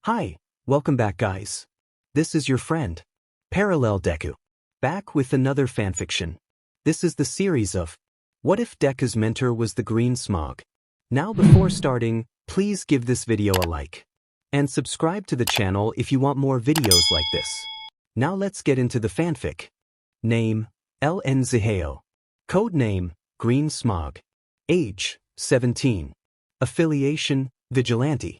Hi, welcome back guys. This is your friend, Parallel Deku, back with another fanfiction. This is the series of What If Deku's Mentor Was the Green Smog? Now before starting, please give this video a like. And subscribe to the channel if you want more videos like this. Now let's get into the fanfic. Name, LN Ziheo. Codename, Green Smog. Age, 17. Affiliation, Vigilante.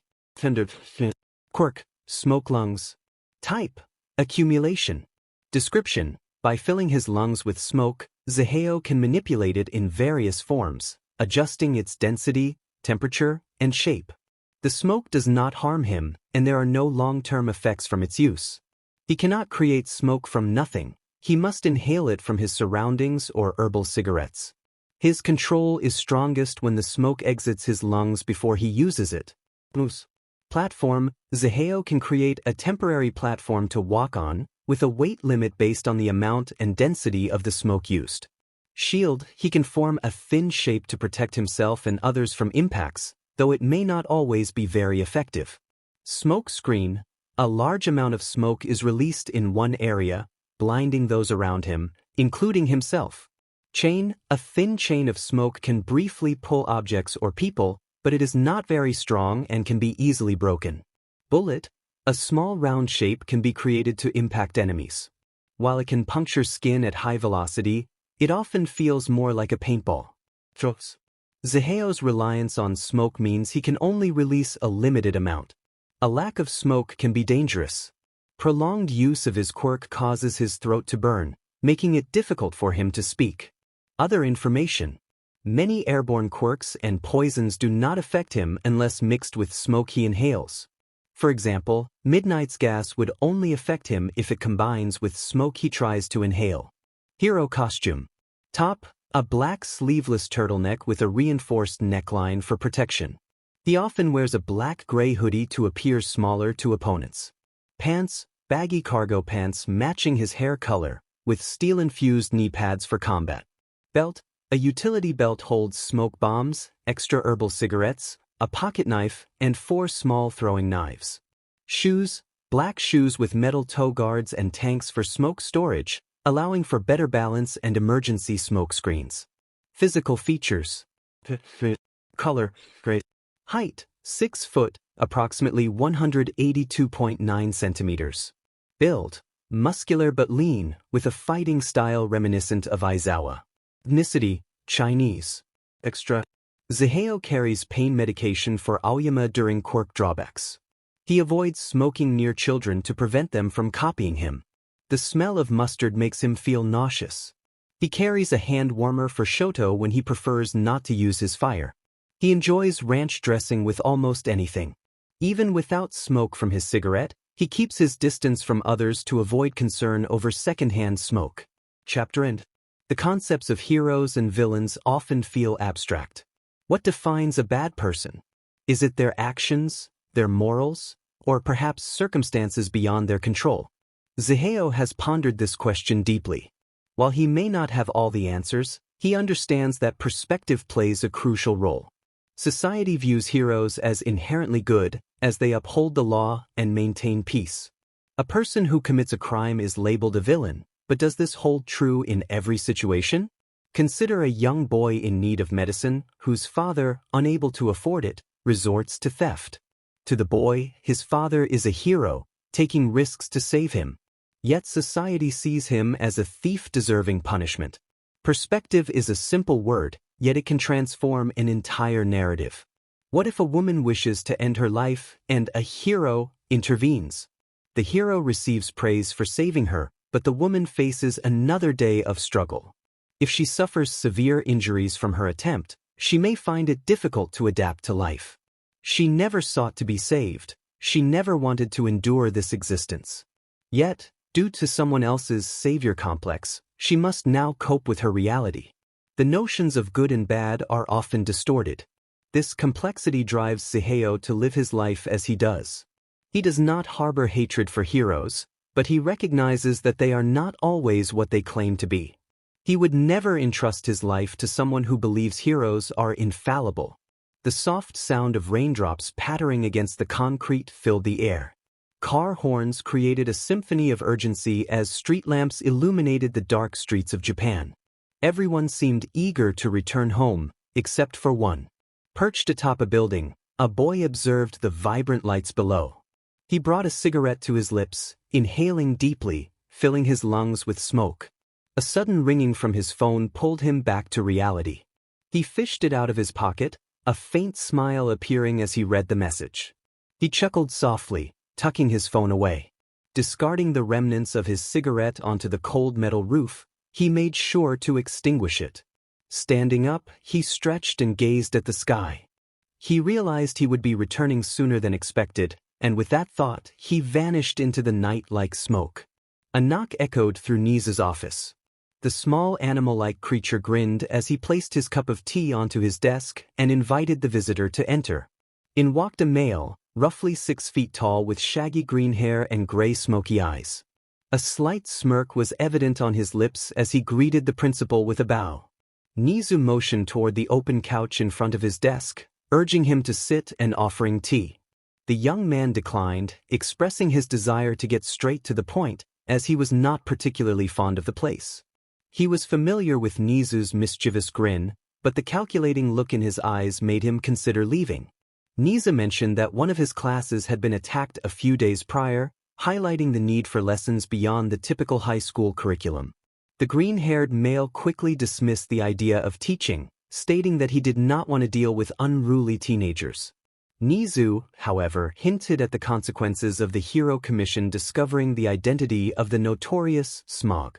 Quirk, smoke lungs. Type, accumulation. Description, by filling his lungs with smoke, Ziheo can manipulate it in various forms, adjusting its density, temperature, and shape. The smoke does not harm him, and there are no long-term effects from its use. He cannot create smoke from nothing. He must inhale it from his surroundings or herbal cigarettes. His control is strongest when the smoke exits his lungs before he uses it. Platform, Ziheo can create a temporary platform to walk on, with a weight limit based on the amount and density of the smoke used. Shield, he can form a thin shape to protect himself and others from impacts, though it may not always be very effective. Smoke screen, a large amount of smoke is released in one area, blinding those around him, including himself. Chain, a thin chain of smoke can briefly pull objects or people, but it is not very strong and can be easily broken. Bullet, a small round shape can be created to impact enemies. While it can puncture skin at high velocity, it often feels more like a paintball. Ziheo's reliance on smoke means he can only release a limited amount. A lack of smoke can be dangerous. Prolonged use of his quirk causes his throat to burn, making it difficult for him to speak. Other information. Many airborne quirks and poisons do not affect him unless mixed with smoke he inhales. For example, Midnight's gas would only affect him if it combines with smoke he tries to inhale. Hero costume. Top, a black sleeveless turtleneck with a reinforced neckline for protection. He often wears a black-gray hoodie to appear smaller to opponents. Pants, baggy cargo pants matching his hair color, with steel-infused knee pads for combat. Belt, a utility belt holds smoke bombs, extra herbal cigarettes, a pocket knife, and 4 small throwing knives. Shoes, black shoes with metal toe guards and tanks for smoke storage, allowing for better balance and emergency smoke screens. Physical features. Color, gray. Height, 6 foot, approximately 182.9 centimeters. Build, muscular but lean, with a fighting style reminiscent of Aizawa. Ethnicity, Chinese. Extra. Ziheo carries pain medication for Aoyama during quirk drawbacks. He avoids smoking near children to prevent them from copying him. The smell of mustard makes him feel nauseous. He carries a hand warmer for Shoto when he prefers not to use his fire. He enjoys ranch dressing with almost anything. Even without smoke from his cigarette, he keeps his distance from others to avoid concern over secondhand smoke. Chapter End. The concepts of heroes and villains often feel abstract. What defines a bad person? Is it their actions, their morals, or perhaps circumstances beyond their control? Ziheo has pondered this question deeply. While he may not have all the answers, he understands that perspective plays a crucial role. Society views heroes as inherently good, as they uphold the law and maintain peace. A person who commits a crime is labeled a villain. But does this hold true in every situation? Consider a young boy in need of medicine, whose father, unable to afford it, resorts to theft. To the boy, his father is a hero, taking risks to save him. Yet society sees him as a thief deserving punishment. Perspective is a simple word, yet it can transform an entire narrative. What if a woman wishes to end her life and a hero intervenes? The hero receives praise for saving her, but the woman faces another day of struggle. If she suffers severe injuries from her attempt, she may find it difficult to adapt to life. She never sought to be saved. She never wanted to endure this existence. Yet, due to someone else's savior complex, she must now cope with her reality. The notions of good and bad are often distorted. This complexity drives Ziheo to live his life as he does. He does not harbor hatred for heroes, but he recognizes that they are not always what they claim to be. He would never entrust his life to someone who believes heroes are infallible. The soft sound of raindrops pattering against the concrete filled the air. Car horns created a symphony of urgency as street lamps illuminated the dark streets of Japan. Everyone seemed eager to return home, except for one. Perched atop a building, a boy observed the vibrant lights below. He brought a cigarette to his lips, inhaling deeply, filling his lungs with smoke. A sudden ringing from his phone pulled him back to reality. He fished it out of his pocket, a faint smile appearing as he read the message. He chuckled softly, tucking his phone away. Discarding the remnants of his cigarette onto the cold metal roof, he made sure to extinguish it. Standing up, he stretched and gazed at the sky. He realized he would be returning sooner than expected, and with that thought, he vanished into the night like smoke. A knock echoed through Nezu's office. The small animal-like creature grinned as he placed his cup of tea onto his desk and invited the visitor to enter. In walked a male, roughly 6 feet tall with shaggy green hair and gray smoky eyes. A slight smirk was evident on his lips as he greeted the principal with a bow. Nezu motioned toward the open couch in front of his desk, urging him to sit and offering tea. The young man declined, expressing his desire to get straight to the point, as he was not particularly fond of the place. He was familiar with Nezu's mischievous grin, but the calculating look in his eyes made him consider leaving. Nezu mentioned that one of his classes had been attacked a few days prior, highlighting the need for lessons beyond the typical high school curriculum. The green-haired male quickly dismissed the idea of teaching, stating that he did not want to deal with unruly teenagers. Nezu, however, hinted at the consequences of the Hero Commission discovering the identity of the notorious Smog.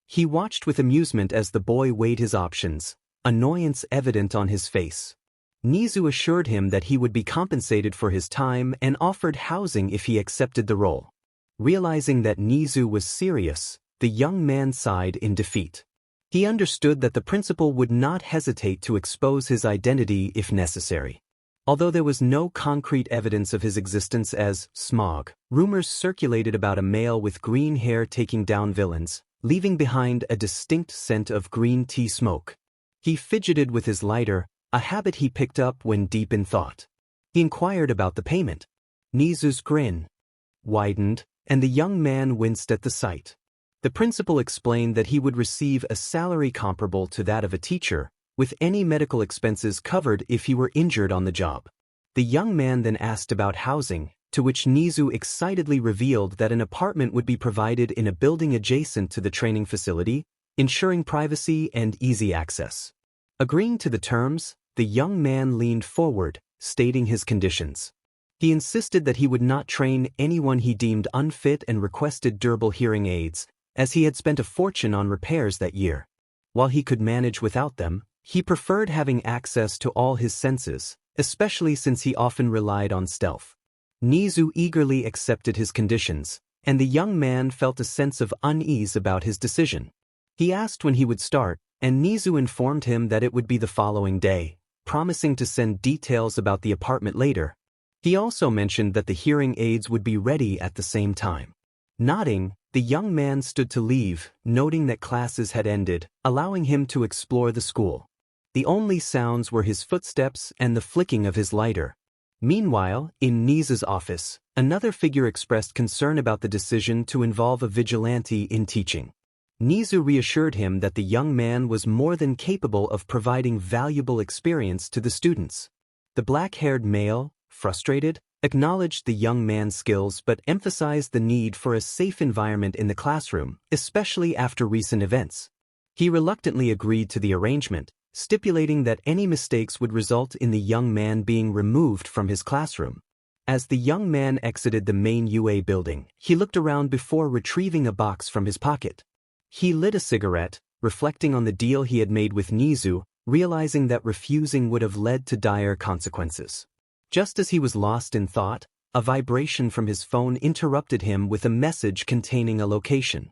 He watched with amusement as the boy weighed his options, annoyance evident on his face. Nezu assured him that he would be compensated for his time and offered housing if he accepted the role. Realizing that Nezu was serious, the young man sighed in defeat. He understood that the principal would not hesitate to expose his identity if necessary. Although there was no concrete evidence of his existence as Smog, rumors circulated about a male with green hair taking down villains, leaving behind a distinct scent of green tea smoke. He fidgeted with his lighter, a habit he picked up when deep in thought. He inquired about the payment. Nezu's grin widened, and the young man winced at the sight. The principal explained that he would receive a salary comparable to that of a teacher, with any medical expenses covered if he were injured on the job. The young man then asked about housing, to which Nezu excitedly revealed that an apartment would be provided in a building adjacent to the training facility, ensuring privacy and easy access. Agreeing to the terms, the young man leaned forward, stating his conditions. He insisted that he would not train anyone he deemed unfit and requested durable hearing aids, as he had spent a fortune on repairs that year. While he could manage without them, he preferred having access to all his senses, especially since he often relied on stealth. Nezu eagerly accepted his conditions, and the young man felt a sense of unease about his decision. He asked when he would start, and Nezu informed him that it would be the following day, promising to send details about the apartment later. He also mentioned that the hearing aids would be ready at the same time. Nodding, the young man stood to leave, noting that classes had ended, allowing him to explore the school. The only sounds were his footsteps and the flicking of his lighter. Meanwhile, in Nezu's office, another figure expressed concern about the decision to involve a vigilante in teaching. Nezu reassured him that the young man was more than capable of providing valuable experience to the students. The black-haired male, frustrated, acknowledged the young man's skills but emphasized the need for a safe environment in the classroom, especially after recent events. He reluctantly agreed to the arrangement, stipulating that any mistakes would result in the young man being removed from his classroom. As the young man exited the main UA building, he looked around before retrieving a box from his pocket. He lit a cigarette, reflecting on the deal he had made with Nezu, realizing that refusing would have led to dire consequences. Just as he was lost in thought, a vibration from his phone interrupted him with a message containing a location.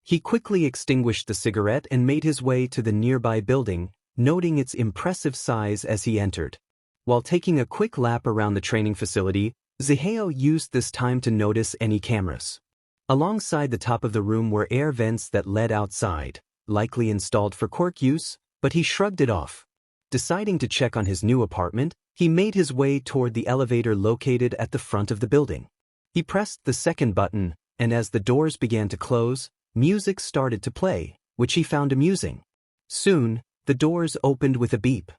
He quickly extinguished the cigarette and made his way to the nearby building, noting its impressive size as he entered. While taking a quick lap around the training facility, Zihao used this time to notice any cameras. Alongside the top of the room were air vents that led outside, likely installed for quirk use, but he shrugged it off. Deciding to check on his new apartment, He made his way toward the elevator located at the front of the building. He pressed the second button, and as the doors began to close, music started to play, which he found amusing. Soon, the doors opened with a beep.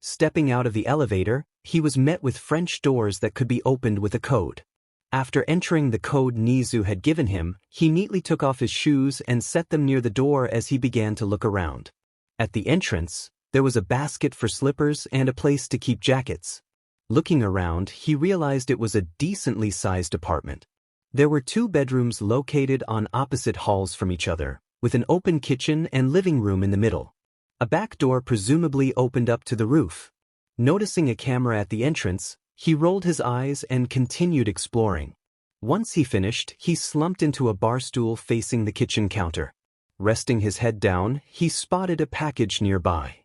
Stepping out of the elevator, he was met with French doors that could be opened with a code. After entering the code Nezu had given him, he neatly took off his shoes and set them near the door as he began to look around. At the entrance, there was a basket for slippers and a place to keep jackets. Looking around, he realized it was a decently sized apartment. There were 2 bedrooms located on opposite halls from each other, with an open kitchen and living room in the middle. A back door presumably opened up to the roof. Noticing a camera at the entrance, he rolled his eyes and continued exploring. Once he finished, he slumped into a bar stool facing the kitchen counter. Resting his head down, he spotted a package nearby.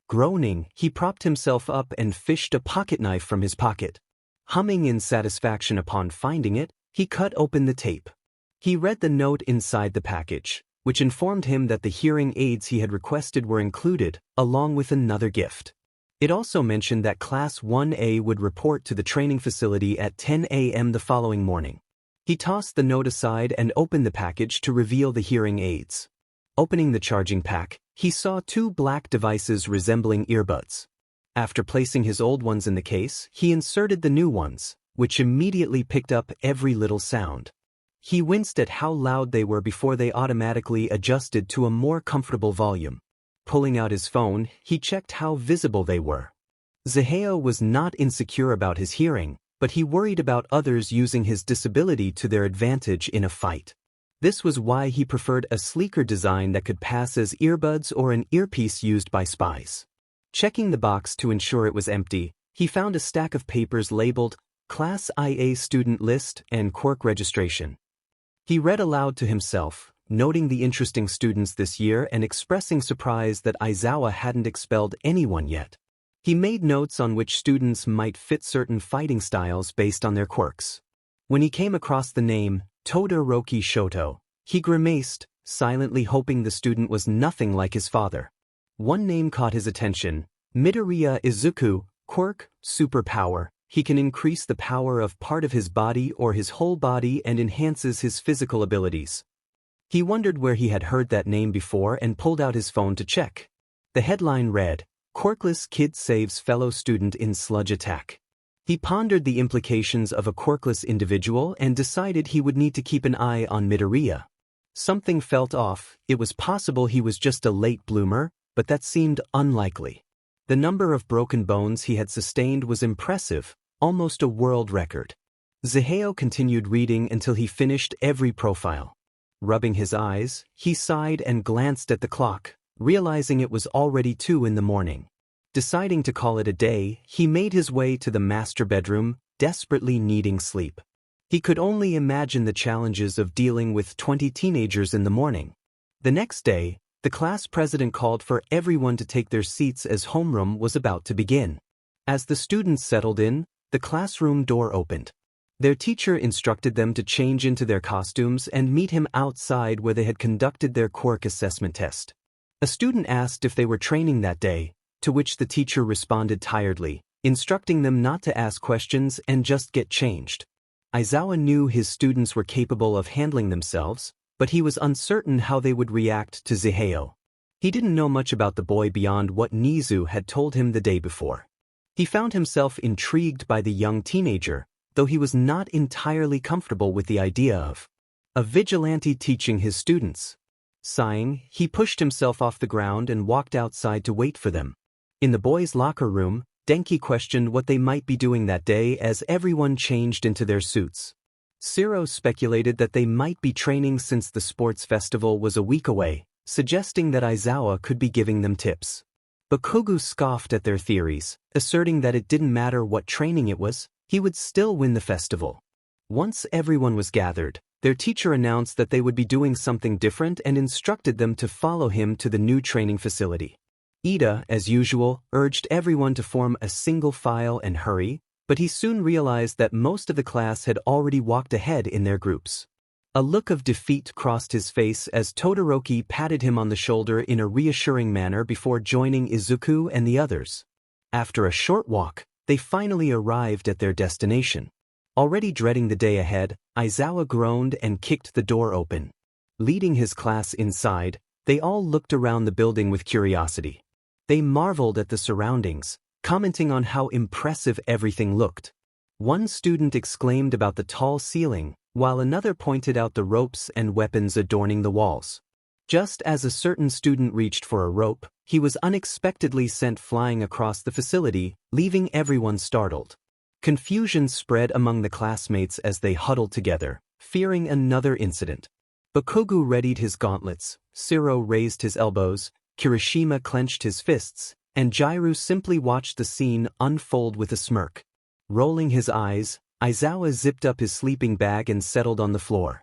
Groaning, he propped himself up and fished a pocketknife from his pocket. Humming in satisfaction upon finding it, he cut open the tape. He read the note inside the package, which informed him that the hearing aids he had requested were included, along with another gift. It also mentioned that Class 1A would report to the training facility at 10 a.m. the following morning. He tossed the note aside and opened the package to reveal the hearing aids. Opening the charging pack, he saw 2 black devices resembling earbuds. After placing his old ones in the case, he inserted the new ones, which immediately picked up every little sound. He winced at how loud they were before they automatically adjusted to a more comfortable volume. Pulling out his phone, he checked how visible they were. WHAAA was not insecure about his hearing, but he worried about others using his disability to their advantage in a fight. This was why he preferred a sleeker design that could pass as earbuds or an earpiece used by spies. Checking the box to ensure it was empty, he found a stack of papers labeled Class IA Student List and Quirk Registration. He read aloud to himself, noting the interesting students this year and expressing surprise that Aizawa hadn't expelled anyone yet. He made notes on which students might fit certain fighting styles based on their quirks. When he came across the name Todoroki Shoto, he grimaced, silently hoping the student was nothing like his father. One name caught his attention, Midoriya Izuku, quirk, superpower. He can increase the power of part of his body or his whole body and enhances his physical abilities. He wondered where he had heard that name before and pulled out his phone to check. The headline read, Quirkless Kid Saves Fellow Student in Sludge Attack. He pondered the implications of a quirkless individual and decided he would need to keep an eye on Midoriya. Something felt off. It was possible he was just a late bloomer, but that seemed unlikely. The number of broken bones he had sustained was impressive, almost a world record. WHAAA continued reading until he finished every profile. Rubbing his eyes, he sighed and glanced at the clock, realizing it was already 2 in the morning. Deciding to call it a day, he made his way to the master bedroom, desperately needing sleep. He could only imagine the challenges of dealing with 20 teenagers in the morning. The next day, the class president called for everyone to take their seats as homeroom was about to begin. As the students settled in, the classroom door opened. Their teacher instructed them to change into their costumes and meet him outside where they had conducted their quirk assessment test. A student asked if they were training that day, to which the teacher responded tiredly, instructing them not to ask questions and just get changed. Aizawa knew his students were capable of handling themselves, but he was uncertain how they would react to WHAAA. He didn't know much about the boy beyond what Nezu had told him the day before. He found himself intrigued by the young teenager, though he was not entirely comfortable with the idea of a vigilante teaching his students. Sighing, he pushed himself off the ground and walked outside to wait for them. In the boys' locker room, Denki questioned what they might be doing that day as everyone changed into their suits. Shiro speculated that they might be training since the sports festival was a week away, suggesting that Aizawa could be giving them tips. Bakugo scoffed at their theories, asserting that it didn't matter what training it was, he would still win the festival. Once everyone was gathered, their teacher announced that they would be doing something different and instructed them to follow him to the new training facility. Ida, as usual, urged everyone to form a single file and hurry, but he soon realized that most of the class had already walked ahead in their groups. A look of defeat crossed his face as Todoroki patted him on the shoulder in a reassuring manner before joining Izuku and the others. After a short walk, they They finally arrived at their destination. Already dreading the day ahead, Aizawa groaned and kicked the door open. Leading his class inside, they all looked around the building with curiosity. They marveled at the surroundings, commenting on how impressive everything looked. One student exclaimed about the tall ceiling, while another pointed out the ropes and weapons adorning the walls. Just as a certain student reached for a rope, he was unexpectedly sent flying across the facility, leaving everyone startled. Confusion spread among the classmates as they huddled together, fearing another incident. Bakugo readied his gauntlets, Shiro raised his elbows, Kirishima clenched his fists, and Jiru simply watched the scene unfold with a smirk. Rolling his eyes, Aizawa zipped up his sleeping bag and settled on the floor.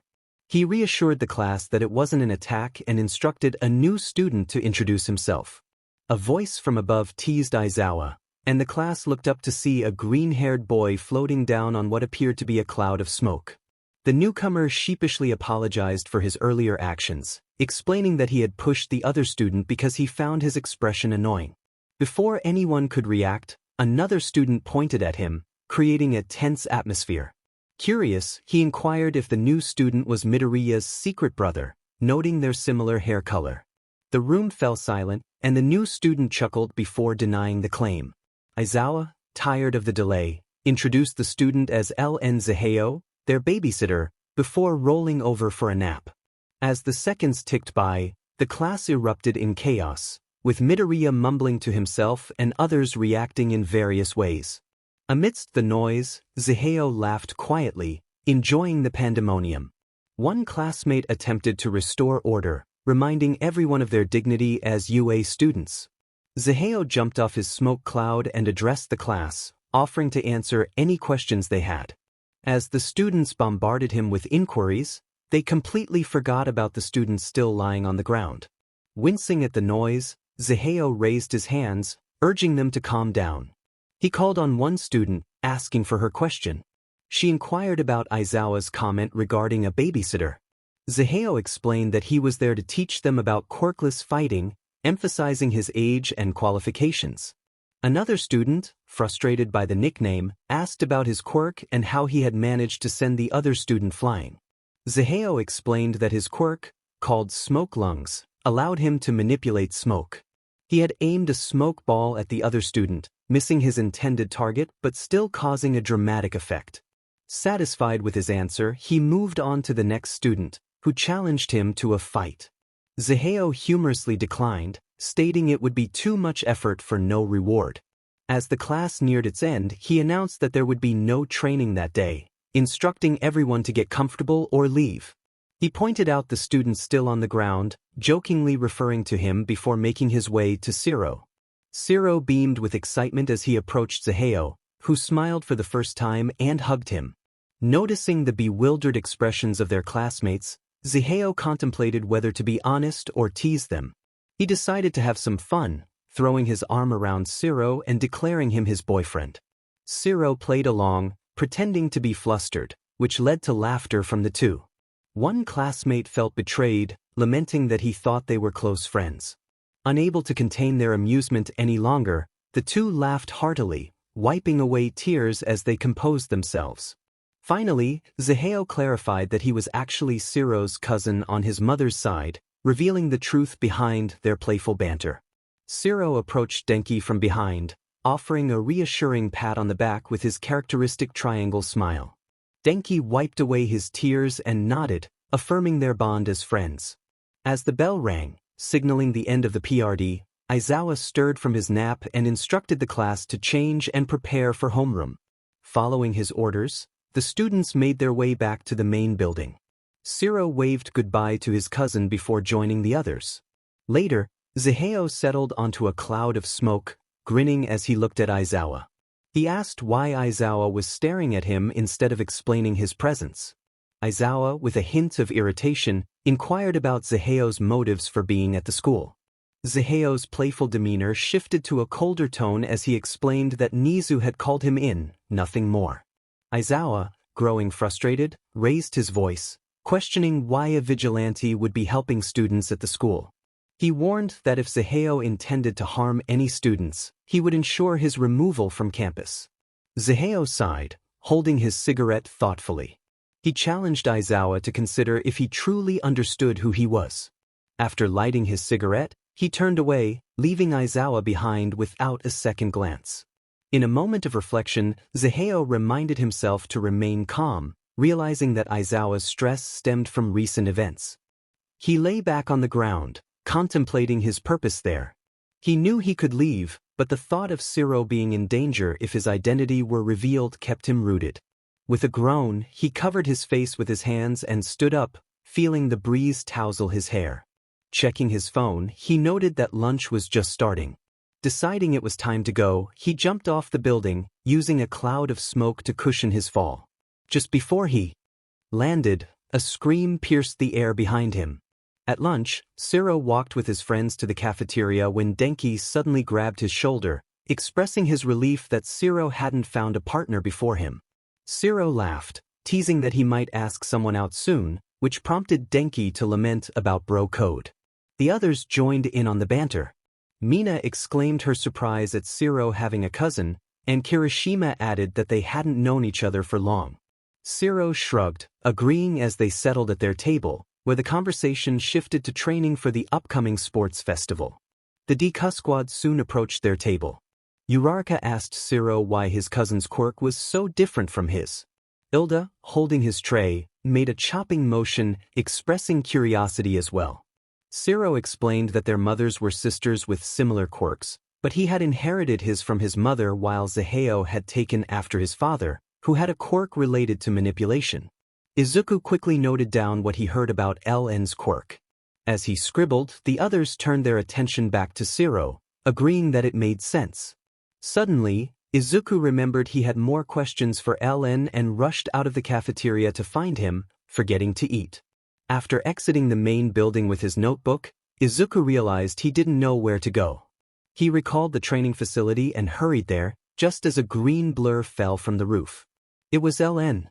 He reassured the class that it wasn't an attack and instructed a new student to introduce himself. A voice from above teased Aizawa, and the class looked up to see a green-haired boy floating down on what appeared to be a cloud of smoke. The newcomer sheepishly apologized for his earlier actions, explaining that he had pushed the other student because he found his expression annoying. Before anyone could react, another student pointed at him, creating a tense atmosphere. Curious, he inquired if the new student was Midoriya's secret brother, noting their similar hair color. The room fell silent, and the new student chuckled before denying the claim. Aizawa, tired of the delay, introduced the student as LN Zaheo, their babysitter, before rolling over for a nap. As the seconds ticked by, the class erupted in chaos, with Midoriya mumbling to himself and others reacting in various ways. Amidst the noise, Zaheo laughed quietly, enjoying the pandemonium. One classmate attempted to restore order, reminding everyone of their dignity as UA students. Zaheo jumped off his smoke cloud and addressed the class, offering to answer any questions they had. As the students bombarded him with inquiries, they completely forgot about the students still lying on the ground. Wincing at the noise, Zaheo raised his hands, urging them to calm down. He called on one student, asking for her question. She inquired about Aizawa's comment regarding a babysitter. Zaheo explained that he was there to teach them about quirkless fighting, emphasizing his age and qualifications. Another student, frustrated by the nickname, asked about his quirk and how he had managed to send the other student flying. Zaheo explained that his quirk, called smoke lungs, allowed him to manipulate smoke. He had aimed a smoke ball at the other student, missing his intended target but still causing a dramatic effect. Satisfied with his answer, he moved on to the next student, who challenged him to a fight. Zaheo humorously declined, stating it would be too much effort for no reward. As the class neared its end, he announced that there would be no training that day, instructing everyone to get comfortable or leave. He pointed out the student still on the ground, jokingly referring to him before making his way to Shiro. Shiro beamed with excitement as he approached Zaheo, who smiled for the first time and hugged him. Noticing the bewildered expressions of their classmates, Zaheo contemplated whether to be honest or tease them. He decided to have some fun, throwing his arm around Shiro and declaring him his boyfriend. Shiro played along, pretending to be flustered, which led to laughter from the two. One classmate felt betrayed, lamenting that he thought they were close friends. Unable to contain their amusement any longer, the two laughed heartily, wiping away tears as they composed themselves. Finally, Zaheo clarified that he was actually Shiro's cousin on his mother's side, revealing the truth behind their playful banter. Shiro approached Denki from behind, offering a reassuring pat on the back with his characteristic triangle smile. Denki wiped away his tears and nodded, affirming their bond as friends. As the bell rang, signaling the end of the PRD, Aizawa stirred from his nap and instructed the class to change and prepare for homeroom. Following his orders, the students made their way back to the main building. Shiro waved goodbye to his cousin before joining the others. Later, Zaheo settled onto a cloud of smoke, grinning as he looked at Aizawa. He asked why Aizawa was staring at him instead of explaining his presence. Aizawa, with a hint of irritation, inquired about Zaheo's motives for being at the school. Zaheo's playful demeanor shifted to a colder tone as he explained that Nezu had called him in, nothing more. Aizawa, growing frustrated, raised his voice, questioning why a vigilante would be helping students at the school. He warned that if Zaheo intended to harm any students, he would ensure his removal from campus. Zaheo sighed, holding his cigarette thoughtfully. He challenged Aizawa to consider if he truly understood who he was. After lighting his cigarette, he turned away, leaving Aizawa behind without a second glance. In a moment of reflection, Zaheo reminded himself to remain calm, realizing that Aizawa's stress stemmed from recent events. He lay back on the ground, contemplating his purpose there. He knew he could leave, but the thought of Shiro being in danger if his identity were revealed kept him rooted. With a groan, he covered his face with his hands and stood up, feeling the breeze tousle his hair. Checking his phone, he noted that lunch was just starting. Deciding it was time to go, he jumped off the building, using a cloud of smoke to cushion his fall. Just before he landed, a scream pierced the air behind him. At lunch, Shiro walked with his friends to the cafeteria when Denki suddenly grabbed his shoulder, expressing his relief that Shiro hadn't found a partner before him. Shiro laughed, teasing that he might ask someone out soon, which prompted Denki to lament about bro code. The others joined in on the banter. Mina exclaimed her surprise at Shiro having a cousin, and Kirishima added that they hadn't known each other for long. Shiro shrugged, agreeing as they settled at their table, where the conversation shifted to training for the upcoming sports festival. The Deku squad soon approached their table. Uraraka asked Shiro why his cousin's quirk was so different from his. Ilda, holding his tray, made a chopping motion, expressing curiosity as well. Shiro explained that their mothers were sisters with similar quirks, but he had inherited his from his mother while Zaheo had taken after his father, who had a quirk related to manipulation. Izuku quickly noted down what he heard about LN's quirk. As he scribbled, the others turned their attention back to Shiro, agreeing that it made sense. Suddenly, Izuku remembered he had more questions for LN and rushed out of the cafeteria to find him, forgetting to eat. After exiting the main building with his notebook, Izuku realized he didn't know where to go. He recalled the training facility and hurried there, just as a green blur fell from the roof. It was LN.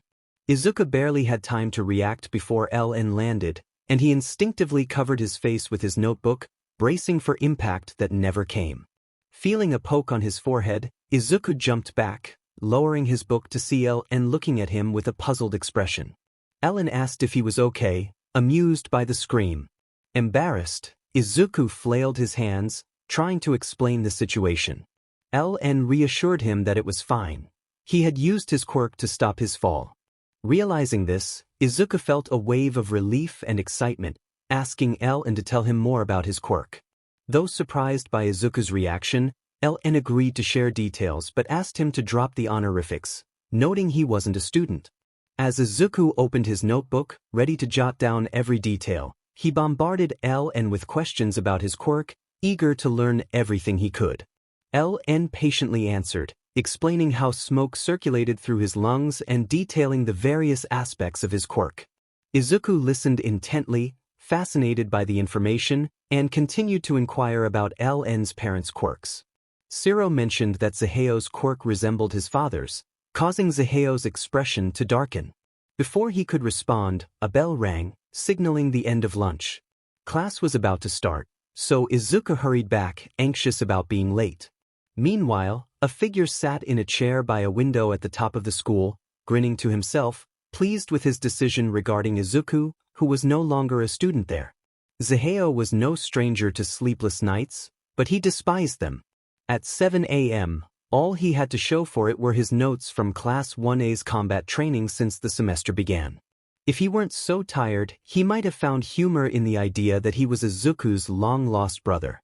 Izuku barely had time to react before LN landed, and he instinctively covered his face with his notebook, bracing for impact that never came. Feeling a poke on his forehead, Izuku jumped back, lowering his book to see LN looking at him with a puzzled expression. LN asked if he was okay, amused by the scream. Embarrassed, Izuku flailed his hands, trying to explain the situation. LN reassured him that it was fine. He had used his quirk to stop his fall. Realizing this, Izuku felt a wave of relief and excitement, asking LN to tell him more about his quirk. Though surprised by Izuku's reaction, LN agreed to share details but asked him to drop the honorifics, noting he wasn't a student. As Izuku opened his notebook, ready to jot down every detail, he bombarded LN with questions about his quirk, eager to learn everything he could. LN patiently answered, explaining how smoke circulated through his lungs and detailing the various aspects of his quirk. Izuku listened intently, fascinated by the information, and continued to inquire about LN's parents' quirks. Shiro mentioned that Zaheo's quirk resembled his father's, causing Zaheo's expression to darken. Before he could respond, a bell rang, signaling the end of lunch. Class was about to start, so Izuku hurried back, anxious about being late. Meanwhile, a figure sat in a chair by a window at the top of the school, grinning to himself, pleased with his decision regarding Izuku, who was no longer a student there. Zaheo was no stranger to sleepless nights, but he despised them. At 7 a.m., all he had to show for it were his notes from Class 1A's combat training since the semester began. If he weren't so tired, he might have found humor in the idea that he was Izuku's long-lost brother.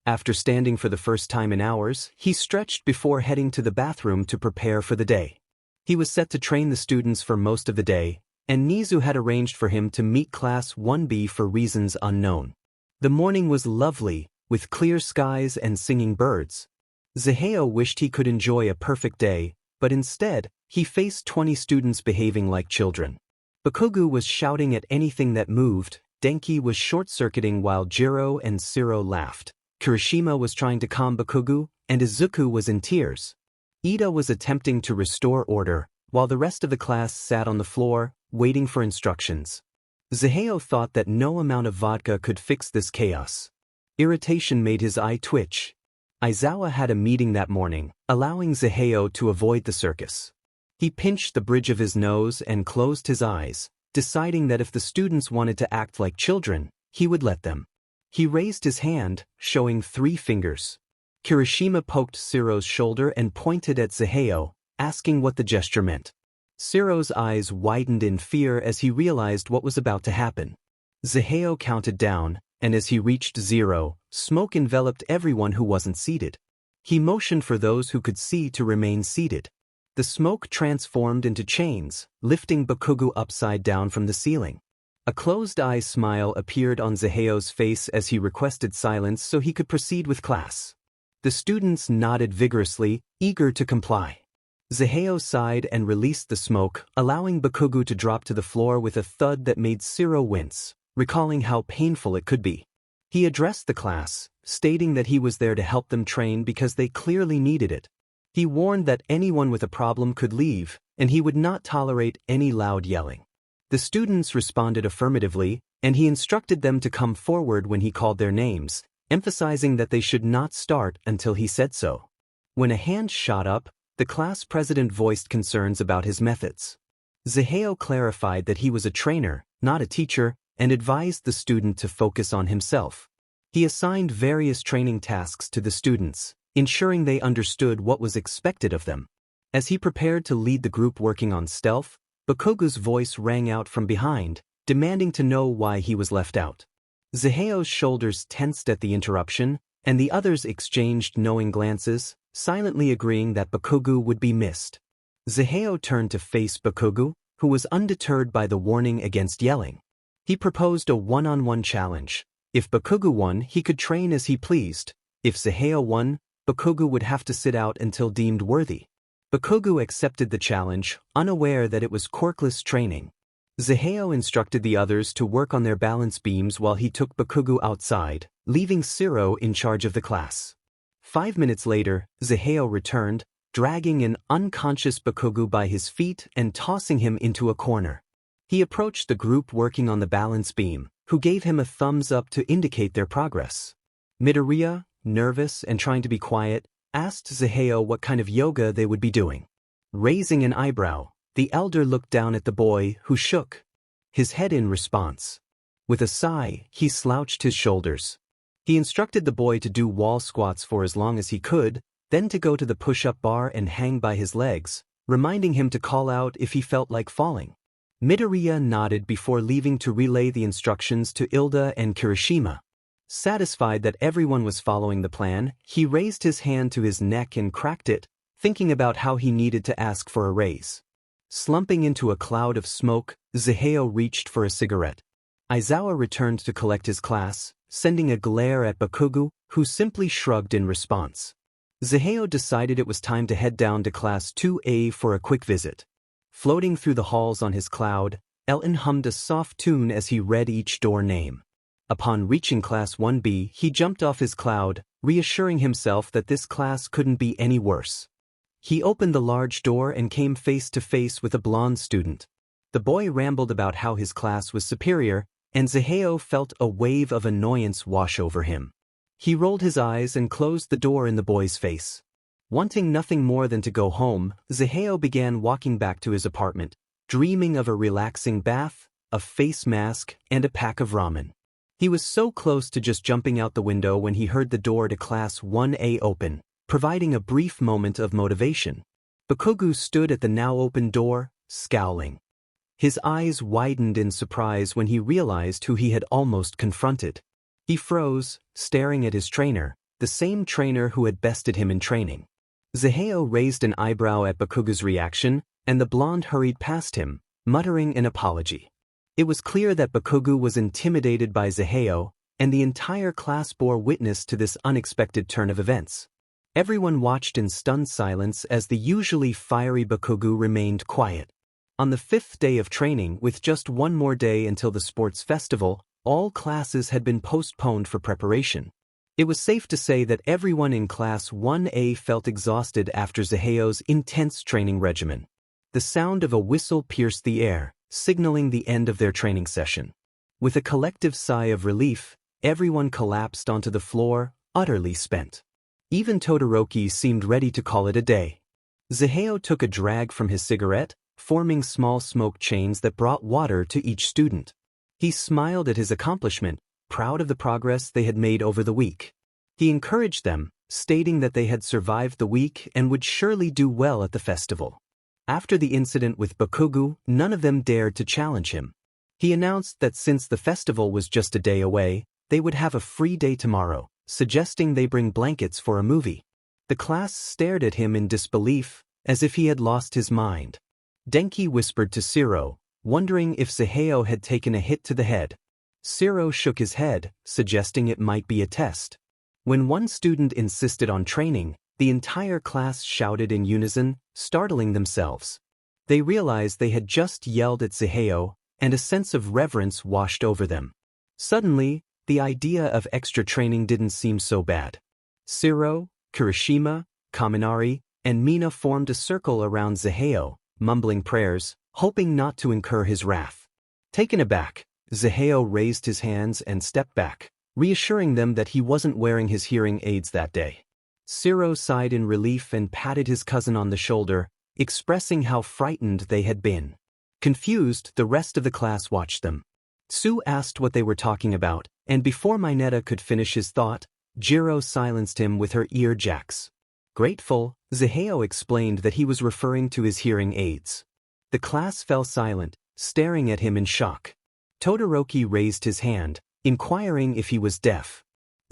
After standing for the first time in hours, he stretched before heading to the bathroom to prepare for the day. He was set to train the students for most of the day, and Nezu had arranged for him to meet Class 1B for reasons unknown. The morning was lovely, with clear skies and singing birds. Zaheo wished he could enjoy a perfect day, but instead, he faced 20 students behaving like children. Bakugu was shouting at anything that moved, Denki was short-circuiting while Jiro and Shiro laughed. Kirishima was trying to calm Bakugu, and Izuku was in tears. Ida was attempting to restore order, while the rest of the class sat on the floor, waiting for instructions. Zaheo thought that no amount of vodka could fix this chaos. Irritation made his eye twitch. Aizawa had a meeting that morning, allowing Zaheo to avoid the circus. He pinched the bridge of his nose and closed his eyes, deciding that if the students wanted to act like children, he would let them. He raised his hand, showing 3 fingers. Kirishima poked Siro's shoulder and pointed at Zaheo, asking what the gesture meant. Siro's eyes widened in fear as he realized what was about to happen. Zaheo counted down, and as he reached 0, smoke enveloped everyone who wasn't seated. He motioned for those who could see to remain seated. The smoke transformed into chains, lifting Bakugu upside down from the ceiling. A closed-eye smile appeared on Zaheo's face as he requested silence so he could proceed with class. The students nodded vigorously, eager to comply. Zaheo sighed and released the smoke, allowing Bakugu to drop to the floor with a thud that made Siro wince, recalling how painful it could be. He addressed the class, stating that he was there to help them train because they clearly needed it. He warned that anyone with a problem could leave, and he would not tolerate any loud yelling. The students responded affirmatively, and he instructed them to come forward when he called their names, emphasizing that they should not start until he said so. When a hand shot up, the class president voiced concerns about his methods. Zaheo clarified that he was a trainer, not a teacher, and advised the student to focus on himself. He assigned various training tasks to the students, ensuring they understood what was expected of them. As he prepared to lead the group working on stealth, Bakugu's voice rang out from behind, demanding to know why he was left out. Zaheo's shoulders tensed at the interruption, and the others exchanged knowing glances, silently agreeing that Bakugu would be missed. Zaheo turned to face Bakugu, who was undeterred by the warning against yelling. He proposed a one-on-one challenge. If Bakugu won, he could train as he pleased. If Zaheo won, Bakugu would have to sit out until deemed worthy. Bakugu accepted the challenge, unaware that it was quirkless training. Zaheo instructed the others to work on their balance beams while he took Bakugu outside, leaving Siro in charge of the class. 5 minutes later, Zaheo returned, dragging an unconscious Bakugu by his feet and tossing him into a corner. He approached the group working on the balance beam, who gave him a thumbs up to indicate their progress. Midoriya, nervous and trying to be quiet, asked Zaheo what kind of yoga they would be doing. Raising an eyebrow, the elder looked down at the boy, who shook his head in response. With a sigh, he slouched his shoulders. He instructed the boy to do wall squats for as long as he could, then to go to the push-up bar and hang by his legs, reminding him to call out if he felt like falling. Midoriya nodded before leaving to relay the instructions to Ilda and Kirishima. Satisfied that everyone was following the plan, he raised his hand to his neck and cracked it, thinking about how he needed to ask for a raise. Slumping into a cloud of smoke, Zaheo reached for a cigarette. Aizawa returned to collect his class, sending a glare at Bakugu, who simply shrugged in response. Zaheo decided it was time to head down to Class 2A for a quick visit. Floating through the halls on his cloud, Elton hummed a soft tune as he read each door name. Upon reaching Class 1B, he jumped off his cloud, reassuring himself that this class couldn't be any worse. He opened the large door and came face to face with a blonde student. The boy rambled about how his class was superior, and Zaheo felt a wave of annoyance wash over him. He rolled his eyes and closed the door in the boy's face. Wanting nothing more than to go home, Zaheo began walking back to his apartment, dreaming of a relaxing bath, a face mask, and a pack of ramen. He was so close to just jumping out the window when he heard the door to Class 1A open, providing a brief moment of motivation. Bakugu stood at the now open door, scowling. His eyes widened in surprise when he realized who he had almost confronted. He froze, staring at his trainer, the same trainer who had bested him in training. Zaheo raised an eyebrow at Bakugu's reaction, and the blonde hurried past him, muttering an apology. It was clear that Bakugu was intimidated by Zaheo, and the entire class bore witness to this unexpected turn of events. Everyone watched in stunned silence as the usually fiery Bakugu remained quiet. On the 5th day of training, with just one more day until the sports festival, all classes had been postponed for preparation. It was safe to say that everyone in Class 1A felt exhausted after Zaheo's intense training regimen. The sound of a whistle pierced the air, signaling the end of their training session. With a collective sigh of relief, everyone collapsed onto the floor, utterly spent. Even Todoroki seemed ready to call it a day. Zaheo took a drag from his cigarette, forming small smoke chains that brought water to each student. He smiled at his accomplishment, proud of the progress they had made over the week. He encouraged them, stating that they had survived the week and would surely do well at the festival. After the incident with Bakugo, none of them dared to challenge him. He announced that since the festival was just a day away, they would have a free day tomorrow, suggesting they bring blankets for a movie. The class stared at him in disbelief, as if he had lost his mind. Denki whispered to Shiro, wondering if Zaheo had taken a hit to the head. Shiro shook his head, suggesting it might be a test. When one student insisted on training, the entire class shouted in unison, startling themselves. They realized they had just yelled at Zaheo, and a sense of reverence washed over them. Suddenly, the idea of extra training didn't seem so bad. Shiro, Kirishima, Kaminari, and Mina formed a circle around Zaheo, mumbling prayers, hoping not to incur his wrath. Taken aback, Zaheo raised his hands and stepped back, reassuring them that he wasn't wearing his hearing aids that day. Shiro sighed in relief and patted his cousin on the shoulder, expressing how frightened they had been. Confused, the rest of the class watched them. Tsu asked what they were talking about, and before Mineta could finish his thought, Jiro silenced him with her ear jacks. Grateful, Zaheo explained that he was referring to his hearing aids. The class fell silent, staring at him in shock. Todoroki raised his hand, inquiring if he was deaf.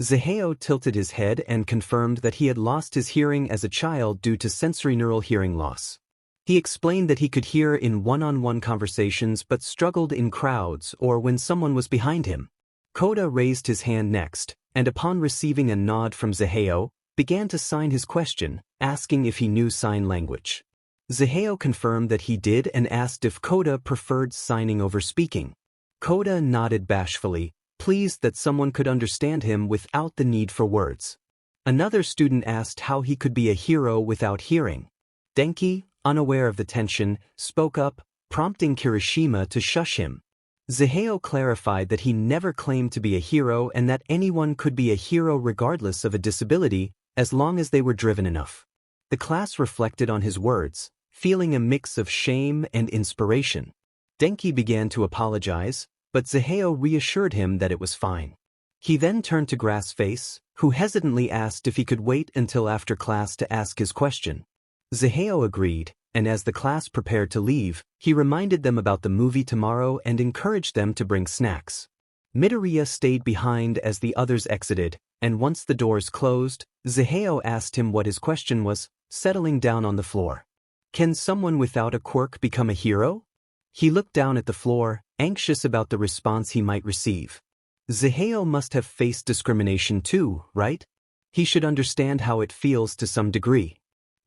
Zaheo tilted his head and confirmed that he had lost his hearing as a child due to sensorineural hearing loss. He explained that he could hear in one-on-one conversations but struggled in crowds or when someone was behind him. Koda raised his hand next, and upon receiving a nod from Zaheo, began to sign his question, asking if he knew sign language. Zaheo confirmed that he did and asked if Koda preferred signing over speaking. Koda nodded bashfully, pleased that someone could understand him without the need for words. Another student asked how he could be a hero without hearing. Denki, unaware of the tension, spoke up, prompting Kirishima to shush him. Zaheo clarified that he never claimed to be a hero and that anyone could be a hero regardless of a disability, as long as they were driven enough. The class reflected on his words, feeling a mix of shame and inspiration. Denki began to apologize, but Zaheo reassured him that it was fine. He then turned to Grassface, who hesitantly asked if he could wait until after class to ask his question. Zaheo agreed, and as the class prepared to leave, he reminded them about the movie tomorrow and encouraged them to bring snacks. Midoriya stayed behind as the others exited, and once the doors closed, Zaheo asked him what his question was, settling down on the floor. Can someone without a quirk become a hero? He looked down at the floor, anxious about the response he might receive. Zaheo must have faced discrimination too, right? He should understand how it feels to some degree.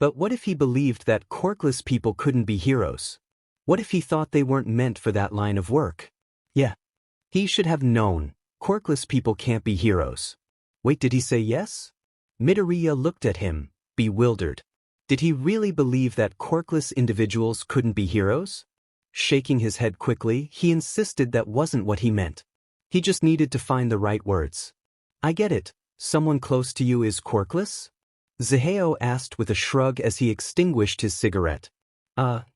But what if he believed that quirkless people couldn't be heroes? What if he thought they weren't meant for that line of work? Yeah. He should have known, quirkless people can't be heroes. Wait, did he say yes? Midoriya looked at him, bewildered. Did he really believe that quirkless individuals couldn't be heroes? Shaking his head quickly, he insisted that wasn't what he meant. He just needed to find the right words. I get it. Someone close to you is quirkless? Zaheo asked with a shrug as he extinguished his cigarette.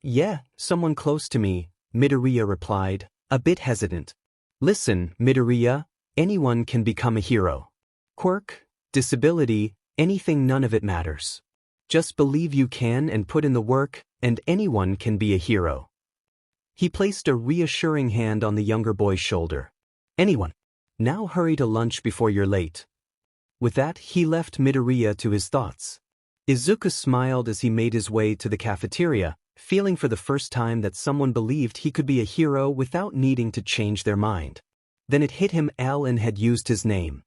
Yeah, someone close to me, Midoriya replied, a bit hesitant. Listen, Midoriya, anyone can become a hero. Quirk, disability, anything, none of it matters. Just believe you can and put in the work, and anyone can be a hero. He placed a reassuring hand on the younger boy's shoulder. Anyone. Now hurry to lunch before you're late. With that, he left Midoriya to his thoughts. Izuku smiled as he made his way to the cafeteria, feeling for the first time that someone believed he could be a hero without needing to change their mind. Then it hit him Alan had used his name.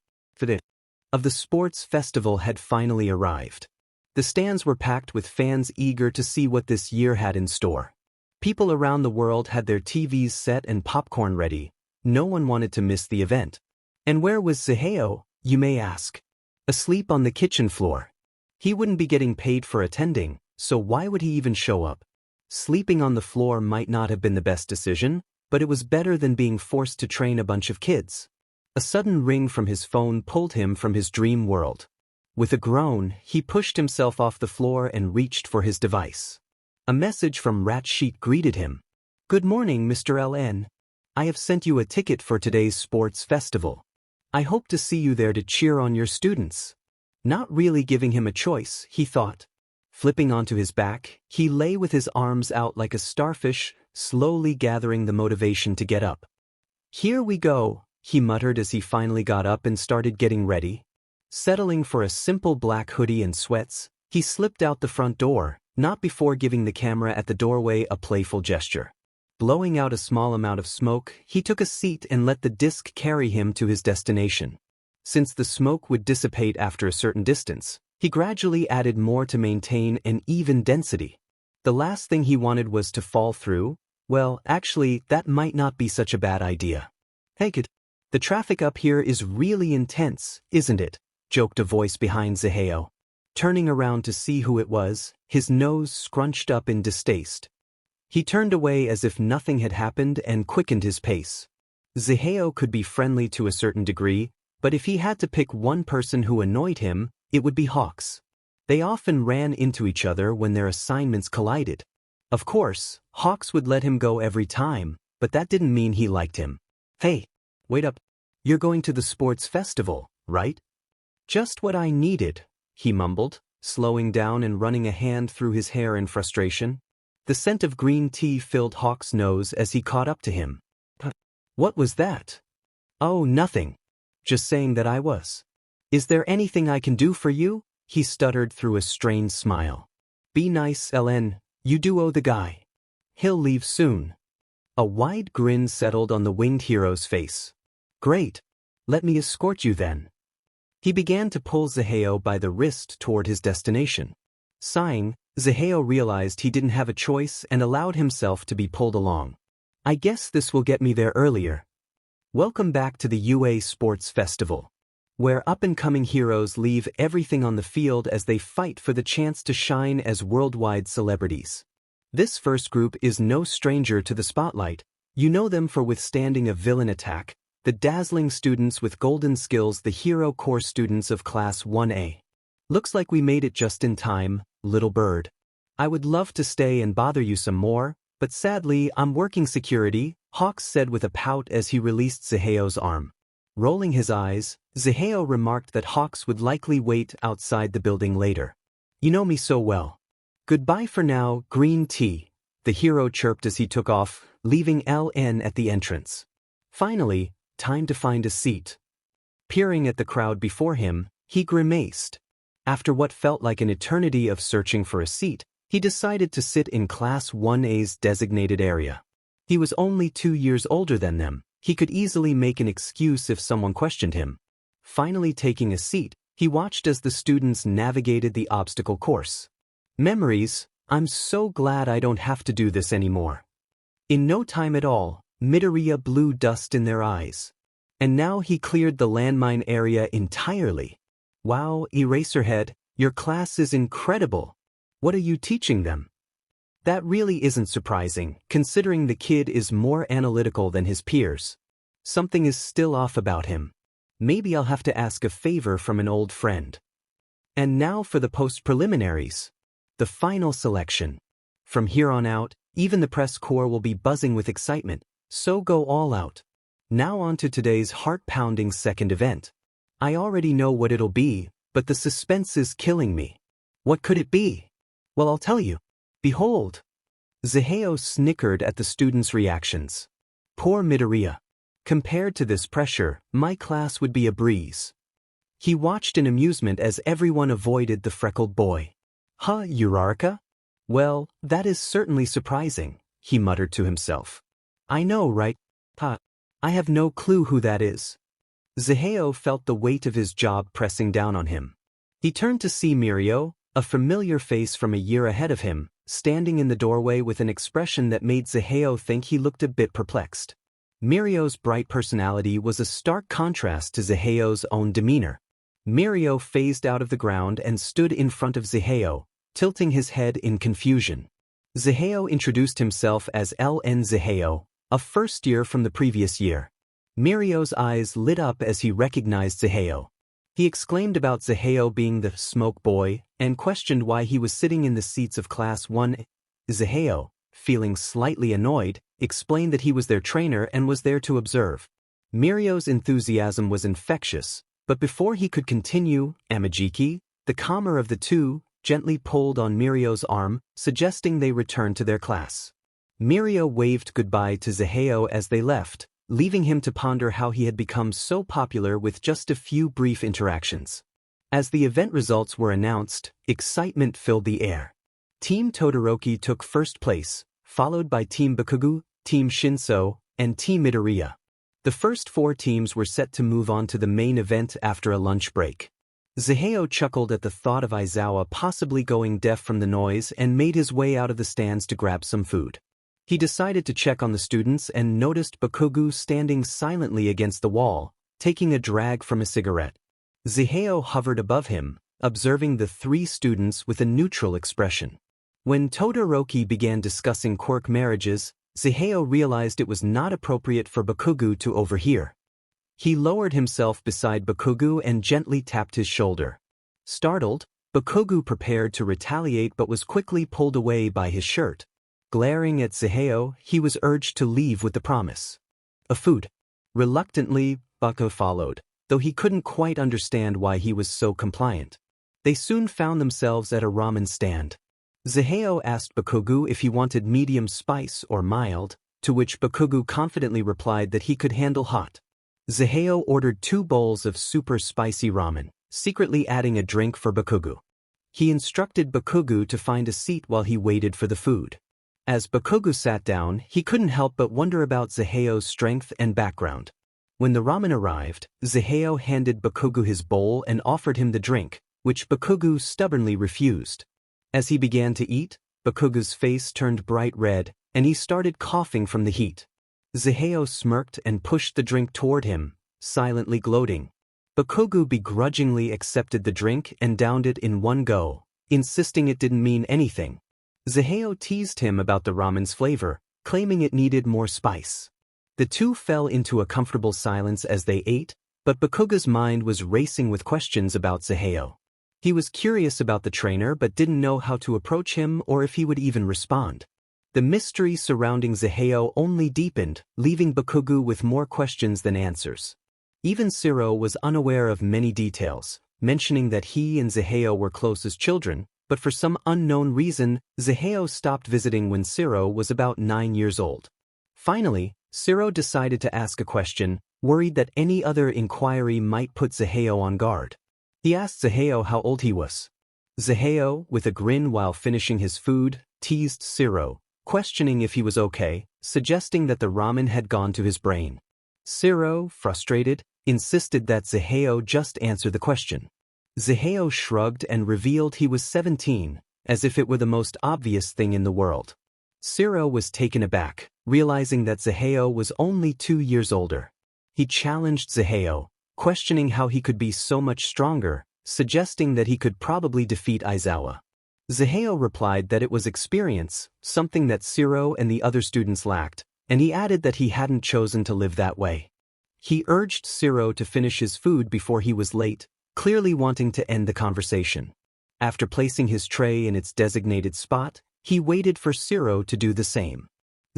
Of the sports festival had finally arrived. The stands were packed with fans eager to see what this year had in store. People around the world had their TVs set and popcorn ready. No one wanted to miss the event. And where was Zaheo, you may ask? Asleep on the kitchen floor. He wouldn't be getting paid for attending, so why would he even show up? Sleeping on the floor might not have been the best decision, but it was better than being forced to train a bunch of kids. A sudden ring from his phone pulled him from his dream world. With a groan, he pushed himself off the floor and reached for his device. A message from Ratsheet greeted him. "Good morning, Mr. LN. I have sent you a ticket for today's sports festival. I hope to see you there to cheer on your students." Not really giving him a choice, he thought. Flipping onto his back, he lay with his arms out like a starfish, slowly gathering the motivation to get up. "Here we go," he muttered as he finally got up and started getting ready. Settling for a simple black hoodie and sweats, he slipped out the front door, not before giving the camera at the doorway a playful gesture. Blowing out a small amount of smoke, he took a seat and let the disc carry him to his destination. Since the smoke would dissipate after a certain distance, he gradually added more to maintain an even density. The last thing he wanted was to fall through. Well, actually, that might not be such a bad idea. "Hey kid, the traffic up here is really intense, isn't it?" joked a voice behind Zaheo. Turning around to see who it was, his nose scrunched up in distaste. He turned away as if nothing had happened and quickened his pace. Zaheo could be friendly to a certain degree, but if he had to pick one person who annoyed him, it would be Hawks. They often ran into each other when their assignments collided. Of course, Hawks would let him go every time, but that didn't mean he liked him. "Hey, wait up. You're going to the sports festival, right?" "Just what I needed," he mumbled, slowing down and running a hand through his hair in frustration. The scent of green tea filled Hawk's nose as he caught up to him. "What was that?" "Oh, nothing. Just saying that I was." "Is there anything I can do for you?" he stuttered through a strained smile. "Be nice, LN. You do owe the guy. He'll leave soon." A wide grin settled on the winged hero's face. "Great. Let me escort you then." He began to pull Zaheo by the wrist toward his destination. Sighing, Zaheo realized he didn't have a choice and allowed himself to be pulled along. "I guess this will get me there earlier." Welcome back to the UA Sports Festival, where up-and-coming heroes leave everything on the field as they fight for the chance to shine as worldwide celebrities. This first group is no stranger to the spotlight. You know them for withstanding a villain attack, the dazzling students with golden skills, the hero core students of Class 1A. "Looks like we made it just in time, little bird. I would love to stay and bother you some more, but sadly I'm working security," Hawks said with a pout as he released Zaheo's arm. Rolling his eyes, Zaheo remarked that Hawks would likely wait outside the building later. "You know me so well. Goodbye for now, green tea," the hero chirped as he took off, leaving LN at the entrance. Finally, time to find a seat. Peering at the crowd before him, he grimaced. After what felt like an eternity of searching for a seat, he decided to sit in Class 1A's designated area. He was only 2 years older than them. He could easily make an excuse if someone questioned him. Finally taking a seat, he watched as the students navigated the obstacle course. Memories, I'm so glad I don't have to do this anymore. In no time at all, Midoriya blew dust in their eyes. And now he cleared the landmine area entirely. Wow, Eraserhead, your class is incredible. What are you teaching them? That really isn't surprising, considering the kid is more analytical than his peers. Something is still off about him. Maybe I'll have to ask a favor from an old friend. And now for the post-preliminaries. The final selection. From here on out, even the press corps will be buzzing with excitement, so go all out. Now on to today's heart-pounding second event. I already know what it'll be, but the suspense is killing me. What could it be? Well, I'll tell you. Behold! Zaheo snickered at the students' reactions. Poor Midoriya. Compared to this pressure, my class would be a breeze. He watched in amusement as everyone avoided the freckled boy. Huh, Uraraka? Well, that is certainly surprising, he muttered to himself. I know, right? Ha. I have no clue who that is. Zaheo felt the weight of his job pressing down on him. He turned to see Mirio, a familiar face from a year ahead of him, standing in the doorway with an expression that made Zaheo think he looked a bit perplexed. Mirio's bright personality was a stark contrast to Zaheo's own demeanor. Mirio phased out of the ground and stood in front of Zaheo, tilting his head in confusion. Zaheo introduced himself as LN Zaheo, a first year from the previous year. Mirio's eyes lit up as he recognized Zaheo. He exclaimed about Zaheo being the smoke boy and questioned why he was sitting in the seats of Class 1. Zaheo, feeling slightly annoyed, explained that he was their trainer and was there to observe. Mirio's enthusiasm was infectious, but before he could continue, Amajiki, the calmer of the two, gently pulled on Mirio's arm, suggesting they return to their class. Mirio waved goodbye to Zaheo as they left, leaving him to ponder how he had become so popular with just a few brief interactions. As the event results were announced, excitement filled the air. Team Todoroki took first place, followed by Team Bakugo, Team Shinso, and Team Midoriya. The first 4 teams were set to move on to the main event after a lunch break. Zaheo chuckled at the thought of Aizawa possibly going deaf from the noise and made his way out of the stands to grab some food. He decided to check on the students and noticed Bakugo standing silently against the wall, taking a drag from a cigarette. Zaheo hovered above him, observing the 3 students with a neutral expression. When Todoroki began discussing quirk marriages, Zaheo realized it was not appropriate for Bakugo to overhear. He lowered himself beside Bakugo and gently tapped his shoulder. Startled, Bakugo prepared to retaliate but was quickly pulled away by his shirt. Glaring at Zaheo, he was urged to leave with the promise of food. Reluctantly, Bakugo followed, though he couldn't quite understand why he was so compliant. They soon found themselves at a ramen stand. Zaheo asked Bakugo if he wanted medium spice or mild, to which Bakugo confidently replied that he could handle hot. Zaheo ordered 2 bowls of super spicy ramen, secretly adding a drink for Bakugo. He instructed Bakugo to find a seat while he waited for the food. As Bakugo sat down, he couldn't help but wonder about Zaheo's strength and background. When the ramen arrived, Zaheo handed Bakugo his bowl and offered him the drink, which Bakugo stubbornly refused. As he began to eat, Bakugo's face turned bright red, and he started coughing from the heat. Zaheo smirked and pushed the drink toward him, silently gloating. Bakugo begrudgingly accepted the drink and downed it in one go, insisting it didn't mean anything. Zaheo teased him about the ramen's flavor, claiming it needed more spice. The two fell into a comfortable silence as they ate, but Bakugo's mind was racing with questions about Zaheo. He was curious about the trainer but didn't know how to approach him or if he would even respond. The mystery surrounding Zaheo only deepened, leaving Bakugo with more questions than answers. Even Shiro was unaware of many details, mentioning that he and Zaheo were close as children, but for some unknown reason, Zaheo stopped visiting when Shiro was about 9 years old. Finally, Shiro decided to ask a question, worried that any other inquiry might put Zaheo on guard. He asked Zaheo how old he was. Zaheo, with a grin while finishing his food, teased Shiro, questioning if he was okay, suggesting that the ramen had gone to his brain. Shiro, frustrated, insisted that Zaheo just answer the question. Zaheo shrugged and revealed he was 17, as if it were the most obvious thing in the world. Shiro was taken aback, realizing that Zaheo was only 2 years older. He challenged Zaheo, questioning how he could be so much stronger, suggesting that he could probably defeat Aizawa. Zaheo replied that it was experience, something that Shiro and the other students lacked, and he added that he hadn't chosen to live that way. He urged Shiro to finish his food before he was late, clearly wanting to end the conversation. After placing his tray in its designated spot, he waited for Shiro to do the same.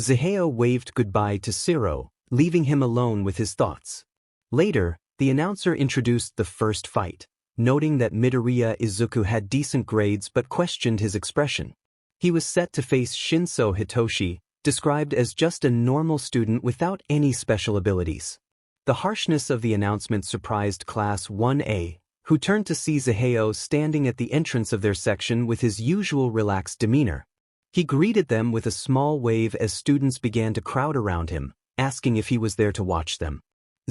Zaheo waved goodbye to Shiro, leaving him alone with his thoughts. Later, the announcer introduced the first fight, noting that Midoriya Izuku had decent grades but questioned his expression. He was set to face Shinso Hitoshi, described as just a normal student without any special abilities. The harshness of the announcement surprised Class 1A, who turned to see Zaheo standing at the entrance of their section with his usual relaxed demeanor. He greeted them with a small wave as students began to crowd around him, asking if he was there to watch them.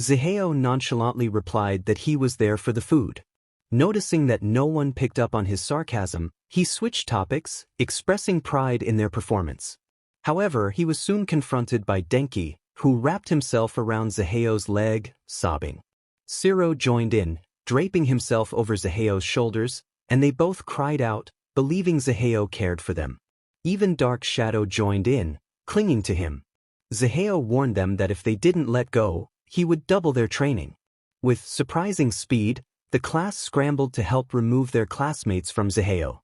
Zaheo nonchalantly replied that he was there for the food. Noticing that no one picked up on his sarcasm, he switched topics, expressing pride in their performance. However, he was soon confronted by Denki, who wrapped himself around Zaheo's leg, sobbing. Shiro joined in, draping himself over Zaheo's shoulders, and they both cried out, believing Zaheo cared for them. Even Dark Shadow joined in, clinging to him. Zaheo warned them that if they didn't let go, he would double their training. With surprising speed, The class scrambled to help remove their classmates from Zaheo.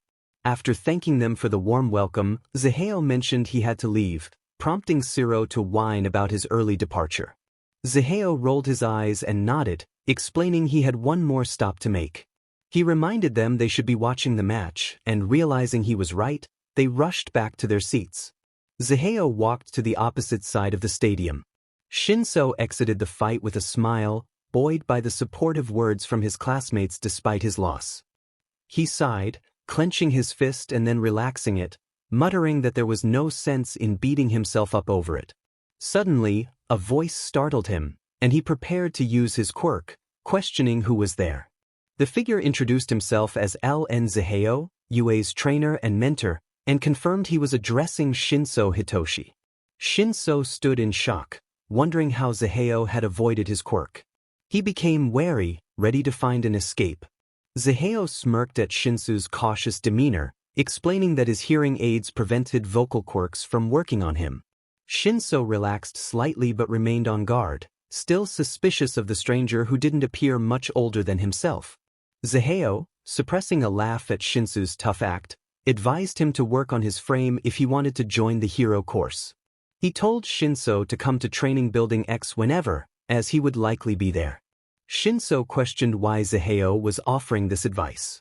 After thanking them for the warm welcome, Zaheo mentioned he had to leave, prompting Siro to whine about his early departure. Zaheo rolled his eyes and nodded, explaining he had one more stop to make. He reminded them they should be watching the match, and realizing he was right, they rushed back to their seats. Zaheo walked to the opposite side of the stadium. Shinso exited the fight with a smile, buoyed by the supportive words from his classmates despite his loss. He sighed, clenching his fist and then relaxing it, muttering that there was no sense in beating himself up over it. Suddenly, a voice startled him, and he prepared to use his quirk, questioning who was there. The figure introduced himself as L.N. Zaheo, Yue's trainer and mentor, and confirmed he was addressing Shinso Hitoshi. Shinso stood in shock, wondering how Zaheo had avoided his quirk. He became wary, ready to find an escape. Zaheo smirked at Shinso's cautious demeanor, explaining that his hearing aids prevented vocal quirks from working on him. Shinso relaxed slightly but remained on guard, still suspicious of the stranger who didn't appear much older than himself. Zaheo, suppressing a laugh at Shinso's tough act, advised him to work on his frame if he wanted to join the hero course. He told Shinso to come to Training Building X whenever, as he would likely be there. Shinso questioned why Zaheo was offering this advice.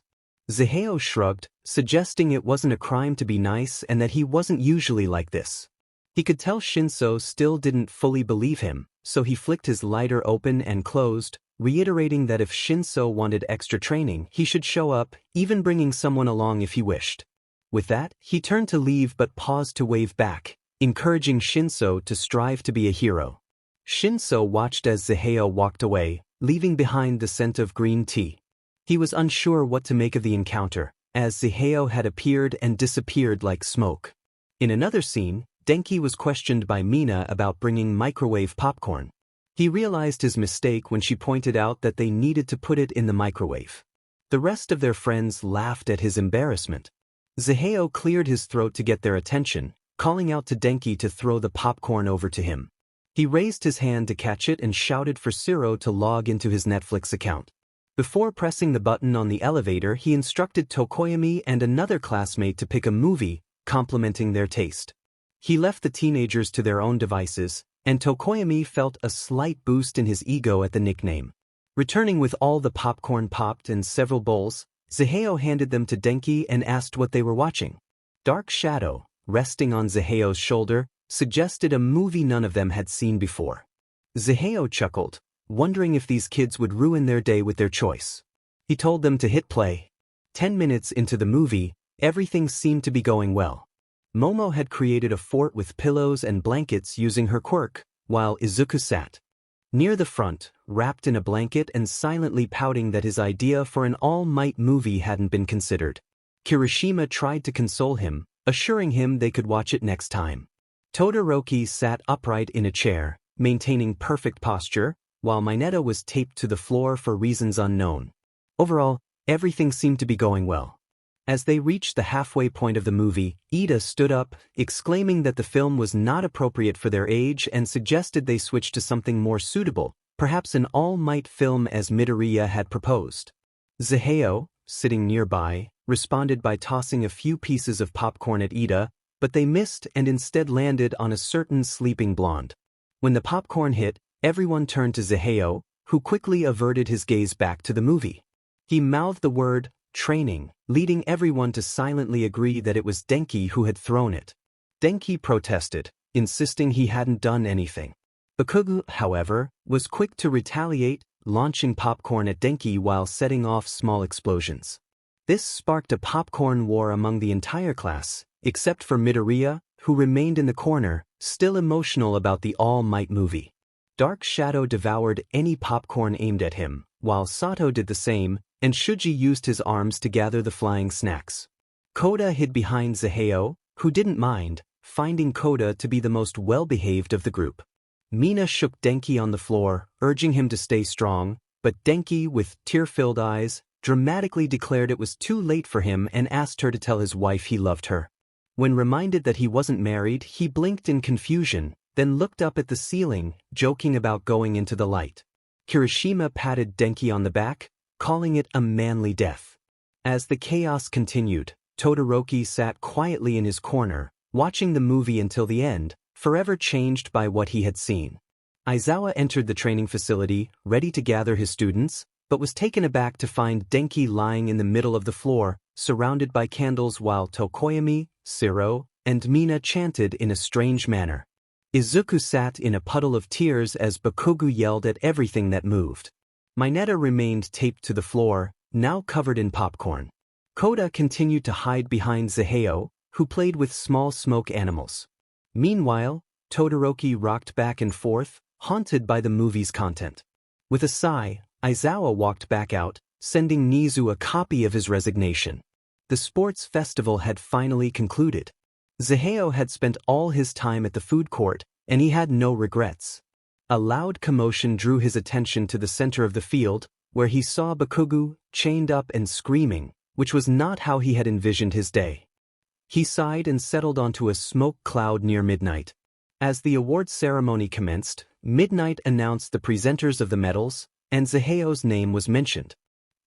Zaheo shrugged, suggesting it wasn't a crime to be nice and that he wasn't usually like this. He could tell Shinso still didn't fully believe him, so he flicked his lighter open and closed, reiterating that if Shinso wanted extra training, he should show up, even bringing someone along if he wished. With that, he turned to leave but paused to wave back, encouraging Shinso to strive to be a hero. Shinso watched as Zaheo walked away, leaving behind the scent of green tea. He was unsure what to make of the encounter, as Zaheo had appeared and disappeared like smoke. In another scene, Denki was questioned by Mina about bringing microwave popcorn. He realized his mistake when she pointed out that they needed to put it in the microwave. The rest of their friends laughed at his embarrassment. Zaheo cleared his throat to get their attention, calling out to Denki to throw the popcorn over to him. He raised his hand to catch it and shouted for Siro to log into his Netflix account. Before pressing the button on the elevator, he instructed Tokoyami and another classmate to pick a movie, complimenting their taste. He left the teenagers to their own devices, and Tokoyami felt a slight boost in his ego at the nickname. Returning with all the popcorn popped and several bowls, Zaheo handed them to Denki and asked what they were watching. Dark Shadow, resting on Zaheo's shoulder, suggested a movie none of them had seen before. Zaheo chuckled, wondering if these kids would ruin their day with their choice. He told them to hit play. 10 minutes into the movie, everything seemed to be going well. Momo had created a fort with pillows and blankets using her quirk, while Izuku sat near the front, wrapped in a blanket and silently pouting that his idea for an all-might movie hadn't been considered. Kirishima tried to console him, assuring him they could watch it next time. Todoroki sat upright in a chair, maintaining perfect posture, while Mineta was taped to the floor for reasons unknown. Overall, everything seemed to be going well. As they reached the halfway point of the movie, Ida stood up, exclaiming that the film was not appropriate for their age and suggested they switch to something more suitable, perhaps an all-might film as Midoriya had proposed. Zaheo, sitting nearby, responded by tossing a few pieces of popcorn at Ida, but they missed and instead landed on a certain sleeping blonde. When the popcorn hit, everyone turned to Zaheo, who quickly averted his gaze back to the movie. He mouthed the word, training, leading everyone to silently agree that it was Denki who had thrown it. Denki protested, insisting he hadn't done anything. Bakugo, however, was quick to retaliate, launching popcorn at Denki while setting off small explosions. This sparked a popcorn war among the entire class, except for Midoriya, who remained in the corner, still emotional about the All Might movie. Dark Shadow devoured any popcorn aimed at him, while Sato did the same, and Shuji used his arms to gather the flying snacks. Koda hid behind Zaheo, who didn't mind, finding Koda to be the most well-behaved of the group. Mina shook Denki on the floor, urging him to stay strong, but Denki, with tear-filled eyes, dramatically declared it was too late for him and asked her to tell his wife he loved her. When reminded that he wasn't married, he blinked in confusion, then looked up at the ceiling, joking about going into the light. Kirishima patted Denki on the back, calling it a manly death. As the chaos continued, Todoroki sat quietly in his corner, watching the movie until the end, forever changed by what he had seen. Aizawa entered the training facility, ready to gather his students, but was taken aback to find Denki lying in the middle of the floor, surrounded by candles while Tokoyami, Siro, and Mina chanted in a strange manner. Izuku sat in a puddle of tears as Bakugu yelled at everything that moved. Mineta remained taped to the floor, now covered in popcorn. Koda continued to hide behind Zaheo, who played with small smoke animals. Meanwhile, Todoroki rocked back and forth, haunted by the movie's content. With a sigh, Aizawa walked back out, sending Nezu a copy of his resignation. The sports festival had finally concluded. Zaheo had spent all his time at the food court, and he had no regrets. A loud commotion drew his attention to the center of the field, where he saw Bakugu, chained up and screaming, which was not how he had envisioned his day. He sighed and settled onto a smoke cloud near midnight. As the awards ceremony commenced, Midnight announced the presenters of the medals, and Zaheo's name was mentioned.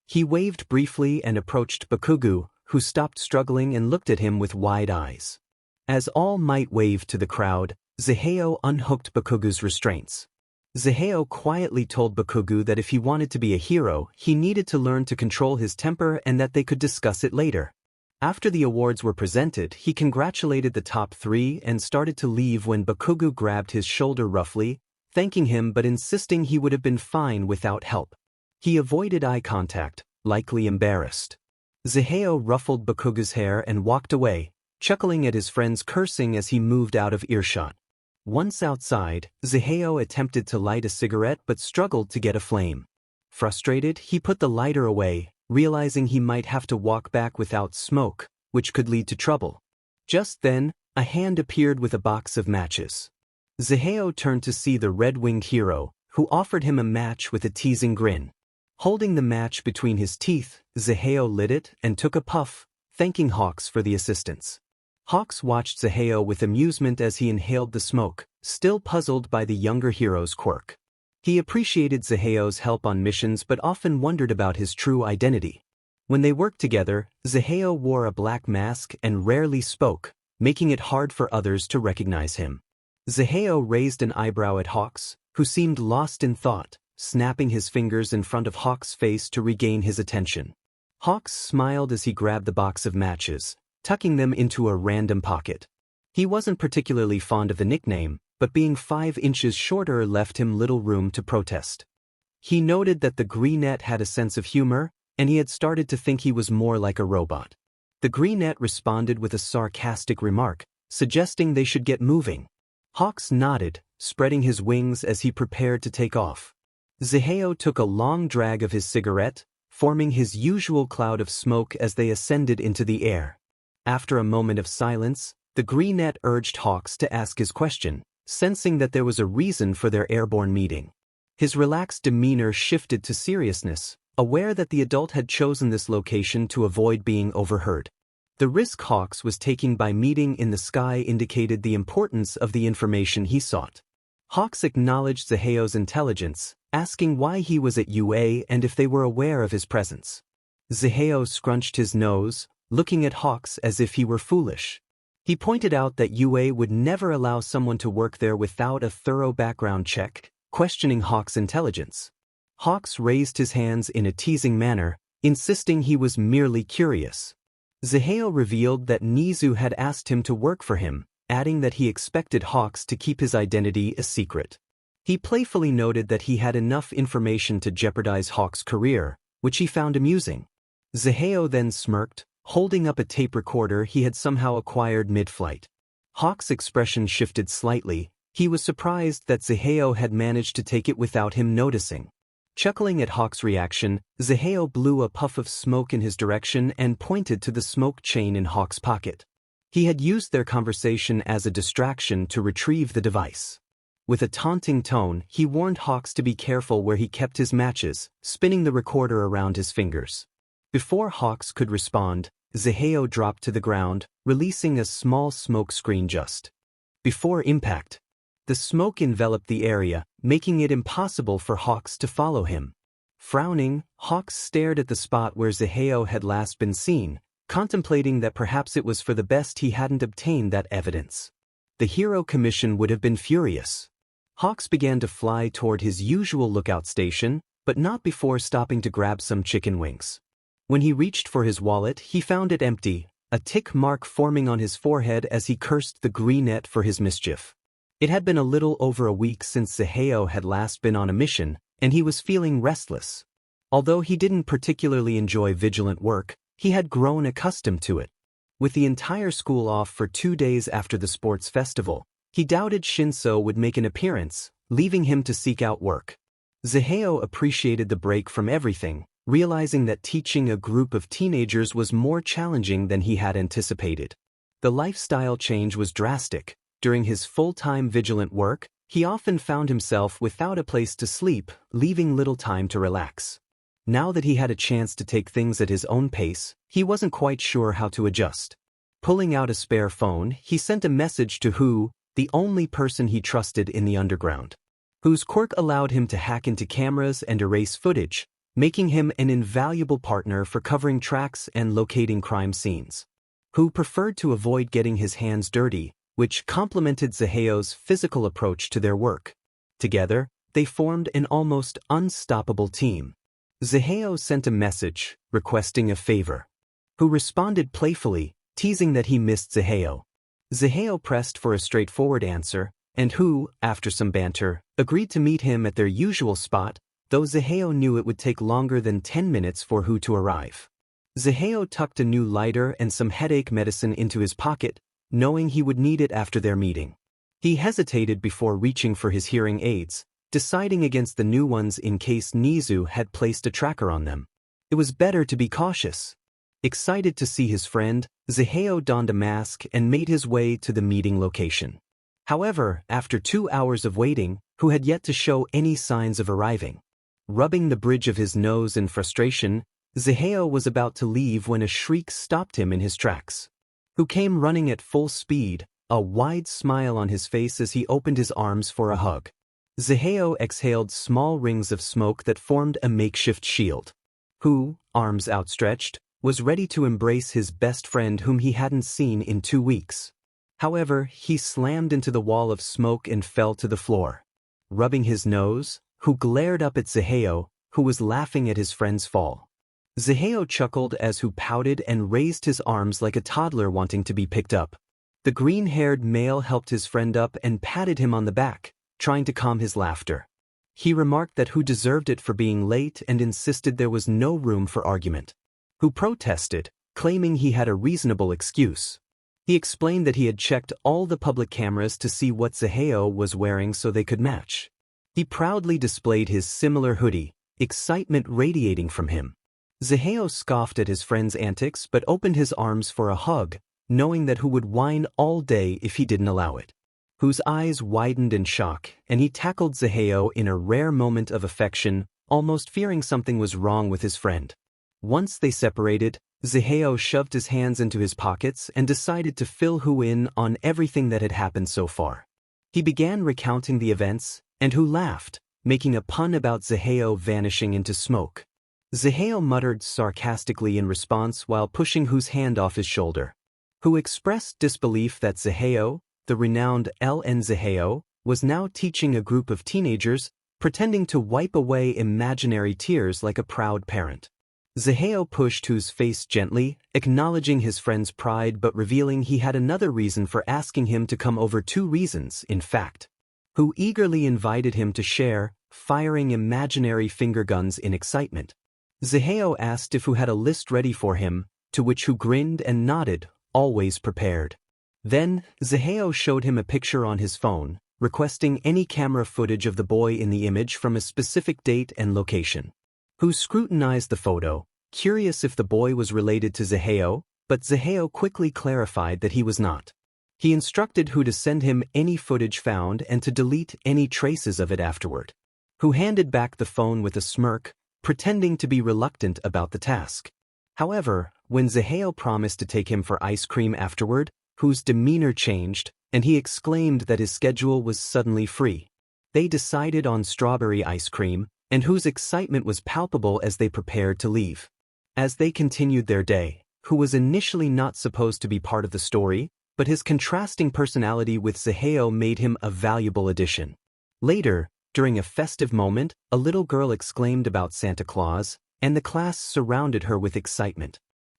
He waved briefly and approached Bakugu, who stopped struggling and looked at him with wide eyes. As All Might waved to the crowd, Zaheo unhooked Bakugu's restraints. Zaheo quietly told Bakugu that if he wanted to be a hero, he needed to learn to control his temper and that they could discuss it later. After the awards were presented, he congratulated the top three and started to leave when Bakugu grabbed his shoulder roughly, thanking him but insisting he would have been fine without help. He avoided eye contact, likely embarrassed. Zaheo ruffled Bakugu's hair and walked away, chuckling at his friend's cursing as he moved out of earshot. Once outside, Zaheo attempted to light a cigarette but struggled to get a flame. Frustrated, he put the lighter away, realizing he might have to walk back without smoke, which could lead to trouble. Just then, a hand appeared with a box of matches. Zaheo turned to see the red-winged hero, who offered him a match with a teasing grin. Holding the match between his teeth, Zaheo lit it and took a puff, thanking Hawks for the assistance. Hawks watched Zaheo with amusement as he inhaled the smoke, still puzzled by the younger hero's quirk. He appreciated Zaheo's help on missions but often wondered about his true identity. When they worked together, Zaheo wore a black mask and rarely spoke, making it hard for others to recognize him. Zaheo raised an eyebrow at Hawks, who seemed lost in thought, snapping his fingers in front of Hawks' face to regain his attention. Hawks smiled as he grabbed the box of matches, tucking them into a random pocket. He wasn't particularly fond of the nickname, but being 5 inches shorter left him little room to protest. He noted that the Greenette had a sense of humor, and he had started to think he was more like a robot. The Greenette responded with a sarcastic remark, suggesting they should get moving. Hawks nodded, spreading his wings as he prepared to take off. Zaheo took a long drag of his cigarette, forming his usual cloud of smoke as they ascended into the air. After a moment of silence, the Greenette urged Hawks to ask his question, sensing that there was a reason for their airborne meeting. His relaxed demeanor shifted to seriousness, aware that the adult had chosen this location to avoid being overheard. The risk Hawks was taking by meeting in the sky indicated the importance of the information he sought. Hawks acknowledged Zaheo's intelligence, asking why he was at WHAAA and if they were aware of his presence. Zaheo scrunched his nose, looking at Hawks as if he were foolish. He pointed out that WHAAA would never allow someone to work there without a thorough background check, questioning Hawks' intelligence. Hawks raised his hands in a teasing manner, insisting he was merely curious. Zaheo revealed that Nezu had asked him to work for him, adding that he expected Hawks to keep his identity a secret. He playfully noted that he had enough information to jeopardize Hawks' career, which he found amusing. Zaheo then smirked, holding up a tape recorder he had somehow acquired mid-flight. Hawks' expression shifted slightly. He was surprised that Zaheo had managed to take it without him noticing. Chuckling at Hawks' reaction, Zaheo blew a puff of smoke in his direction and pointed to the smoke chain in Hawks' pocket. He had used their conversation as a distraction to retrieve the device. With a taunting tone, he warned Hawks to be careful where he kept his matches, spinning the recorder around his fingers. Before Hawks could respond, Zaheo dropped to the ground, releasing a small smoke screen just before impact. The smoke enveloped the area, making it impossible for Hawks to follow him. Frowning, Hawks stared at the spot where Zaheo had last been seen, contemplating that perhaps it was for the best he hadn't obtained that evidence. The Hero Commission would have been furious. Hawks began to fly toward his usual lookout station, but not before stopping to grab some chicken wings. When he reached for his wallet, he found it empty, a tick mark forming on his forehead as he cursed the greenette for his mischief. It had been a little over a week since Zaheo had last been on a mission, and he was feeling restless. Although he didn't particularly enjoy vigilant work, he had grown accustomed to it. With the entire school off for 2 days after the sports festival, he doubted Shinso would make an appearance, leaving him to seek out work. Zaheo appreciated the break from everything, realizing that teaching a group of teenagers was more challenging than he had anticipated. The lifestyle change was drastic. During his full-time vigilant work, he often found himself without a place to sleep, leaving little time to relax. Now that he had a chance to take things at his own pace, he wasn't quite sure how to adjust. Pulling out a spare phone, he sent a message to WHAAA, the only person he trusted in the underground. WHAAA's quirk allowed him to hack into cameras and erase footage, making him an invaluable partner for covering tracks and locating crime scenes. WHAAA preferred to avoid getting his hands dirty, which complemented Zaheo's physical approach to their work. Together, they formed an almost unstoppable team. Zaheo sent a message, requesting a favor. WHAAA responded playfully, teasing that he missed Zaheo. Zaheo pressed for a straightforward answer, and WHAAA, after some banter, agreed to meet him at their usual spot, though Zaheo knew it would take longer than 10 minutes for WHAAA to arrive. Zaheo tucked a new lighter and some headache medicine into his pocket, knowing he would need it after their meeting. He hesitated before reaching for his hearing aids, deciding against the new ones in case Nezu had placed a tracker on them. It was better to be cautious. Excited to see his friend, Zaheo donned a mask and made his way to the meeting location. However, after 2 hours of waiting, WHAAA had yet to show any signs of arriving. Rubbing the bridge of his nose in frustration, Zaheo was about to leave when a shriek stopped him in his tracks. WHAAA came running at full speed, a wide smile on his face as he opened his arms for a hug. Zaheo exhaled small rings of smoke that formed a makeshift shield. WHAAA, arms outstretched, was ready to embrace his best friend whom he hadn't seen in 2 weeks. However, he slammed into the wall of smoke and fell to the floor. Rubbing his nose, WHAAA glared up at Zaheo, who was laughing at his friend's fall. Zaheo chuckled as WHAAA pouted and raised his arms like a toddler wanting to be picked up. The green-haired male helped his friend up and patted him on the back, trying to calm his laughter. He remarked that WHAAA deserved it for being late and insisted there was no room for argument. WHAAA protested, claiming he had a reasonable excuse. He explained that he had checked all the public cameras to see what Zaheo was wearing so they could match. He proudly displayed his similar hoodie, excitement radiating from him. Zaheo scoffed at his friend's antics but opened his arms for a hug, knowing that WHAAA would whine all day if he didn't allow it. WHAA's eyes widened in shock, and he tackled Zaheo in a rare moment of affection, almost fearing something was wrong with his friend. Once they separated, Zaheo shoved his hands into his pockets and decided to fill WHAAA in on everything that had happened so far. He began recounting the events, and WHAAA laughed, making a pun about Zaheo vanishing into smoke. Zaheo muttered sarcastically in response while pushing WHAA's hand off his shoulder. WHAAA expressed disbelief that Zaheo, the renowned LN Zaheo, was now teaching a group of teenagers, pretending to wipe away imaginary tears like a proud parent. Zaheo pushed WHAA's face gently, acknowledging his friend's pride but revealing he had another reason for asking him to come over. 2 reasons, in fact. WHAAA eagerly invited him to share, firing imaginary finger guns in excitement. Zaheo asked if WHAAA had a list ready for him, to which WHAAA grinned and nodded, always prepared. Then, Zaheo showed him a picture on his phone, requesting any camera footage of the boy in the image from a specific date and location. WHAAA scrutinized the photo, curious if the boy was related to Zaheo, but Zaheo quickly clarified that he was not. He instructed WHAAA to send him any footage found and to delete any traces of it afterward. WHAAA handed back the phone with a smirk, pretending to be reluctant about the task. However, when Zaheo promised to take him for ice cream afterward, WHAA's demeanor changed, and he exclaimed that his schedule was suddenly free. They decided on strawberry ice cream, and whose excitement was palpable as they prepared to leave. As they continued their day, who was initially not supposed to be part of the story, but his contrasting personality with Zaheo made him a valuable addition. Later, during a festive moment, a little girl exclaimed about Santa Claus, and the class surrounded her with excitement.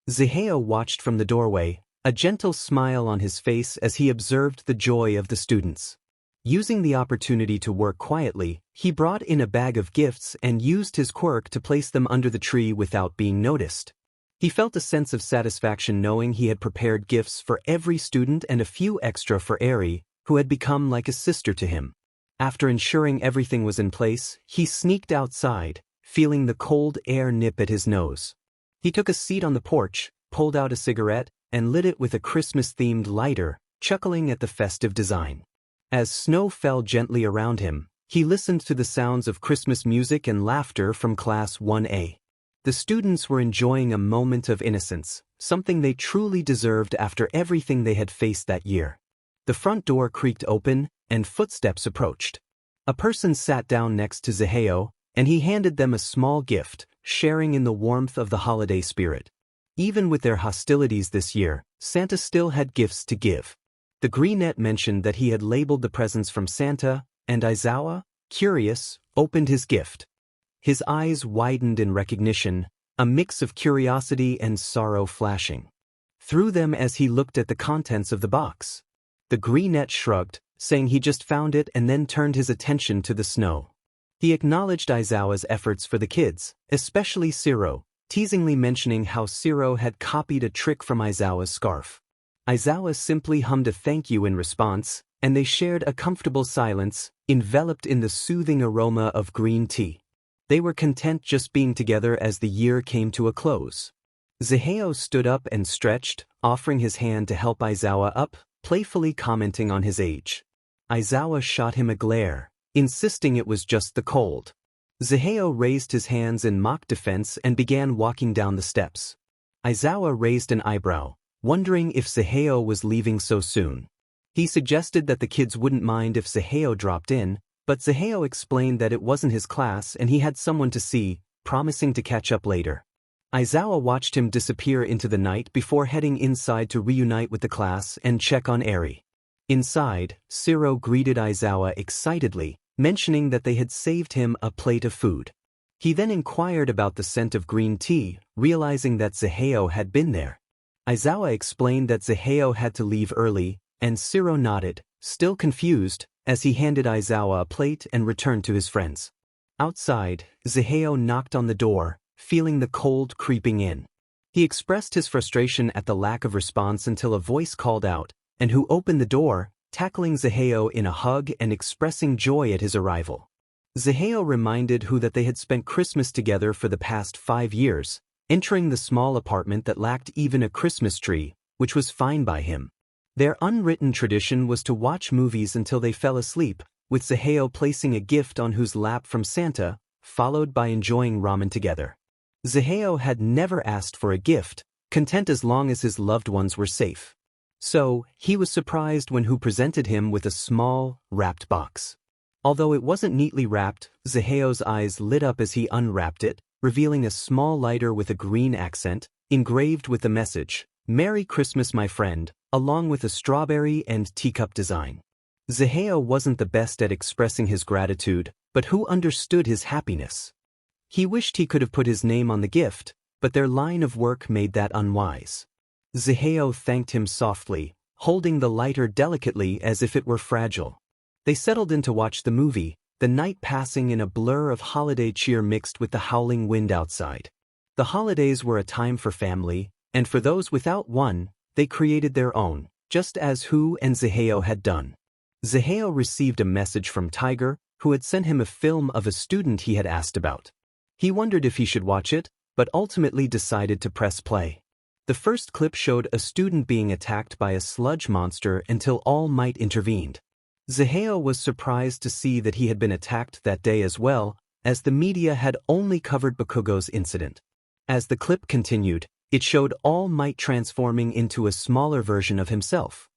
Zaheo watched from the doorway, a gentle smile on his face as he observed the joy of the students. Using the opportunity to work quietly, he brought in a bag of gifts and used his quirk to place them under the tree without being noticed. He felt a sense of satisfaction knowing he had prepared gifts for every student and a few extra for Eri, who had become like a sister to him. After ensuring everything was in place, he sneaked outside, feeling the cold air nip at his nose. He took a seat on the porch, pulled out a cigarette, and lit it with a Christmas-themed lighter, chuckling at the festive design. As snow fell gently around him, he listened to the sounds of Christmas music and laughter from Class 1A. The students were enjoying a moment of innocence, something they truly deserved after everything they had faced that year. The front door creaked open, and footsteps approached. A person sat down next to Zaheo, and he handed them a small gift, sharing in the warmth of the holiday spirit. Even with their hostilities this year, Santa still had gifts to give. The greenette mentioned that he had labeled the presents from Santa, and Aizawa, curious, opened his gift. His eyes widened in recognition, a mix of curiosity and sorrow flashing through them as he looked at the contents of the box. The greenette shrugged, saying he just found it, and then turned his attention to the snow. He acknowledged Aizawa's efforts for the kids, especially Shiro, teasingly mentioning how Shiro had copied a trick from Aizawa's scarf. Aizawa simply hummed a thank you in response, and they shared a comfortable silence, enveloped in the soothing aroma of green tea. They were content just being together as the year came to a close. Zaheo stood up and stretched, offering his hand to help Aizawa up, playfully commenting on his age. Aizawa shot him a glare, insisting it was just the cold. Zaheo raised his hands in mock defense and began walking down the steps. Aizawa raised an eyebrow, wondering if Zaheo was leaving so soon. He suggested that the kids wouldn't mind if Zaheo dropped in, but Zaheo explained that it wasn't his class and he had someone to see, promising to catch up later. Aizawa watched him disappear into the night before heading inside to reunite with the class and check on Eri. Inside, Shiro greeted Aizawa excitedly, mentioning that they had saved him a plate of food. He then inquired about the scent of green tea, realizing that Zaheo had been there. Aizawa explained that Zaheo had to leave early, and Shiro nodded, still confused, as he handed Aizawa a plate and returned to his friends. Outside, Zaheo knocked on the door, feeling the cold creeping in. He expressed his frustration at the lack of response until a voice called out, and who opened the door, tackling Zaheo in a hug and expressing joy at his arrival. Zaheo reminded who that they had spent Christmas together for the past 5 years, entering the small apartment that lacked even a Christmas tree, which was fine by him. Their unwritten tradition was to watch movies until they fell asleep, with Zaheo placing a gift on whose lap from Santa, followed by enjoying ramen together. Zaheo had never asked for a gift, content as long as his loved ones were safe. So, he was surprised when Who presented him with a small, wrapped box. Although it wasn't neatly wrapped, Zaheo's eyes lit up as he unwrapped it, revealing a small lighter with a green accent, engraved with the message, "Merry Christmas, my friend," along with a strawberry and teacup design. Zaheo wasn't the best at expressing his gratitude, but Who understood his happiness. He wished he could have put his name on the gift, but their line of work made that unwise. Zaheo thanked him softly, holding the lighter delicately as if it were fragile. They settled in to watch the movie, the night passing in a blur of holiday cheer mixed with the howling wind outside. The holidays were a time for family, and for those without one, they created their own, just as Who and Zaheo had done. Zaheo received a message from Tiger, who had sent him a film of a student he had asked about. He wondered if he should watch it, but ultimately decided to press play. The first clip showed a student being attacked by a sludge monster until All Might intervened. Zaheo was surprised to see that he had been attacked that day as well, as the media had only covered Bakugo's incident. As the clip continued, it showed All Might transforming into a smaller version of himself.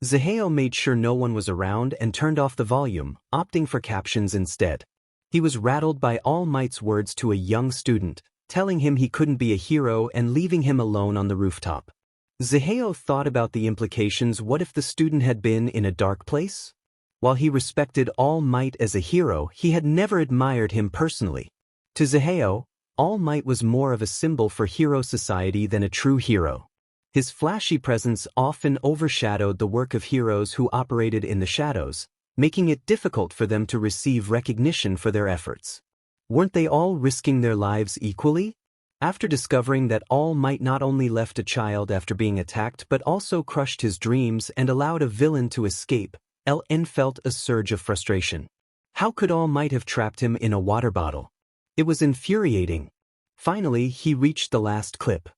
Zaheo made sure no one was around and turned off the volume, opting for captions instead. He was rattled by All Might's words to a young student, telling him he couldn't be a hero and leaving him alone on the rooftop. Zaheo thought about the implications. What if the student had been in a dark place? While he respected All Might as a hero, he had never admired him personally. To Zaheo, All Might was more of a symbol for hero society than a true hero. His flashy presence often overshadowed the work of heroes who operated in the shadows, making it difficult for them to receive recognition for their efforts. Weren't they all risking their lives equally? After discovering that All Might not only left a child after being attacked but also crushed his dreams and allowed a villain to escape, LN felt a surge of frustration. How could All Might have trapped him in a water bottle? It was infuriating. Finally, he reached the last clip.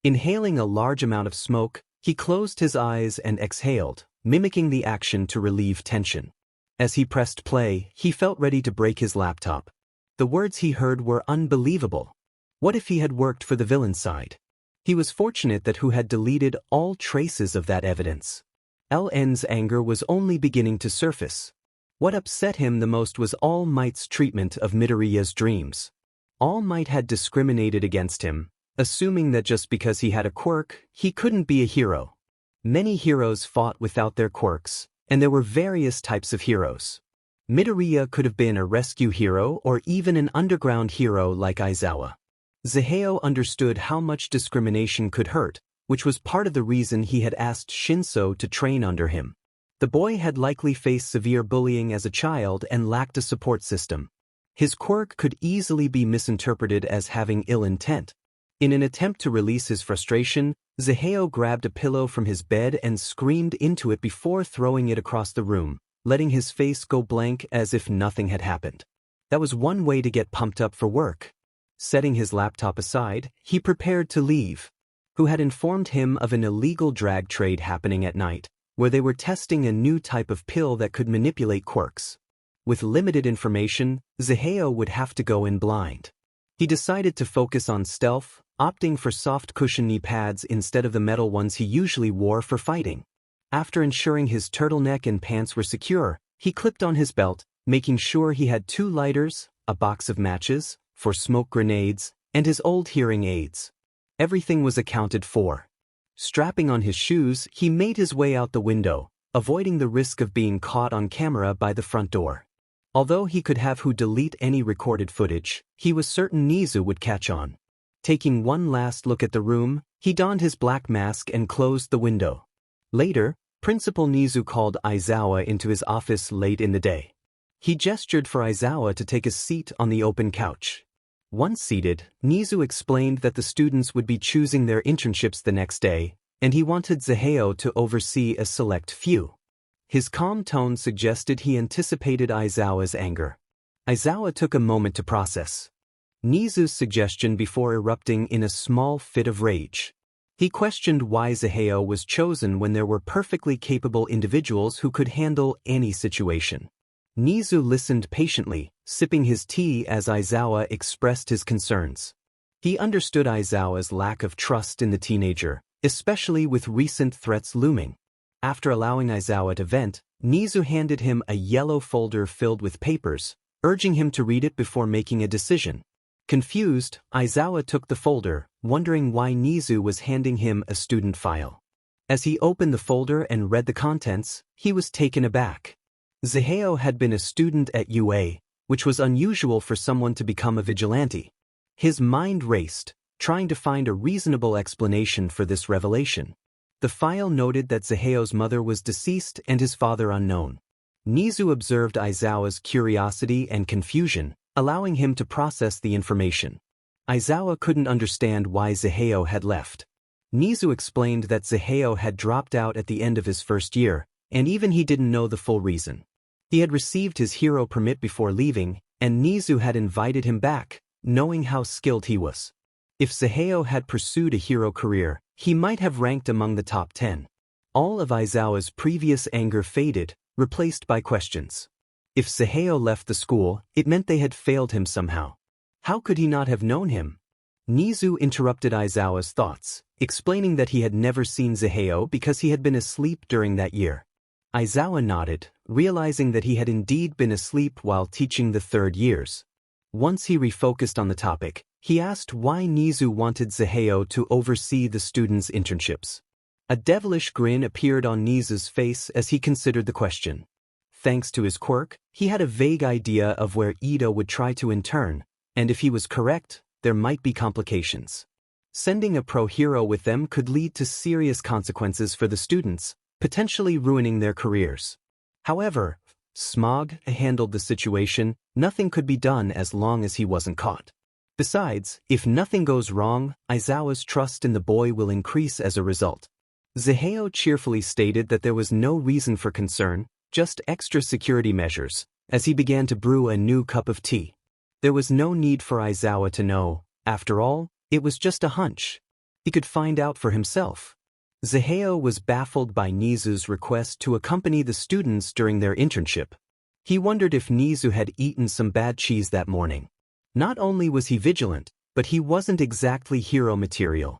Inhaling a large amount of smoke, he closed his eyes and exhaled, mimicking the action to relieve tension. As he pressed play, he felt ready to break his laptop. The words he heard were unbelievable. What if he had worked for the villain's side? He was fortunate that who had deleted all traces of that evidence. LN's anger was only beginning to surface. What upset him the most was All Might's treatment of Midoriya's dreams. All Might had discriminated against him, assuming that just because he had a quirk, he couldn't be a hero. Many heroes fought without their quirks, and there were various types of heroes. Midoriya could have been a rescue hero or even an underground hero like Aizawa. Zaheo understood how much discrimination could hurt, which was part of the reason he had asked Shinso to train under him. The boy had likely faced severe bullying as a child and lacked a support system. His quirk could easily be misinterpreted as having ill intent. In an attempt to release his frustration, Zaheo grabbed a pillow from his bed and screamed into it before throwing it across the room, letting his face go blank as if nothing had happened. That was one way to get pumped up for work. Setting his laptop aside, he prepared to leave. Who had informed him of an illegal drag trade happening at night, where they were testing a new type of pill that could manipulate quirks. With limited information, Zaheo would have to go in blind. He decided to focus on stealth, opting for soft cushion knee pads instead of the metal ones he usually wore for fighting. After ensuring his turtleneck and pants were secure, he clipped on his belt, making sure he had 2 lighters, a box of matches, for smoke grenades, and his old hearing aids. Everything was accounted for. Strapping on his shoes, he made his way out the window, avoiding the risk of being caught on camera by the front door. Although he could have who delete any recorded footage, he was certain Nezu would catch on. Taking one last look at the room, he donned his black mask and closed the window. Later, Principal Nezu called Aizawa into his office late in the day. He gestured for Aizawa to take a seat on the open couch. Once seated, Nezu explained that the students would be choosing their internships the next day, and he wanted Zaheo to oversee a select few. His calm tone suggested he anticipated Aizawa's anger. Aizawa took a moment to process Nezu's suggestion before erupting in a small fit of rage. He questioned why Zaheo was chosen when there were perfectly capable individuals who could handle any situation. Nezu listened patiently, sipping his tea as Aizawa expressed his concerns. He understood Aizawa's lack of trust in the teenager, especially with recent threats looming. After allowing Aizawa to vent, Nezu handed him a yellow folder filled with papers, urging him to read it before making a decision. Confused, Aizawa took the folder, wondering why Nezu was handing him a student file. As he opened the folder and read the contents, he was taken aback. Zaheo had been a student at WHAAA, which was unusual for someone to become a vigilante. His mind raced, trying to find a reasonable explanation for this revelation. The file noted that Zaheo's mother was deceased and his father unknown. Nezu observed Aizawa's curiosity and confusion, allowing him to process the information. Aizawa couldn't understand why Zaheo had left. Nezu explained that Zaheo had dropped out at the end of his first year, and even he didn't know the full reason. He had received his hero permit before leaving, and Nezu had invited him back, knowing how skilled he was. If Zaheo had pursued a hero career, he might have ranked among the top 10. All of Aizawa's previous anger faded, replaced by questions. If Zaheo left the school, it meant they had failed him somehow. How could he not have known him? Nezu interrupted Aizawa's thoughts, explaining that he had never seen Zaheo because he had been asleep during that year. Aizawa nodded, realizing that he had indeed been asleep while teaching the third years. Once he refocused on the topic, he asked why Nezu wanted Zaheo to oversee the students' internships. A devilish grin appeared on Nezu's face as he considered the question. Thanks to his quirk, he had a vague idea of where Ito would try to intern, and if he was correct, there might be complications. Sending a pro-hero with them could lead to serious consequences for the students, potentially ruining their careers. However, Smog handled the situation. Nothing could be done as long as he wasn't caught. Besides, if nothing goes wrong, Aizawa's trust in the boy will increase as a result. Zaheo cheerfully stated that there was no reason for concern, just extra security measures, as he began to brew a new cup of tea. There was no need for Aizawa to know. After all, it was just a hunch. He could find out for himself. Zaheo was baffled by Nezu's request to accompany the students during their internship. He wondered if Nezu had eaten some bad cheese that morning. Not only was he vigilant, but he wasn't exactly hero material.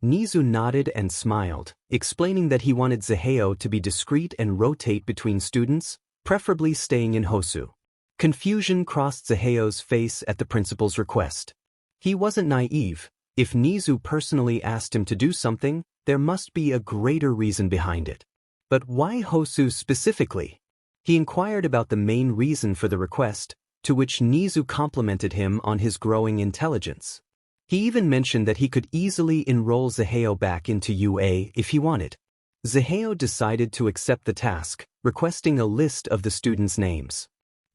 Nezu nodded and smiled, explaining that he wanted Zaheo to be discreet and rotate between students, preferably staying in Hosu. Confusion crossed Zaheo's face at the principal's request. He wasn't naive. If Nezu personally asked him to do something, there must be a greater reason behind it. But why Hosu specifically? He inquired about the main reason for the request, to which Nezu complimented him on his growing intelligence. He even mentioned that he could easily enroll Zaheo back into WHAAA if he wanted. Zaheo decided to accept the task, requesting a list of the students' names.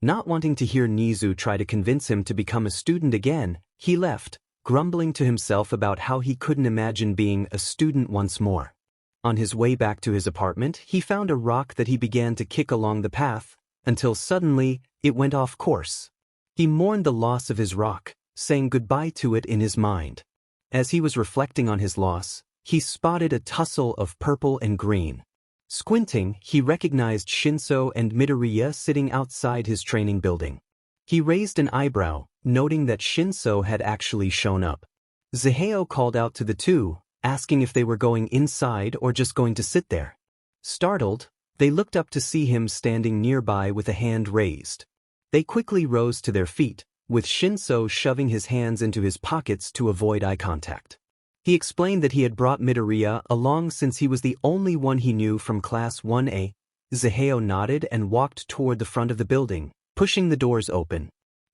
Not wanting to hear Nezu try to convince him to become a student again, he left, grumbling to himself about how he couldn't imagine being a student once more. On his way back to his apartment, he found a rock that he began to kick along the path, until suddenly, it went off course. He mourned the loss of his rock, saying goodbye to it in his mind. As he was reflecting on his loss, he spotted a tussle of purple and green. Squinting, he recognized Shinso and Midoriya sitting outside his training building. He raised an eyebrow, noting that Shinso had actually shown up. Zaheo called out to the two, asking if they were going inside or just going to sit there. Startled, they looked up to see him standing nearby with a hand raised. They quickly rose to their feet, with Shinso shoving his hands into his pockets to avoid eye contact. He explained that he had brought Midoriya along since he was the only one he knew from Class 1A. Zaheo nodded and walked toward the front of the building, pushing the doors open.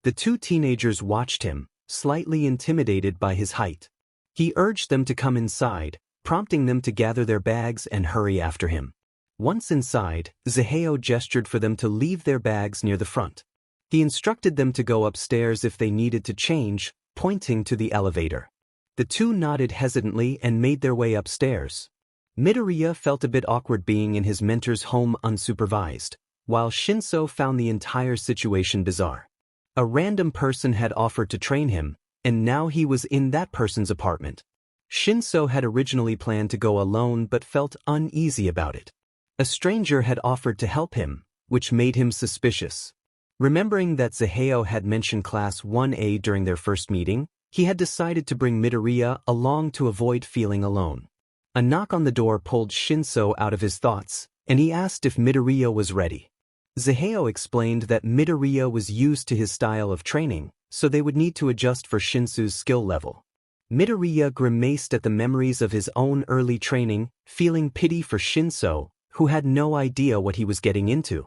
The two teenagers watched him, slightly intimidated by his height. He urged them to come inside, prompting them to gather their bags and hurry after him. Once inside, Zaheo gestured for them to leave their bags near the front. He instructed them to go upstairs if they needed to change, pointing to the elevator. The two nodded hesitantly and made their way upstairs. Midoriya felt a bit awkward being in his mentor's home unsupervised, while Shinso found the entire situation bizarre. A random person had offered to train him, and now he was in that person's apartment. Shinso had originally planned to go alone but felt uneasy about it. A stranger had offered to help him, which made him suspicious. Remembering that Zaheo had mentioned Class 1A during their first meeting, he had decided to bring Midoriya along to avoid feeling alone. A knock on the door pulled Shinso out of his thoughts, and he asked if Midoriya was ready. Zaheo explained that Midoriya was used to his style of training, so they would need to adjust for Shinsu's skill level. Midoriya grimaced at the memories of his own early training, feeling pity for Shinso, who had no idea what he was getting into.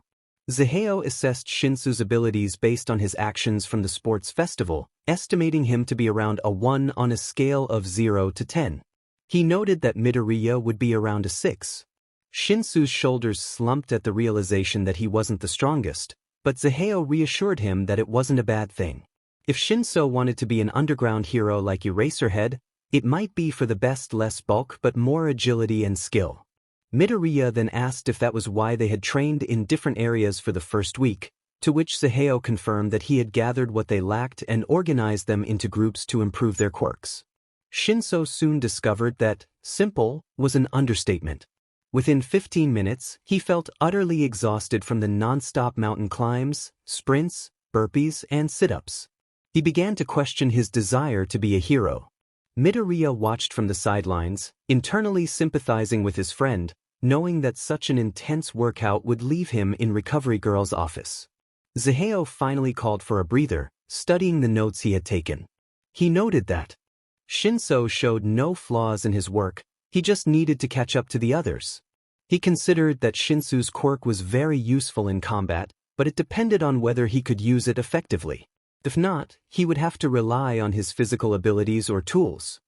Zaheo assessed Shinsu's abilities based on his actions from the sports festival, estimating him to be around a 1 on a scale of 0 to 10. He noted that Midoriya would be around a 6. Shinsu's shoulders slumped at the realization that he wasn't the strongest, but Zaheo reassured him that it wasn't a bad thing. If Shinso wanted to be an underground hero like Eraserhead, it might be for the best less bulk but more agility and skill. Midoriya then asked if that was why they had trained in different areas for the first week, to which Zaheo confirmed that he had gathered what they lacked and organized them into groups to improve their quirks. Shinso soon discovered that simple was an understatement. Within 15 minutes, he felt utterly exhausted from the non-stop mountain climbs, sprints, burpees, and sit-ups. He began to question his desire to be a hero. Midoriya watched from the sidelines, internally sympathizing with his friend, knowing that such an intense workout would leave him in Recovery Girl's office. Zaheo finally called for a breather, studying the notes he had taken. He noted that Shinso showed no flaws in his work, he just needed to catch up to the others. He considered that Shinsu's quirk was very useful in combat, but it depended on whether he could use it effectively. If not, he would have to rely on his physical abilities or tools.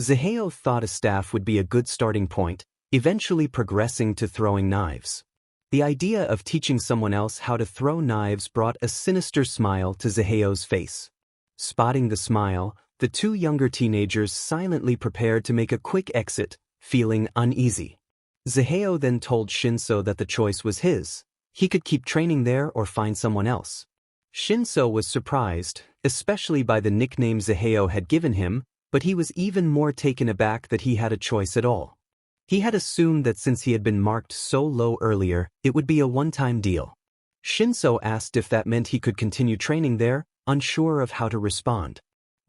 Zaheo thought a staff would be a good starting point, eventually progressing to throwing knives. The idea of teaching someone else how to throw knives brought a sinister smile to Zaheo's face. Spotting the smile, the two younger teenagers silently prepared to make a quick exit, feeling uneasy. Zaheo then told Shinso that the choice was his. He could keep training there or find someone else. Shinso was surprised, especially by the nickname Zaheo had given him, but he was even more taken aback that he had a choice at all. He had assumed that since he had been marked so low earlier, it would be a one-time deal. Shinso asked if that meant he could continue training there, unsure of how to respond.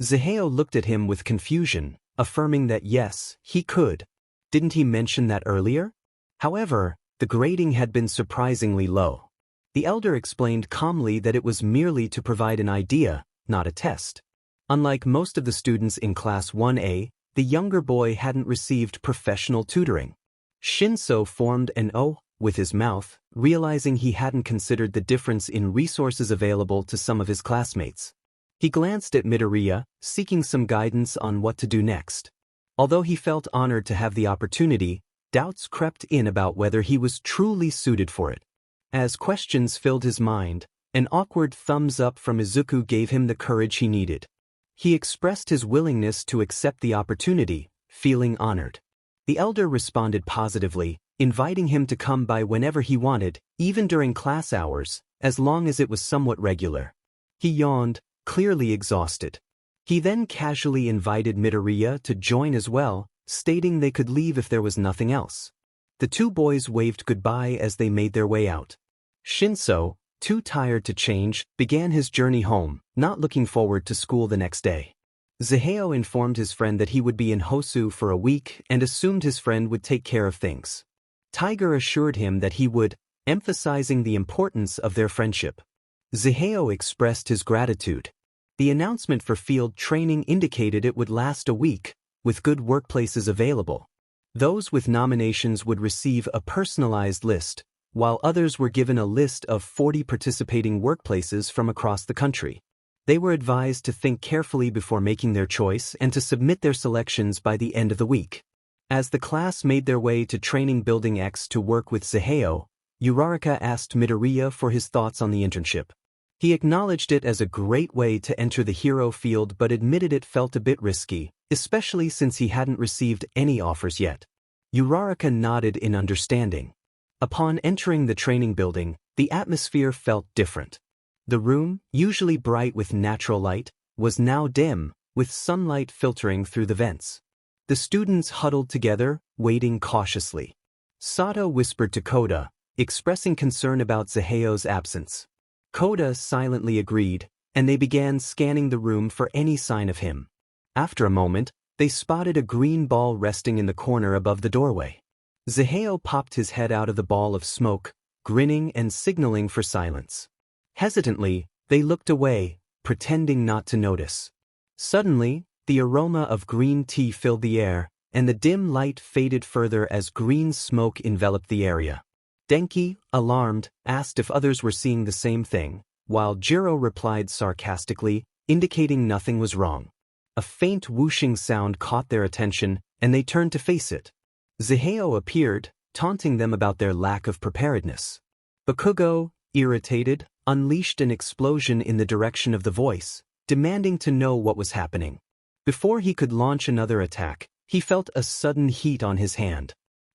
Zaheo looked at him with confusion, affirming that yes, he could. Didn't he mention that earlier? However, the grading had been surprisingly low. The elder explained calmly that it was merely to provide an idea, not a test. Unlike most of the students in Class 1A, the younger boy hadn't received professional tutoring. Shinso formed an O with his mouth, realizing he hadn't considered the difference in resources available to some of his classmates. He glanced at Midoriya, seeking some guidance on what to do next. Although he felt honored to have the opportunity, doubts crept in about whether he was truly suited for it. As questions filled his mind, an awkward thumbs up from Izuku gave him the courage he needed. He expressed his willingness to accept the opportunity, feeling honored. The elder responded positively, inviting him to come by whenever he wanted, even during class hours, as long as it was somewhat regular. He yawned, clearly exhausted. He then casually invited Midoriya to join as well, stating they could leave if there was nothing else. The two boys waved goodbye as they made their way out. Shinso, too tired to change, began his journey home, not looking forward to school the next day. Zaheo informed his friend that he would be in Hosu for a week and assumed his friend would take care of things. Tiger assured him that he would, emphasizing the importance of their friendship. Zaheo expressed his gratitude. The announcement for field training indicated it would last a week, with good workplaces available. Those with nominations would receive a personalized list, while others were given a list of 40 participating workplaces from across the country. They were advised to think carefully before making their choice and to submit their selections by the end of the week. As the class made their way to Training Building X to work with Zaheo, Uraraka asked Midoriya for his thoughts on the internship. He acknowledged it as a great way to enter the hero field but admitted it felt a bit risky, especially since he hadn't received any offers yet. Uraraka nodded in understanding. Upon entering the training building, the atmosphere felt different. The room, usually bright with natural light, was now dim, with sunlight filtering through the vents. The students huddled together, waiting cautiously. Sato whispered to Koda, expressing concern about Zaheo's absence. Koda silently agreed, and they began scanning the room for any sign of him. After a moment, they spotted a green ball resting in the corner above the doorway. Zaheo popped his head out of the ball of smoke, grinning and signaling for silence. Hesitantly, they looked away, pretending not to notice. Suddenly, the aroma of green tea filled the air, and the dim light faded further as green smoke enveloped the area. Denki, alarmed, asked if others were seeing the same thing, while Jiro replied sarcastically, indicating nothing was wrong. A faint whooshing sound caught their attention, and they turned to face it. Zaheo appeared, taunting them about their lack of preparedness. Bakugo, irritated, unleashed an explosion in the direction of the voice, demanding to know what was happening. Before he could launch another attack, he felt a sudden heat on his hand.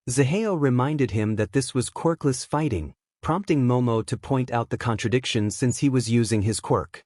Zaheo reminded him that this was quirkless fighting, prompting Momo to point out the contradiction since he was using his quirk.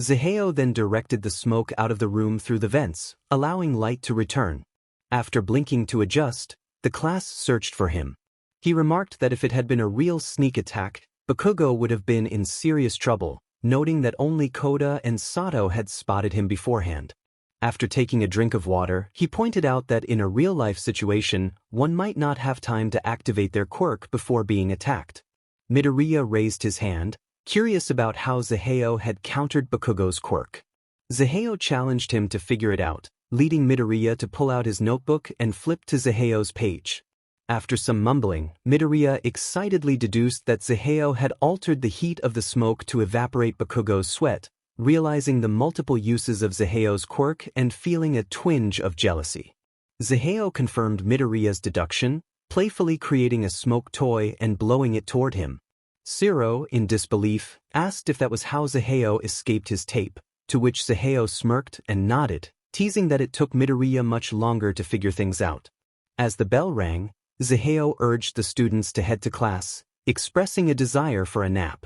Zaheo then directed the smoke out of the room through the vents, allowing light to return. After blinking to adjust, the class searched for him. He remarked that if it had been a real sneak attack, Bakugo would have been in serious trouble, noting that only Koda and Sato had spotted him beforehand. After taking a drink of water, he pointed out that in a real-life situation, one might not have time to activate their quirk before being attacked. Midoriya raised his hand, curious about how Zaheo had countered Bakugo's quirk. Zaheo challenged him to figure it out, leading Midoriya to pull out his notebook and flip to Zaheo's page. After some mumbling, Midoriya excitedly deduced that Zaheo had altered the heat of the smoke to evaporate Bakugo's sweat, realizing the multiple uses of Zaheo's quirk and feeling a twinge of jealousy. Zaheo confirmed Midoriya's deduction, playfully creating a smoke toy and blowing it toward him. Zero, in disbelief, asked if that was how Zaheo escaped his tape, to which Zaheo smirked and nodded, teasing that it took Midoriya much longer to figure things out. As the bell rang, Zaheo urged the students to head to class, expressing a desire for a nap.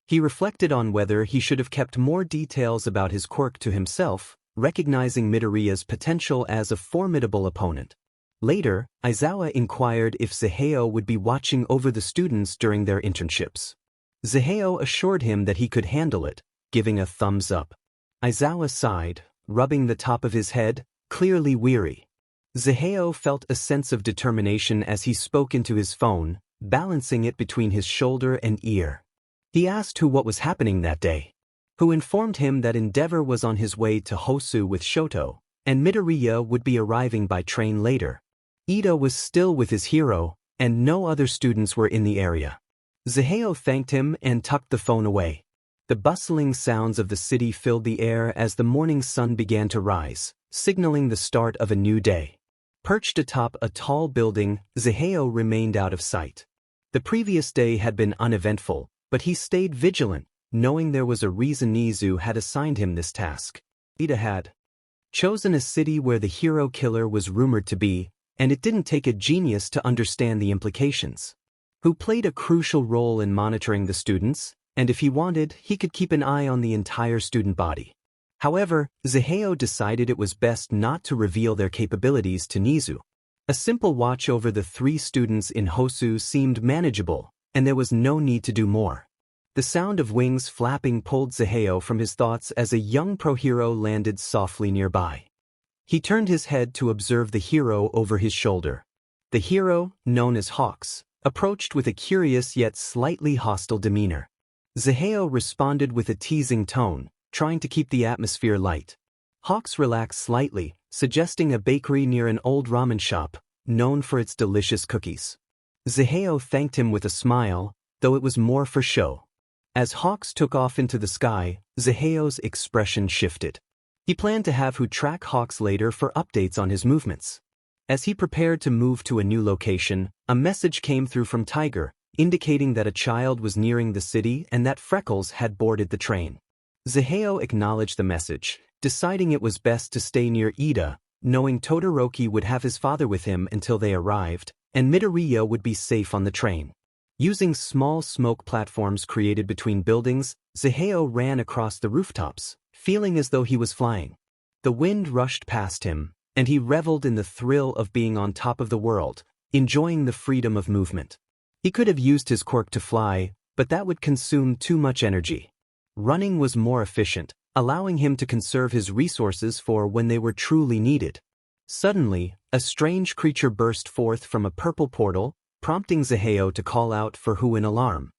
He reflected on whether he should have kept more details about his quirk to himself, recognizing Midoriya's potential as a formidable opponent. Later, Aizawa inquired if Zaheo would be watching over the students during their internships. Zaheo assured him that he could handle it, giving a thumbs up. Aizawa sighed, rubbing the top of his head, clearly weary. Zaheo felt a sense of determination as he spoke into his phone, balancing it between his shoulder and ear. He asked what was happening that day. Who informed him that Endeavor was on his way to Hosu with Shoto, and Midoriya would be arriving by train later. Ida was still with his hero, and no other students were in the area. Zaheo thanked him and tucked the phone away. The bustling sounds of the city filled the air as the morning sun began to rise, signaling the start of a new day. Perched atop a tall building, Zaheo remained out of sight. The previous day had been uneventful, but he stayed vigilant, knowing there was a reason Nezu had assigned him this task. Ida had chosen a city where the hero killer was rumored to be, and it didn't take a genius to understand the implications. Who played a crucial role in monitoring the students, and if he wanted, he could keep an eye on the entire student body. However, Zaheo decided it was best not to reveal their capabilities to Nezu. A simple watch over the 3 students in Hosu seemed manageable, and there was no need to do more. The sound of wings flapping pulled Zaheo from his thoughts as a young pro-hero landed softly nearby. He turned his head to observe the hero over his shoulder. The hero, known as Hawks, approached with a curious yet slightly hostile demeanor. Zaheo responded with a teasing tone, trying to keep the atmosphere light. Hawks relaxed slightly, suggesting a bakery near an old ramen shop, known for its delicious cookies. Zaheo thanked him with a smile, though it was more for show. As Hawks took off into the sky, Zaheo's expression shifted. He planned to have Who track Hawks later for updates on his movements. As he prepared to move to a new location, a message came through from Tiger, indicating that a child was nearing the city and that Freckles had boarded the train. Zaheo acknowledged the message, deciding it was best to stay near Ida, knowing Todoroki would have his father with him until they arrived, and Midoriya would be safe on the train. Using small smoke platforms created between buildings, Zaheo ran across the rooftops, feeling as though he was flying. The wind rushed past him, and he reveled in the thrill of being on top of the world, enjoying the freedom of movement. He could have used his quirk to fly, but that would consume too much energy. Running was more efficient, allowing him to conserve his resources for when they were truly needed. Suddenly, a strange creature burst forth from a purple portal, prompting Zaheo to call out for Who in alarm.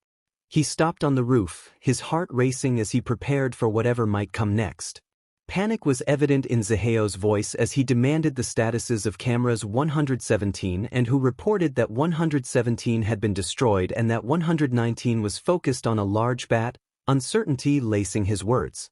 He stopped on the roof, his heart racing as he prepared for whatever might come next. Panic was evident in Zaheo's voice as he demanded the statuses of cameras 117 and Who reported that 117 had been destroyed and that 119 was focused on a large bat, uncertainty lacing his words.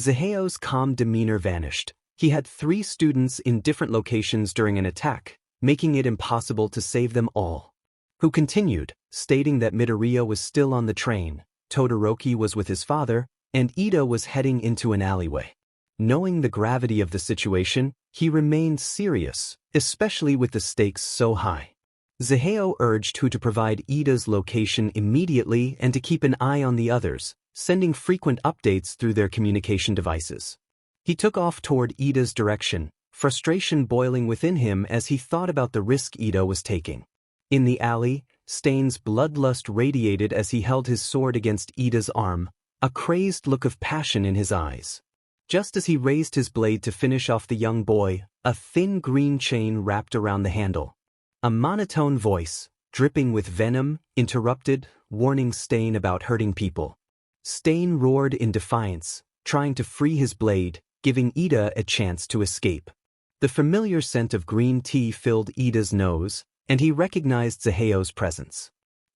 Zaheo's calm demeanor vanished. He had 3 students in different locations during an attack, making it impossible to save them all. Who continued, stating that Midoriya was still on the train, Todoroki was with his father, and Ida was heading into an alleyway. Knowing the gravity of the situation, he remained serious, especially with the stakes so high. Zaheo urged Who to provide Ida's location immediately and to keep an eye on the others, sending frequent updates through their communication devices. He took off toward Ida's direction, frustration boiling within him as he thought about the risk Ida was taking. In the alley, Stain's bloodlust radiated as he held his sword against Ida's arm, a crazed look of passion in his eyes. Just as he raised his blade to finish off the young boy, a thin green chain wrapped around the handle. A monotone voice, dripping with venom, interrupted, warning Stain about hurting people. Stain roared in defiance, trying to free his blade, giving Ida a chance to escape. The familiar scent of green tea filled Ida's nose, and he recognized Zaheo's presence.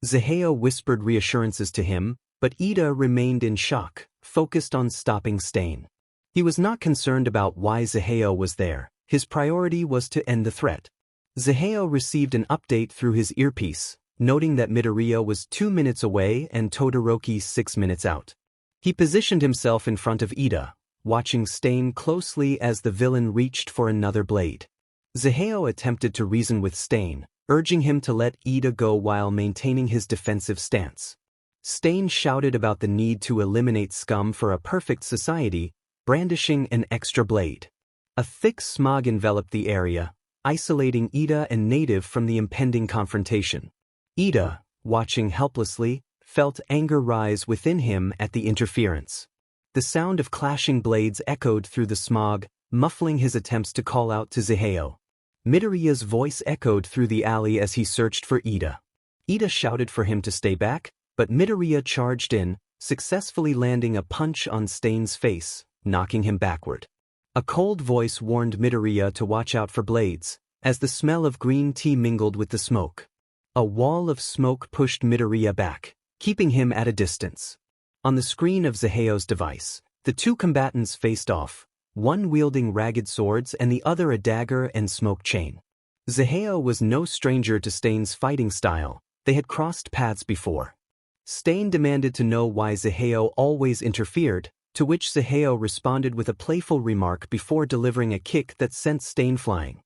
Zaheo whispered reassurances to him, but Ida remained in shock, focused on stopping Stain. He was not concerned about why Zaheo was there. His priority was to end the threat. Zaheo received an update through his earpiece, noting that Midoriya was 2 minutes away and Todoroki 6 minutes out. He positioned himself in front of Ida, watching Stain closely as the villain reached for another blade. Zaheo attempted to reason with Stain, urging him to let Ida go while maintaining his defensive stance. Stain shouted about the need to eliminate scum for a perfect society, brandishing an extra blade. A thick smog enveloped the area, isolating Ida and Native from the impending confrontation. Ida, watching helplessly, felt anger rise within him at the interference. The sound of clashing blades echoed through the smog, muffling his attempts to call out to Zaheo. Midoriya's voice echoed through the alley as he searched for Ida. Ida shouted for him to stay back, but Midoriya charged in, successfully landing a punch on Stain's face, knocking him backward. A cold voice warned Midoriya to watch out for blades, as the smell of green tea mingled with the smoke. A wall of smoke pushed Midoriya back, keeping him at a distance. On the screen of Zaheo's device, the two combatants faced off, one wielding ragged swords and the other a dagger and smoke chain. Zaheo was no stranger to Stain's fighting style. They had crossed paths before. Stain demanded to know why Zaheo always interfered, to which Zaheo responded with a playful remark before delivering a kick that sent Stain flying.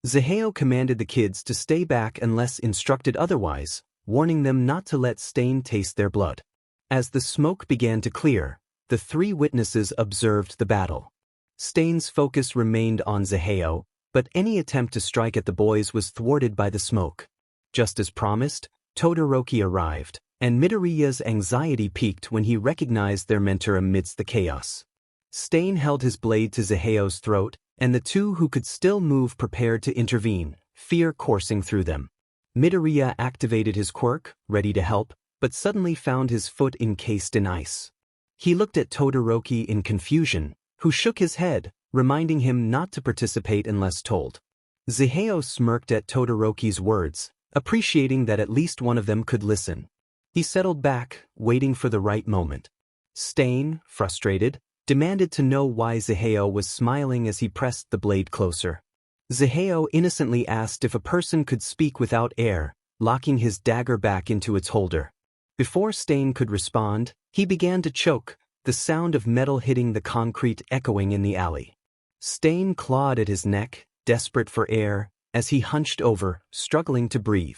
Zaheo commanded the kids to stay back unless instructed otherwise, warning them not to let Stain taste their blood. As the smoke began to clear, the three witnesses observed the battle. Stain's focus remained on Zaheo, but any attempt to strike at the boys was thwarted by the smoke. Just as promised, Todoroki arrived, and Midoriya's anxiety peaked when he recognized their mentor amidst the chaos. Stain held his blade to Zaheo's throat, and the two who could still move prepared to intervene, fear coursing through them. Midoriya activated his quirk, ready to help, but suddenly found his foot encased in ice. He looked at Todoroki in confusion, who shook his head, reminding him not to participate unless told. Zaheo smirked at Todoroki's words, appreciating that at least one of them could listen. He settled back, waiting for the right moment. Stain, frustrated, demanded to know why Zaheo was smiling as he pressed the blade closer. Zaheo innocently asked if a person could speak without air, locking his dagger back into its holder. Before Stain could respond, he began to choke, the sound of metal hitting the concrete echoing in the alley. Stain clawed at his neck, desperate for air, as he hunched over, struggling to breathe.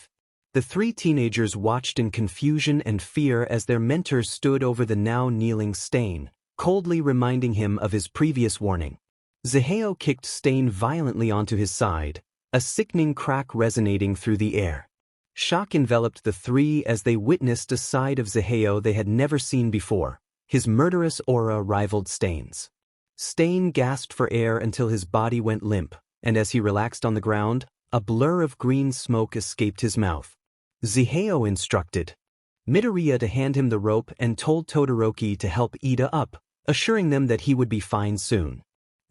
The three teenagers watched in confusion and fear as their mentor stood over the now kneeling Stain, coldly reminding him of his previous warning. Zaheo kicked Stain violently onto his side, a sickening crack resonating through the air. Shock enveloped the three as they witnessed a side of Zaheo they had never seen before. His murderous aura rivaled Stain's. Stain gasped for air until his body went limp, and as he relaxed on the ground, a blur of green smoke escaped his mouth. Zaheo instructed Midoriya to hand him the rope and told Todoroki to help Ida up, assuring them that he would be fine soon.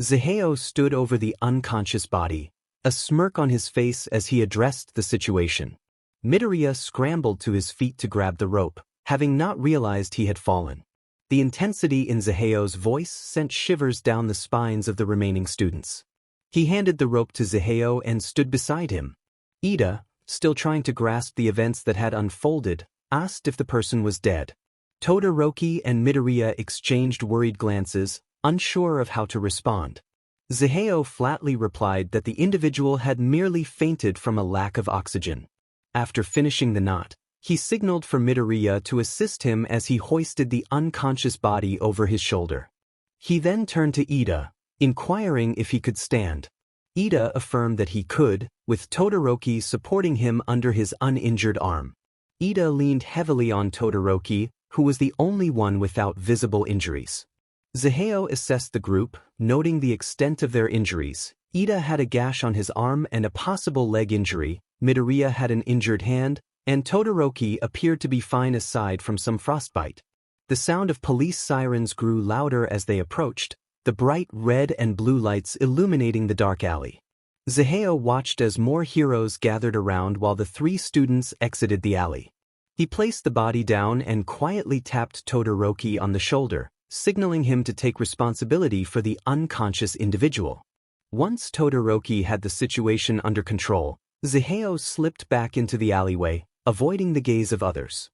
Zaheo stood over the unconscious body, a smirk on his face as he addressed the situation. Midoriya scrambled to his feet to grab the rope, having not realized he had fallen. The intensity in Zaheo's voice sent shivers down the spines of the remaining students. He handed the rope to Zaheo and stood beside him. Ida, still trying to grasp the events that had unfolded, asked if the person was dead. Todoroki and Midoriya exchanged worried glances, unsure of how to respond. Zaheo flatly replied that the individual had merely fainted from a lack of oxygen. After finishing the knot, he signaled for Midoriya to assist him as he hoisted the unconscious body over his shoulder. He then turned to Ida, inquiring if he could stand. Ida affirmed that he could, with Todoroki supporting him under his uninjured arm. Ida leaned heavily on Todoroki, who was the only one without visible injuries. Zaheo assessed the group, noting the extent of their injuries. Ida had a gash on his arm and a possible leg injury, Midoriya had an injured hand, and Todoroki appeared to be fine aside from some frostbite. The sound of police sirens grew louder as they approached, the bright red and blue lights illuminating the dark alley. Zaheo watched as more heroes gathered around while the three students exited the alley. He placed the body down and quietly tapped Todoroki on the shoulder, signaling him to take responsibility for the unconscious individual. Once Todoroki had the situation under control, Zaheo slipped back into the alleyway, avoiding the gaze of others.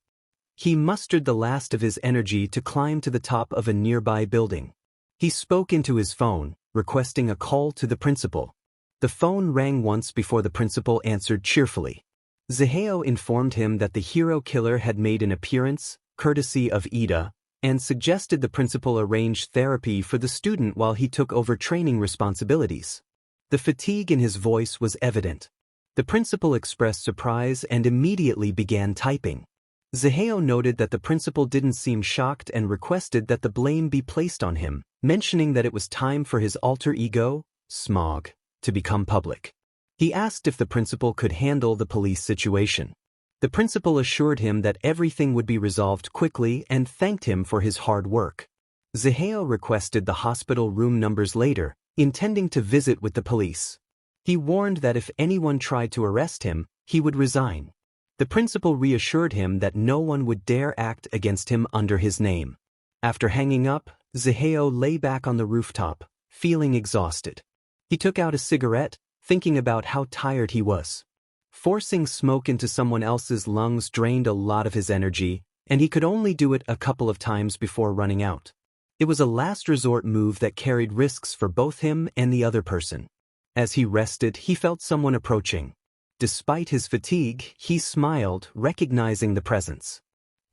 He mustered the last of his energy to climb to the top of a nearby building. He spoke into his phone, requesting a call to the principal. The phone rang once before the principal answered cheerfully. Zaheo informed him that the hero killer had made an appearance, courtesy of Ida, and suggested the principal arrange therapy for the student while he took over training responsibilities. The fatigue in his voice was evident. The principal expressed surprise and immediately began typing. Zaheo noted that the principal didn't seem shocked and requested that the blame be placed on him, mentioning that it was time for his alter ego, Smog, to become public. He asked if the principal could handle the police situation. The principal assured him that everything would be resolved quickly and thanked him for his hard work. Zaheo requested the hospital room numbers later, intending to visit with the police. He warned that if anyone tried to arrest him, he would resign. The principal reassured him that no one would dare act against him under his name. After hanging up, Zaheo lay back on the rooftop, feeling exhausted. He took out a cigarette, thinking about how tired he was. Forcing smoke into someone else's lungs drained a lot of his energy, and he could only do it a couple of times before running out. It was a last resort move that carried risks for both him and the other person. As he rested, he felt someone approaching. Despite his fatigue, he smiled, recognizing the presence.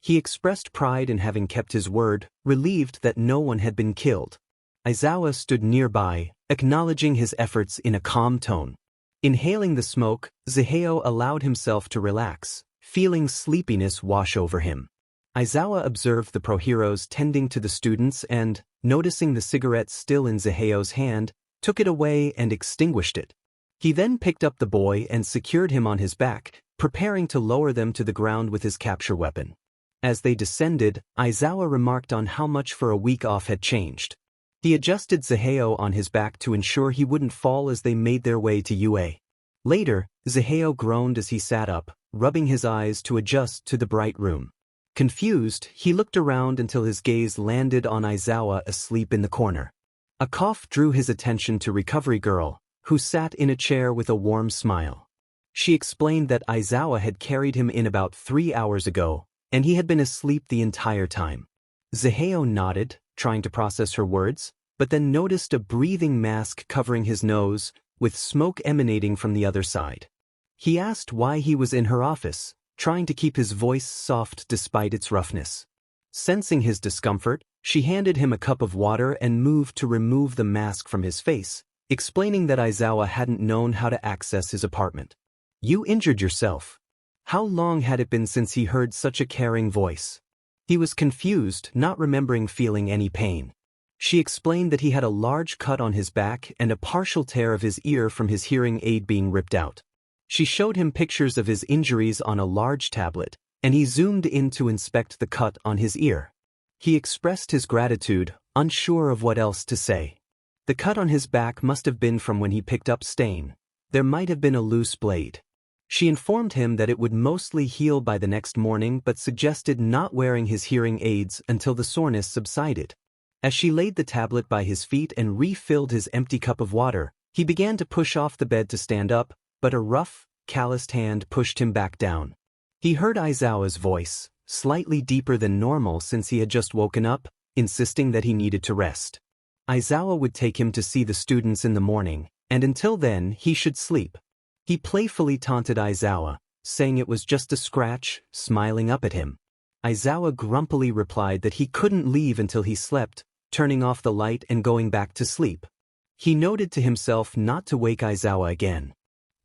He expressed pride in having kept his word, relieved that no one had been killed. Aizawa stood nearby, acknowledging his efforts in a calm tone. Inhaling the smoke, Zaheo allowed himself to relax, feeling sleepiness wash over him. Aizawa observed the pro-heroes tending to the students and, noticing the cigarette still in Zaheo's hand, took it away and extinguished it. He then picked up the boy and secured him on his back, preparing to lower them to the ground with his capture weapon. As they descended, Aizawa remarked on how much for a week off had changed. He adjusted Zaheo on his back to ensure he wouldn't fall as they made their way to WHAAA. Later, Zaheo groaned as he sat up, rubbing his eyes to adjust to the bright room. Confused, he looked around until his gaze landed on Aizawa asleep in the corner. A cough drew his attention to Recovery Girl, who sat in a chair with a warm smile. She explained that Aizawa had carried him in about 3 hours ago, and he had been asleep the entire time. Zaheo nodded, trying to process her words, but then noticed a breathing mask covering his nose, with smoke emanating from the other side. He asked why he was in her office, trying to keep his voice soft despite its roughness. Sensing his discomfort, she handed him a cup of water and moved to remove the mask from his face, explaining that Aizawa hadn't known how to access his apartment. "You injured yourself." How long had it been since he heard such a caring voice? He was confused, not remembering feeling any pain. She explained that he had a large cut on his back and a partial tear of his ear from his hearing aid being ripped out. She showed him pictures of his injuries on a large tablet, and he zoomed in to inspect the cut on his ear. He expressed his gratitude, unsure of what else to say. The cut on his back must have been from when he picked up Stain. There might have been a loose blade. She informed him that it would mostly heal by the next morning but suggested not wearing his hearing aids until the soreness subsided. As she laid the tablet by his feet and refilled his empty cup of water, he began to push off the bed to stand up, but a rough, calloused hand pushed him back down. He heard Aizawa's voice, slightly deeper than normal since he had just woken up, insisting that he needed to rest. Aizawa would take him to see the students in the morning, and until then he should sleep. He playfully taunted Aizawa, saying it was just a scratch, smiling up at him. Aizawa grumpily replied that he couldn't leave until he slept, turning off the light and going back to sleep. He noted to himself not to wake Aizawa again.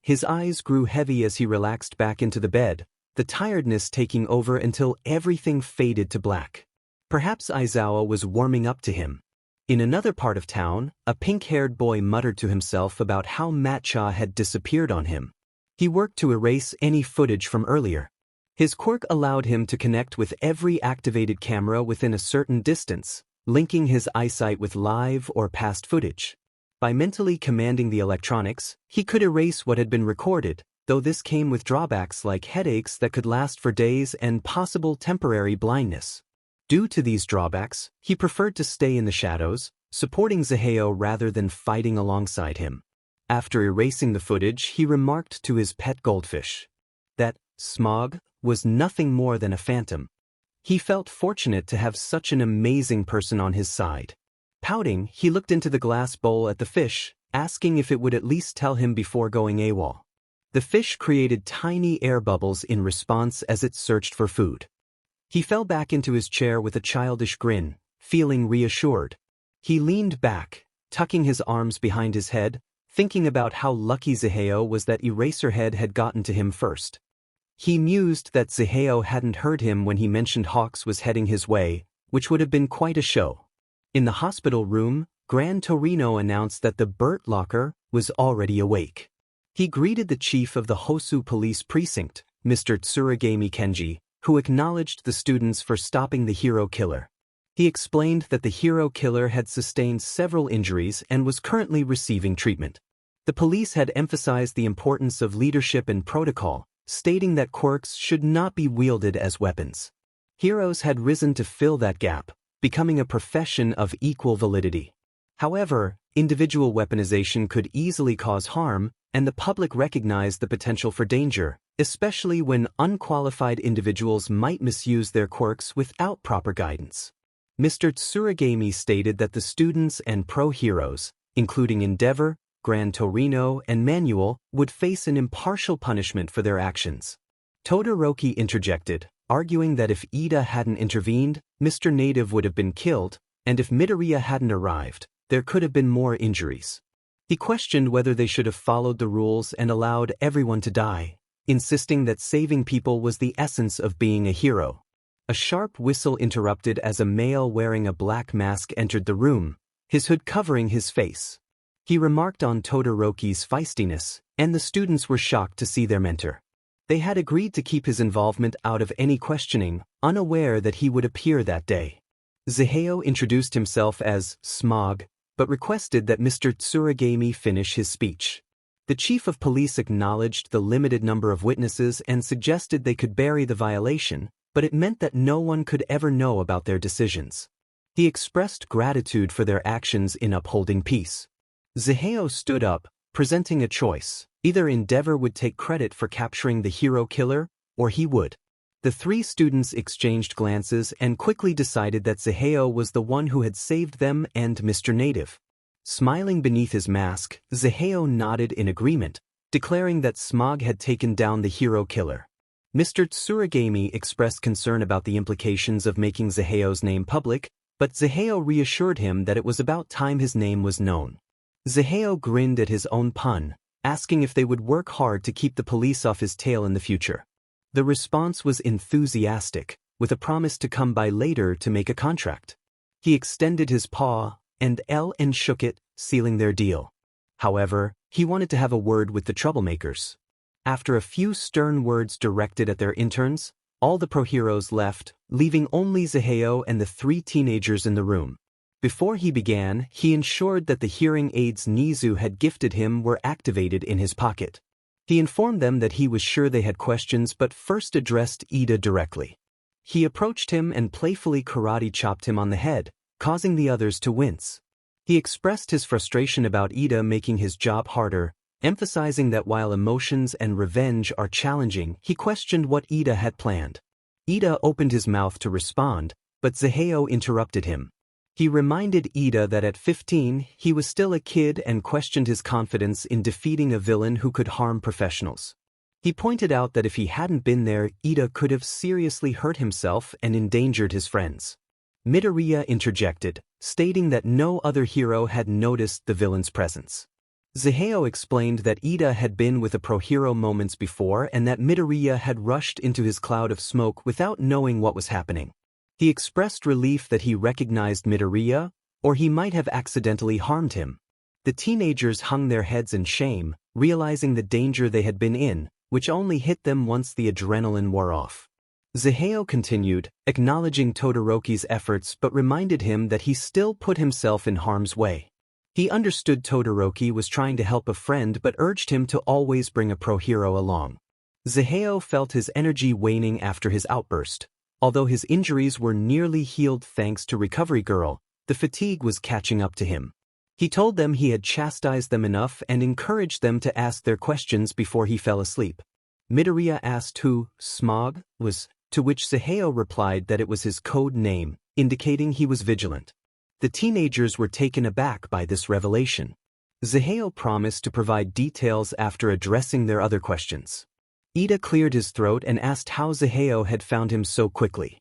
His eyes grew heavy as he relaxed back into the bed, the tiredness taking over until everything faded to black. Perhaps Aizawa was warming up to him. In another part of town, a pink-haired boy muttered to himself about how matcha had disappeared on him. He worked to erase any footage from earlier. His quirk allowed him to connect with every activated camera within a certain distance, linking his eyesight with live or past footage. By mentally commanding the electronics, he could erase what had been recorded, though this came with drawbacks like headaches that could last for days and possible temporary blindness. Due to these drawbacks, he preferred to stay in the shadows, supporting Zaheo rather than fighting alongside him. After erasing the footage, he remarked to his pet goldfish that Smog was nothing more than a phantom. He felt fortunate to have such an amazing person on his side. Pouting, he looked into the glass bowl at the fish, asking if it would at least tell him before going AWOL. The fish created tiny air bubbles in response as it searched for food. He fell back into his chair with a childish grin, feeling reassured. He leaned back, tucking his arms behind his head, thinking about how lucky Zaheo was that Eraserhead had gotten to him first. He mused that Zaheo hadn't heard him when he mentioned Hawks was heading his way, which would have been quite a show. In the hospital room, Gran Torino announced that the Burt Locker was already awake. He greeted the chief of the Hosu police precinct, Mr. Tsuragami Kenji, who acknowledged the students for stopping the hero killer. He explained that the hero killer had sustained several injuries and was currently receiving treatment. The police had emphasized the importance of leadership and protocol, stating that quirks should not be wielded as weapons. Heroes had risen to fill that gap, becoming a profession of equal validity. However, individual weaponization could easily cause harm, and the public recognized the potential for danger, especially when unqualified individuals might misuse their quirks without proper guidance. Mr. Tsuragami stated that the students and pro-heroes, including Endeavor, Gran Torino, and Manuel, would face an impartial punishment for their actions. Todoroki interjected, arguing that if Ida hadn't intervened, Mr. Native would have been killed, and if Midoriya hadn't arrived, there could have been more injuries. He questioned whether they should have followed the rules and allowed everyone to die, insisting that saving people was the essence of being a hero. A sharp whistle interrupted as a male wearing a black mask entered the room, his hood covering his face. He remarked on Todoroki's feistiness, and the students were shocked to see their mentor. They had agreed to keep his involvement out of any questioning, unaware that he would appear that day. Zaheo introduced himself as Smog, but requested that Mr. Tsuragami finish his speech. The chief of police acknowledged the limited number of witnesses and suggested they could bury the violation, but it meant that no one could ever know about their decisions. He expressed gratitude for their actions in upholding peace. Zaheo stood up, presenting a choice. Either Endeavor would take credit for capturing the hero killer, or he would. The three students exchanged glances and quickly decided that Zaheo was the one who had saved them and Mr. Native. Smiling beneath his mask, Zaheo nodded in agreement, declaring that Smog had taken down the hero killer. Mr. Tsuragami expressed concern about the implications of making Zaheo's name public, but Zaheo reassured him that it was about time his name was known. Zaheo grinned at his own pun, asking if they would work hard to keep the police off his tail in the future. The response was enthusiastic, with a promise to come by later to make a contract. He extended his paw, and L shook it, sealing their deal. However, he wanted to have a word with the troublemakers. After a few stern words directed at their interns, all the pro-heroes left, leaving only Zaheo and the three teenagers in the room. Before he began, he ensured that the hearing aids Nezu had gifted him were activated in his pocket. He informed them that he was sure they had questions but first addressed Ida directly. He approached him and playfully karate chopped him on the head, causing the others to wince. He expressed his frustration about Ida making his job harder, emphasizing that while emotions and revenge are challenging, he questioned what Ida had planned. Ida opened his mouth to respond, but Zaheo interrupted him. He reminded Ida that at 15, he was still a kid and questioned his confidence in defeating a villain who could harm professionals. He pointed out that if he hadn't been there, Ida could have seriously hurt himself and endangered his friends. Midoriya interjected, stating that no other hero had noticed the villain's presence. Zaheo explained that Ida had been with a pro-hero moments before and that Midoriya had rushed into his cloud of smoke without knowing what was happening. He expressed relief that he recognized Midoriya, or he might have accidentally harmed him. The teenagers hung their heads in shame, realizing the danger they had been in, which only hit them once the adrenaline wore off. Zaheo continued, acknowledging Todoroki's efforts but reminded him that he still put himself in harm's way. He understood Todoroki was trying to help a friend but urged him to always bring a pro-hero along. Zaheo felt his energy waning after his outburst. Although his injuries were nearly healed thanks to Recovery Girl, the fatigue was catching up to him. He told them he had chastised them enough and encouraged them to ask their questions before he fell asleep. Midoriya asked who Smog was, to which Zaheo replied that it was his code name, indicating he was vigilant. The teenagers were taken aback by this revelation. Zaheo promised to provide details after addressing their other questions. Ida cleared his throat and asked how Zaheo had found him so quickly.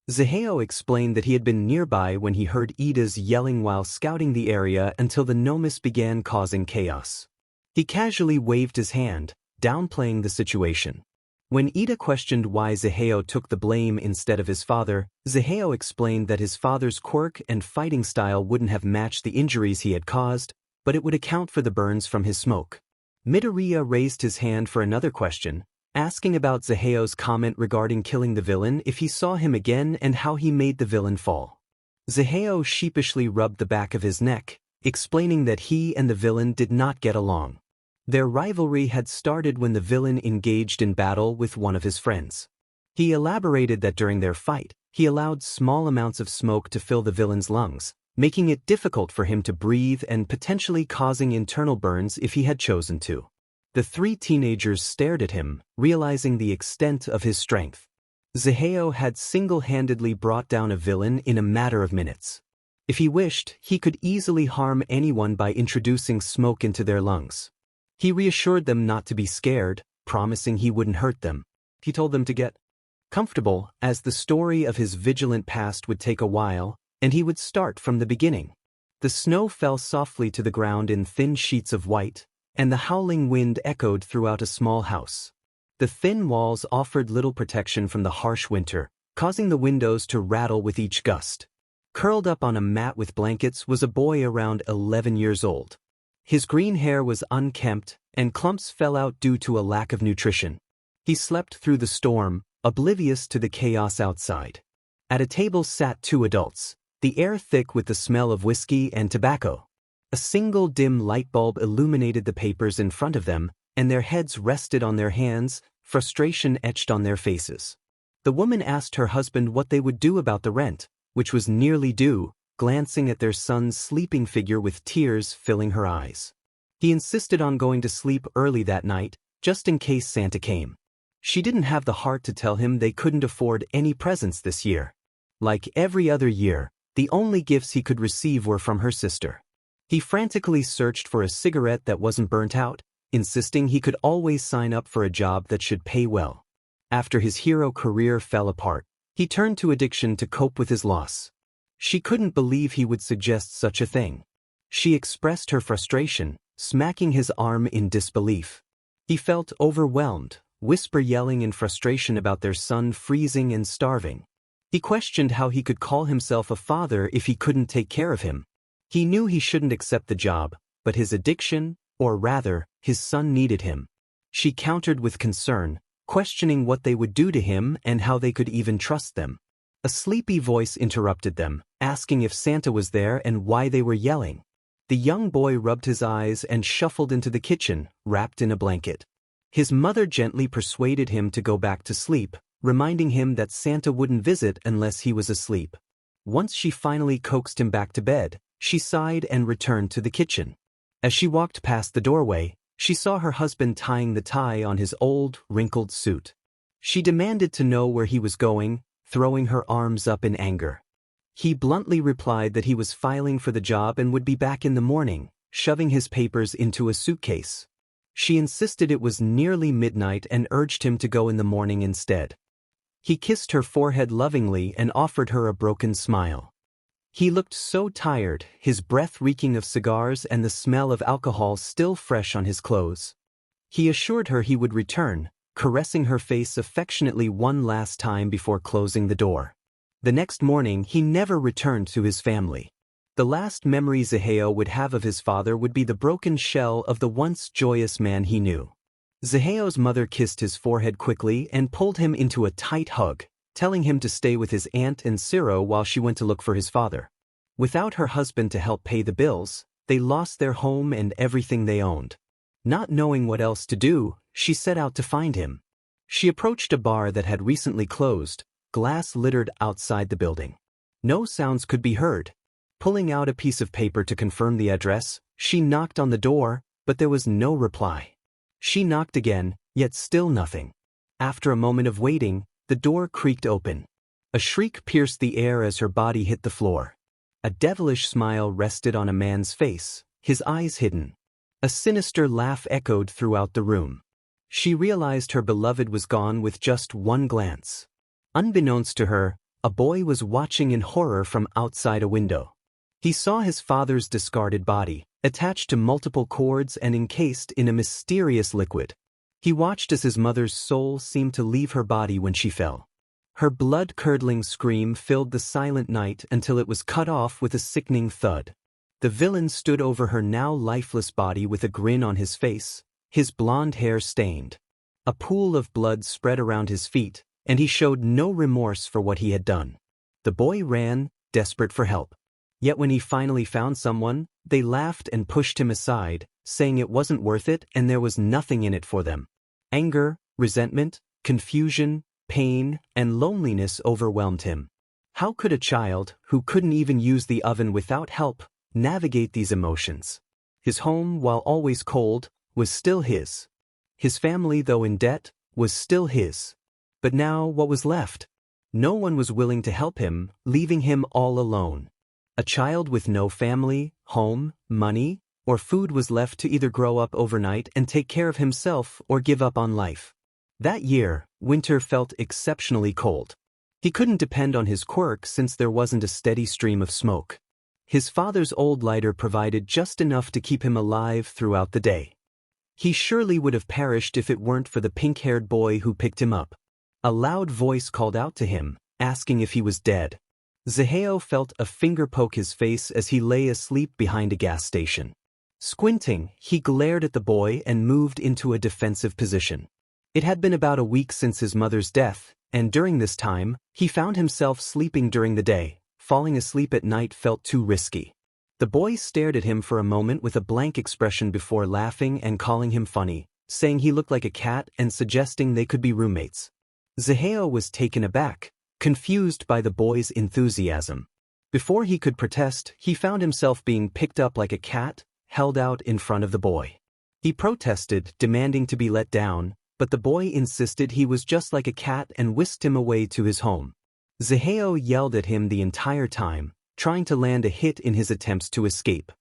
Zaheo explained that he had been nearby when he heard Ida's yelling while scouting the area until the Nomus began causing chaos. He casually waved his hand, downplaying the situation. When Ida questioned why Zaheo took the blame instead of his father, Zaheo explained that his father's quirk and fighting style wouldn't have matched the injuries he had caused, but it would account for the burns from his smoke. Midoriya raised his hand for another question, asking about Zaheo's comment regarding killing the villain if he saw him again and how he made the villain fall. Zaheo sheepishly rubbed the back of his neck, explaining that he and the villain did not get along. Their rivalry had started when the villain engaged in battle with one of his friends. He elaborated that during their fight, he allowed small amounts of smoke to fill the villain's lungs, making it difficult for him to breathe and potentially causing internal burns if he had chosen to. The three teenagers stared at him, realizing the extent of his strength. Zaheo had single-handedly brought down a villain in a matter of minutes. If he wished, he could easily harm anyone by introducing smoke into their lungs. He reassured them not to be scared, promising he wouldn't hurt them. He told them to get comfortable, as the story of his vigilant past would take a while, and he would start from the beginning. The snow fell softly to the ground in thin sheets of white, and the howling wind echoed throughout a small house. The thin walls offered little protection from the harsh winter, causing the windows to rattle with each gust. Curled up on a mat with blankets was a boy around 11 years old. His green hair was unkempt, and clumps fell out due to a lack of nutrition. He slept through the storm, oblivious to the chaos outside. At a table sat two adults, the air thick with the smell of whiskey and tobacco. A single dim light bulb illuminated the papers in front of them, and their heads rested on their hands, frustration etched on their faces. The woman asked her husband what they would do about the rent, which was nearly due, glancing at their son's sleeping figure with tears filling her eyes. He insisted on going to sleep early that night, just in case Santa came. She didn't have the heart to tell him they couldn't afford any presents this year. Like every other year, the only gifts he could receive were from her sister. He frantically searched for a cigarette that wasn't burnt out, insisting he could always sign up for a job that should pay well. After his hero career fell apart, he turned to addiction to cope with his loss. She couldn't believe he would suggest such a thing. She expressed her frustration, smacking his arm in disbelief. He felt overwhelmed, yelling in frustration about their son freezing and starving. He questioned how he could call himself a father if he couldn't take care of him. He knew he shouldn't accept the job, but his addiction, or rather, his son needed him. She countered with concern, questioning what they would do to him and how they could even trust them. A sleepy voice interrupted them, asking if Santa was there and why they were yelling. The young boy rubbed his eyes and shuffled into the kitchen, wrapped in a blanket. His mother gently persuaded him to go back to sleep, reminding him that Santa wouldn't visit unless he was asleep. Once she finally coaxed him back to bed, she sighed and returned to the kitchen. As she walked past the doorway, she saw her husband tying the tie on his old, wrinkled suit. She demanded to know where he was going, throwing her arms up in anger. He bluntly replied that he was filing for the job and would be back in the morning, shoving his papers into a suitcase. She insisted it was nearly midnight and urged him to go in the morning instead. He kissed her forehead lovingly and offered her a broken smile. He looked so tired, his breath reeking of cigars and the smell of alcohol still fresh on his clothes. He assured her he would return, caressing her face affectionately one last time before closing the door. The next morning he never returned to his family. The last memory Zaheo would have of his father would be the broken shell of the once joyous man he knew. Zaheo's mother kissed his forehead quickly and pulled him into a tight hug, telling him to stay with his aunt and Siro while she went to look for his father. Without her husband to help pay the bills, they lost their home and everything they owned. Not knowing what else to do, she set out to find him. She approached a bar that had recently closed, glass littered outside the building. No sounds could be heard. Pulling out a piece of paper to confirm the address, she knocked on the door, but there was no reply. She knocked again, yet still nothing. After a moment of waiting, the door creaked open. A shriek pierced the air as her body hit the floor. A devilish smile rested on a man's face, his eyes hidden. A sinister laugh echoed throughout the room. She realized her beloved was gone with just one glance. Unbeknownst to her, a boy was watching in horror from outside a window. He saw his father's discarded body, attached to multiple cords and encased in a mysterious liquid. He watched as his mother's soul seemed to leave her body when she fell. Her blood-curdling scream filled the silent night until it was cut off with a sickening thud. The villain stood over her now lifeless body with a grin on his face, his blonde hair stained. A pool of blood spread around his feet, and he showed no remorse for what he had done. The boy ran, desperate for help. Yet when he finally found someone, they laughed and pushed him aside, saying it wasn't worth it and there was nothing in it for them. Anger, resentment, confusion, pain, and loneliness overwhelmed him. How could a child, who couldn't even use the oven without help, navigate these emotions? His home, while always cold, was still his. His family, though in debt, was still his. But now what was left? No one was willing to help him, leaving him all alone. A child with no family, home, money, or food was left to either grow up overnight and take care of himself or give up on life. That year, winter felt exceptionally cold. He couldn't depend on his quirk since there wasn't a steady stream of smoke. His father's old lighter provided just enough to keep him alive throughout the day. He surely would have perished if it weren't for the pink-haired boy who picked him up. A loud voice called out to him, asking if he was dead. Zaheo felt a finger poke his face as he lay asleep behind a gas station. Squinting, he glared at the boy and moved into a defensive position. It had been about a week since his mother's death, and during this time, he found himself sleeping during the day. Falling asleep at night felt too risky. The boy stared at him for a moment with a blank expression before laughing and calling him funny, saying he looked like a cat and suggesting they could be roommates. Zaheo was taken aback, confused by the boy's enthusiasm. Before he could protest, he found himself being picked up like a cat, held out in front of the boy. He protested, demanding to be let down, but the boy insisted he was just like a cat and whisked him away to his home. Zaheo yelled at him the entire time, trying to land a hit in his attempts to escape.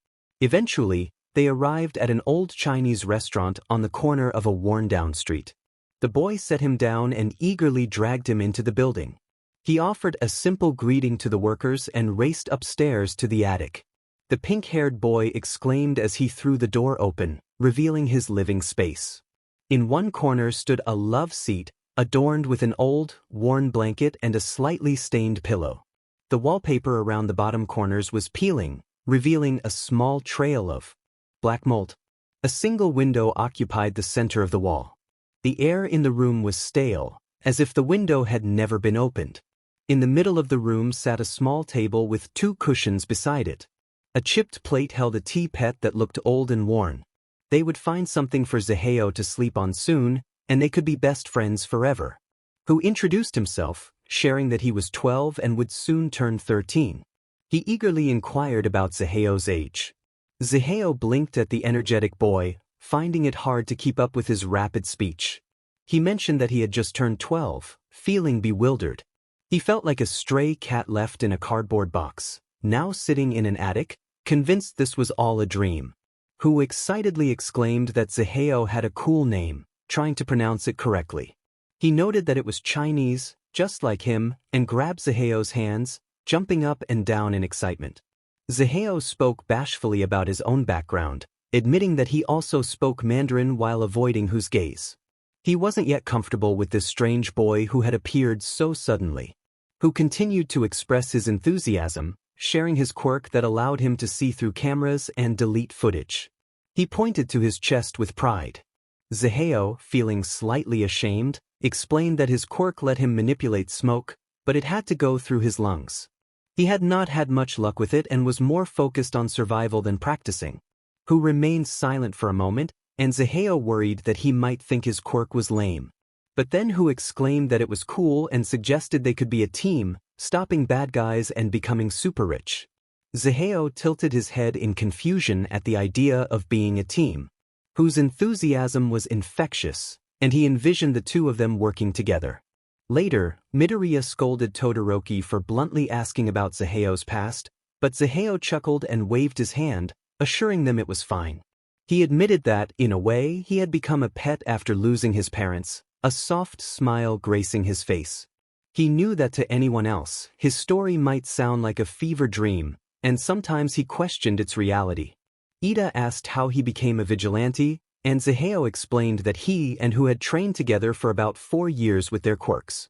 Eventually, they arrived at an old Chinese restaurant on the corner of a worn-down street. The boy set him down and eagerly dragged him into the building. He offered a simple greeting to the workers and raced upstairs to the attic. The pink-haired boy exclaimed as he threw the door open, revealing his living space. In one corner stood a love seat, adorned with an old, worn blanket and a slightly stained pillow. The wallpaper around the bottom corners was peeling, revealing a small trail of black mold. A single window occupied the center of the wall. The air in the room was stale, as if the window had never been opened. In the middle of the room sat a small table with 2 cushions beside it. A chipped plate held a teapot that looked old and worn. They would find something for Zaheo to sleep on soon, and they could be best friends forever. Who introduced himself, sharing that he was 12 and would soon turn 13. He eagerly inquired about Zaheo's age. Zaheo blinked at the energetic boy, finding it hard to keep up with his rapid speech. He mentioned that he had just turned 12, feeling bewildered. He felt like a stray cat left in a cardboard box, now sitting in an attic, convinced this was all a dream. Who excitedly exclaimed that Zaheo had a cool name, trying to pronounce it correctly. He noted that it was Chinese, just like him, and grabbed Zaheo's hands, jumping up and down in excitement. Zaheo spoke bashfully about his own background, admitting that he also spoke Mandarin while avoiding Hu's gaze. He wasn't yet comfortable with this strange boy who had appeared so suddenly. Hu continued to express his enthusiasm, sharing his quirk that allowed him to see through cameras and delete footage. He pointed to his chest with pride. Zaheo, feeling slightly ashamed, explained that his quirk let him manipulate smoke, but it had to go through his lungs. He had not had much luck with it and was more focused on survival than practicing. Who remained silent for a moment, and Zaheo worried that he might think his quirk was lame. But then Who exclaimed that it was cool and suggested they could be a team, stopping bad guys and becoming super rich. Zaheo tilted his head in confusion at the idea of being a team. Whose enthusiasm was infectious, and he envisioned the two of them working together. Later, Midoriya scolded Todoroki for bluntly asking about Zaheo's past, but Zaheo chuckled and waved his hand, assuring them it was fine. He admitted that, in a way, he had become a pet after losing his parents, a soft smile gracing his face. He knew that to anyone else, his story might sound like a fever dream, and sometimes he questioned its reality. Ida asked how he became a vigilante, and Zaheo explained that he and Who had trained together for about 4 years with their quirks.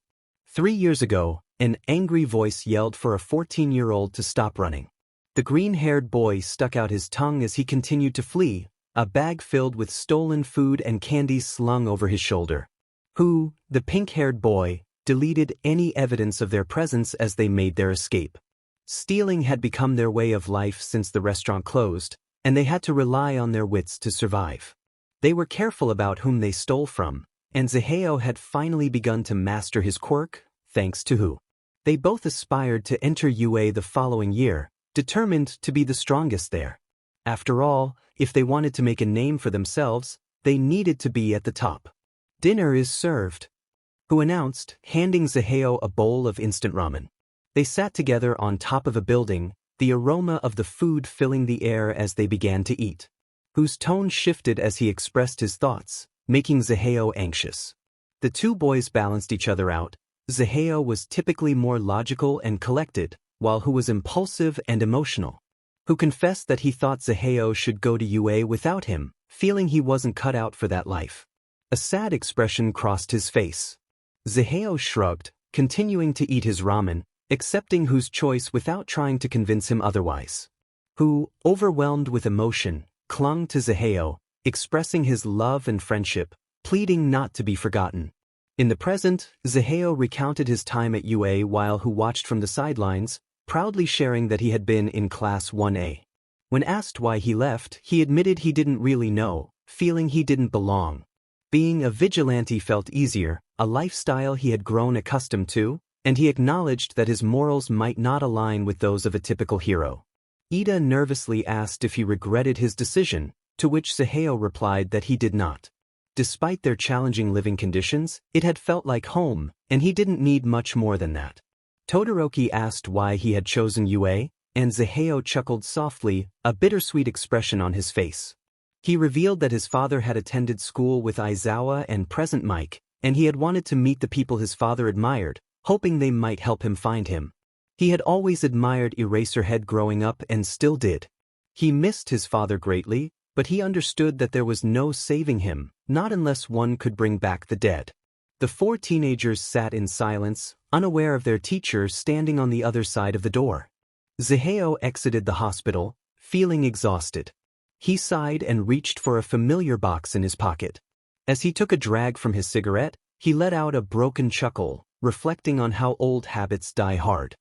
3 years ago, an angry voice yelled for a 14-year-old to stop running. The green-haired boy stuck out his tongue as he continued to flee, a bag filled with stolen food and candy slung over his shoulder. Who, the pink-haired boy, deleted any evidence of their presence as they made their escape. Stealing had become their way of life since the restaurant closed, and they had to rely on their wits to survive. They were careful about whom they stole from, and Zaheo had finally begun to master his quirk, thanks to Who. They both aspired to enter UA the following year, determined to be the strongest there. After all, if they wanted to make a name for themselves, they needed to be at the top. "Dinner is served," Who announced, handing Zaheo a bowl of instant ramen. They sat together on top of a building, the aroma of the food filling the air as they began to eat. Whose tone shifted as he expressed his thoughts, making Zaheo anxious. The two boys balanced each other out. Zaheo was typically more logical and collected, while Who was impulsive and emotional. Who confessed that he thought Zaheo should go to UA without him, feeling he wasn't cut out for that life. A sad expression crossed his face. Zaheo shrugged, continuing to eat his ramen, accepting Who's choice without trying to convince him otherwise. Who, overwhelmed with emotion, clung to Zaheo, expressing his love and friendship, pleading not to be forgotten. In the present, Zaheo recounted his time at UA while Who watched from the sidelines, proudly sharing that he had been in Class 1A. When asked why he left, he admitted he didn't really know, feeling he didn't belong. Being a vigilante felt easier, a lifestyle he had grown accustomed to, and he acknowledged that his morals might not align with those of a typical hero. Ida nervously asked if he regretted his decision, to which Zaheo replied that he did not. Despite their challenging living conditions, it had felt like home, and he didn't need much more than that. Todoroki asked why he had chosen UA, and Zaheo chuckled softly, a bittersweet expression on his face. He revealed that his father had attended school with Aizawa and Present Mike, and he had wanted to meet the people his father admired, hoping they might help him find him. He had always admired Eraserhead growing up and still did. He missed his father greatly, but he understood that there was no saving him, not unless one could bring back the dead. The 4 teenagers sat in silence, unaware of their teacher standing on the other side of the door. Zaheo exited the hospital, feeling exhausted. He sighed and reached for a familiar box in his pocket. As he took a drag from his cigarette, he let out a broken chuckle, reflecting on how old habits die hard.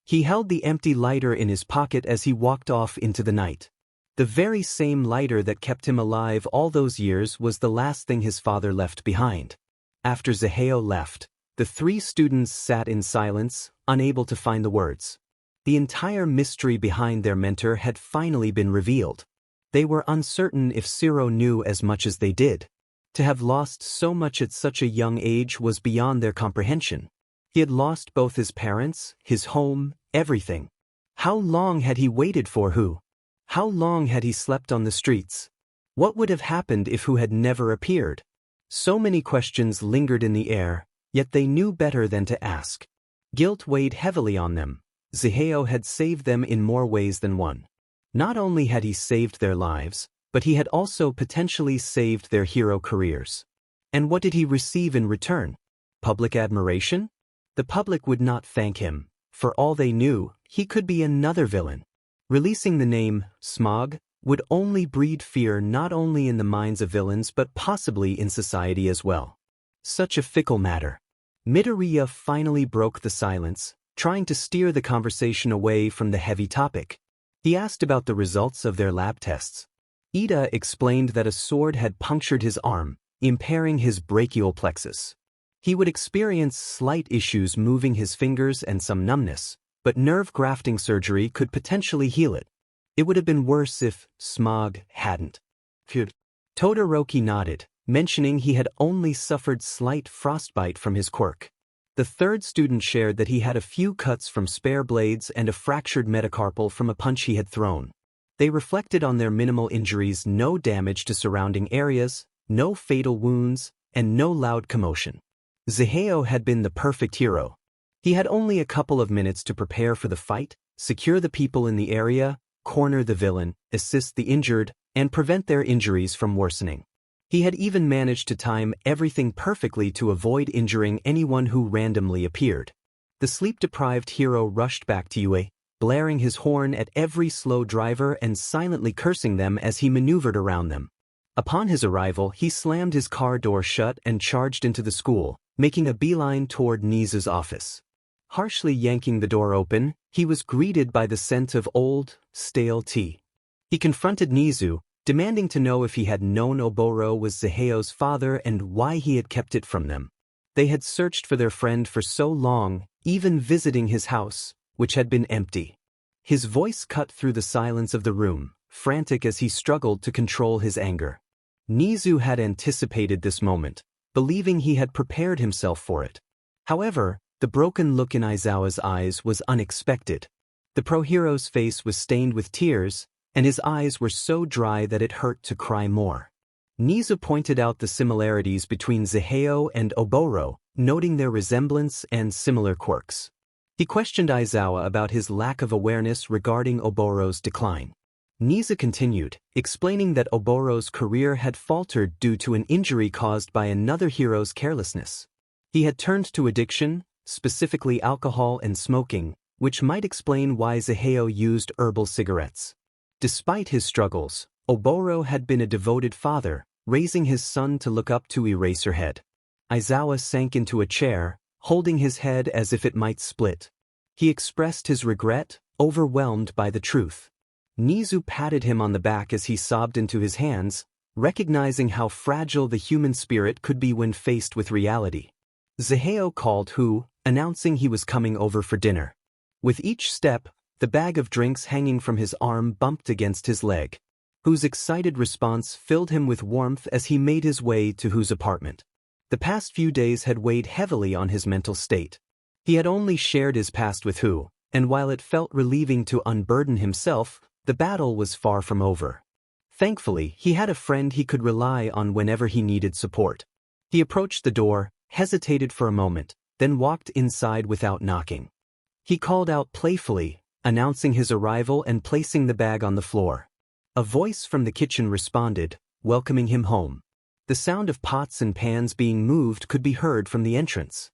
He held the empty lighter in his pocket as he walked off into the night. The very same lighter that kept him alive all those years was the last thing his father left behind. After Zaheo left, the 3 students sat in silence, unable to find the words. The entire mystery behind their mentor had finally been revealed. They were uncertain if Zero knew as much as they did. To have lost so much at such a young age was beyond their comprehension. He had lost both his parents, his home, everything. How long had he waited for Who? How long had he slept on the streets? What would have happened if Who had never appeared? So many questions lingered in the air, yet they knew better than to ask. Guilt weighed heavily on them. Zaheo had saved them in more ways than one. Not only had he saved their lives, but he had also potentially saved their hero careers. And what did he receive in return? Public admiration? The public would not thank him. For all they knew, he could be another villain. Releasing the name, Smog, would only breed fear not only in the minds of villains but possibly in society as well. Such a fickle matter. Midoriya finally broke the silence, trying to steer the conversation away from the heavy topic. He asked about the results of their lab tests. Ida explained that a sword had punctured his arm, impairing his brachial plexus. He would experience slight issues moving his fingers and some numbness, but nerve grafting surgery could potentially heal it. It would have been worse if Smog hadn't. Todoroki nodded, mentioning he had only suffered slight frostbite from his quirk. The third student shared that he had a few cuts from spare blades and a fractured metacarpal from a punch he had thrown. They reflected on their minimal injuries: no damage to surrounding areas, no fatal wounds, and no loud commotion. Zaheo had been the perfect hero. He had only a couple of minutes to prepare for the fight, secure the people in the area, corner the villain, assist the injured, and prevent their injuries from worsening. He had even managed to time everything perfectly to avoid injuring anyone who randomly appeared. The sleep-deprived hero rushed back to UA, blaring his horn at every slow driver and silently cursing them as he maneuvered around them. Upon his arrival, he slammed his car door shut and charged into the school, making a beeline toward Nezu's office. Harshly yanking the door open, he was greeted by the scent of old, stale tea. He confronted Nezu, demanding to know if he had known Oboro was Zaheo's father and why he had kept it from them. They had searched for their friend for so long, even visiting his house, which had been empty. His voice cut through the silence of the room, frantic as he struggled to control his anger. Nezu had anticipated this moment, believing he had prepared himself for it. However, the broken look in Aizawa's eyes was unexpected. The pro-hero's face was stained with tears, and his eyes were so dry that it hurt to cry more. Nezu pointed out the similarities between Zaheo and Oboro, noting their resemblance and similar quirks. He questioned Aizawa about his lack of awareness regarding Oboro's decline. Nezu continued, explaining that Oboro's career had faltered due to an injury caused by another hero's carelessness. He had turned to addiction, specifically alcohol and smoking, which might explain why Zaheo used herbal cigarettes. Despite his struggles, Oboro had been a devoted father, raising his son to look up to Eraserhead. Aizawa sank into a chair, holding his head as if it might split. He expressed his regret, overwhelmed by the truth. Nezu patted him on the back as he sobbed into his hands, recognizing how fragile the human spirit could be when faced with reality. Zaheo called Hu, announcing he was coming over for dinner. With each step, the bag of drinks hanging from his arm bumped against his leg. Hu's excited response filled him with warmth as he made his way to Hu's apartment. The past few days had weighed heavily on his mental state. He had only shared his past with Hu, and while it felt relieving to unburden himself, the battle was far from over. Thankfully, he had a friend he could rely on whenever he needed support. He approached the door, hesitated for a moment, then walked inside without knocking. He called out playfully, announcing his arrival and placing the bag on the floor. A voice from the kitchen responded, welcoming him home. The sound of pots and pans being moved could be heard from the entrance.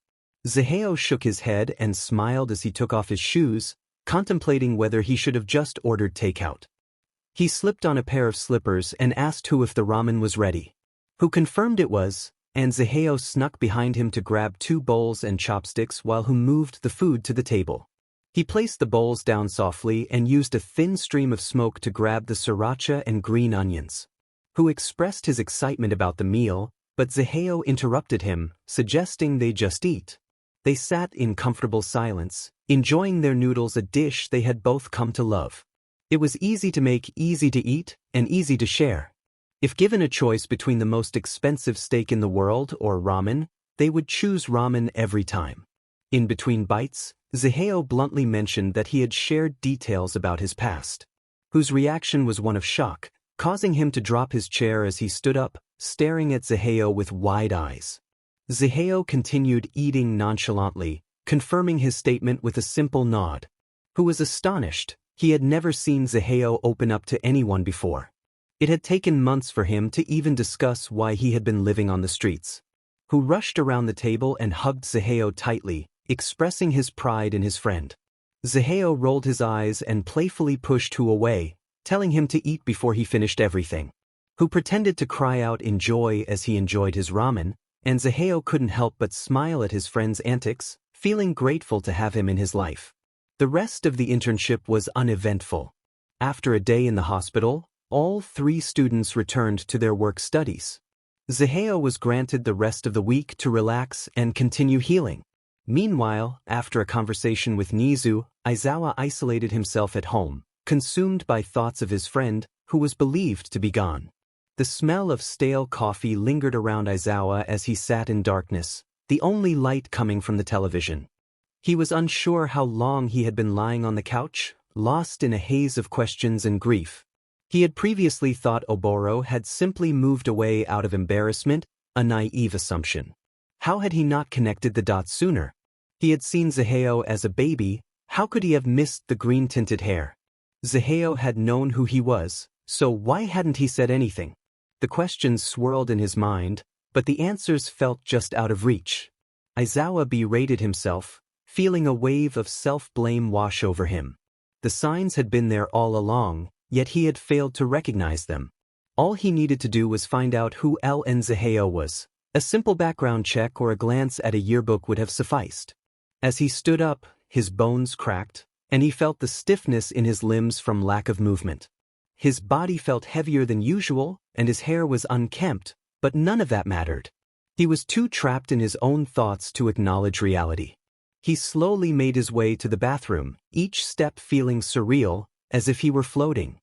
Zaheo shook his head and smiled as he took off his shoes, contemplating whether he should have just ordered takeout. He slipped on a pair of slippers and asked Hu if the ramen was ready. Hu confirmed it was, and Zaheo snuck behind him to grab 2 bowls and chopsticks while Hu moved the food to the table. He placed the bowls down softly and used a thin stream of smoke to grab the sriracha and green onions. Hu expressed his excitement about the meal, but Zaheo interrupted him, suggesting they just eat. They sat in comfortable silence, enjoying their noodles, a dish they had both come to love. It was easy to make, easy to eat, and easy to share. If given a choice between the most expensive steak in the world or ramen, they would choose ramen every time. In between bites, Zaheo bluntly mentioned that he had shared details about his past. Whose reaction was one of shock, causing him to drop his chair as he stood up, staring at Zaheo with wide eyes. Zaheo continued eating nonchalantly, confirming his statement with a simple nod. Who was astonished. He had never seen Zaheo open up to anyone before. It had taken months for him to even discuss why he had been living on the streets. Who rushed around the table and hugged Zaheo tightly, expressing his pride in his friend. Zaheo rolled his eyes and playfully pushed Hu away, telling him to eat before he finished everything. Hu pretended to cry out in joy as he enjoyed his ramen, and Zaheo couldn't help but smile at his friend's antics, feeling grateful to have him in his life. The rest of the internship was uneventful. After a day in the hospital, all 3 students returned to their work studies. Zaheo was granted the rest of the week to relax and continue healing. Meanwhile, after a conversation with Nezu, Aizawa isolated himself at home, consumed by thoughts of his friend, who was believed to be gone. The smell of stale coffee lingered around Aizawa as he sat in darkness, the only light coming from the television. He was unsure how long he had been lying on the couch, lost in a haze of questions and grief. He had previously thought Oboro had simply moved away out of embarrassment, a naive assumption. How had he not connected the dots sooner? He had seen Zaheo as a baby, how could he have missed the green-tinted hair? Zaheo had known who he was, so why hadn't he said anything? The questions swirled in his mind, but the answers felt just out of reach. Aizawa berated himself, feeling a wave of self-blame wash over him. The signs had been there all along, yet he had failed to recognize them. All he needed to do was find out who LN Zaheo was. A simple background check or a glance at a yearbook would have sufficed. As he stood up, his bones cracked, and he felt the stiffness in his limbs from lack of movement. His body felt heavier than usual, and his hair was unkempt, but none of that mattered. He was too trapped in his own thoughts to acknowledge reality. He slowly made his way to the bathroom, each step feeling surreal, as if he were floating.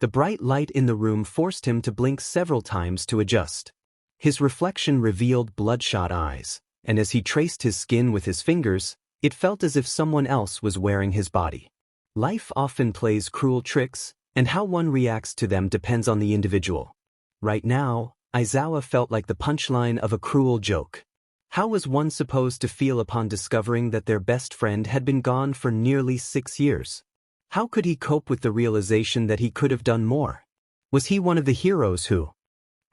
The bright light in the room forced him to blink several times to adjust. His reflection revealed bloodshot eyes, and as he traced his skin with his fingers, it felt as if someone else was wearing his body. Life often plays cruel tricks, and how one reacts to them depends on the individual. Right now, Aizawa felt like the punchline of a cruel joke. How was one supposed to feel upon discovering that their best friend had been gone for nearly 6 years? How could he cope with the realization that he could have done more? Was he one of the heroes who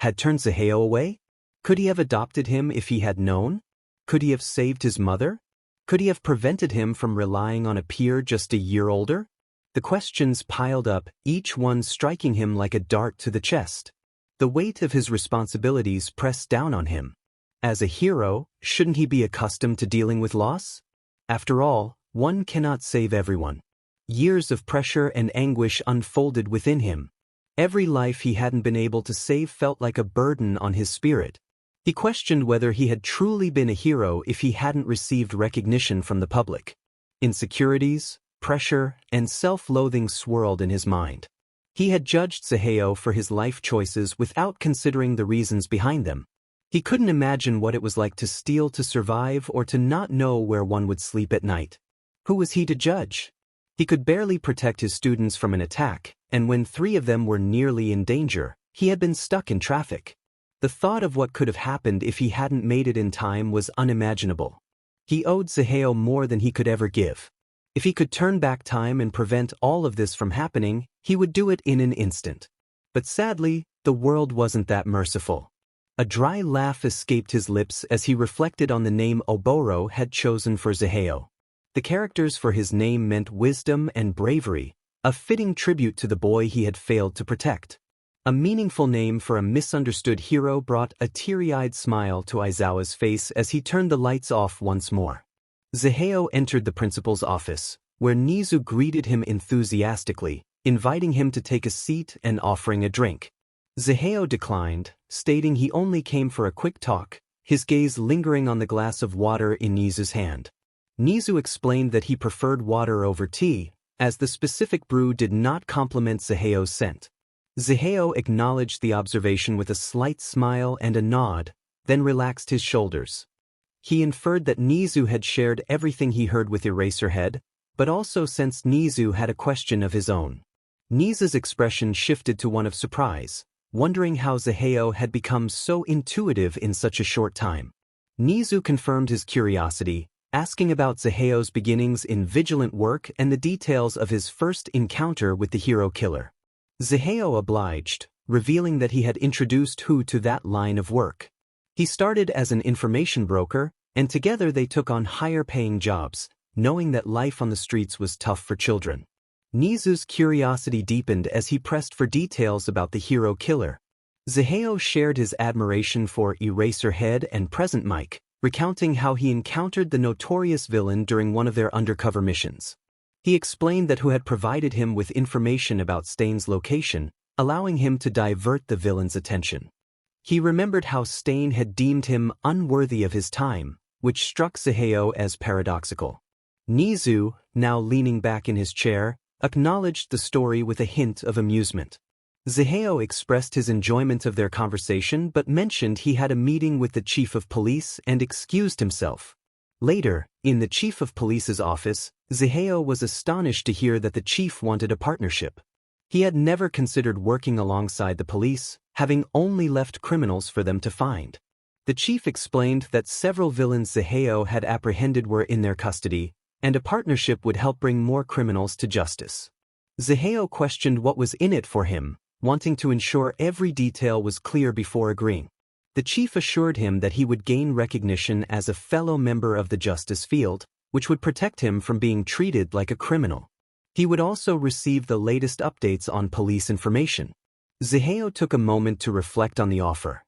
had turned Zaheo away? Could he have adopted him if he had known? Could he have saved his mother? Could he have prevented him from relying on a peer just a year older? The questions piled up, each one striking him like a dart to the chest. The weight of his responsibilities pressed down on him. As a hero, shouldn't he be accustomed to dealing with loss? After all, one cannot save everyone. Years of pressure and anguish unfolded within him. Every life he hadn't been able to save felt like a burden on his spirit. He questioned whether he had truly been a hero if he hadn't received recognition from the public. Insecurities, pressure, and self-loathing swirled in his mind. He had judged Zaheo for his life choices without considering the reasons behind them. He couldn't imagine what it was like to steal to survive or to not know where one would sleep at night. Who was he to judge? He could barely protect his students from an attack, and when 3 of them were nearly in danger, he had been stuck in traffic. The thought of what could have happened if he hadn't made it in time was unimaginable. He owed Zaheo more than he could ever give. If he could turn back time and prevent all of this from happening, he would do it in an instant. But sadly, the world wasn't that merciful. A dry laugh escaped his lips as he reflected on the name Oboro had chosen for Zaheo. The characters for his name meant wisdom and bravery, a fitting tribute to the boy he had failed to protect. A meaningful name for a misunderstood hero brought a teary-eyed smile to Aizawa's face as he turned the lights off once more. Zaheo entered the principal's office, where Nezu greeted him enthusiastically, inviting him to take a seat and offering a drink. Zaheo declined, stating he only came for a quick talk, his gaze lingering on the glass of water in Nezu's hand. Nezu explained that he preferred water over tea, as the specific brew did not complement Zaheo's scent. Zaheo acknowledged the observation with a slight smile and a nod, then relaxed his shoulders. He inferred that Nezu had shared everything he heard with Eraserhead, but also sensed Nezu had a question of his own. Nezu's expression shifted to one of surprise, wondering how Zaheo had become so intuitive in such a short time. Nezu confirmed his curiosity, asking about Zaheo's beginnings in vigilant work and the details of his first encounter with the hero killer. Zaheo obliged, revealing that he had introduced Hu to that line of work. He started as an information broker, and together they took on higher-paying jobs, knowing that life on the streets was tough for children. Nezu's curiosity deepened as he pressed for details about the hero killer. Zaheo shared his admiration for Eraserhead and Present Mike, recounting how he encountered the notorious villain during one of their undercover missions. He explained that who had provided him with information about Stain's location, allowing him to divert the villain's attention. He remembered how Stain had deemed him unworthy of his time, which struck Zaheo as paradoxical. Nezu, now leaning back in his chair, acknowledged the story with a hint of amusement. Zaheo expressed his enjoyment of their conversation but mentioned he had a meeting with the chief of police and excused himself. Later, in the chief of police's office, Zaheo was astonished to hear that the chief wanted a partnership. He had never considered working alongside the police, having only left criminals for them to find. The chief explained that several villains Zaheo had apprehended were in their custody, and a partnership would help bring more criminals to justice. Zaheo questioned what was in it for him, wanting to ensure every detail was clear before agreeing. The chief assured him that he would gain recognition as a fellow member of the justice field, which would protect him from being treated like a criminal. He would also receive the latest updates on police information. Zaheo took a moment to reflect on the offer.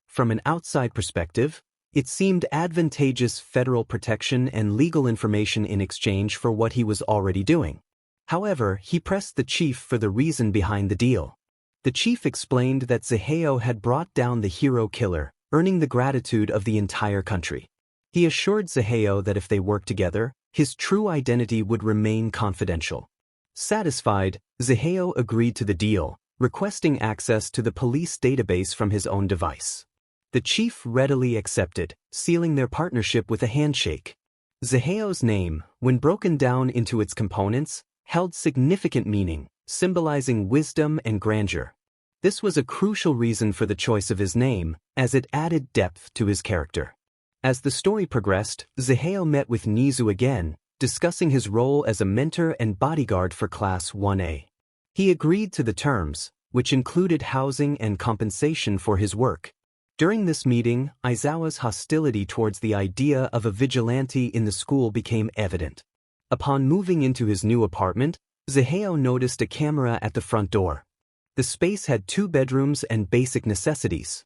From an outside perspective, it seemed advantageous federal protection and legal information in exchange for what he was already doing. However, he pressed the chief for the reason behind the deal. The chief explained that Zaheo had brought down the hero killer, earning the gratitude of the entire country. He assured Zaheo that if they worked together, his true identity would remain confidential. Satisfied, Zaheo agreed to the deal, requesting access to the police database from his own device. The chief readily accepted, sealing their partnership with a handshake. Zaheo's name, when broken down into its components, held significant meaning, symbolizing wisdom and grandeur. This was a crucial reason for the choice of his name, as it added depth to his character. As the story progressed, Zaheo met with Nezu again, discussing his role as a mentor and bodyguard for Class 1A. He agreed to the terms, which included housing and compensation for his work. During this meeting, Aizawa's hostility towards the idea of a vigilante in the school became evident. Upon moving into his new apartment, Zaheo noticed a camera at the front door. The space had 2 bedrooms and basic necessities.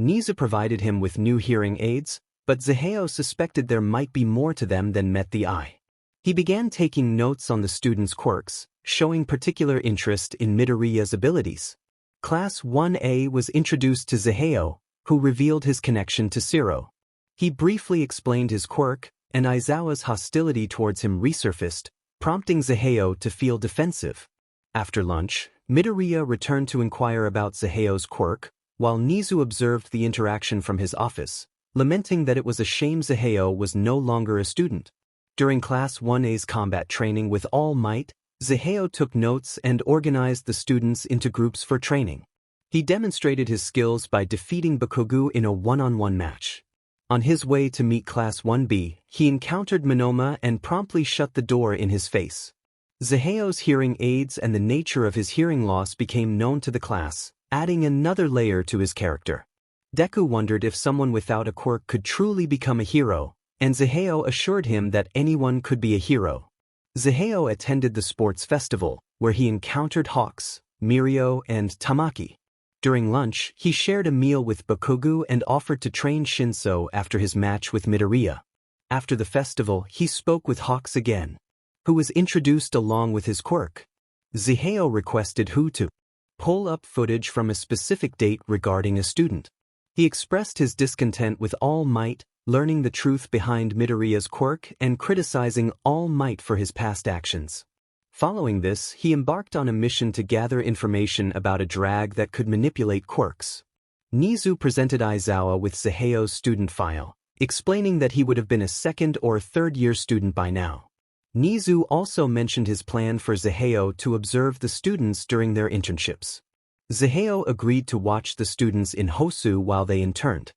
Nezu provided him with new hearing aids, but Zaheo suspected there might be more to them than met the eye. He began taking notes on the students' quirks, showing particular interest in Midoriya's abilities. Class 1A was introduced to Zaheo, who revealed his connection to Zero. He briefly explained his quirk, and Aizawa's hostility towards him resurfaced, prompting Zaheo to feel defensive. After lunch, Midoriya returned to inquire about Zaheo's quirk, while Nezu observed the interaction from his office, lamenting that it was a shame Zaheo was no longer a student. During Class 1A's combat training with All Might, Zaheo took notes and organized the students into groups for training. He demonstrated his skills by defeating Bakugu in a one-on-one match. On his way to meet Class 1B, he encountered Monoma and promptly shut the door in his face. Zaheo's hearing aids and the nature of his hearing loss became known to the class, adding another layer to his character. Deku wondered if someone without a quirk could truly become a hero, and Zaheo assured him that anyone could be a hero. Zaheo attended the sports festival, where he encountered Hawks, Mirio, and Tamaki. During lunch, he shared a meal with Bakugu and offered to train Shinso after his match with Midoriya. After the festival, he spoke with Hawks again, who was introduced along with his quirk. Zaheo requested Hu to pull up footage from a specific date regarding a student. He expressed his discontent with All Might, learning the truth behind Midoriya's quirk and criticizing All Might for his past actions. Following this, he embarked on a mission to gather information about a drag that could manipulate quirks. Nezu presented Aizawa with Zaheo's student file, explaining that he would have been a 2nd or 3rd year student by now. Nezu also mentioned his plan for Zaheo to observe the students during their internships. Zaheo agreed to watch the students in Hosu while they interned.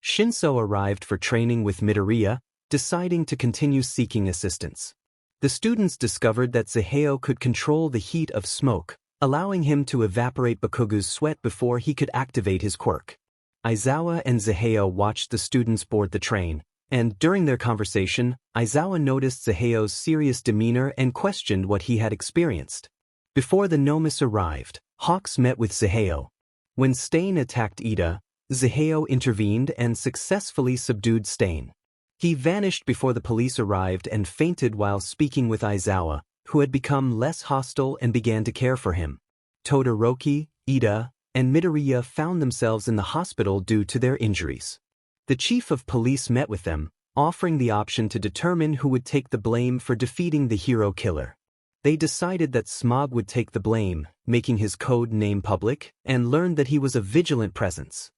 Shinso arrived for training with Midoriya, deciding to continue seeking assistance. The students discovered that Zaheo could control the heat of smoke, allowing him to evaporate Bakugu's sweat before he could activate his quirk. Aizawa and Zaheo watched the students board the train, and during their conversation, Aizawa noticed Zaheo's serious demeanor and questioned what he had experienced. Before the Nomus arrived, Hawks met with Zaheo. When Stain attacked Ida, Zaheo intervened and successfully subdued Stain. He vanished before the police arrived and fainted while speaking with Aizawa, who had become less hostile and began to care for him. Todoroki, Ida, and Midoriya found themselves in the hospital due to their injuries. The chief of police met with them, offering the option to determine who would take the blame for defeating the hero killer. They decided that Smog would take the blame, making his code name public, and learned that he was a vigilant presence.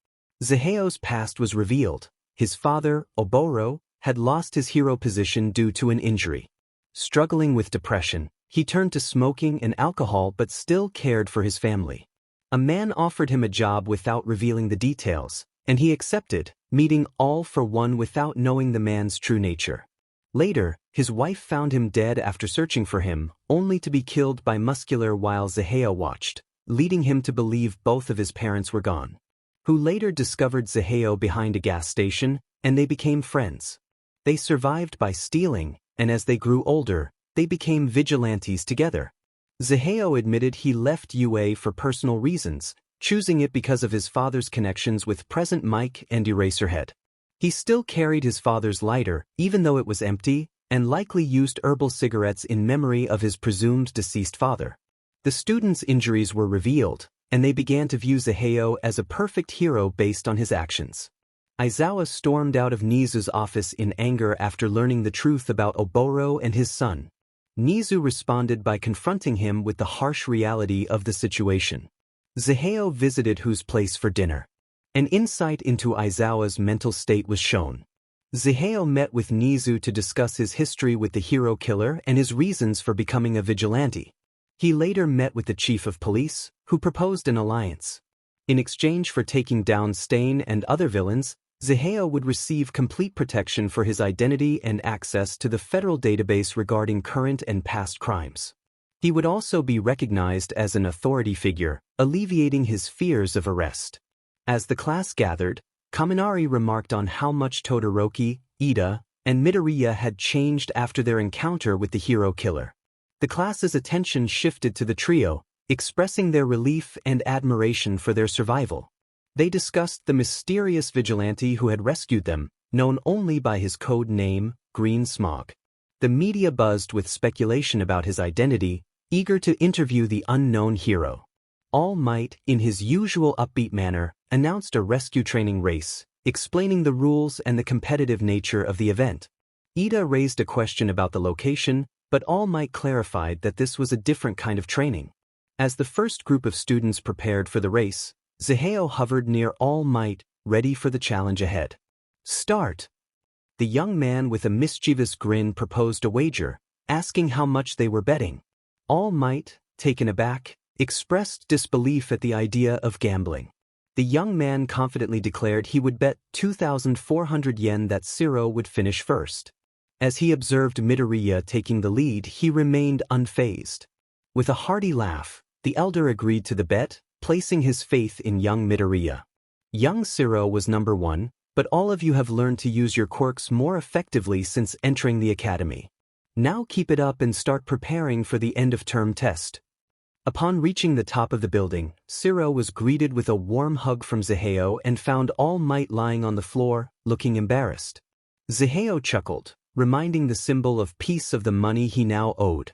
Zaheo's past was revealed. His father, Oboro, had lost his hero position due to an injury. Struggling with depression, he turned to smoking and alcohol but still cared for his family. A man offered him a job without revealing the details, and he accepted, meeting all for one without knowing the man's true nature. Later, his wife found him dead after searching for him, only to be killed by Muscular while Zaheo watched, leading him to believe both of his parents were gone. Who later discovered Zaheo behind a gas station, and they became friends. They survived by stealing, and as they grew older, they became vigilantes together. Zaheo admitted he left UA for personal reasons, choosing it because of his father's connections with Present Mike and Eraserhead. He still carried his father's lighter, even though it was empty, and likely used herbal cigarettes in memory of his presumed deceased father. The students' injuries were revealed, and they began to view Zaheo as a perfect hero based on his actions. Aizawa stormed out of Nezu's office in anger after learning the truth about Oboro and his son. Nezu responded by confronting him with the harsh reality of the situation. Zaheo visited Who's place for dinner. An insight into Aizawa's mental state was shown. Zaheo met with Nezu to discuss his history with the hero killer and his reasons for becoming a vigilante. He later met with the chief of police, who proposed an alliance. In exchange for taking down Stain and other villains, Zaheo would receive complete protection for his identity and access to the federal database regarding current and past crimes. He would also be recognized as an authority figure, alleviating his fears of arrest. As the class gathered, Kaminari remarked on how much Todoroki, Ida, and Midoriya had changed after their encounter with the hero killer. The class's attention shifted to the trio, expressing their relief and admiration for their survival. They discussed the mysterious vigilante who had rescued them, known only by his code name, Green Smog. The media buzzed with speculation about his identity, eager to interview the unknown hero. All Might, in his usual upbeat manner, announced a rescue training race, explaining the rules and the competitive nature of the event. Ida raised a question about the location, but All Might clarified that this was a different kind of training. As the first group of students prepared for the race, Zaheo hovered near All Might, ready for the challenge ahead. Start! The young man with a mischievous grin proposed a wager, asking how much they were betting. All Might, taken aback, expressed disbelief at the idea of gambling. The young man confidently declared he would bet 2,400 yen that Zero would finish first. As he observed Midoriya taking the lead, he remained unfazed. With a hearty laugh, the elder agreed to the bet, placing his faith in young Midoriya. Young Zero was number 1, but all of you have learned to use your quirks more effectively since entering the academy. Now keep it up and start preparing for the end-of-term test. Upon reaching the top of the building, Zero was greeted with a warm hug from Zaheo and found All Might lying on the floor, looking embarrassed. Zaheo chuckled, reminding the symbol of peace of the money he now owed.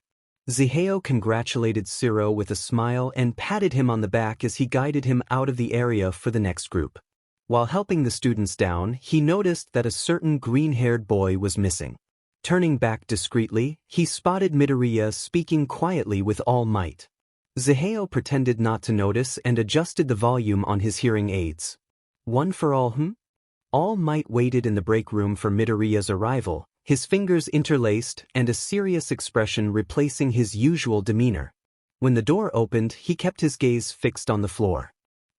Zaheo congratulated Zero with a smile and patted him on the back as he guided him out of the area for the next group. While helping the students down, he noticed that a certain green-haired boy was missing. Turning back discreetly, he spotted Midoriya speaking quietly with All Might. Zaheo pretended not to notice and adjusted the volume on his hearing aids. One for all, All Might waited in the break room for Midoriya's arrival, his fingers interlaced and a serious expression replacing his usual demeanor. When the door opened, he kept his gaze fixed on the floor.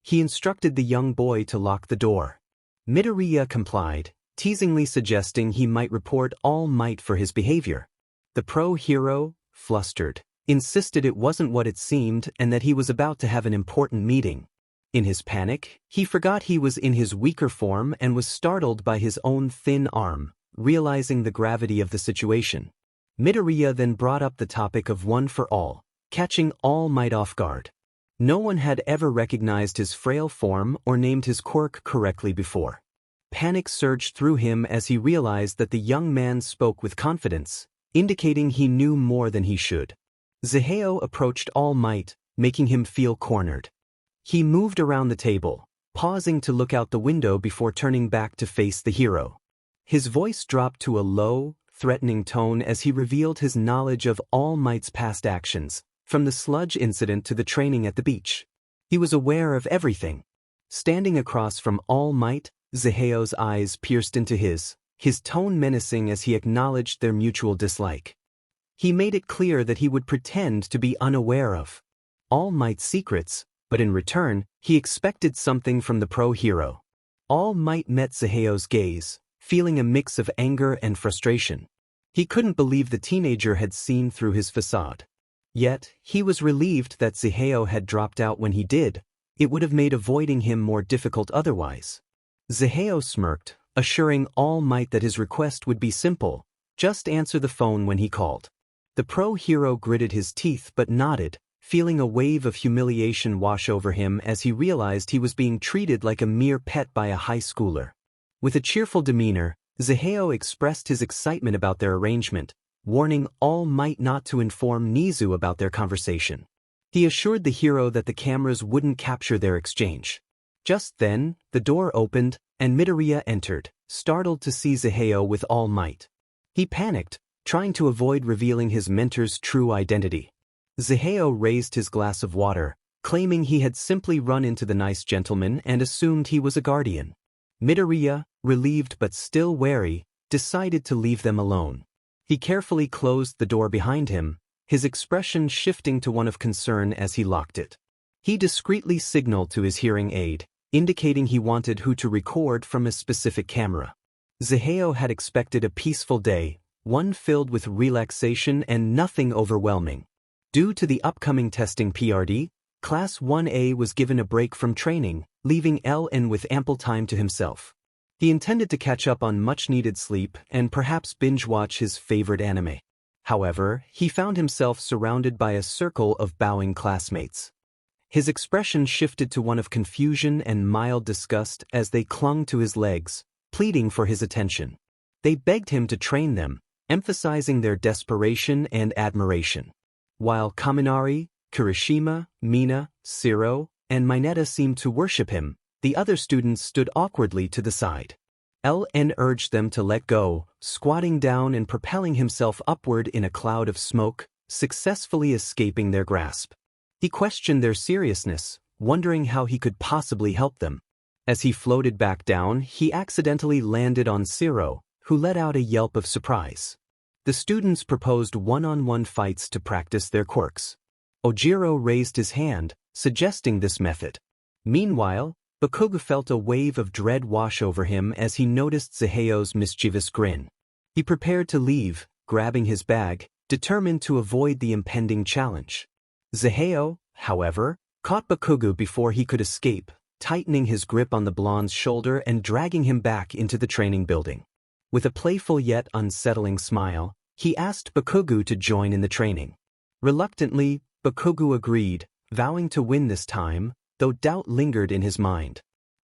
He instructed the young boy to lock the door. Midoriya complied, teasingly suggesting he might report All Might for his behavior. The pro-hero, flustered, insisted it wasn't what it seemed and that he was about to have an important meeting. In his panic, he forgot he was in his weaker form and was startled by his own thin arm, realizing the gravity of the situation. Midoriya then brought up the topic of One for All, catching All Might off guard. No one had ever recognized his frail form or named his quirk correctly before. Panic surged through him as he realized that the young man spoke with confidence, indicating he knew more than he should. Zaheo approached All Might, making him feel cornered. He moved around the table, pausing to look out the window before turning back to face the hero. His voice dropped to a low, threatening tone as he revealed his knowledge of All Might's past actions, from the sludge incident to the training at the beach. He was aware of everything. Standing across from All Might, Zaheo's eyes pierced into his tone menacing as he acknowledged their mutual dislike. He made it clear that he would pretend to be unaware of All Might's secrets, but in return, he expected something from the pro-hero. All Might met Zaheo's gaze, feeling a mix of anger and frustration. He couldn't believe the teenager had seen through his facade. Yet, he was relieved that Zaheo had dropped out when he did. It would have made avoiding him more difficult otherwise. Zaheo smirked, assuring All Might that his request would be simple: just answer the phone when he called. The pro-hero gritted his teeth but nodded, feeling a wave of humiliation wash over him as he realized he was being treated like a mere pet by a high schooler. With a cheerful demeanor, Zaheo expressed his excitement about their arrangement, warning All Might not to inform Nezu about their conversation. He assured the hero that the cameras wouldn't capture their exchange. Just then, the door opened, and Midoriya entered, startled to see Zaheo with All Might. He panicked, trying to avoid revealing his mentor's true identity. Zaheo raised his glass of water, claiming he had simply run into the nice gentleman and assumed he was a guardian. Midoriya, relieved but still wary, decided to leave them alone. He carefully closed the door behind him, his expression shifting to one of concern as he locked it. He discreetly signaled to his hearing aid, indicating he wanted who to record from a specific camera. Zaheo had expected a peaceful day, one filled with relaxation and nothing overwhelming. Due to the upcoming testing PRD, Class 1A was given a break from training, leaving LN with ample time to himself. He intended to catch up on much-needed sleep and perhaps binge-watch his favorite anime. However, he found himself surrounded by a circle of bowing classmates. His expression shifted to one of confusion and mild disgust as they clung to his legs, pleading for his attention. They begged him to train them, emphasizing their desperation and admiration. While Kaminari, Kirishima, Mina, Siro, and Mineta seemed to worship him, the other students stood awkwardly to the side. LN urged them to let go, squatting down and propelling himself upward in a cloud of smoke, successfully escaping their grasp. He questioned their seriousness, wondering how he could possibly help them. As he floated back down, he accidentally landed on Siro, who let out a yelp of surprise. The students proposed one-on-one fights to practice their quirks. Ojiro raised his hand, suggesting this method. Meanwhile, Bakugo felt a wave of dread wash over him as he noticed Zaheo's mischievous grin. He prepared to leave, grabbing his bag, determined to avoid the impending challenge. Zaheo, however, caught Bakugo before he could escape, tightening his grip on the blonde's shoulder and dragging him back into the training building. With a playful yet unsettling smile, he asked Bakugo to join in the training. Reluctantly, Bakugo agreed, vowing to win this time, though doubt lingered in his mind.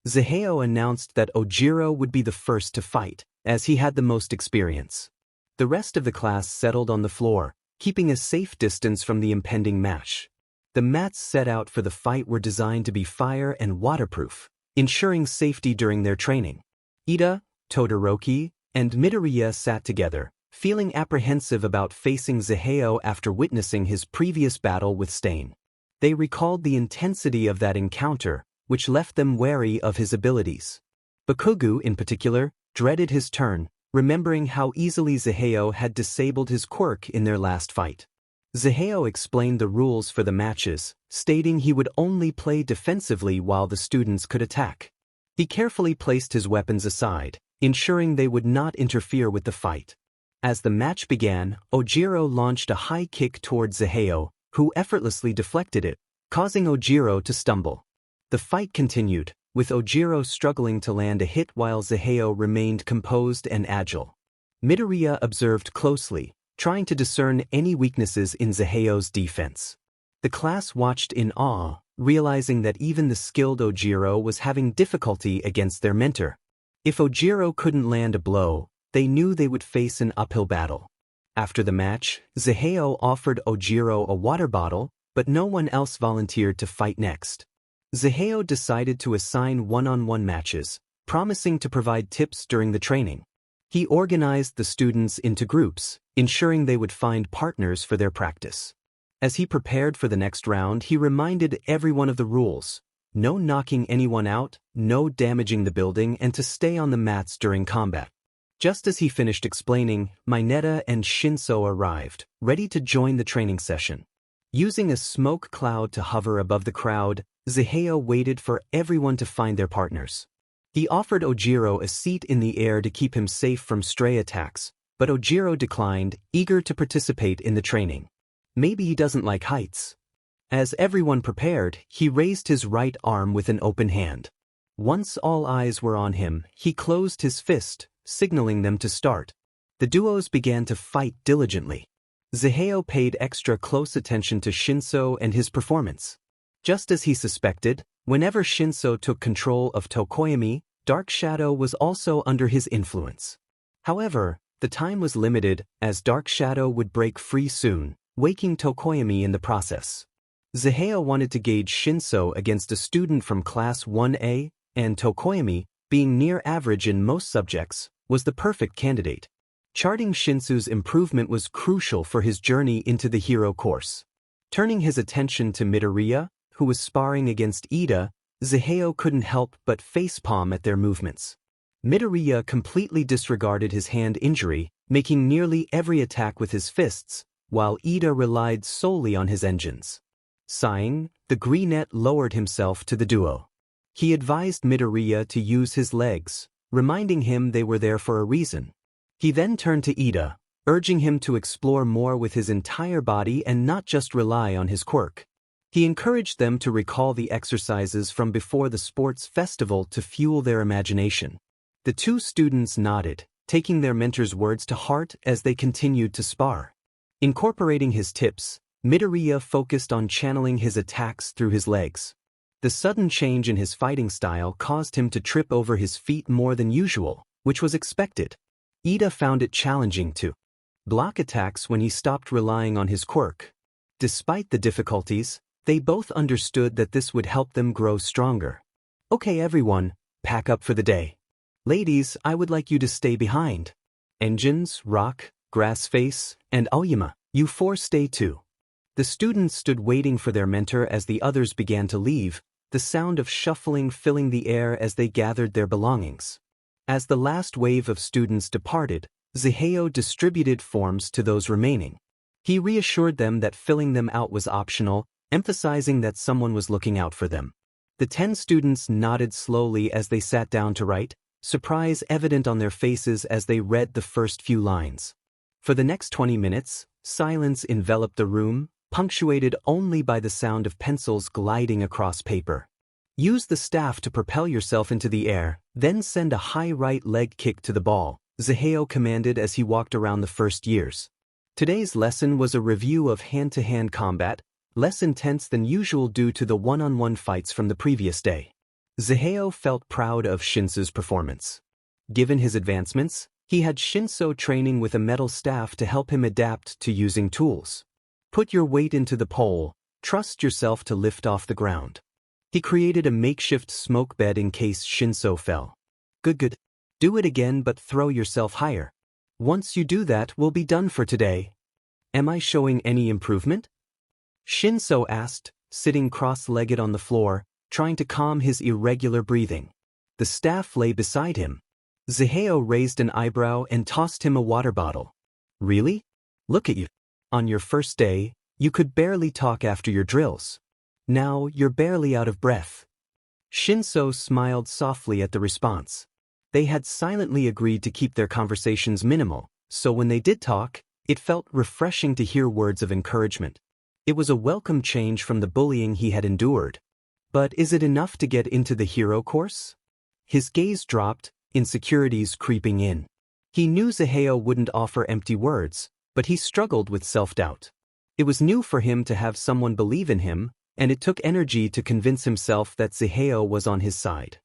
Zaheo announced that Ojiro would be the first to fight, as he had the most experience. The rest of the class settled on the floor, keeping a safe distance from the impending match. The mats set out for the fight were designed to be fire and waterproof, ensuring safety during their training. Ida, Todoroki, and Midoriya sat together, feeling apprehensive about facing Zaheo after witnessing his previous battle with Stain. They recalled the intensity of that encounter, which left them wary of his abilities. Bakugo, in particular, dreaded his turn, remembering how easily Zaheo had disabled his quirk in their last fight. Zaheo explained the rules for the matches, stating he would only play defensively while the students could attack. He carefully placed his weapons aside, ensuring they would not interfere with the fight. As the match began, Ojiro launched a high kick toward Zaheo, who effortlessly deflected it, causing Ojiro to stumble. The fight continued, with Ojiro struggling to land a hit while Zaheo remained composed and agile. Midoriya observed closely, trying to discern any weaknesses in Zeheo's defense. The class watched in awe, realizing that even the skilled Ojiro was having difficulty against their mentor. If Ojiro couldn't land a blow, they knew they would face an uphill battle. After the match, Zeheo offered Ojiro a water bottle, but no one else volunteered to fight next. Zeheo decided to assign one-on-one matches, promising to provide tips during the training. He organized the students into groups, ensuring they would find partners for their practice. As he prepared for the next round, he reminded everyone of the rules: no knocking anyone out, no damaging the building, and to stay on the mats during combat. Just as he finished explaining, Mineta and Shinso arrived, ready to join the training session. Using a smoke cloud to hover above the crowd, Zeheo waited for everyone to find their partners. He offered Ojiro a seat in the air to keep him safe from stray attacks, but Ojiro declined, eager to participate in the training. Maybe he doesn't like heights. As everyone prepared, he raised his right arm with an open hand. Once all eyes were on him, he closed his fist, signaling them to start. The duos began to fight diligently. Zeheo paid extra close attention to Shinso and his performance. Just as he suspected, whenever Shinso took control of Tokoyami, Dark Shadow was also under his influence. However, the time was limited, as Dark Shadow would break free soon, waking Tokoyami in the process. Zeheo wanted to gauge Shinso against a student from Class 1A, and Tokoyami, being near average in most subjects, was the perfect candidate. Charting Shinso's improvement was crucial for his journey into the hero course. Turning his attention to Midoriya, who was sparring against Ida, Zeheo couldn't help but facepalm at their movements. Midoriya completely disregarded his hand injury, making nearly every attack with his fists, while Ida relied solely on his engines. Sighing, the Greenette lowered himself to the duo. He advised Midoriya to use his legs, reminding him they were there for a reason. He then turned to Ida, urging him to explore more with his entire body and not just rely on his quirk. He encouraged them to recall the exercises from before the sports festival to fuel their imagination. The two students nodded, taking their mentor's words to heart as they continued to spar. Incorporating his tips, Midoriya focused on channeling his attacks through his legs. The sudden change in his fighting style caused him to trip over his feet more than usual, which was expected. Ida found it challenging to block attacks when he stopped relying on his quirk. Despite the difficulties, they both understood that this would help them grow stronger. Okay everyone, pack up for the day. Ladies, I would like you to stay behind. Engines, Rock, Grassface, and Aoyama, you four stay too. The students stood waiting for their mentor as the others began to leave, the sound of shuffling filling the air as they gathered their belongings. As the last wave of students departed, Zeheo distributed forms to those remaining. He reassured them that filling them out was optional, emphasizing that someone was looking out for them. The 10 students nodded slowly as they sat down to write, surprise evident on their faces as they read the first few lines. For the next 20 minutes, silence enveloped the room, punctuated only by the sound of pencils gliding across paper. Use the staff to propel yourself into the air, then send a high right leg kick to the ball, Zeheo commanded as he walked around the first years. Today's lesson was a review of hand-to-hand combat, less intense than usual due to the one-on-one fights from the previous day. Zeheo felt proud of Shinso's performance. Given his advancements, he had Shinso training with a metal staff to help him adapt to using tools. Put your weight into the pole, trust yourself to lift off the ground. He created a makeshift smoke bed in case Shinso fell. Good. Do it again but throw yourself higher. Once you do that, we'll be done for today. Am I showing any improvement? Shinso asked, sitting cross-legged on the floor, trying to calm his irregular breathing. The staff lay beside him. Zeheo raised an eyebrow and tossed him a water bottle. Really? Look at you. On your first day, you could barely talk after your drills. Now you're barely out of breath. Shinso smiled softly at the response. They had silently agreed to keep their conversations minimal, so when they did talk, it felt refreshing to hear words of encouragement. It was a welcome change from the bullying he had endured. But is it enough to get into the hero course? His gaze dropped, insecurities creeping in. He knew Ziheo wouldn't offer empty words, but he struggled with self-doubt. It was new for him to have someone believe in him, and it took energy to convince himself that Ziheo was on his side.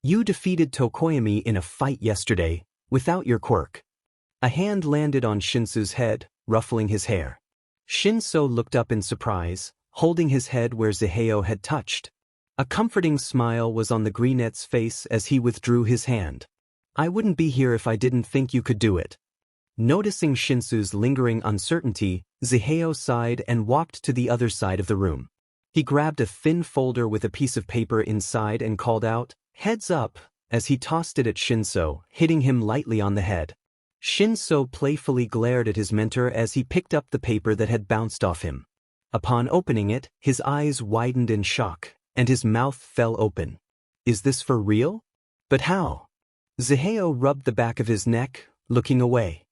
You defeated Tokoyami in a fight yesterday, without your quirk. A hand landed on Shinsu's head, ruffling his hair. Shinso looked up in surprise, holding his head where Ziheo had touched. A comforting smile was on the greenette's face as he withdrew his hand. I wouldn't be here if I didn't think you could do it. Noticing Shinsu's lingering uncertainty, Ziheo sighed and walked to the other side of the room. He grabbed a thin folder with a piece of paper inside and called out, "Heads up," as he tossed it at Shinso, hitting him lightly on the head. Shinso playfully glared at his mentor as he picked up the paper that had bounced off him. Upon opening it, his eyes widened in shock, and his mouth fell open. Is this for real? But how? Ziheo rubbed the back of his neck, looking away.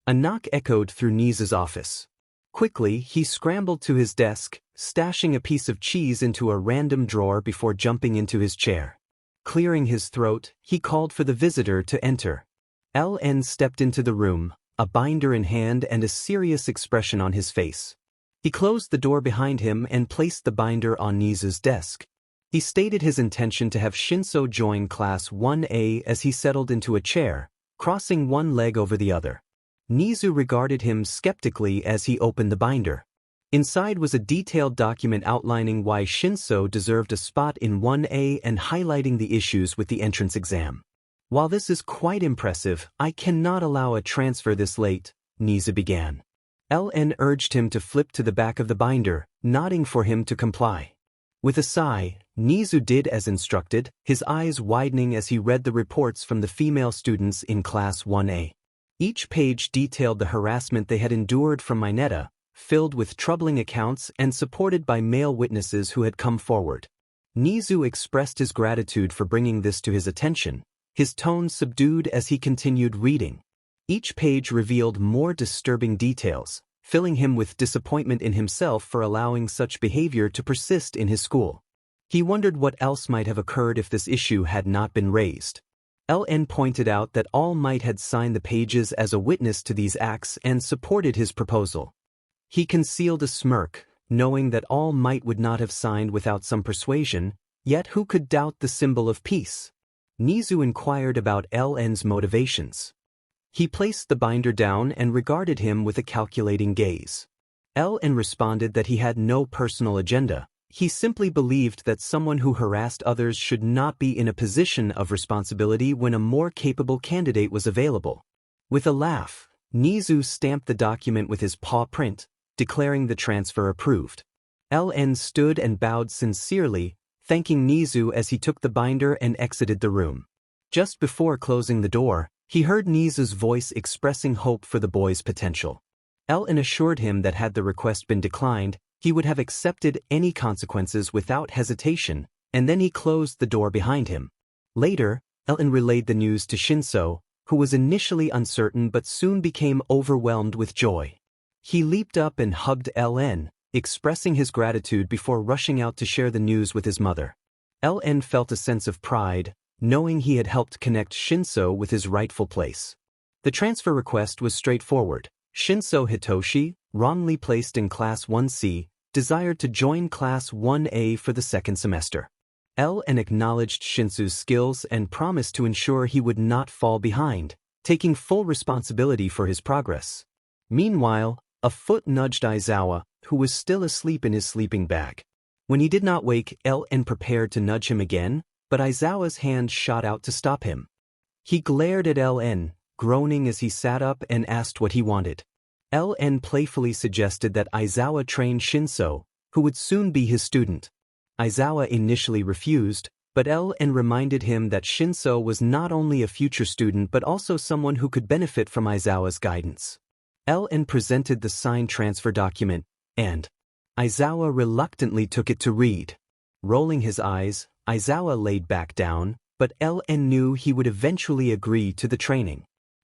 A knock echoed through Nezu's office. Quickly, he scrambled to his desk, stashing a piece of cheese into a random drawer before jumping into his chair. Clearing his throat, he called for the visitor to enter. LN stepped into the room, a binder in hand and a serious expression on his face. He closed the door behind him and placed the binder on Nezu's desk. He stated his intention to have Shinso join Class 1A as he settled into a chair, crossing one leg over the other. Nezu regarded him skeptically as he opened the binder. Inside was a detailed document outlining why Shinso deserved a spot in 1A and highlighting the issues with the entrance exam. While this is quite impressive, I cannot allow a transfer this late, Nezu began. LN urged him to flip to the back of the binder, nodding for him to comply. With a sigh, Nezu did as instructed, his eyes widening as he read the reports from the female students in Class 1A. Each page detailed the harassment they had endured from Mineta, filled with troubling accounts and supported by male witnesses who had come forward. Nezu expressed his gratitude for bringing this to his attention, his tone subdued as he continued reading. Each page revealed more disturbing details, filling him with disappointment in himself for allowing such behavior to persist in his school. He wondered what else might have occurred if this issue had not been raised. LN pointed out that All Might had signed the pages as a witness to these acts and supported his proposal. He concealed a smirk, knowing that All Might would not have signed without some persuasion, yet who could doubt the symbol of peace? Nezu inquired about LN's motivations. He placed the binder down and regarded him with a calculating gaze. LN responded that he had no personal agenda. He simply believed that someone who harassed others should not be in a position of responsibility when a more capable candidate was available. With a laugh, Nezu stamped the document with his paw print, declaring the transfer approved. LN stood and bowed sincerely, thanking Nezu as he took the binder and exited the room. Just before closing the door, he heard Nezu's voice expressing hope for the boy's potential. LN assured him that had the request been declined, he would have accepted any consequences without hesitation, and then he closed the door behind him. Later, LN relayed the news to Shinso, who was initially uncertain but soon became overwhelmed with joy. He leaped up and hugged LN, expressing his gratitude before rushing out to share the news with his mother. LN felt a sense of pride, knowing he had helped connect Shinso with his rightful place. The transfer request was straightforward. Shinso Hitoshi, wrongly placed in Class 1C, desired to join Class 1A for the second semester. LN acknowledged Shinsu's skills and promised to ensure he would not fall behind, taking full responsibility for his progress. Meanwhile, a foot nudged Aizawa, who was still asleep in his sleeping bag. When he did not wake, LN prepared to nudge him again, but Aizawa's hand shot out to stop him. He glared at LN, groaning as he sat up and asked what he wanted. LN playfully suggested that Aizawa train Shinso, who would soon be his student. Aizawa initially refused, but LN reminded him that Shinso was not only a future student but also someone who could benefit from Aizawa's guidance. LN presented the signed transfer document, and Aizawa reluctantly took it to read. Rolling his eyes, Aizawa laid back down, but LN knew he would eventually agree to the training.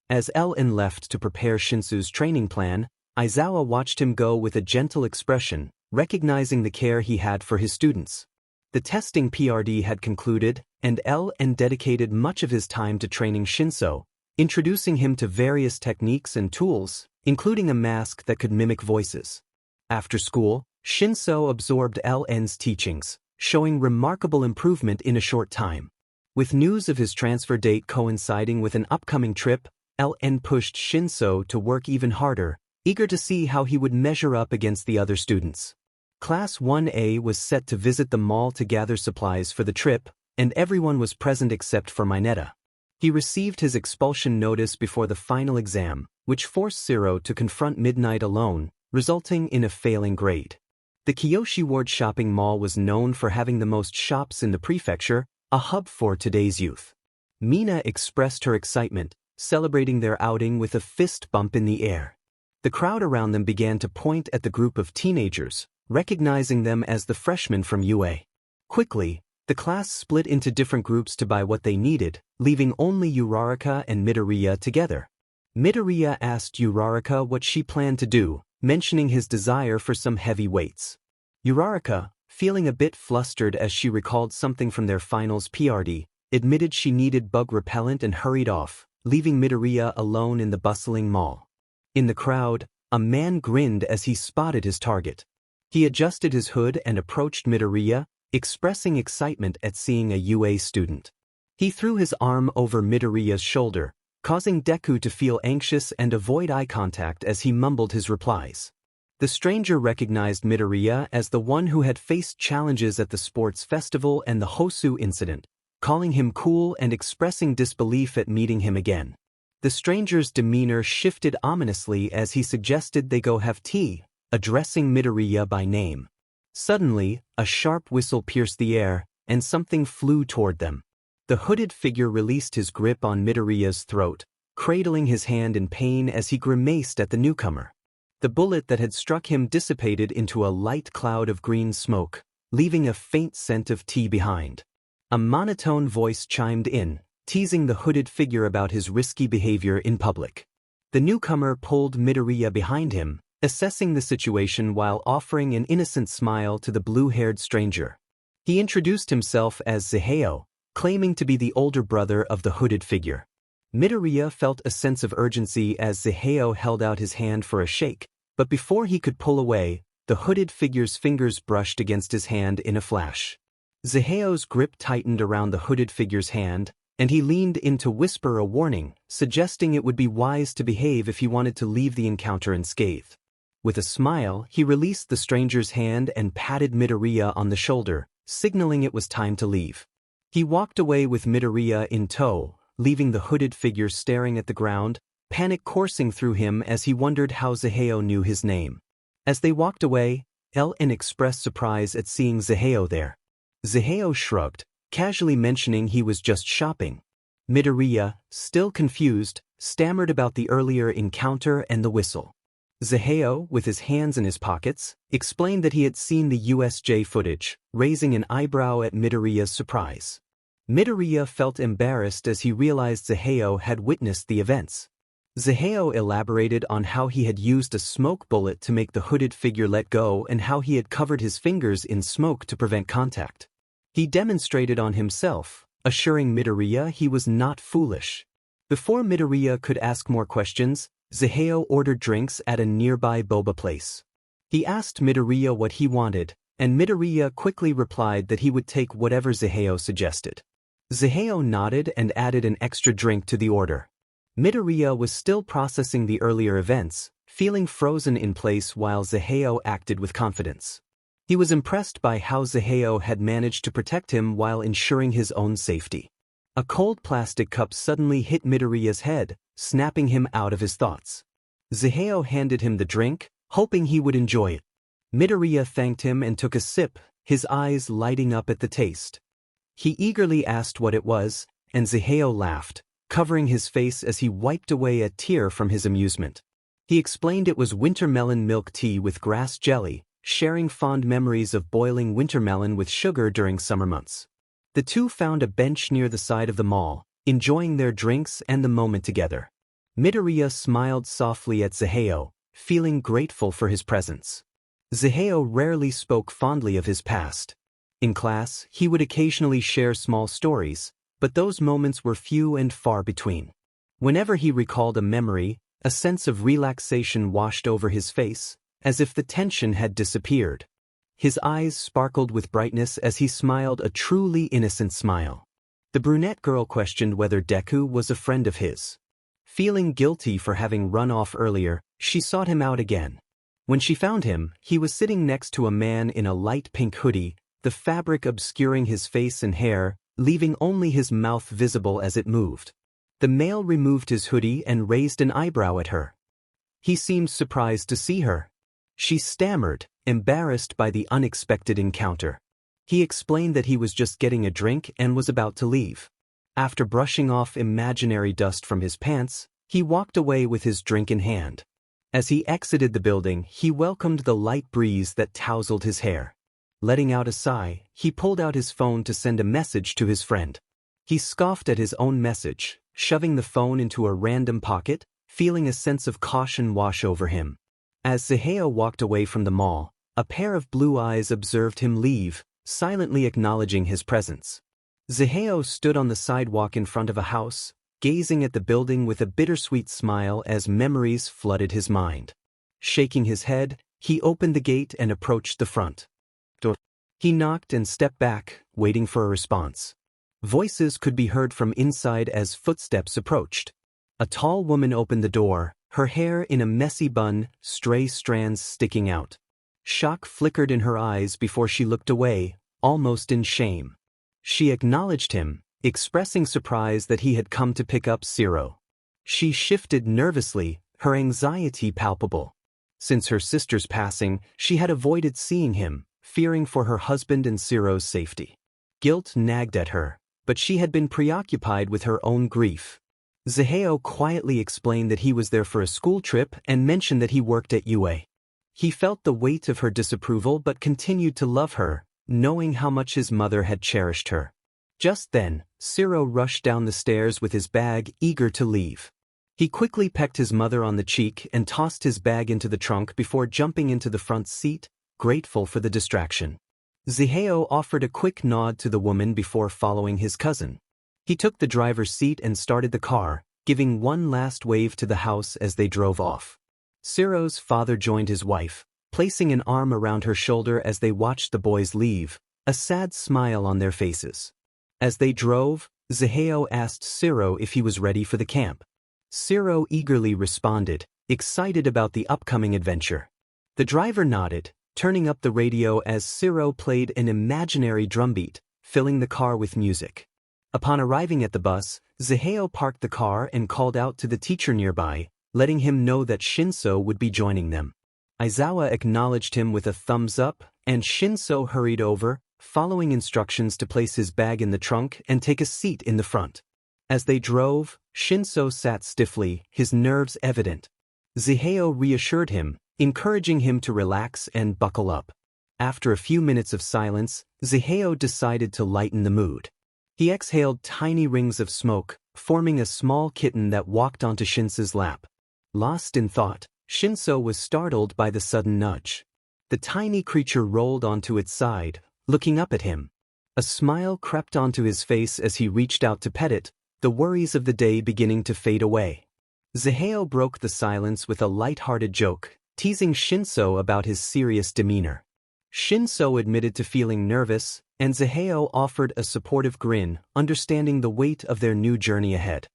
As LN left to prepare Shinsu's training plan, Aizawa watched him go with a gentle expression, recognizing the care he had for his students. The testing PRD had concluded, and LN dedicated much of his time to training Shinso, introducing him to various techniques and tools, including a mask that could mimic voices. After school, Shinso absorbed LN's teachings, showing remarkable improvement in a short time. With news of his transfer date coinciding with an upcoming trip, LN pushed Shinso to work even harder, eager to see how he would measure up against the other students. Class 1A was set to visit the mall to gather supplies for the trip, and everyone was present except for Mineta. He received his expulsion notice before the final exam, which forced Zero to confront Midnight alone, resulting in a failing grade. The Kiyoshi Ward shopping mall was known for having the most shops in the prefecture, a hub for today's youth. Mina expressed her excitement, celebrating their outing with a fist bump in the air. The crowd around them began to point at the group of teenagers, recognizing them as the freshmen from UA. Quickly, the class split into different groups to buy what they needed, leaving only Uraraka and Midoriya together. Midoriya asked Uraraka what she planned to do, mentioning his desire for some heavy weights. Uraraka, feeling a bit flustered as she recalled something from their finals PRD, admitted she needed bug repellent and hurried off, leaving Midoriya alone in the bustling mall. In the crowd, a man grinned as he spotted his target. He adjusted his hood and approached Midoriya, expressing excitement at seeing a UA student. He threw his arm over Midoriya's shoulder, causing Deku to feel anxious and avoid eye contact as he mumbled his replies. The stranger recognized Midoriya as the one who had faced challenges at the sports festival and the Hosu incident, calling him cool and expressing disbelief at meeting him again. The stranger's demeanor shifted ominously as he suggested they go have tea, addressing Midoriya by name. Suddenly, a sharp whistle pierced the air, and something flew toward them. The hooded figure released his grip on Midoriya's throat, cradling his hand in pain as he grimaced at the newcomer. The bullet that had struck him dissipated into a light cloud of green smoke, leaving a faint scent of tea behind. A monotone voice chimed in, teasing the hooded figure about his risky behavior in public. The newcomer pulled Midoriya behind him, assessing the situation while offering an innocent smile to the blue-haired stranger. He introduced himself as Ziheo, claiming to be the older brother of the hooded figure. Midoriya felt a sense of urgency as Ziheo held out his hand for a shake, but before he could pull away, the hooded figure's fingers brushed against his hand in a flash. Ziheo's grip tightened around the hooded figure's hand, and he leaned in to whisper a warning, suggesting it would be wise to behave if he wanted to leave the encounter unscathed. With a smile, he released the stranger's hand and patted Midoriya on the shoulder, signaling it was time to leave. He walked away with Midoriya in tow, leaving the hooded figure staring at the ground, panic coursing through him as he wondered how Ziheo knew his name. As they walked away, LN expressed surprise at seeing Ziheo there. Ziheo shrugged, casually mentioning he was just shopping. Midoriya, still confused, stammered about the earlier encounter and the whistle. Ziheo, with his hands in his pockets, explained that he had seen the USJ footage, raising an eyebrow at Midoriya's surprise. Midoriya felt embarrassed as he realized Ziheo had witnessed the events. Ziheo elaborated on how he had used a smoke bullet to make the hooded figure let go and how he had covered his fingers in smoke to prevent contact. He demonstrated on himself, assuring Midoriya he was not foolish. Before Midoriya could ask more questions, Ziheo ordered drinks at a nearby boba place. He asked Midoriya what he wanted, and Midoriya quickly replied that he would take whatever Ziheo suggested. Ziheo nodded and added an extra drink to the order. Midoriya was still processing the earlier events, feeling frozen in place while Ziheo acted with confidence. He was impressed by how Ziheo had managed to protect him while ensuring his own safety. A cold plastic cup suddenly hit Midoriya's head, snapping him out of his thoughts. Ziheo handed him the drink, hoping he would enjoy it. Midoriya thanked him and took a sip, his eyes lighting up at the taste. He eagerly asked what it was, and Ziheo laughed, covering his face as he wiped away a tear from his amusement. He explained it was wintermelon milk tea with grass jelly, sharing fond memories of boiling wintermelon with sugar during summer months. The two found a bench near the side of the mall, enjoying their drinks and the moment together. Midoriya smiled softly at Ziheo, feeling grateful for his presence. Ziheo rarely spoke fondly of his past. In class, he would occasionally share small stories, but those moments were few and far between. Whenever he recalled a memory, a sense of relaxation washed over his face, as if the tension had disappeared. His eyes sparkled with brightness as he smiled a truly innocent smile. The brunette girl questioned whether Deku was a friend of his. Feeling guilty for having run off earlier, she sought him out again. When she found him, he was sitting next to a man in a light pink hoodie, the fabric obscuring his face and hair, leaving only his mouth visible as it moved. The male removed his hoodie and raised an eyebrow at her. He seemed surprised to see her. She stammered, embarrassed by the unexpected encounter. He explained that he was just getting a drink and was about to leave. After brushing off imaginary dust from his pants, he walked away with his drink in hand. As he exited the building, he welcomed the light breeze that tousled his hair. Letting out a sigh, he pulled out his phone to send a message to his friend. He scoffed at his own message, shoving the phone into a random pocket, feeling a sense of caution wash over him. As Zaheo walked away from the mall, a pair of blue eyes observed him leave, silently acknowledging his presence. Zaheo stood on the sidewalk in front of a house, gazing at the building with a bittersweet smile as memories flooded his mind. Shaking his head, he opened the gate and approached the front door. He knocked and stepped back, waiting for a response. Voices could be heard from inside as footsteps approached. A tall woman opened the door, her hair in a messy bun, stray strands sticking out. Shock flickered in her eyes before she looked away, almost in shame. She acknowledged him, expressing surprise that he had come to pick up Zero. She shifted nervously, her anxiety palpable. Since her sister's passing, she had avoided seeing him, fearing for her husband and Zero's safety. Guilt nagged at her, but she had been preoccupied with her own grief. Zaheo quietly explained that he was there for a school trip and mentioned that he worked at WHAAA. He felt the weight of her disapproval but continued to love her, knowing how much his mother had cherished her. Just then, Zero rushed down the stairs with his bag, eager to leave. He quickly pecked his mother on the cheek and tossed his bag into the trunk before jumping into the front seat, grateful for the distraction. Zaheo offered a quick nod to the woman before following his cousin. He took the driver's seat and started the car, giving one last wave to the house as they drove off. Zero's father joined his wife, placing an arm around her shoulder as they watched the boys leave, a sad smile on their faces. As they drove, Zaheo asked Zero if he was ready for the camp. Zero eagerly responded, excited about the upcoming adventure. The driver nodded, turning up the radio as Zero played an imaginary drumbeat, filling the car with music. Upon arriving at the bus, Zaheo parked the car and called out to the teacher nearby, letting him know that Shinso would be joining them. Aizawa acknowledged him with a thumbs up, and Shinso hurried over, following instructions to place his bag in the trunk and take a seat in the front. As they drove, Shinso sat stiffly, his nerves evident. Zaheo reassured him, encouraging him to relax and buckle up. After a few minutes of silence, Zaheo decided to lighten the mood. He exhaled tiny rings of smoke, forming a small kitten that walked onto Shinso's lap. Lost in thought, Shinso was startled by the sudden nudge. The tiny creature rolled onto its side, looking up at him. A smile crept onto his face as he reached out to pet it, the worries of the day beginning to fade away. Zaheo broke the silence with a light-hearted joke, teasing Shinso about his serious demeanor. Shinso admitted to feeling nervous, and Zaheo offered a supportive grin, understanding the weight of their new journey ahead.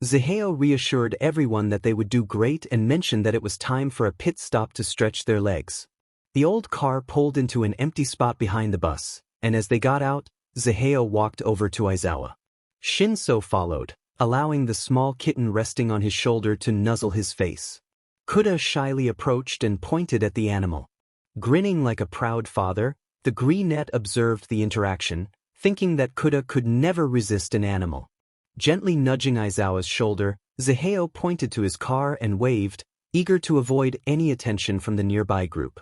Zaheo reassured everyone that they would do great and mentioned that it was time for a pit stop to stretch their legs. The old car pulled into an empty spot behind the bus, and as they got out, Zaheo walked over to Aizawa. Shinso followed, allowing the small kitten resting on his shoulder to nuzzle his face. Kuda shyly approached and pointed at the animal. Grinning like a proud father, the greenette observed the interaction, thinking that Kuda could never resist an animal. Gently nudging Aizawa's shoulder, Zaheo pointed to his car and waved, eager to avoid any attention from the nearby group.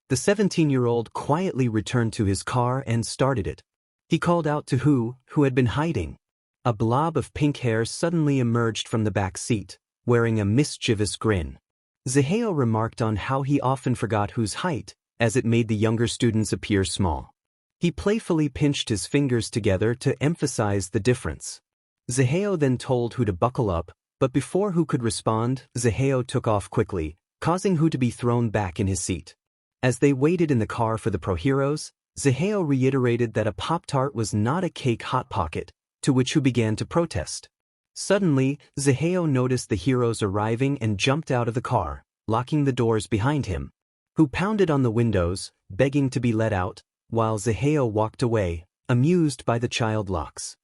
The 17-year-old quietly returned to his car and started it. He called out to who had been hiding. A blob of pink hair suddenly emerged from the back seat, wearing a mischievous grin. Zaheo remarked on how he often forgot whose height, as it made the younger students appear small. He playfully pinched his fingers together to emphasize the difference. Zaheo then told who to buckle up, But before Hu could respond, Zaheo took off quickly, causing Hu to be thrown back in his seat. As they waited in the car for the pro-heroes, Zaheo reiterated that a Pop-Tart was not a cake hot pocket, to which Hu began to protest. Suddenly, Zaheo noticed the heroes arriving and jumped out of the car, locking the doors behind him. Hu pounded on the windows, begging to be let out, while Zaheo walked away, amused by the child locks.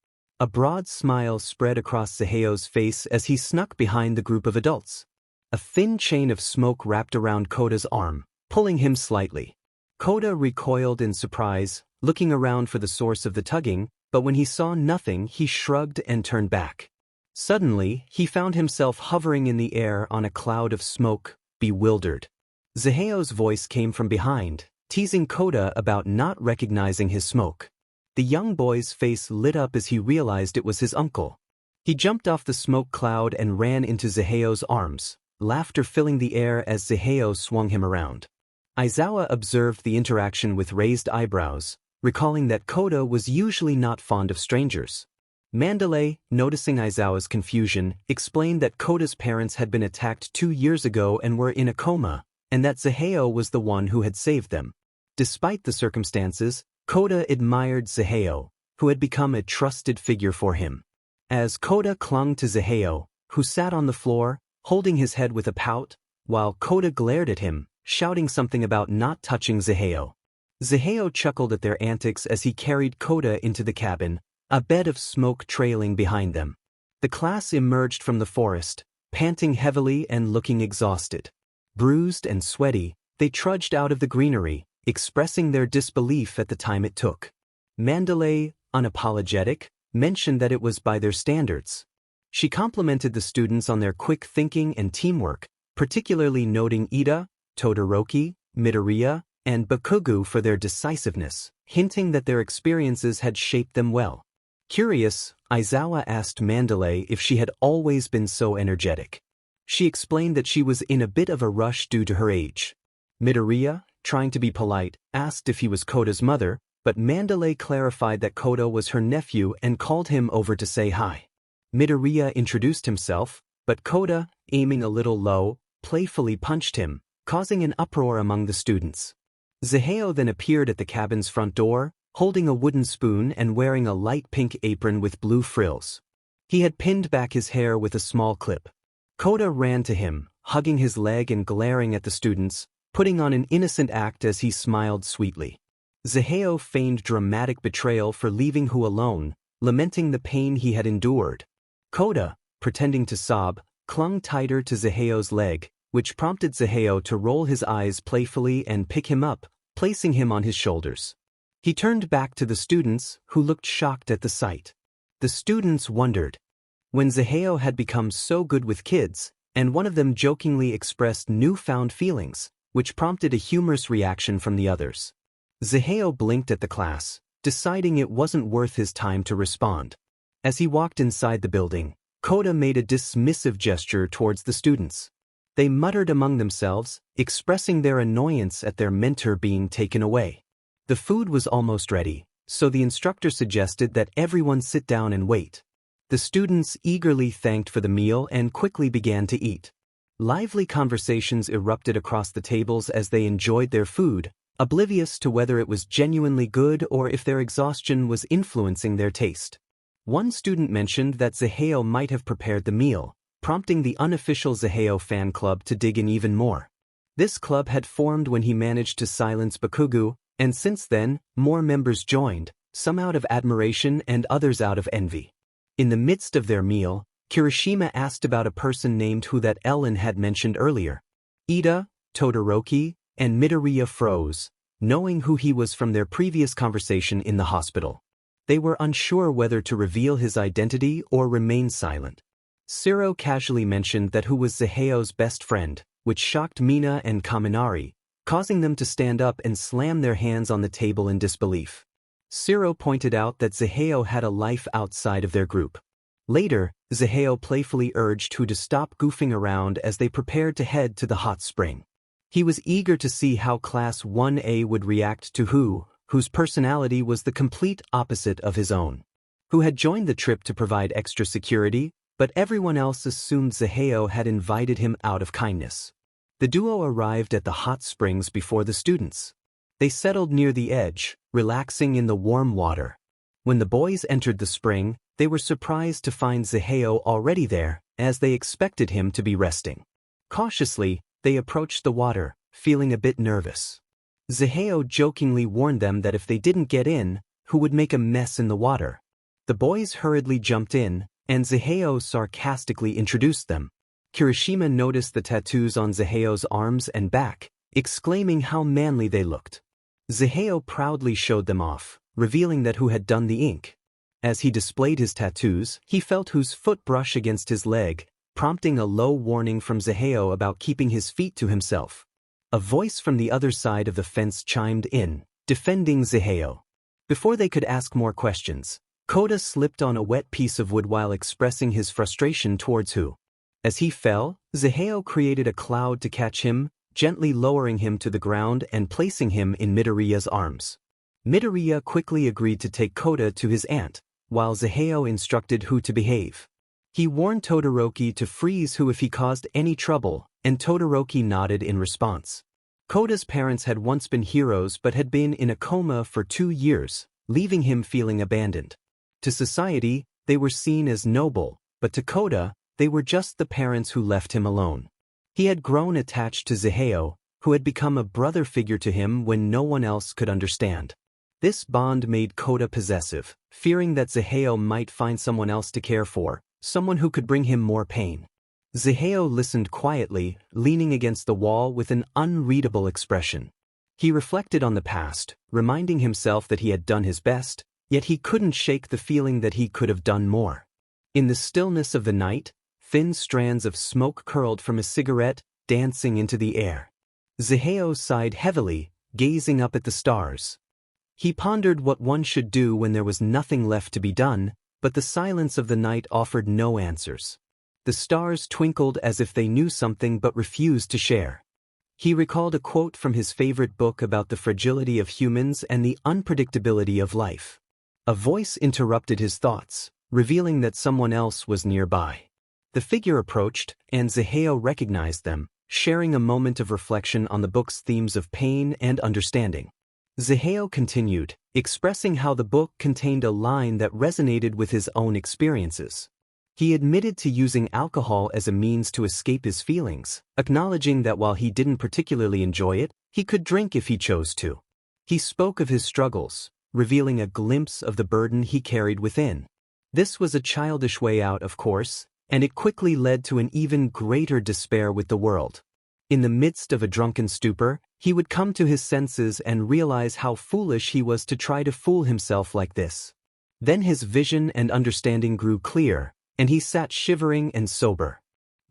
A broad smile spread across Zaheo's face as he snuck behind the group of adults. A thin chain of smoke wrapped around Koda's arm, pulling him slightly. Koda recoiled in surprise, looking around for the source of the tugging, but when he saw nothing, he shrugged and turned back. Suddenly, he found himself hovering in the air on a cloud of smoke, bewildered. Zaheo's voice came from behind, teasing Koda about not recognizing his smoke. The young boy's face lit up as he realized it was his uncle. He jumped off the smoke cloud and ran into Zaheo's arms, laughter filling the air as Zaheo swung him around. Aizawa observed the interaction with raised eyebrows, recalling that Koda was usually not fond of strangers. Mandalay, noticing Aizawa's confusion, explained that Koda's parents had been attacked 2 years ago and were in a coma, and that Zaheo was the one who had saved them. Despite the circumstances, Koda admired Zaheo, who had become a trusted figure for him. As Koda clung to Zaheo, who sat on the floor, holding his head with a pout, while Koda glared at him, shouting something about not touching Zaheo. Zaheo chuckled at their antics as he carried Koda into the cabin, a bed of smoke trailing behind them. The class emerged from the forest, panting heavily and looking exhausted. Bruised and sweaty, they trudged out of the greenery, expressing their disbelief at the time it took. Mandalay, unapologetic, mentioned that it was by their standards. She complimented the students on their quick thinking and teamwork, particularly noting Ida, Todoroki, Midoriya, and Bakugo for their decisiveness, hinting that their experiences had shaped them well. Curious, Aizawa asked Mandalay if she had always been so energetic. She explained that she was in a bit of a rush due to her age. Midoriya, trying to be polite, asked if he was Koda's mother, but Mandalay clarified that Koda was her nephew and called him over to say hi. Midoriya introduced himself, but Koda, aiming a little low, playfully punched him, causing an uproar among the students. Zaheo then appeared at the cabin's front door, holding a wooden spoon and wearing a light pink apron with blue frills. He had pinned back his hair with a small clip. Koda ran to him, hugging his leg and glaring at the students, putting on an innocent act as he smiled sweetly. Zaheo feigned dramatic betrayal for leaving Hu alone, lamenting the pain he had endured. Koda, pretending to sob, clung tighter to Zaheo's leg, which prompted Zaheo to roll his eyes playfully and pick him up, placing him on his shoulders. He turned back to the students, who looked shocked at the sight. The students wondered. When Zaheo had become so good with kids, and one of them jokingly expressed newfound feelings, which prompted a humorous reaction from the others. Zaheo blinked at the class, deciding it wasn't worth his time to respond. As he walked inside the building, Koda made a dismissive gesture towards the students. They muttered among themselves, expressing their annoyance at their mentor being taken away. The food was almost ready, so the instructor suggested that everyone sit down and wait. The students eagerly thanked for the meal and quickly began to eat. Lively conversations erupted across the tables as they enjoyed their food, oblivious to whether it was genuinely good or if their exhaustion was influencing their taste. One student mentioned that Zaheo might have prepared the meal, prompting the unofficial Zaheo fan club to dig in even more. This club had formed when he managed to silence Bakugo, and since then, more members joined, some out of admiration and others out of envy. In the midst of their meal, Kirishima asked about a person named Hu that Ellen had mentioned earlier. Ida, Todoroki, and Midoriya froze, knowing who he was from their previous conversation in the hospital. They were unsure whether to reveal his identity or remain silent. Siro casually mentioned that Hu was Zaheo's best friend, which shocked Mina and Kaminari, causing them to stand up and slam their hands on the table in disbelief. Siro pointed out that Zaheo had a life outside of their group. Later, Zaheo playfully urged Hu to stop goofing around as they prepared to head to the hot spring. He was eager to see how Class 1A would react to Hu, whose personality was the complete opposite of his own. Hu had joined the trip to provide extra security, but everyone else assumed Zaheo had invited him out of kindness. The duo arrived at the hot springs before the students. They settled near the edge, relaxing in the warm water. When the boys entered the spring, they were surprised to find Zaheo already there, as they expected him to be resting. Cautiously, they approached the water, feeling a bit nervous. Zaheo jokingly warned them that if they didn't get in, who would make a mess in the water. The boys hurriedly jumped in, and Zaheo sarcastically introduced them. Kirishima noticed the tattoos on Zaheo's arms and back, exclaiming how manly they looked. Zaheo proudly showed them off, revealing that who had done the ink. As he displayed his tattoos, he felt whose foot brush against his leg, prompting a low warning from Zaheo about keeping his feet to himself. A voice from the other side of the fence chimed in, defending Zaheo. Before they could ask more questions, Koda slipped on a wet piece of wood while expressing his frustration towards Hu. As he fell, Zaheo created a cloud to catch him, gently lowering him to the ground and placing him in Midoriya's arms. Midoriya quickly agreed to take Koda to his aunt, while Zaheo instructed Hu to behave. He warned Todoroki to freeze Hu if he caused any trouble, and Todoroki nodded in response. Koda's parents had once been heroes but had been in a coma for 2 years, leaving him feeling abandoned. To society, they were seen as noble, but to Koda, they were just the parents who left him alone. He had grown attached to Zaheo, who had become a brother figure to him when no one else could understand. This bond made Koda possessive, fearing that Zaheo might find someone else to care for, someone who could bring him more pain. Zaheo listened quietly, leaning against the wall with an unreadable expression. He reflected on the past, reminding himself that he had done his best, yet he couldn't shake the feeling that he could have done more. In the stillness of the night, thin strands of smoke curled from a cigarette, dancing into the air. Zaheo sighed heavily, gazing up at the stars. He pondered what one should do when there was nothing left to be done, but the silence of the night offered no answers. The stars twinkled as if they knew something but refused to share. He recalled a quote from his favorite book about the fragility of humans and the unpredictability of life. A voice interrupted his thoughts, revealing that someone else was nearby. The figure approached, and Zaheo recognized them, sharing a moment of reflection on the book's themes of pain and understanding. Zaheo continued, expressing how the book contained a line that resonated with his own experiences. He admitted to using alcohol as a means to escape his feelings, acknowledging that while he didn't particularly enjoy it, he could drink if he chose to. He spoke of his struggles, revealing a glimpse of the burden he carried within. This was a childish way out, of course, and it quickly led to an even greater despair with the world. In the midst of a drunken stupor, he would come to his senses and realize how foolish he was to try to fool himself like this. Then his vision and understanding grew clear, and he sat shivering and sober.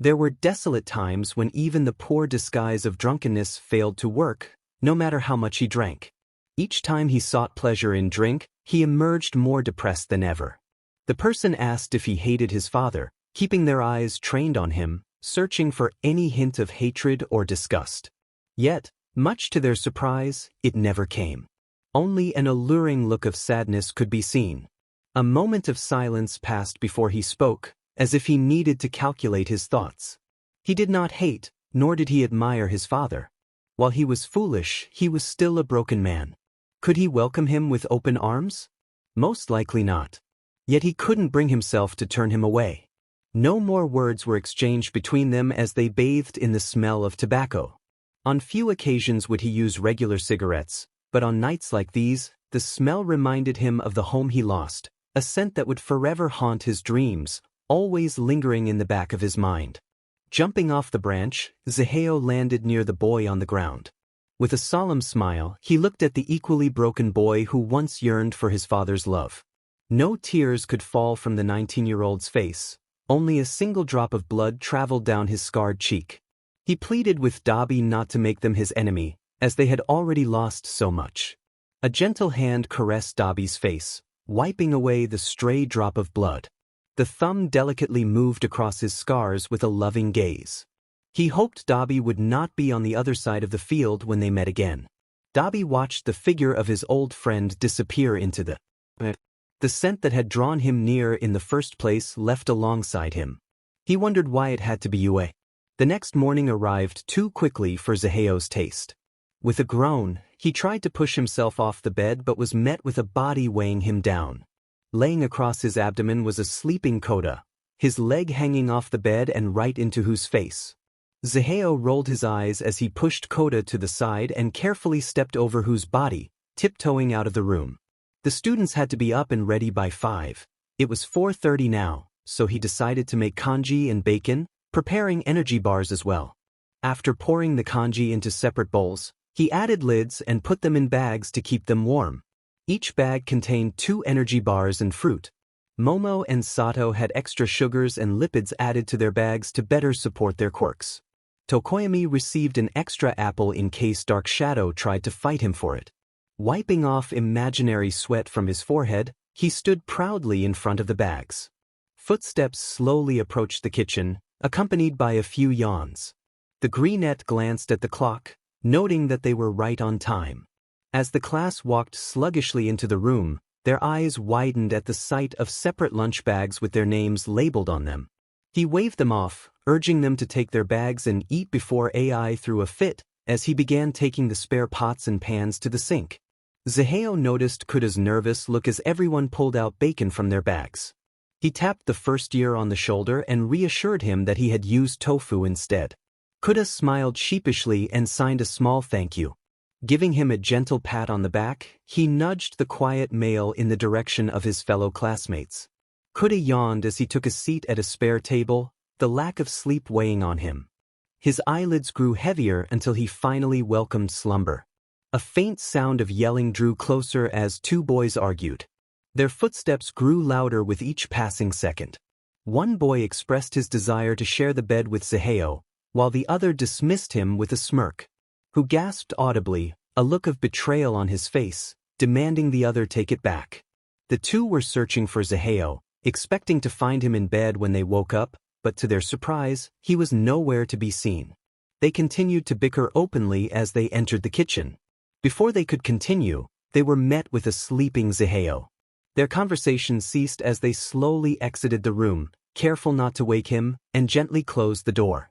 There were desolate times when even the poor disguise of drunkenness failed to work, no matter how much he drank. Each time he sought pleasure in drink, he emerged more depressed than ever. The person asked if he hated his father, keeping their eyes trained on him, searching for any hint of hatred or disgust. Yet, much to their surprise, it never came. Only an alluring look of sadness could be seen. A moment of silence passed before he spoke, as if he needed to calculate his thoughts. He did not hate, nor did he admire his father. While he was foolish, he was still a broken man. Could he welcome him with open arms? Most likely not. Yet he couldn't bring himself to turn him away. No more words were exchanged between them as they bathed in the smell of tobacco. On few occasions would he use regular cigarettes, but on nights like these, the smell reminded him of the home he lost, a scent that would forever haunt his dreams, always lingering in the back of his mind. Jumping off the branch, Zaheo landed near the boy on the ground. With a solemn smile, he looked at the equally broken boy who once yearned for his father's love. No tears could fall from the 19-year-old's face. Only a single drop of blood traveled down his scarred cheek. He pleaded with Dabi not to make them his enemy, as they had already lost so much. A gentle hand caressed Dabi's face, wiping away the stray drop of blood. The thumb delicately moved across his scars with a loving gaze. He hoped Dabi would not be on the other side of the field when they met again. Dabi watched the figure of his old friend disappear into the The scent that had drawn him near in the first place left alongside him. He wondered why it had to be WHAAA. The next morning arrived too quickly for Zaheo's taste. With a groan, he tried to push himself off the bed but was met with a body weighing him down. Laying across his abdomen was a sleeping Koda, his leg hanging off the bed and right into whose face. Zaheo rolled his eyes as he pushed Koda to the side and carefully stepped over whose body, tiptoeing out of the room. The students had to be up and ready by 5. It was 4:30 now, so he decided to make kanji and bacon, preparing energy bars as well. After pouring the kanji into separate bowls, he added lids and put them in bags to keep them warm. Each bag contained 2 energy bars and fruit. Momo and Sato had extra sugars and lipids added to their bags to better support their quirks. Tokoyami received an extra apple in case Dark Shadow tried to fight him for it. Wiping off imaginary sweat from his forehead, he stood proudly in front of the bags. Footsteps slowly approached the kitchen, accompanied by a few yawns. The greenette glanced at the clock, noting that they were right on time. As the class walked sluggishly into the room, their eyes widened at the sight of separate lunch bags with their names labeled on them. He waved them off, urging them to take their bags and eat before AI threw a fit as he began taking the spare pots and pans to the sink. Zaheo noticed Kuda's nervous look as everyone pulled out bacon from their bags. He tapped the first year on the shoulder and reassured him that he had used tofu instead. Kuda smiled sheepishly and signed a small thank you. Giving him a gentle pat on the back, he nudged the quiet male in the direction of his fellow classmates. Kuda yawned as he took a seat at a spare table, the lack of sleep weighing on him. His eyelids grew heavier until he finally welcomed slumber. A faint sound of yelling drew closer as 2 boys argued. Their footsteps grew louder with each passing second. One boy expressed his desire to share the bed with Zaheo, while the other dismissed him with a smirk. Who gasped audibly, a look of betrayal on his face, demanding the other take it back. The 2 were searching for Zaheo, expecting to find him in bed when they woke up, but to their surprise, he was nowhere to be seen. They continued to bicker openly as they entered the kitchen. Before they could continue, they were met with a sleeping Zaheo. Their conversation ceased as they slowly exited the room, careful not to wake him, and gently closed the door.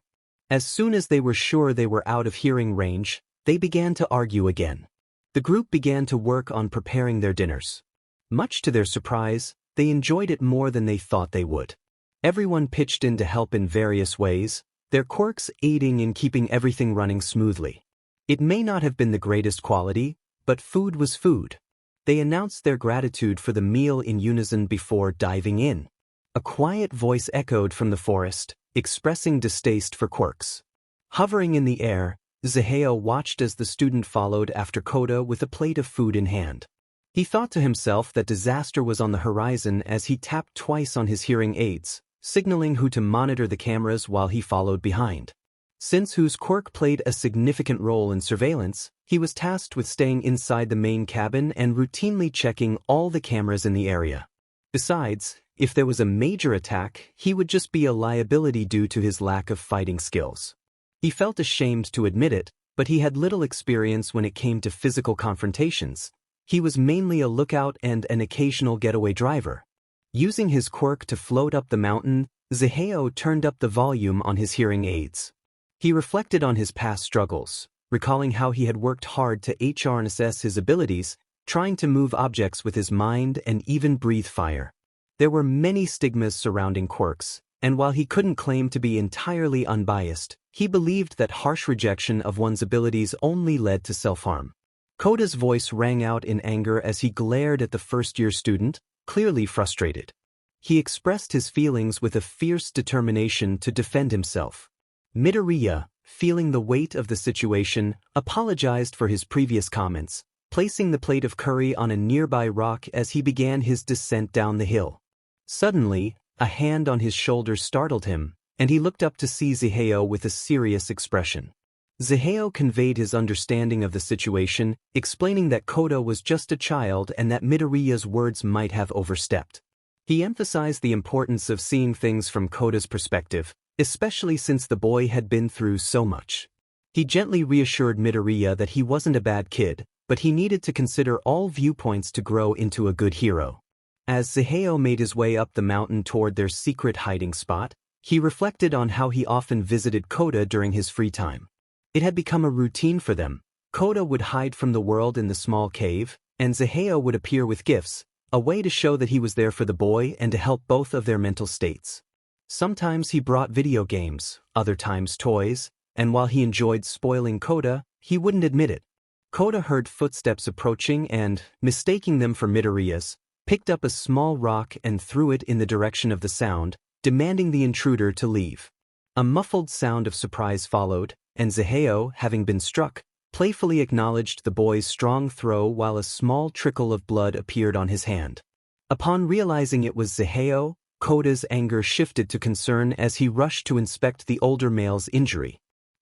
As soon as they were sure they were out of hearing range, they began to argue again. The group began to work on preparing their dinners. Much to their surprise, they enjoyed it more than they thought they would. Everyone pitched in to help in various ways, their quirks aiding in keeping everything running smoothly. It may not have been the greatest quality, but food was food. They announced their gratitude for the meal in unison before diving in. A quiet voice echoed from the forest, expressing distaste for quirks. Hovering in the air, Zaheo watched as the student followed after Koda with a plate of food in hand. He thought to himself that disaster was on the horizon as he tapped twice on his hearing aids, signaling who to monitor the cameras while he followed behind. Since whose quirk played a significant role in surveillance, he was tasked with staying inside the main cabin and routinely checking all the cameras in the area. Besides, if there was a major attack, he would just be a liability due to his lack of fighting skills. He felt ashamed to admit it, but he had little experience when it came to physical confrontations. He was mainly a lookout and an occasional getaway driver. Using his quirk to float up the mountain, Zaheo turned up the volume on his hearing aids. He reflected on his past struggles, recalling how he had worked hard to harness his abilities, trying to move objects with his mind and even breathe fire. There were many stigmas surrounding quirks, and while he couldn't claim to be entirely unbiased, he believed that harsh rejection of one's abilities only led to self-harm. Koda's voice rang out in anger as he glared at the first-year student, clearly frustrated. He expressed his feelings with a fierce determination to defend himself. Midoriya, feeling the weight of the situation, apologized for his previous comments, placing the plate of curry on a nearby rock as he began his descent down the hill. Suddenly, a hand on his shoulder startled him, and he looked up to see Zaheo with a serious expression. Zaheo conveyed his understanding of the situation, explaining that Koda was just a child and that Midoriya's words might have overstepped. He emphasized the importance of seeing things from Koda's perspective, especially since the boy had been through so much. He gently reassured Midoriya that he wasn't a bad kid, but he needed to consider all viewpoints to grow into a good hero. As Zaheo made his way up the mountain toward their secret hiding spot, he reflected on how he often visited Kota during his free time. It had become a routine for them. Kota would hide from the world in the small cave, and Zaheo would appear with gifts, a way to show that he was there for the boy and to help both of their mental states. Sometimes he brought video games, other times toys, and while he enjoyed spoiling Kota, he wouldn't admit it. Kota heard footsteps approaching and, mistaking them for Midoriya's, picked up a small rock and threw it in the direction of the sound, demanding the intruder to leave. A muffled sound of surprise followed, and Zaheo, having been struck, playfully acknowledged the boy's strong throw while a small trickle of blood appeared on his hand. Upon realizing it was Zaheo, Kota's anger shifted to concern as he rushed to inspect the older male's injury.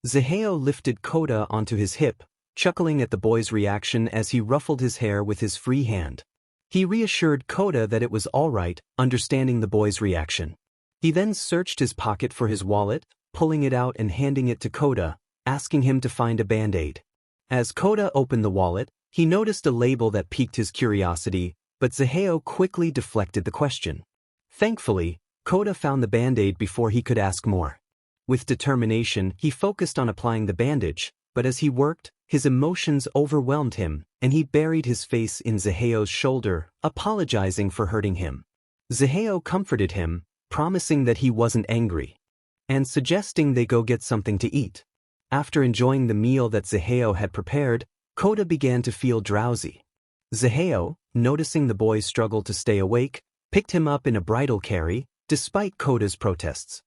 Zaheo lifted Kota onto his hip, chuckling at the boy's reaction as he ruffled his hair with his free hand. He reassured Kota that it was all right, understanding the boy's reaction. He then searched his pocket for his wallet, pulling it out and handing it to Kota, asking him to find a band-aid. As Kota opened the wallet, he noticed a label that piqued his curiosity, but Zaheo quickly deflected the question. Thankfully, Kota found the band-aid before he could ask more. With determination, he focused on applying the bandage, but as he worked, his emotions overwhelmed him, and he buried his face in Zaheo's shoulder, apologizing for hurting him. Zaheo comforted him, promising that he wasn't angry, and suggesting they go get something to eat. After enjoying the meal that Zaheo had prepared, Kota began to feel drowsy. Zaheo, noticing the boy's struggle to stay awake, picked him up in a bridal carry, despite Kota's protests.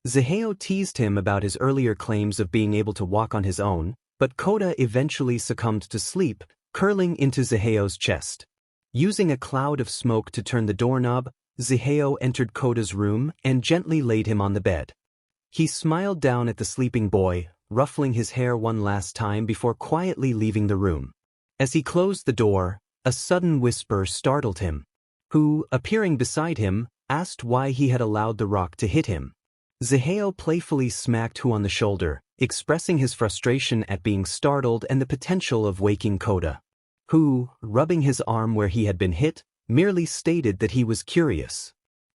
Zaheo teased him about his earlier claims of being able to walk on his own, but Kota eventually succumbed to sleep, curling into Zaheo's chest. Using a cloud of smoke to turn the doorknob, Zaheo entered Kota's room and gently laid him on the bed. He smiled down at the sleeping boy, ruffling his hair one last time before quietly leaving the room. As he closed the door, a sudden whisper startled him, who, appearing beside him, asked why he had allowed the rock to hit him. Zaheo playfully smacked Hu on the shoulder, expressing his frustration at being startled and the potential of waking Kota. Hu, rubbing his arm where he had been hit, merely stated that he was curious.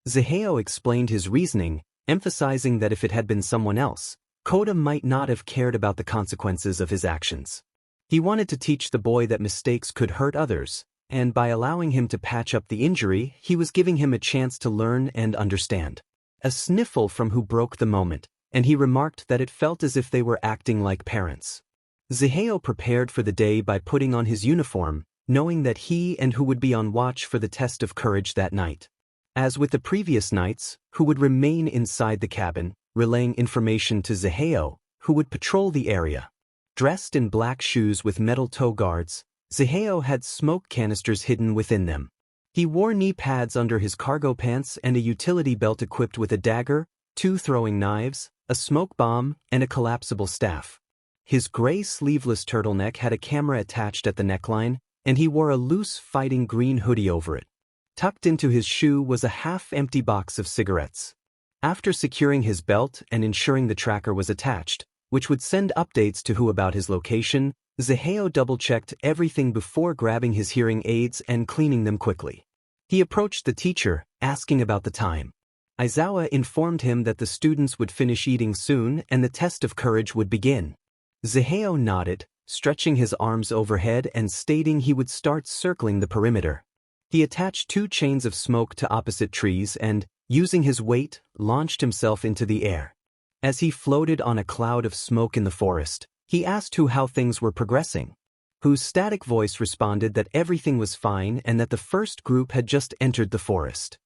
Zaheo explained his reasoning, emphasizing that if it had been someone else, Kota might not have cared about the consequences of his actions. He wanted to teach the boy that mistakes could hurt others, and by allowing him to patch up the injury, he was giving him a chance to learn and understand. A sniffle from Hu broke the moment, and he remarked that it felt as if they were acting like parents. Zaheo prepared for the day by putting on his uniform, knowing that he and Hu would be on watch for the test of courage that night. As with the previous nights, Hu would remain inside the cabin, relaying information to Zaheo, who would patrol the area. Dressed in black shoes with metal toe guards, Zaheo had smoke canisters hidden within them. He wore knee pads under his cargo pants and a utility belt equipped with a dagger, 2 throwing knives, a smoke bomb, and a collapsible staff. His gray sleeveless turtleneck had a camera attached at the neckline, and he wore a loose fighting green hoodie over it. Tucked into his shoe was a half-empty box of cigarettes. After securing his belt and ensuring the tracker was attached, which would send updates to Hu about his location, Zaheo double-checked everything before grabbing his hearing aids and cleaning them quickly. He approached the teacher, asking about the time. Aizawa informed him that the students would finish eating soon and the test of courage would begin. Zaheo nodded, stretching his arms overhead and stating he would start circling the perimeter. He attached 2 chains of smoke to opposite trees and, using his weight, launched himself into the air. As he floated on a cloud of smoke in the forest, he asked Hu how things were progressing. Hu's static voice responded that everything was fine and that the first group had just entered the forest.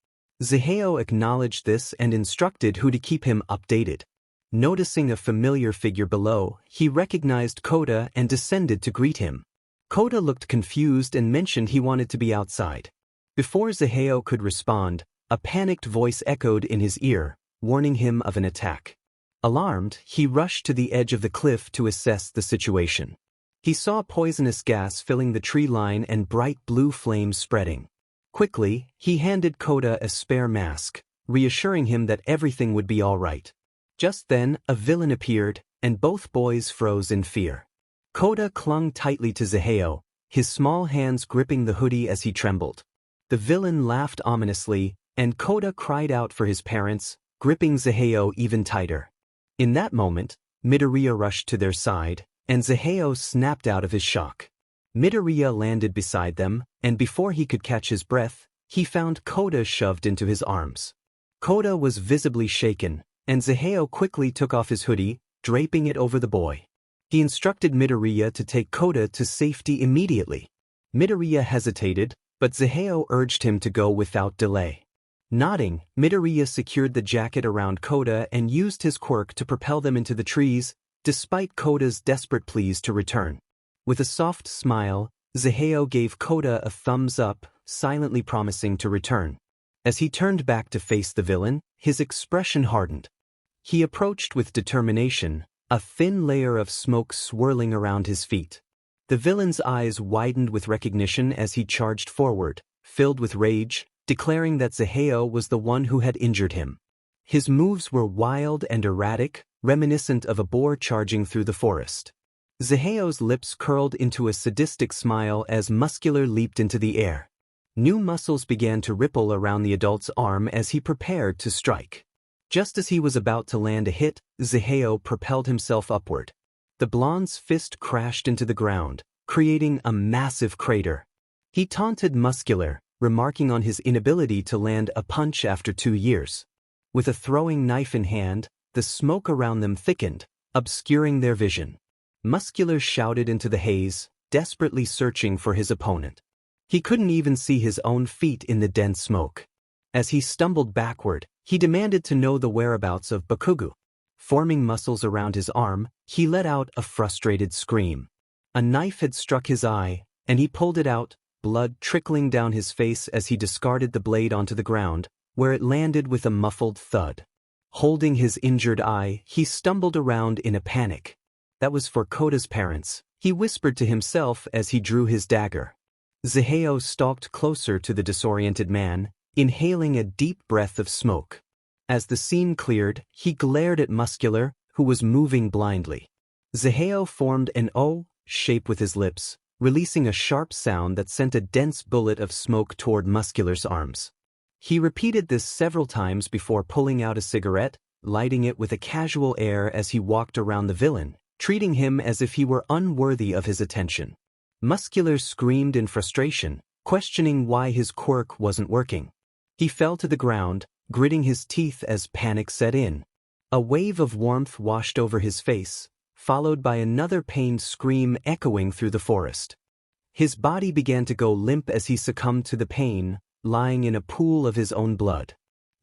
Zaheo acknowledged this and instructed Hu to keep him updated. Noticing a familiar figure below, he recognized Kota and descended to greet him. Kota looked confused and mentioned he wanted to be outside. Before Zaheo could respond, a panicked voice echoed in his ear, warning him of an attack. Alarmed, he rushed to the edge of the cliff to assess the situation. He saw poisonous gas filling the tree line and bright blue flames spreading. Quickly, he handed Kota a spare mask, reassuring him that everything would be all right. Just then, a villain appeared, and both boys froze in fear. Kota clung tightly to Zaheo, his small hands gripping the hoodie as he trembled. The villain laughed ominously, and Koda cried out for his parents, gripping Zaheo even tighter. In that moment, Midoriya rushed to their side, and Zaheo snapped out of his shock. Midoriya landed beside them, and before he could catch his breath, he found Koda shoved into his arms. Koda was visibly shaken, and Zaheo quickly took off his hoodie, draping it over the boy. He instructed Midoriya to take Koda to safety immediately. Midoriya hesitated, but Zaheo urged him to go without delay. Nodding, Midoriya secured the jacket around Koda and used his quirk to propel them into the trees, despite Koda's desperate pleas to return. With a soft smile, Zaheo gave Koda a thumbs up, silently promising to return. As he turned back to face the villain, his expression hardened. He approached with determination, a thin layer of smoke swirling around his feet. The villain's eyes widened with recognition as he charged forward, filled with rage, declaring that Zaheo was the one who had injured him. His moves were wild and erratic, reminiscent of a boar charging through the forest. Zaheo's lips curled into a sadistic smile as Muscular leaped into the air. New muscles began to ripple around the adult's arm as he prepared to strike. Just as he was about to land a hit, Zaheo propelled himself upward. The blonde's fist crashed into the ground, creating a massive crater. He taunted Muscular, remarking on his inability to land a punch after 2 years. With a throwing knife in hand, the smoke around them thickened, obscuring their vision. Muscular shouted into the haze, desperately searching for his opponent. He couldn't even see his own feet in the dense smoke. As he stumbled backward, he demanded to know the whereabouts of Bakugo. Forming muscles around his arm, he let out a frustrated scream. A knife had struck his eye, and he pulled it out, blood trickling down his face as he discarded the blade onto the ground, where it landed with a muffled thud. Holding his injured eye, he stumbled around in a panic. That was for Koda's parents, he whispered to himself as he drew his dagger. Zaheo stalked closer to the disoriented man, inhaling a deep breath of smoke. As the scene cleared, he glared at Muscular, who was moving blindly. Zaheo formed an O shape with his lips, releasing a sharp sound that sent a dense bullet of smoke toward Muscular's arms. He repeated this several times before pulling out a cigarette, lighting it with a casual air as he walked around the villain, treating him as if he were unworthy of his attention. Muscular screamed in frustration, questioning why his quirk wasn't working. He fell to the ground, gritting his teeth as panic set in. A wave of warmth washed over his face, followed by another pained scream echoing through the forest. His body began to go limp as he succumbed to the pain, lying in a pool of his own blood.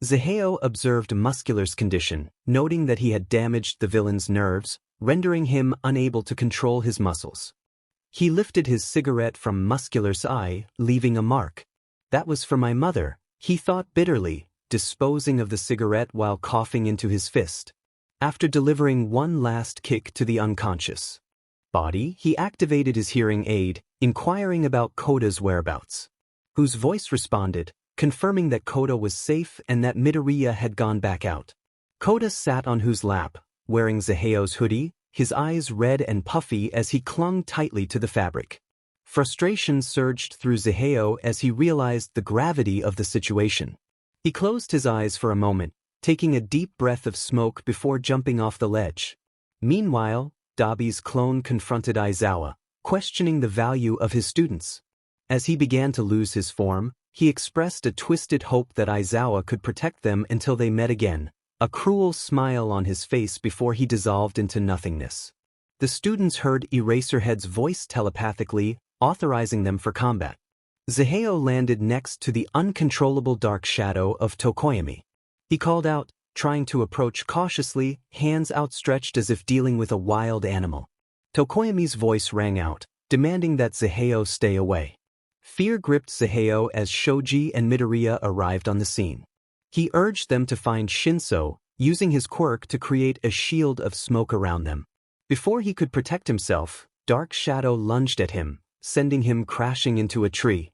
Zaheo observed Muscular's condition, noting that he had damaged the villain's nerves, rendering him unable to control his muscles. He lifted his cigarette from Muscular's eye, leaving a mark. "That was for my mother," he thought bitterly, disposing of the cigarette while coughing into his fist. After delivering one last kick to the unconscious body, he activated his hearing aid, inquiring about Koda's whereabouts. Whose voice responded, confirming that Koda was safe and that Midoriya had gone back out. Koda sat on Who's lap, wearing Zaheo's hoodie, his eyes red and puffy as he clung tightly to the fabric. Frustration surged through Zaheo as he realized the gravity of the situation. He closed his eyes for a moment, taking a deep breath of smoke before jumping off the ledge. Meanwhile, Dabi's clone confronted Aizawa, questioning the value of his students. As he began to lose his form, he expressed a twisted hope that Aizawa could protect them until they met again, a cruel smile on his face before he dissolved into nothingness. The students heard Eraserhead's voice telepathically, authorizing them for combat. Zaheo landed next to the uncontrollable dark shadow of Tokoyami. He called out, trying to approach cautiously, hands outstretched as if dealing with a wild animal. Tokoyami's voice rang out, demanding that Zaheo stay away. Fear gripped Zaheo as Shoji and Midoriya arrived on the scene. He urged them to find Shinso, using his quirk to create a shield of smoke around them. Before he could protect himself, Dark Shadow lunged at him, sending him crashing into a tree.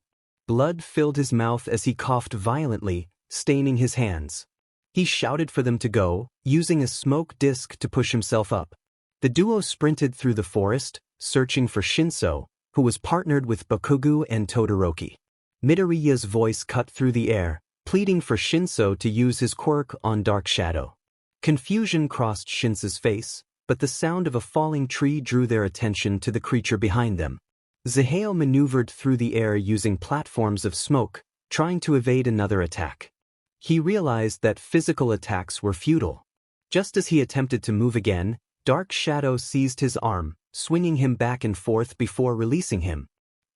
Blood filled his mouth as he coughed violently, staining his hands. He shouted for them to go, using a smoke disk to push himself up. The duo sprinted through the forest, searching for Shinso, who was partnered with Bakugo and Todoroki. Midoriya's voice cut through the air, pleading for Shinso to use his quirk on Dark Shadow. Confusion crossed Shinso's face, but the sound of a falling tree drew their attention to the creature behind them. Zaheo maneuvered through the air using platforms of smoke, trying to evade another attack. He realized that physical attacks were futile. Just as he attempted to move again, Dark Shadow seized his arm, swinging him back and forth before releasing him.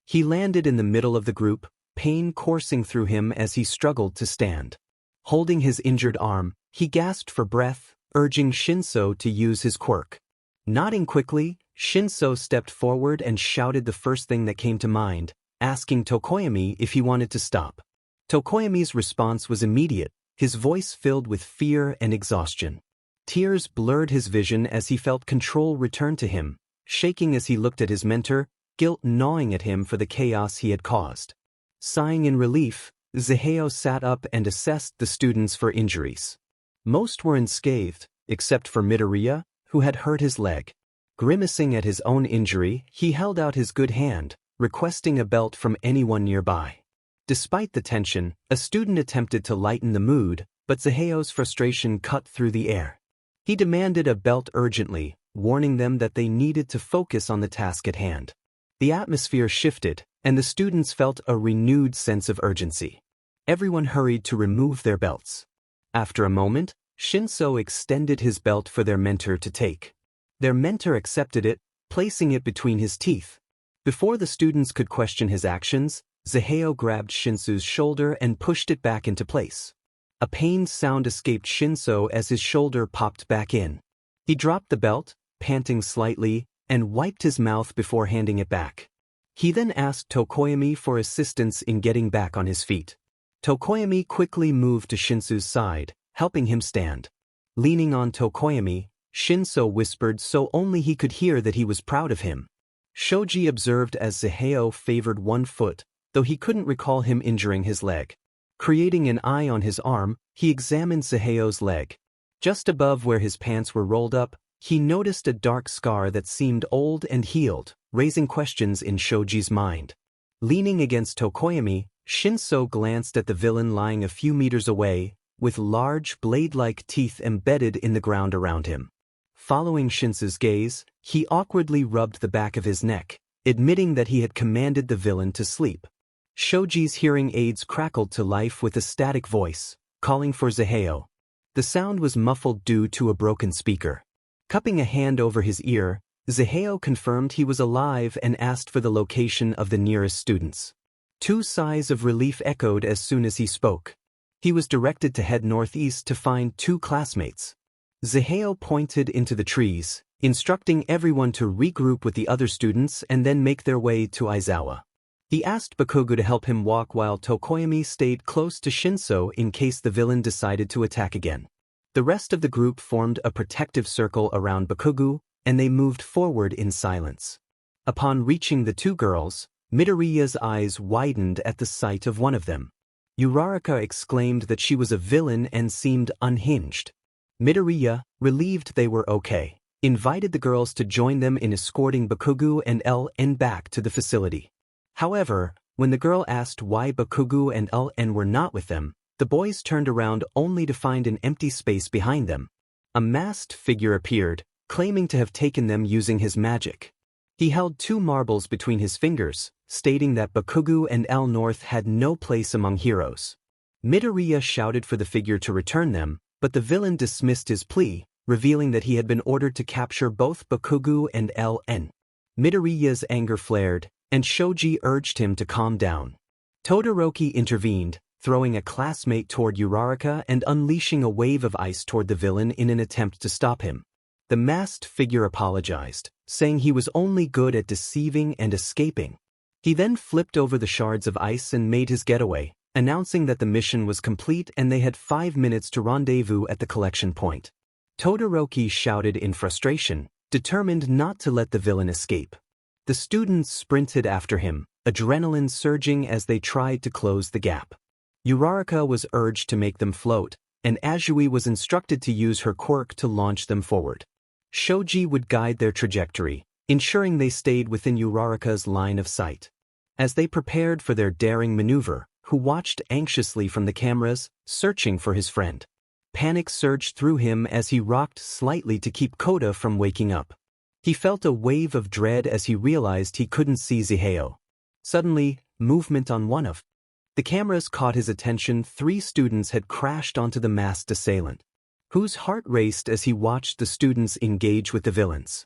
He landed in the middle of the group, pain coursing through him as he struggled to stand. Holding his injured arm, he gasped for breath, urging Shinso to use his quirk. Nodding quickly, Shinso stepped forward and shouted the first thing that came to mind, asking Tokoyami if he wanted to stop. Tokoyami's response was immediate, his voice filled with fear and exhaustion. Tears blurred his vision as he felt control return to him, shaking as he looked at his mentor, guilt gnawing at him for the chaos he had caused. Sighing in relief, Zaheo sat up and assessed the students for injuries. Most were unscathed, except for Midoriya, who had hurt his leg. Grimacing at his own injury, he held out his good hand, requesting a belt from anyone nearby. Despite the tension, a student attempted to lighten the mood, but Zaheo's frustration cut through the air. He demanded a belt urgently, warning them that they needed to focus on the task at hand. The atmosphere shifted, and the students felt a renewed sense of urgency. Everyone hurried to remove their belts. After a moment, Shinso extended his belt for their mentor to take. Their mentor accepted it, placing it between his teeth. Before the students could question his actions, Zaheo grabbed Shinso's shoulder and pushed it back into place. A pained sound escaped Shinso as his shoulder popped back in. He dropped the belt, panting slightly, and wiped his mouth before handing it back. He then asked Tokoyami for assistance in getting back on his feet. Tokoyami quickly moved to Shinso's side, helping him stand. Leaning on Tokoyami, Shinso whispered so only he could hear that he was proud of him. Shoji observed as Zaheo favored one foot, though he couldn't recall him injuring his leg. Creating an eye on his arm, he examined Zaheo's leg. Just above where his pants were rolled up, he noticed a dark scar that seemed old and healed, raising questions in Shoji's mind. Leaning against Tokoyami, Shinso glanced at the villain lying a few meters away, with large blade-like teeth embedded in the ground around him. Following Shinso's gaze, he awkwardly rubbed the back of his neck, admitting that he had commanded the villain to sleep. Shoji's hearing aids crackled to life with a static voice, calling for Zaheo. The sound was muffled due to a broken speaker. Cupping a hand over his ear, Zaheo confirmed he was alive and asked for the location of the nearest students. Two sighs of relief echoed as soon as he spoke. He was directed to head northeast to find two classmates. Zaheo pointed into the trees, instructing everyone to regroup with the other students and then make their way to Aizawa. He asked Bakugo to help him walk while Tokoyami stayed close to Shinso in case the villain decided to attack again. The rest of the group formed a protective circle around Bakugo, and they moved forward in silence. Upon reaching the two girls, Midoriya's eyes widened at the sight of one of them. Uraraka exclaimed that she was a villain and seemed unhinged. Midoriya, relieved they were okay, invited the girls to join them in escorting Bakugo and LN back to the facility. However, when the girl asked why Bakugo and LN were not with them, the boys turned around only to find an empty space behind them. A masked figure appeared, claiming to have taken them using his magic. He held two marbles between his fingers, stating that Bakugo and L North had no place among heroes. Midoriya shouted for the figure to return them, but the villain dismissed his plea, revealing that he had been ordered to capture both Bakugo and LN. Midoriya's anger flared, and Shoji urged him to calm down. Todoroki intervened, throwing a classmate toward Uraraka and unleashing a wave of ice toward the villain in an attempt to stop him. The masked figure apologized, saying he was only good at deceiving and escaping. He then flipped over the shards of ice and made his getaway, announcing that the mission was complete and they had 5 minutes to rendezvous at the collection point. Todoroki shouted in frustration, determined not to let the villain escape. The students sprinted after him, adrenaline surging as they tried to close the gap. Uraraka was urged to make them float, and Azui was instructed to use her quirk to launch them forward. Shoji would guide their trajectory, ensuring they stayed within Uraraka's line of sight. as they prepared for their daring maneuver, who watched anxiously from the cameras, searching for his friend. Panic surged through him as he rocked slightly to keep Kota from waking up. He felt a wave of dread as he realized he couldn't see Ziheo. Suddenly, movement on one of the cameras caught his attention. 3 students had crashed onto the masked assailant, whose heart raced as he watched the students engage with the villains.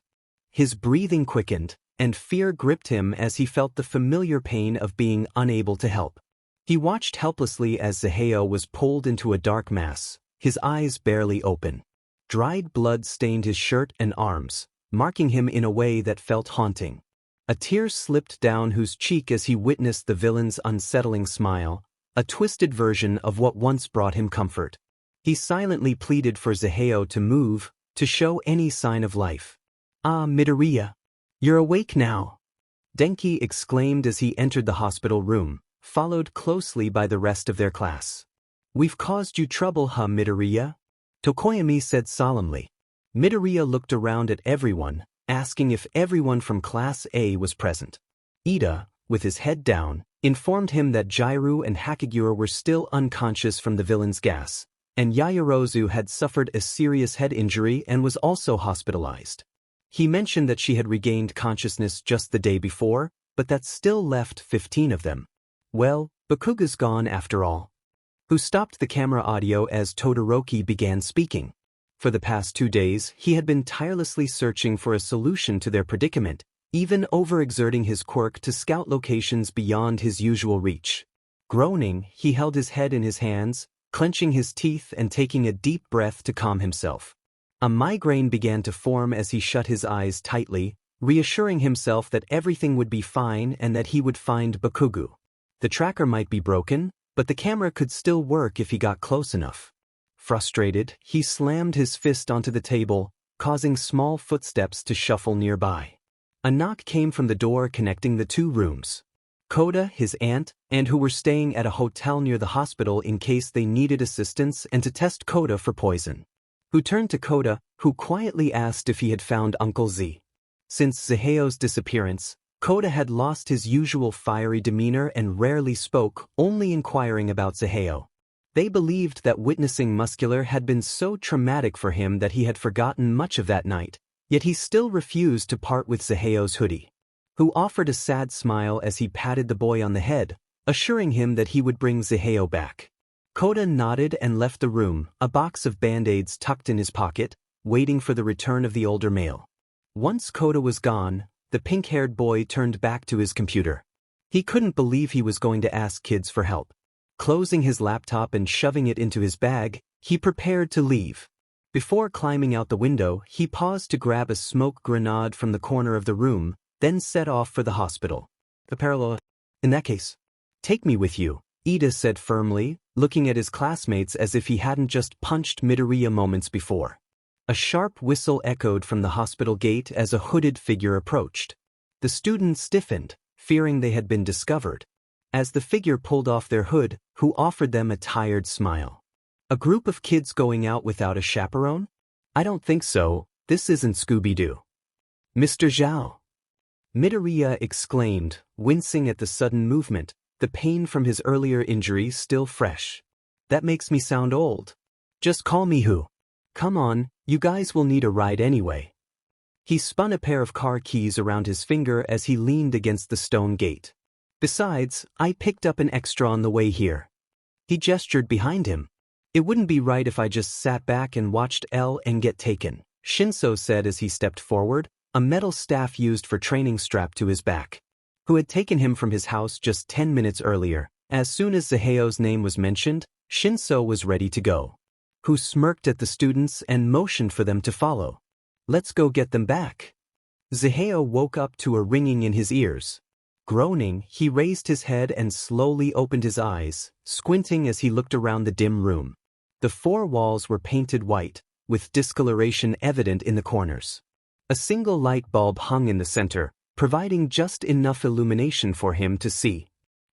His breathing quickened, and fear gripped him as he felt the familiar pain of being unable to help. He watched helplessly as Ziheo was pulled into a dark mass, his eyes barely open. Dried blood stained his shirt and arms, marking him in a way that felt haunting. A tear slipped down his cheek as he witnessed the villain's unsettling smile, a twisted version of what once brought him comfort. He silently pleaded for Ziheo to move, to show any sign of life. "Ah, Midoriya, you're awake now," Denki exclaimed as he entered the hospital room, followed closely by the rest of their class. "We've caused you trouble, huh, Midoriya?" Tokoyami said solemnly. Midoriya looked around at everyone, asking if everyone from Class A was present. Ida, with his head down, informed him that Jairu and Hakagura were still unconscious from the villain's gas, and Yaoyorozu had suffered a serious head injury and was also hospitalized. He mentioned that she had regained consciousness just the day before, but that still left 15 of them. Well, Bakuga's gone after all. Who stopped the camera audio as Todoroki began speaking. For the past 2 days, he had been tirelessly searching for a solution to their predicament, even overexerting his quirk to scout locations beyond his usual reach. Groaning, he held his head in his hands, clenching his teeth and taking a deep breath to calm himself. A migraine began to form as he shut his eyes tightly, reassuring himself that everything would be fine and that he would find Bakugo. The tracker might be broken, but the camera could still work if he got close enough. Frustrated, he slammed his fist onto the table, causing small footsteps to shuffle nearby. A knock came from the door connecting the 2 rooms. Kota, his aunt, and who were staying at a hotel near the hospital in case they needed assistance and to test Kota for poison. Who turned to Kota, who quietly asked if he had found Uncle Z. Since Ziheo's disappearance, Kota had lost his usual fiery demeanor and rarely spoke, only inquiring about Ziheo. They believed that witnessing Muscular had been so traumatic for him that he had forgotten much of that night, yet he still refused to part with Ziheo's hoodie. Who offered a sad smile as he patted the boy on the head, assuring him that he would bring Ziheo back. Kota nodded and left the room, a box of band-aids tucked in his pocket, waiting for the return of the older male. Once Kota was gone, the pink-haired boy turned back to his computer. He couldn't believe he was going to ask kids for help. Closing his laptop and shoving it into his bag, he prepared to leave. Before climbing out the window, he paused to grab a smoke grenade from the corner of the room, then set off for the hospital. The parallel. "In that case, take me with you," Ida said firmly, looking at his classmates as if he hadn't just punched Midoriya moments before. A sharp whistle echoed from the hospital gate as a hooded figure approached. The students stiffened, fearing they had been discovered. As the figure pulled off their hood, who offered them a tired smile. "A group of kids going out without a chaperone? I don't think so, this isn't Scooby-Doo." "Mr. Zhao!" Midoriya exclaimed, wincing at the sudden movement, the pain from his earlier injury still fresh. "That makes me sound old. Just call me Hu. Come on, you guys will need a ride anyway." He spun a pair of car keys around his finger as he leaned against the stone gate. "Besides, I picked up an extra on the way here." He gestured behind him. "It wouldn't be right if I just sat back and watched L and get taken," Shinso said as he stepped forward, a metal staff used for training strapped to his back. Who had taken him from his house just 10 minutes earlier. As soon as Ziheo's name was mentioned, Shinso was ready to go. Who smirked at the students and motioned for them to follow. "Let's go get them back." Ziheo woke up to a ringing in his ears. Groaning, he raised his head and slowly opened his eyes, squinting as he looked around the dim room. The 4 walls were painted white, with discoloration evident in the corners. A single light bulb hung in the center, providing just enough illumination for him to see.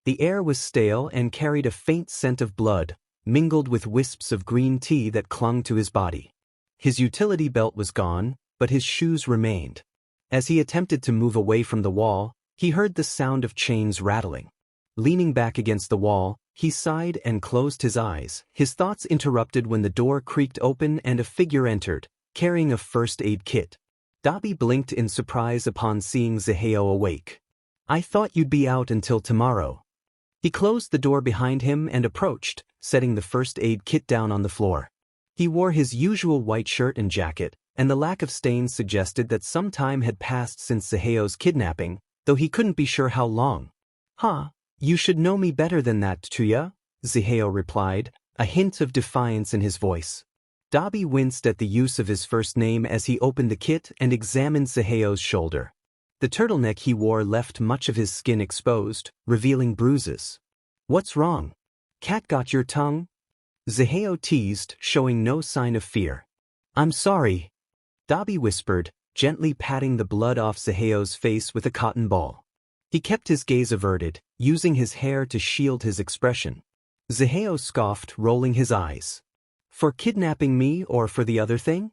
The air was stale and carried a faint scent of blood, mingled with wisps of green tea that clung to his body. His utility belt was gone, but his shoes remained. As he attempted to move away from the wall, He heard the sound of chains rattling. Leaning back against the wall, he sighed and closed his eyes, his thoughts interrupted when the door creaked open and a figure entered, carrying a first aid kit. Dabi blinked in surprise upon seeing Zaheo awake. "I thought you'd be out until tomorrow." He closed the door behind him and approached, setting the first aid kit down on the floor. He wore his usual white shirt and jacket, and the lack of stains suggested that some time had passed since Zaheo's kidnapping, though he couldn't be sure how long. "Huh, you should know me better than that, Tuya," Zaheo replied, a hint of defiance in his voice. Dabi winced at the use of his first name as he opened the kit and examined Zaheo's shoulder. The turtleneck he wore left much of his skin exposed, revealing bruises. "What's wrong? Cat got your tongue?" Zaheo teased, showing no sign of fear. "I'm sorry," Dabi whispered, gently patting the blood off Zaheo's face with a cotton ball. He kept his gaze averted, using his hair to shield his expression. Zaheo scoffed, rolling his eyes. "For kidnapping me or for the other thing?"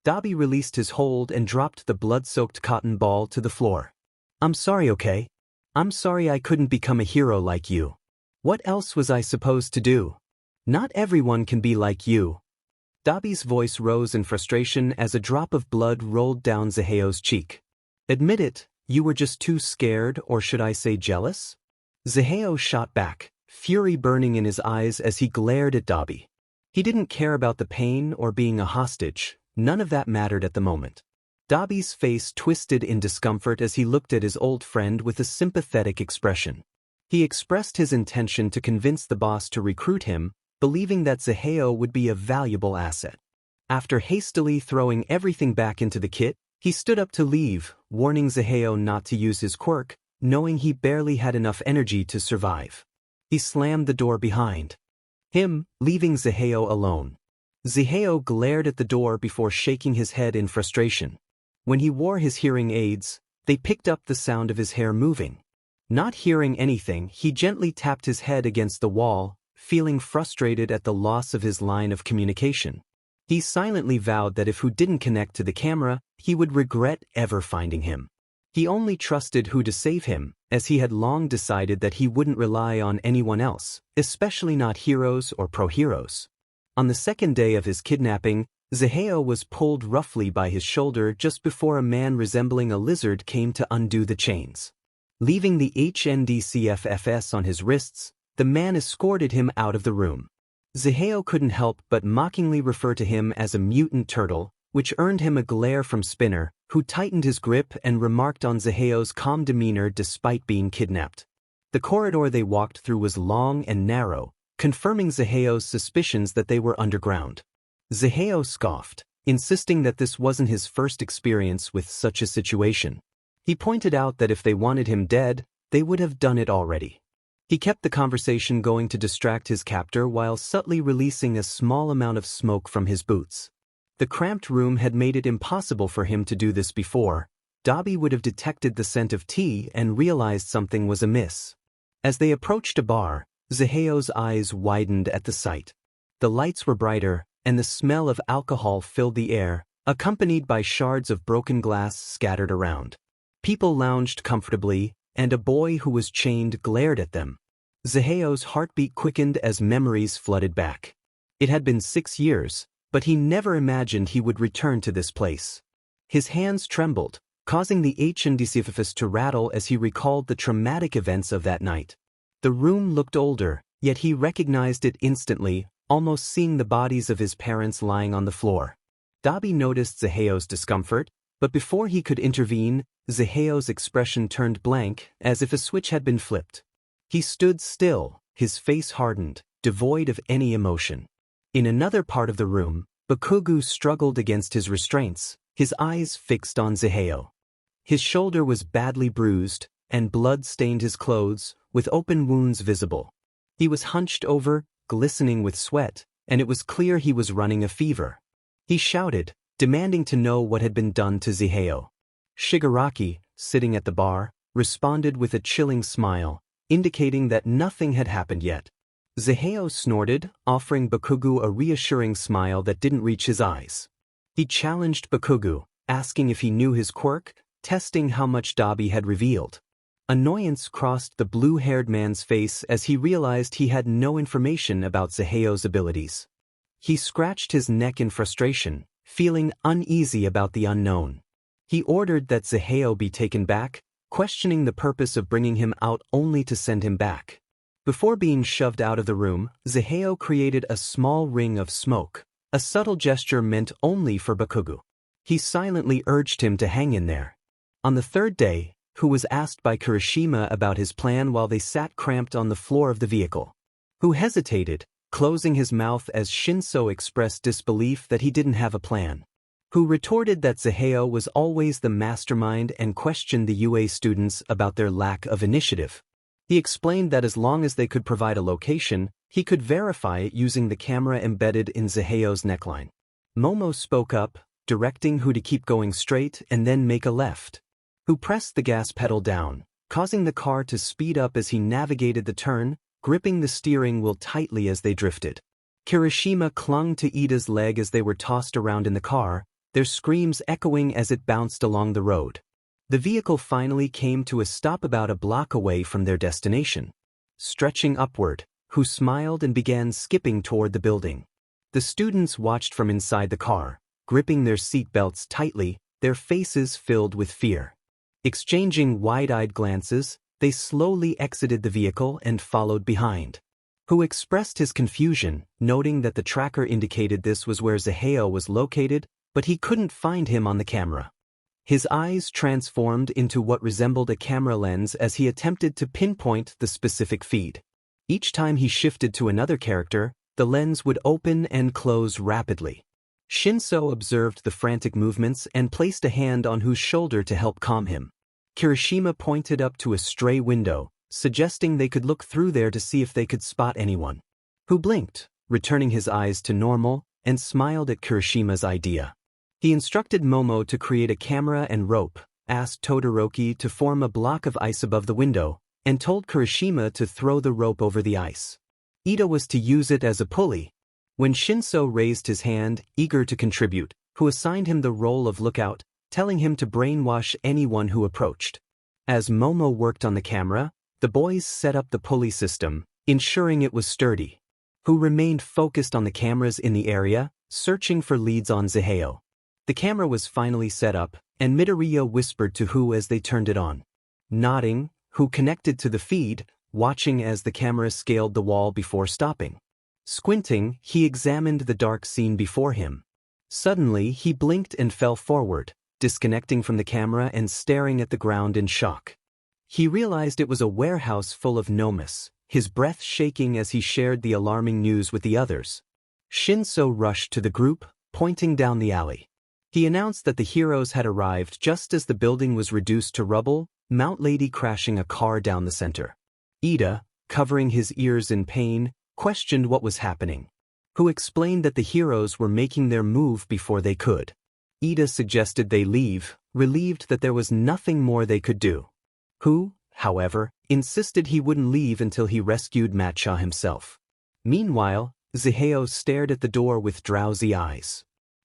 Dabi released his hold and dropped the blood-soaked cotton ball to the floor. "I'm sorry, okay? I'm sorry I couldn't become a hero like you. What else was I supposed to do? Not everyone can be like you." Dabi's voice rose in frustration as a drop of blood rolled down Zaheo's cheek. "Admit it, you were just too scared, or should I say jealous?" Zaheo shot back, fury burning in his eyes as he glared at Dabi. He didn't care about the pain or being a hostage, none of that mattered at the moment. Dabi's face twisted in discomfort as he looked at his old friend with a sympathetic expression. He expressed his intention to convince the boss to recruit him, believing that Zaheo would be a valuable asset. After hastily throwing everything back into the kit, he stood up to leave, warning Zaheo not to use his quirk, knowing he barely had enough energy to survive. He slammed the door behind him, leaving Zaheo alone. Zaheo glared at the door before shaking his head in frustration. When he wore his hearing aids, they picked up the sound of his hair moving. Not hearing anything, he gently tapped his head against the wall, feeling frustrated at the loss of his line of communication. He silently vowed that if Hu didn't connect to the camera, he would regret ever finding him. He only trusted Hu to save him, as he had long decided that he wouldn't rely on anyone else, especially not heroes or pro-heroes. On the second day of his kidnapping, Zaheo was pulled roughly by his shoulder just before a man resembling a lizard came to undo the chains. Leaving the HNDCFFS on his wrists, the man escorted him out of the room. Zaheo couldn't help but mockingly refer to him as a mutant turtle, which earned him a glare from Spinner, who tightened his grip and remarked on Zaheo's calm demeanor despite being kidnapped. The corridor they walked through was long and narrow, confirming Zaheo's suspicions that they were underground. Zaheo scoffed, insisting that this wasn't his first experience with such a situation. He pointed out that if they wanted him dead, they would have done it already. He kept the conversation going to distract his captor while subtly releasing a small amount of smoke from his boots. The cramped room had made it impossible for him to do this before. Dabi would have detected the scent of tea and realized something was amiss. As they approached a bar, Zaheo's eyes widened at the sight. The lights were brighter, and the smell of alcohol filled the air, accompanied by shards of broken glass scattered around. People lounged comfortably, and a boy who was chained glared at them. Zaheo's heartbeat quickened as memories flooded back. It had been 6 years, but he never imagined he would return to this place. His hands trembled, causing the HNDCFFS to rattle as he recalled the traumatic events of that night. The room looked older, yet he recognized it instantly, almost seeing the bodies of his parents lying on the floor. Dabi noticed Zaheo's discomfort, but before he could intervene, Zaheo's expression turned blank, as if a switch had been flipped. He stood still, his face hardened, devoid of any emotion. In another part of the room, Bakugu struggled against his restraints, his eyes fixed on Zaheo. His shoulder was badly bruised, and blood stained his clothes, with open wounds visible. He was hunched over, glistening with sweat, and it was clear he was running a fever. He shouted, demanding to know what had been done to Zaheo. Shigaraki, sitting at the bar, responded with a chilling smile, indicating that nothing had happened yet. Zaheo snorted, offering Bakugu a reassuring smile that didn't reach his eyes. He challenged Bakugu, asking if he knew his quirk, testing how much Dabi had revealed. Annoyance crossed the blue-haired man's face as he realized he had no information about Zaheo's abilities. He scratched his neck in frustration, feeling uneasy about the unknown. He ordered that Zaheo be taken back, questioning the purpose of bringing him out only to send him back. Before being shoved out of the room, Zaheo created a small ring of smoke, a subtle gesture meant only for Bakugo. He silently urged him to hang in there. On the third day, Hu was asked by Kirishima about his plan while they sat cramped on the floor of the vehicle. Hu hesitated, closing his mouth as Shinso expressed disbelief that he didn't have a plan. Hu retorted that Zaheo was always the mastermind and questioned the UA students about their lack of initiative. He explained that as long as they could provide a location, he could verify it using the camera embedded in Zaheo's neckline. Momo spoke up, directing Hu to keep going straight and then make a left. Hu pressed the gas pedal down, causing the car to speed up as he navigated the turn, gripping the steering wheel tightly as they drifted. Kirishima clung to Ida's leg as they were tossed around in the car, their screams echoing as it bounced along the road. The vehicle finally came to a stop about a block away from their destination. Stretching upward, Hu smiled and began skipping toward the building. The students watched from inside the car, gripping their seat belts tightly, their faces filled with fear. Exchanging wide-eyed glances, they slowly exited the vehicle and followed behind. Hu expressed his confusion, noting that the tracker indicated this was where Zaheo was located, but he couldn't find him on the camera. His eyes transformed into what resembled a camera lens as he attempted to pinpoint the specific feed. Each time he shifted to another character, the lens would open and close rapidly. Shinso observed the frantic movements and placed a hand on Hu's shoulder to help calm him. Kirishima pointed up to a stray window, suggesting they could look through there to see if they could spot anyone. Hu blinked, returning his eyes to normal, and smiled at Kirishima's idea. He instructed Momo to create a camera and rope, asked Todoroki to form a block of ice above the window, and told Kirishima to throw the rope over the ice. Ida was to use it as a pulley. When Shinso raised his hand, eager to contribute, Hu assigned him the role of lookout, telling him to brainwash anyone who approached. As Momo worked on the camera, the boys set up the pulley system, ensuring it was sturdy. Hu remained focused on the cameras in the area, searching for leads on Zaheo. The camera was finally set up, and Midoriya whispered to Hu as they turned it on. Nodding, Hu connected to the feed, watching as the camera scaled the wall before stopping. Squinting, he examined the dark scene before him. Suddenly, he blinked and fell forward, disconnecting from the camera and staring at the ground in shock. He realized it was a warehouse full of nomas, his breath shaking as he shared the alarming news with the others. Shinso rushed to the group, pointing down the alley. He announced that the heroes had arrived just as the building was reduced to rubble, Mount Lady crashing a car down the center. Ida, covering his ears in pain, questioned what was happening. Hu explained that the heroes were making their move before they could. Ida suggested they leave, relieved that there was nothing more they could do. Hu, however, insisted he wouldn't leave until he rescued Matcha himself. Meanwhile, Zaheo stared at the door with drowsy eyes.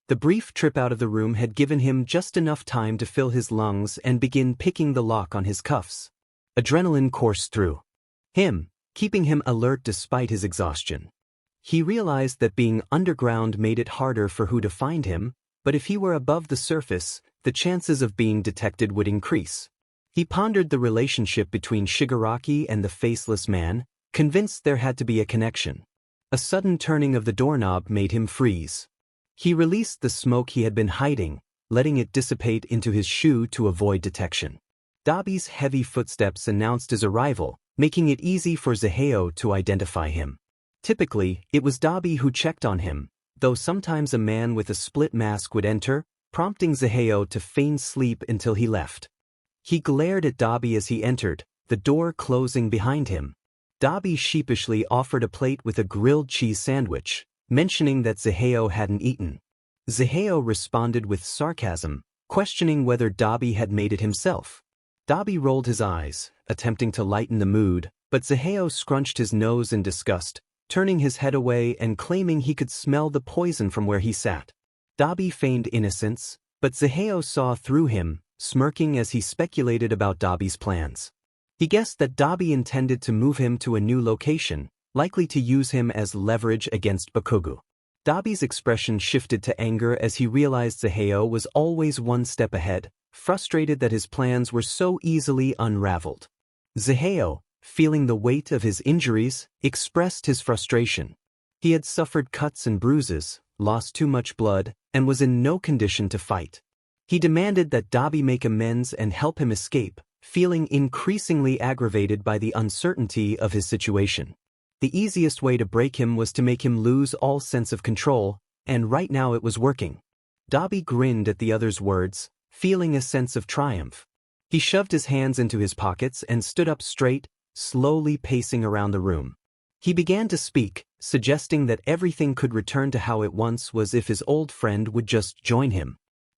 The brief trip out of the room had given him just enough time to fill his lungs and begin picking the lock on his cuffs. Adrenaline coursed through him, keeping him alert despite his exhaustion. He realized that being underground made it harder for Hu to find him, but if he were above the surface, the chances of being detected would increase. He pondered the relationship between Shigaraki and the faceless man, convinced there had to be a connection. A sudden turning of the doorknob made him freeze. He released the smoke he had been hiding, letting it dissipate into his shoe to avoid detection. Dabi's heavy footsteps announced his arrival, making it easy for Zaheo to identify him. Typically, it was Dabi who checked on him, though sometimes a man with a split mask would enter, prompting Zaheo to feign sleep until he left. He glared at Dabi as he entered, the door closing behind him. Dabi sheepishly offered a plate with a grilled cheese sandwich, mentioning that Zaheo hadn't eaten. Zaheo responded with sarcasm, questioning whether Dabi had made it himself. Dabi rolled his eyes, attempting to lighten the mood, but Zaheo scrunched his nose in disgust, turning his head away and claiming he could smell the poison from where he sat. Dabi feigned innocence, but Zaheo saw through him, smirking as he speculated about Dabi's plans. He guessed that Dabi intended to move him to a new location, likely to use him as leverage against Bakugo. Dabi's expression shifted to anger as he realized Zaheo was always one step ahead, frustrated that his plans were so easily unraveled. Zaheo, feeling the weight of his injuries, expressed his frustration. He had suffered cuts and bruises, lost too much blood, and was in no condition to fight. He demanded that Dabi make amends and help him escape, feeling increasingly aggravated by the uncertainty of his situation. The easiest way to break him was to make him lose all sense of control, and right now it was working. Dabi grinned at the other's words, feeling a sense of triumph. He shoved his hands into his pockets and stood up straight, slowly pacing around the room. He began to speak, suggesting that everything could return to how it once was if his old friend would just join him.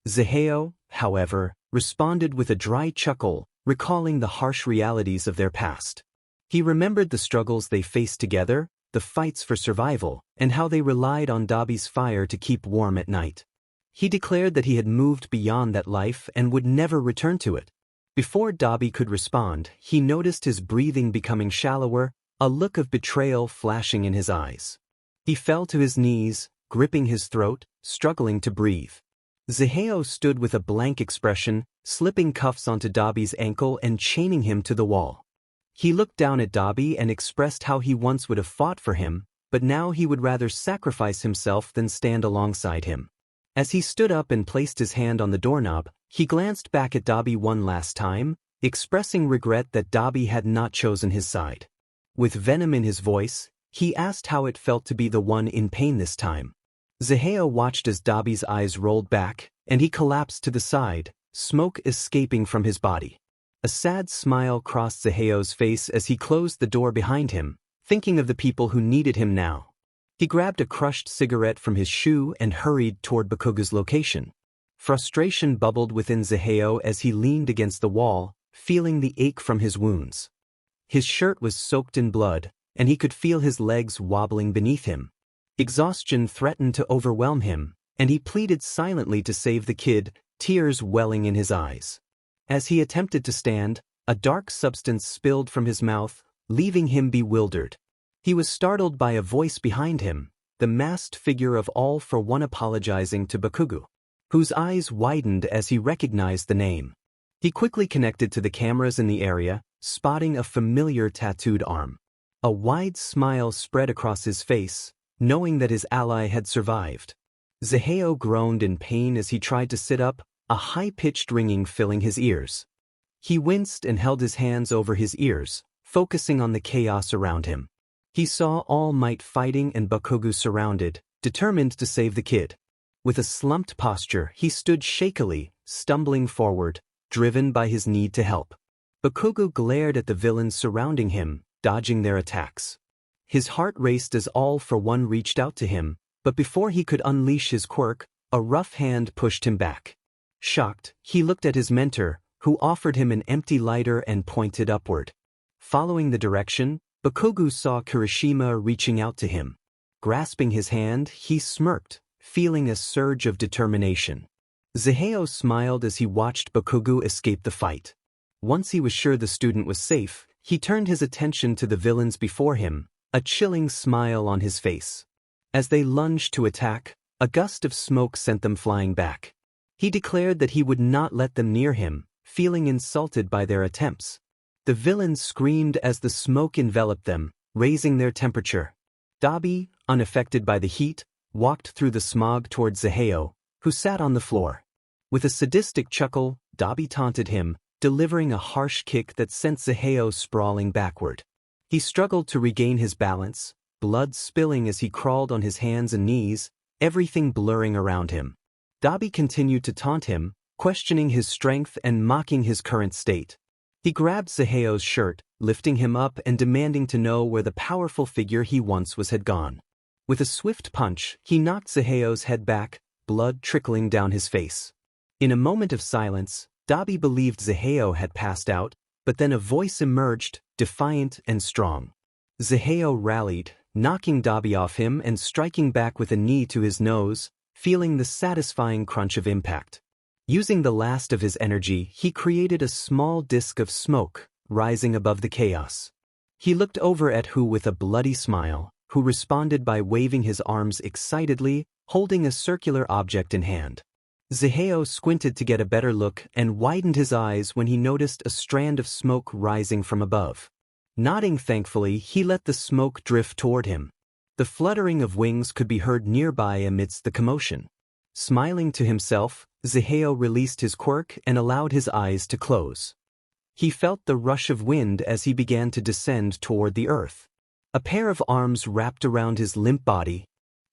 Zaheo, however, responded with a dry chuckle, recalling the harsh realities of their past. He remembered the struggles they faced together, the fights for survival, and how they relied on Dabi's fire to keep warm at night. He declared that he had moved beyond that life and would never return to it. Before Dabi could respond, he noticed his breathing becoming shallower, a look of betrayal flashing in his eyes. He fell to his knees, gripping his throat, struggling to breathe. Zaheo stood with a blank expression, slipping cuffs onto Dabi's ankle and chaining him to the wall. He looked down at Dabi and expressed how he once would have fought for him, but now he would rather sacrifice himself than stand alongside him. As he stood up and placed his hand on the doorknob, he glanced back at Dabi one last time, expressing regret that Dabi had not chosen his side. With venom in his voice, he asked how it felt to be the one in pain this time. Zaheo watched as Dabi's eyes rolled back, and he collapsed to the side, smoke escaping from his body. A sad smile crossed Zaheo's face as he closed the door behind him, thinking of the people who needed him now. He grabbed a crushed cigarette from his shoe and hurried toward Bakugo's location. Frustration bubbled within Zaheo as he leaned against the wall, feeling the ache from his wounds. His shirt was soaked in blood, and he could feel his legs wobbling beneath him. Exhaustion threatened to overwhelm him, and he pleaded silently to save the kid, tears welling in his eyes. As he attempted to stand, a dark substance spilled from his mouth, leaving him bewildered. He was startled by a voice behind him, the masked figure of All for One apologizing to Bakugo, whose eyes widened as he recognized the name. He quickly connected to the cameras in the area, spotting a familiar tattooed arm. A wide smile spread across his face, knowing that his ally had survived. Zaheo groaned in pain as he tried to sit up, a high-pitched ringing filling his ears. He winced and held his hands over his ears, focusing on the chaos around him. He saw All Might fighting and Bakugo surrounded, determined to save the kid. With a slumped posture, he stood shakily, stumbling forward, driven by his need to help. Bakugo glared at the villains surrounding him, dodging their attacks. His heart raced as All for One reached out to him, but before he could unleash his quirk, a rough hand pushed him back. Shocked, he looked at his mentor, who offered him an empty lighter and pointed upward. Following the direction, Bakugo saw Kirishima reaching out to him. Grasping his hand, he smirked, feeling a surge of determination. Zaheo smiled as he watched Bakugo escape the fight. Once he was sure the student was safe, he turned his attention to the villains before him, a chilling smile on his face. As they lunged to attack, a gust of smoke sent them flying back. He declared that he would not let them near him, feeling insulted by their attempts. The villains screamed as the smoke enveloped them, raising their temperature. Dabi, unaffected by the heat, walked through the smog toward Zaheo, who sat on the floor. With a sadistic chuckle, Dabi taunted him, delivering a harsh kick that sent Zaheo sprawling backward. He struggled to regain his balance, blood spilling as he crawled on his hands and knees, everything blurring around him. Dabi continued to taunt him, questioning his strength and mocking his current state. He grabbed Zaheo's shirt, lifting him up and demanding to know where the powerful figure he once was had gone. With a swift punch, he knocked Zaheo's head back, blood trickling down his face. In a moment of silence, Dabi believed Zaheo had passed out, but then a voice emerged, defiant and strong. Zaheo rallied, knocking Dabi off him and striking back with a knee to his nose, feeling the satisfying crunch of impact. Using the last of his energy, he created a small disk of smoke, rising above the chaos. He looked over at Hu with a bloody smile, who responded by waving his arms excitedly, holding a circular object in hand. Zaheo squinted to get a better look and widened his eyes when he noticed a strand of smoke rising from above. Nodding thankfully, he let the smoke drift toward him. The fluttering of wings could be heard nearby amidst the commotion. Smiling to himself, Zaheo released his quirk and allowed his eyes to close. He felt the rush of wind as he began to descend toward the earth. A pair of arms wrapped around his limp body,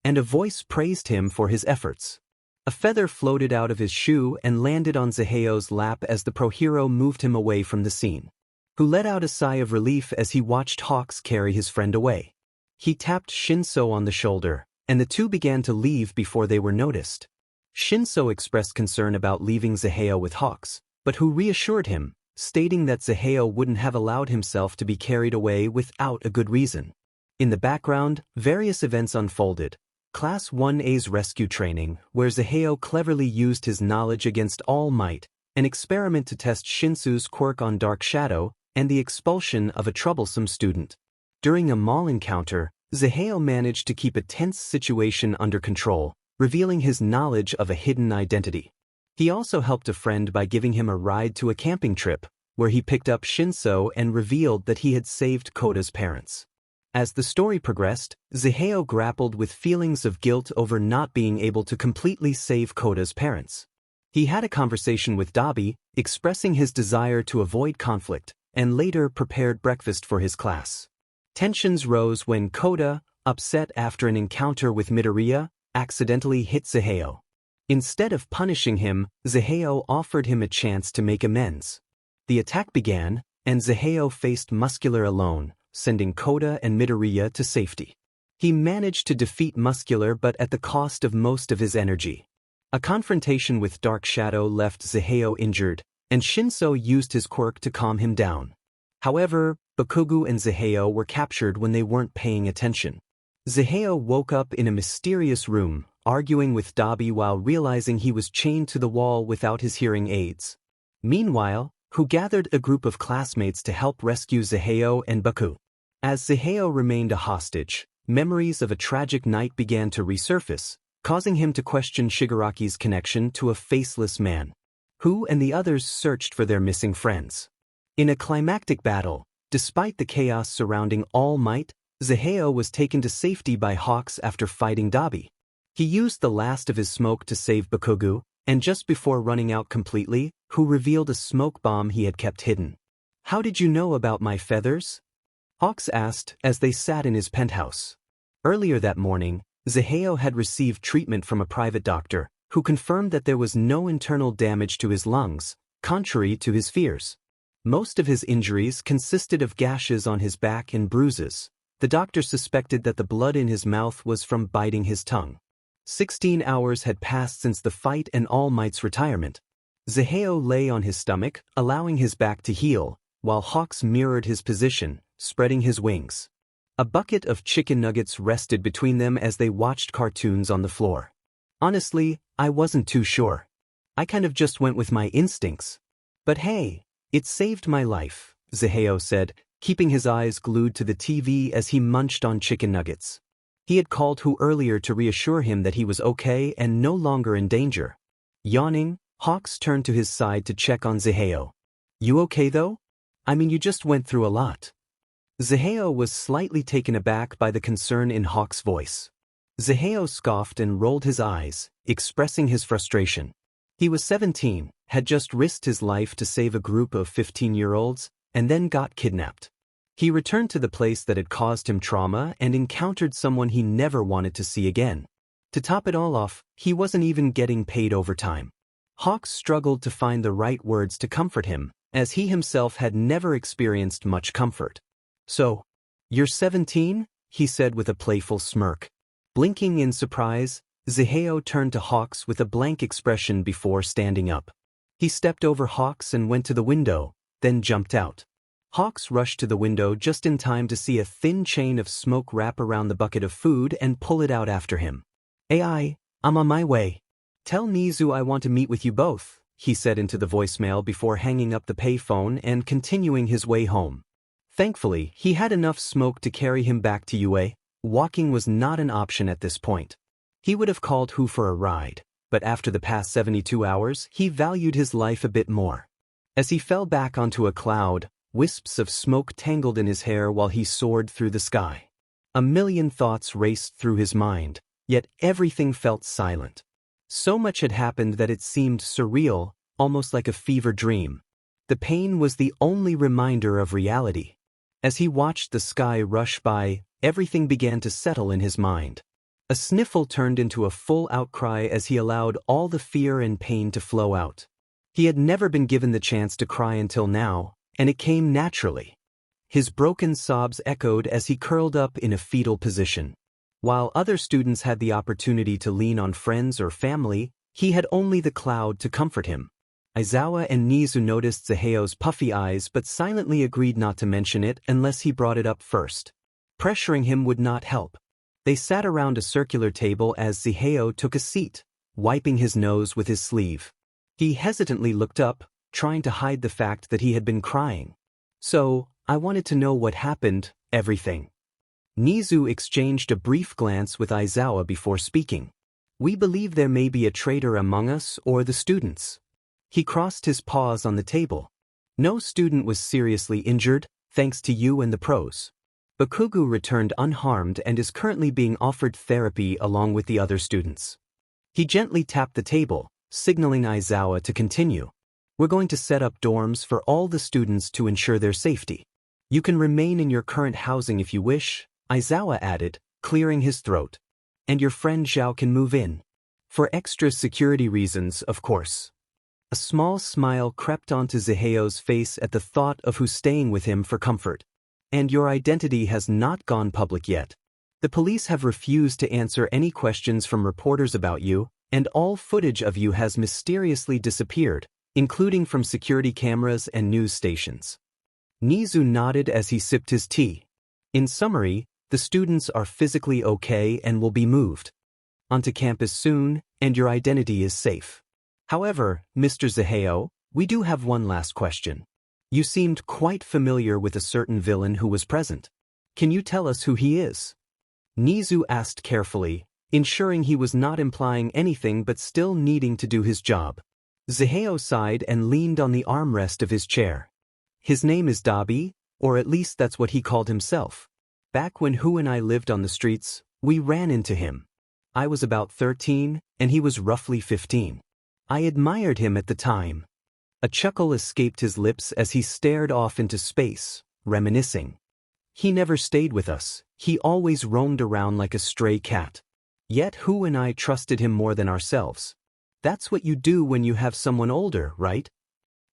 and a voice praised him for his efforts. A feather floated out of his shoe and landed on Zaheo's lap as the pro-hero moved him away from the scene. Who let out a sigh of relief as he watched Hawks carry his friend away. He tapped Shinso on the shoulder, and the two began to leave before they were noticed. Shinso expressed concern about leaving Zaheo with Hawks, but Who reassured him, stating that Zaheo wouldn't have allowed himself to be carried away without a good reason. In the background, various events unfolded. Class 1A's rescue training, where Zaheo cleverly used his knowledge against All Might, an experiment to test Shinsu's quirk on Dark Shadow, and the expulsion of a troublesome student. During a mall encounter, Zaheo managed to keep a tense situation under control, revealing his knowledge of a hidden identity. He also helped a friend by giving him a ride to a camping trip, where he picked up Shinso and revealed that he had saved Koda's parents. As the story progressed, Zaheo grappled with feelings of guilt over not being able to completely save Koda's parents. He had a conversation with Dabi, expressing his desire to avoid conflict, and later prepared breakfast for his class. Tensions rose when Koda, upset after an encounter with Midoriya, accidentally hit Zaheo. Instead of punishing him, Zaheo offered him a chance to make amends. The attack began, and Zaheo faced Muscular alone, sending Koda and Midoriya to safety. He managed to defeat Muscular but at the cost of most of his energy. A confrontation with Dark Shadow left Zaheo injured, and Shinso used his quirk to calm him down. However, Bakugo and Zaheo were captured when they weren't paying attention. Zaheo woke up in a mysterious room, arguing with Dabi while realizing he was chained to the wall without his hearing aids. Meanwhile, Who gathered a group of classmates to help rescue Zaheo and Baku. As Zaheo remained a hostage, memories of a tragic night began to resurface, causing him to question Shigaraki's connection to a faceless man. Who and the others searched for their missing friends. In a climactic battle, despite the chaos surrounding All Might, Zaheo was taken to safety by Hawks after fighting Dabi. He used the last of his smoke to save Bakugo, and just before running out completely, Who revealed a smoke bomb he had kept hidden. "How did you know about my feathers?" Hawks asked as they sat in his penthouse. Earlier that morning, Zaheo had received treatment from a private doctor, who confirmed that there was no internal damage to his lungs, contrary to his fears. Most of his injuries consisted of gashes on his back and bruises. The doctor suspected that the blood in his mouth was from biting his tongue. 16 hours had passed since the fight and All Might's retirement. Zaheo lay on his stomach, allowing his back to heal, while Hawks mirrored his position, spreading his wings. A bucket of chicken nuggets rested between them as they watched cartoons on the floor. "Honestly, I wasn't too sure. I kind of just went with my instincts. But hey, it saved my life," Zaheo said, keeping his eyes glued to the TV as he munched on chicken nuggets. He had called Who earlier to reassure him that he was okay and no longer in danger. Yawning, Hawks turned to his side to check on Zaheo. "You okay though? I mean, you just went through a lot." Zaheo was slightly taken aback by the concern in Hawks' voice. Zaheo scoffed and rolled his eyes, expressing his frustration. He was 17, had just risked his life to save a group of 15-year-olds, and then got kidnapped. He returned to the place that had caused him trauma and encountered someone he never wanted to see again. To top it all off, he wasn't even getting paid overtime. Hawks struggled to find the right words to comfort him, as he himself had never experienced much comfort. "So, you're 17?" he said with a playful smirk. Blinking in surprise, Zaheo turned to Hawks with a blank expression before standing up. He stepped over Hawks and went to the window, then jumped out. Hawks rushed to the window just in time to see a thin chain of smoke wrap around the bucket of food and pull it out after him. "I'm on my way. Tell Nezu I want to meet with you both," he said into the voicemail before hanging up the payphone and continuing his way home. Thankfully, he had enough smoke to carry him back to WHAAA. Walking was not an option at this point. He would have called Who for a ride, but after the past 72 hours, he valued his life a bit more. As he fell back onto a cloud, wisps of smoke tangled in his hair while he soared through the sky. A million thoughts raced through his mind, yet everything felt silent. So much had happened that it seemed surreal, almost like a fever dream. The pain was the only reminder of reality. As he watched the sky rush by, everything began to settle in his mind. A sniffle turned into a full outcry as he allowed all the fear and pain to flow out. He had never been given the chance to cry until now, and it came naturally. His broken sobs echoed as he curled up in a fetal position. While other students had the opportunity to lean on friends or family, he had only the cloud to comfort him. Aizawa and Nezu noticed Zeheo's puffy eyes but silently agreed not to mention it unless he brought it up first. Pressuring him would not help. They sat around a circular table as Zeheo took a seat, wiping his nose with his sleeve. He hesitantly looked up, trying to hide the fact that he had been crying. "So, I wanted to know what happened, everything." Nezu exchanged a brief glance with Aizawa before speaking. "We believe there may be a traitor among us or the students." He crossed his paws on the table. "No student was seriously injured, thanks to you and the pros. Bakugu returned unharmed and is currently being offered therapy along with the other students." He gently tapped the table, signaling Aizawa to continue. "We're going to set up dorms for all the students to ensure their safety. You can remain in your current housing if you wish," Aizawa added, clearing his throat. "And your friend Zhao can move in. For extra security reasons, of course." A small smile crept onto Zeheo's face at the thought of who's staying with him for comfort. "And your identity has not gone public yet. The police have refused to answer any questions from reporters about you, and all footage of you has mysteriously disappeared, including from security cameras and news stations." Nezu nodded as he sipped his tea. "In summary, the students are physically okay and will be moved onto campus soon, and your identity is safe. However, Mr. Zeheo, we do have one last question. You seemed quite familiar with a certain villain who was present. Can you tell us who he is?" Nezu asked carefully, ensuring he was not implying anything but still needing to do his job. Zeheo sighed and leaned on the armrest of his chair. "His name is Dabi, or at least that's what he called himself. Back when Hu and I lived on the streets, we ran into him. I was about 13, and he was roughly 15. I admired him at the time." A chuckle escaped his lips as he stared off into space, reminiscing. "He never stayed with us, he always roamed around like a stray cat. Yet Hu and I trusted him more than ourselves. That's what you do when you have someone older, right?"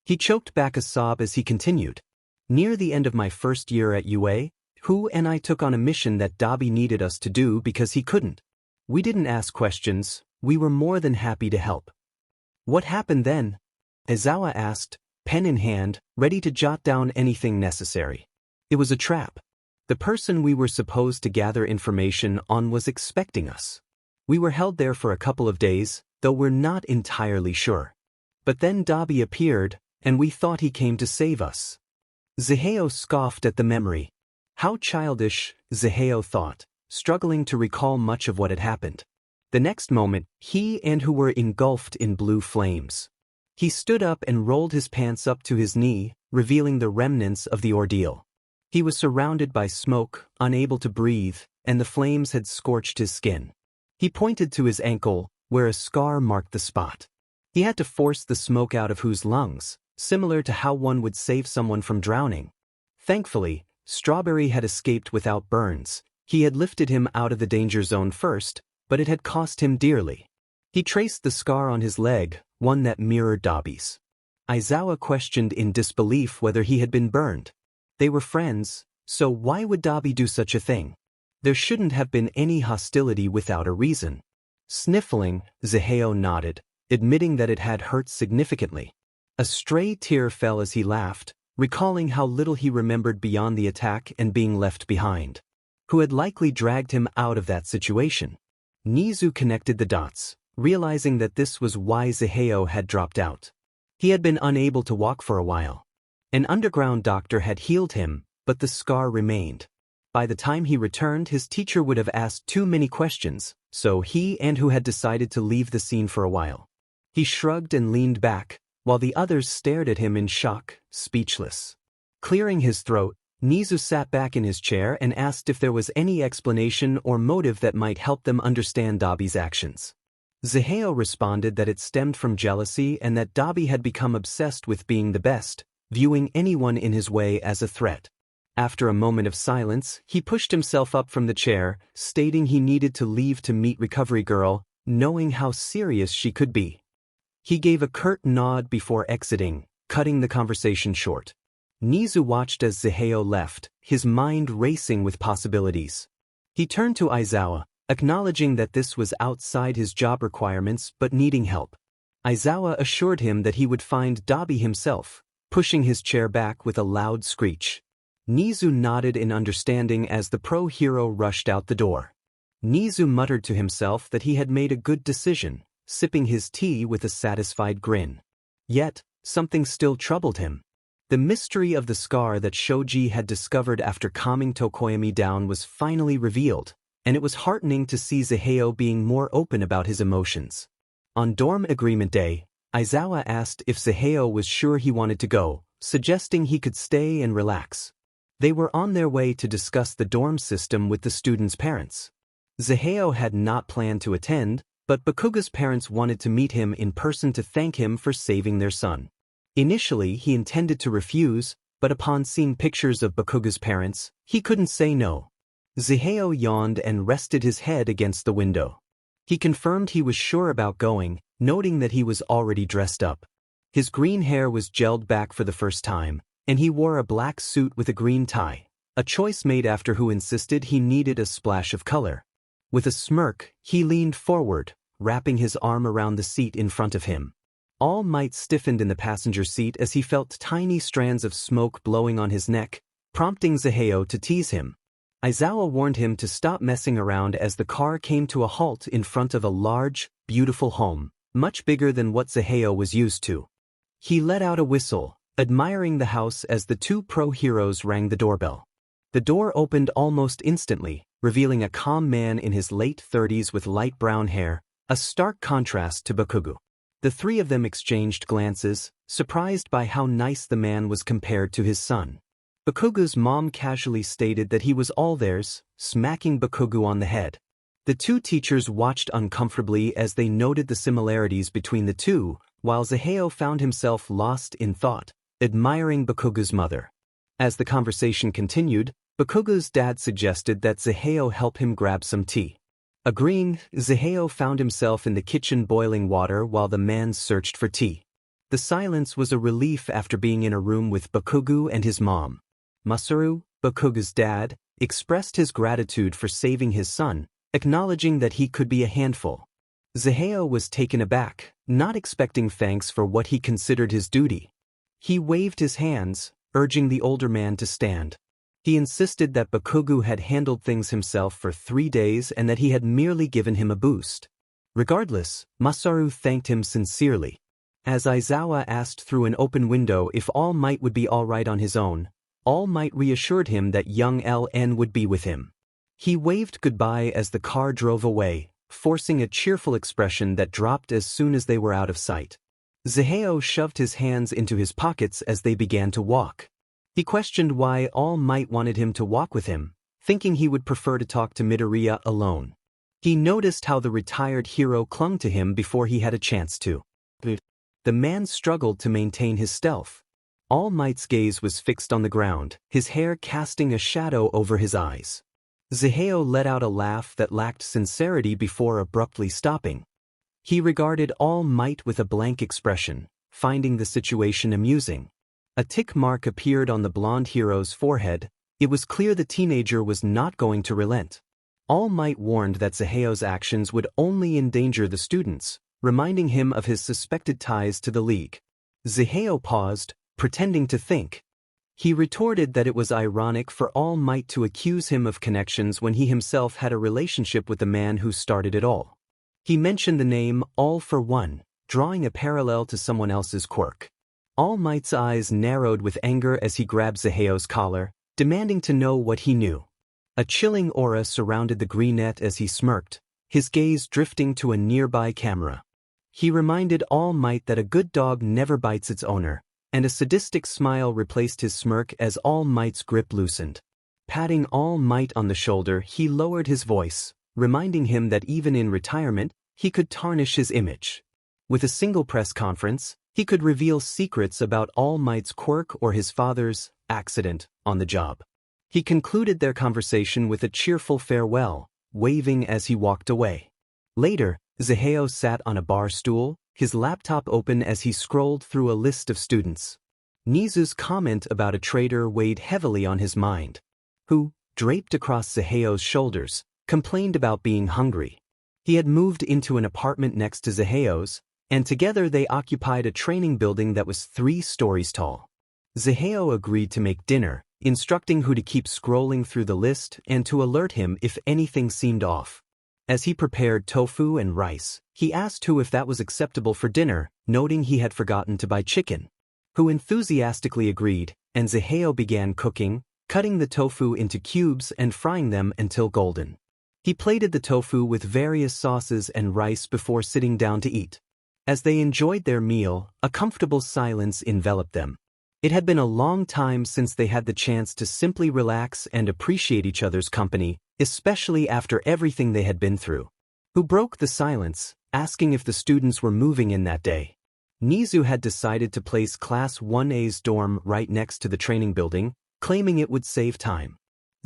He choked back a sob as he continued. "Near the end of my first year at WHAAA, Hu and I took on a mission that Dabi needed us to do because he couldn't. We didn't ask questions, we were more than happy to help." "What happened then?" Aizawa asked, pen in hand, ready to jot down anything necessary. "It was a trap. The person we were supposed to gather information on was expecting us. We were held there for a couple of days, though we're not entirely sure. But then Dabi appeared, and we thought he came to save us." Zeheo scoffed at the memory. How childish, Zeheo thought, struggling to recall much of what had happened. The next moment, he and Hu were engulfed in blue flames. He stood up and rolled his pants up to his knee, revealing the remnants of the ordeal. He was surrounded by smoke, unable to breathe, and the flames had scorched his skin. He pointed to his ankle, where a scar marked the spot. He had to force the smoke out of Hu's lungs, similar to how one would save someone from drowning. Thankfully, Strawberry had escaped without burns. He had lifted him out of the danger zone first, but it had cost him dearly. He traced the scar on his leg, one that mirrored Dabi's. Aizawa questioned in disbelief whether he had been burned. They were friends, so why would Dabi do such a thing? There shouldn't have been any hostility without a reason. Sniffling, Zeheo nodded, admitting that it had hurt significantly. A stray tear fell as he laughed, recalling how little he remembered beyond the attack and being left behind. Who had likely dragged him out of that situation? Nezu connected the dots, realizing that this was why Zeheo had dropped out. He had been unable to walk for a while. An underground doctor had healed him, but the scar remained. By the time he returned, his teacher would have asked too many questions, so he and who had decided to leave the scene for a while. He shrugged and leaned back, while the others stared at him in shock, speechless. Clearing his throat, Nezu sat back in his chair and asked if there was any explanation or motive that might help them understand Dabi's actions. Zaheo responded that it stemmed from jealousy and that Dabi had become obsessed with being the best, viewing anyone in his way as a threat. After a moment of silence, he pushed himself up from the chair, stating he needed to leave to meet Recovery Girl, knowing how serious she could be. He gave a curt nod before exiting, cutting the conversation short. Nezu watched as Zaheo left, his mind racing with possibilities. He turned to Aizawa, acknowledging that this was outside his job requirements but needing help. Aizawa assured him that he would find Dabi himself, pushing his chair back with a loud screech. Nezu nodded in understanding as the pro-hero rushed out the door. Nezu muttered to himself that he had made a good decision, sipping his tea with a satisfied grin. Yet, something still troubled him. The mystery of the scar that Shoji had discovered after calming Tokoyami down was finally revealed, and it was heartening to see Zaheo being more open about his emotions. On dorm agreement day, Aizawa asked if Zaheo was sure he wanted to go, suggesting he could stay and relax. They were on their way to discuss the dorm system with the students' parents. Zaheo had not planned to attend, but Bakuga's parents wanted to meet him in person to thank him for saving their son. Initially, he intended to refuse, but upon seeing pictures of Bakuga's parents, he couldn't say no. Zaheo yawned and rested his head against the window. He confirmed he was sure about going, noting that he was already dressed up. His green hair was gelled back for the first time, and he wore a black suit with a green tie, a choice made after who insisted he needed a splash of color. With a smirk, he leaned forward, wrapping his arm around the seat in front of him. All Might stiffened in the passenger seat as he felt tiny strands of smoke blowing on his neck, prompting Zaheo to tease him. Aizawa warned him to stop messing around as the car came to a halt in front of a large, beautiful home, much bigger than what Zaheo was used to. He let out a whistle, admiring the house as the two pro-heroes rang the doorbell. The door opened almost instantly, revealing a calm man in his late 30s with light brown hair, a stark contrast to Bakugo. The three of them exchanged glances, surprised by how nice the man was compared to his son. Bakugo's mom casually stated that he was all theirs, smacking Bakugo on the head. The two teachers watched uncomfortably as they noted the similarities between the two, while Zaheo found himself lost in thought, admiring Bakugo's mother. As the conversation continued, Bakugo's dad suggested that Zaheo help him grab some tea. Agreeing, Zaheo found himself in the kitchen boiling water while the man searched for tea. The silence was a relief after being in a room with Bakugo and his mom. Masaru, Bakugo's dad, expressed his gratitude for saving his son, acknowledging that he could be a handful. Zaheo was taken aback, not expecting thanks for what he considered his duty. He waved his hands, urging the older man to stand. He insisted that Bakugo had handled things himself for 3 days and that he had merely given him a boost. Regardless, Masaru thanked him sincerely. As Aizawa asked through an open window if All Might would be all right on his own, All Might reassured him that young LN would be with him. He waved goodbye as the car drove away, forcing a cheerful expression that dropped as soon as they were out of sight. Zaheo shoved his hands into his pockets as they began to walk. He questioned why All Might wanted him to walk with him, thinking he would prefer to talk to Midoriya alone. He noticed how the retired hero clung to him before he had a chance to. The man struggled to maintain his stealth. All Might's gaze was fixed on the ground, his hair casting a shadow over his eyes. Zaheo let out a laugh that lacked sincerity before abruptly stopping. He regarded All Might with a blank expression, finding the situation amusing. A tick mark appeared on the blonde hero's forehead. It was clear the teenager was not going to relent. All Might warned that Zaheo's actions would only endanger the students, reminding him of his suspected ties to the League. Zaheo paused, pretending to think. He retorted that it was ironic for All Might to accuse him of connections when he himself had a relationship with the man who started it all. He mentioned the name All for One, drawing a parallel to someone else's quirk. All Might's eyes narrowed with anger as he grabbed Zaheo's collar, demanding to know what he knew. A chilling aura surrounded the greenette as he smirked, his gaze drifting to a nearby camera. He reminded All Might that a good dog never bites its owner, and a sadistic smile replaced his smirk as All Might's grip loosened. Patting All Might on the shoulder, he lowered his voice, reminding him that even in retirement, he could tarnish his image. With a single press conference, he could reveal secrets about All Might's quirk or his father's accident on the job. He concluded their conversation with a cheerful farewell, waving as he walked away. Later, Zaheo sat on a bar stool, his laptop open as he scrolled through a list of students. Nezu's comment about a traitor weighed heavily on his mind, who, draped across Zaheo's shoulders, complained about being hungry. He had moved into an apartment next to Zaheo's, and together they occupied a training building that was 3 stories tall. Zaheo agreed to make dinner, instructing who to keep scrolling through the list and to alert him if anything seemed off. As he prepared tofu and rice, he asked Who if that was acceptable for dinner, noting he had forgotten to buy chicken. Who enthusiastically agreed, and Zaheo began cooking, cutting the tofu into cubes and frying them until golden. He plated the tofu with various sauces and rice before sitting down to eat. As they enjoyed their meal, a comfortable silence enveloped them. It had been a long time since they had the chance to simply relax and appreciate each other's company, especially after everything they had been through. Who broke the silence, asking if the students were moving in that day. Nezu had decided to place Class 1A's dorm right next to the training building, claiming it would save time.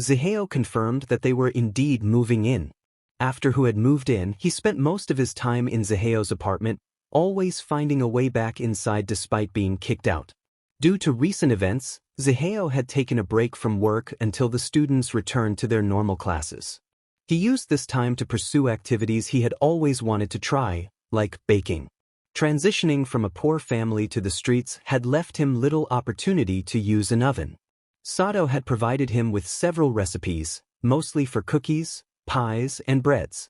Zaheo confirmed that they were indeed moving in. After Who had moved in, he spent most of his time in Zaheo's apartment, always finding a way back inside despite being kicked out. Due to recent events, Zaheo had taken a break from work until the students returned to their normal classes. He used this time to pursue activities he had always wanted to try, like baking. Transitioning from a poor family to the streets had left him little opportunity to use an oven. Sato had provided him with several recipes, mostly for cookies, pies, and breads.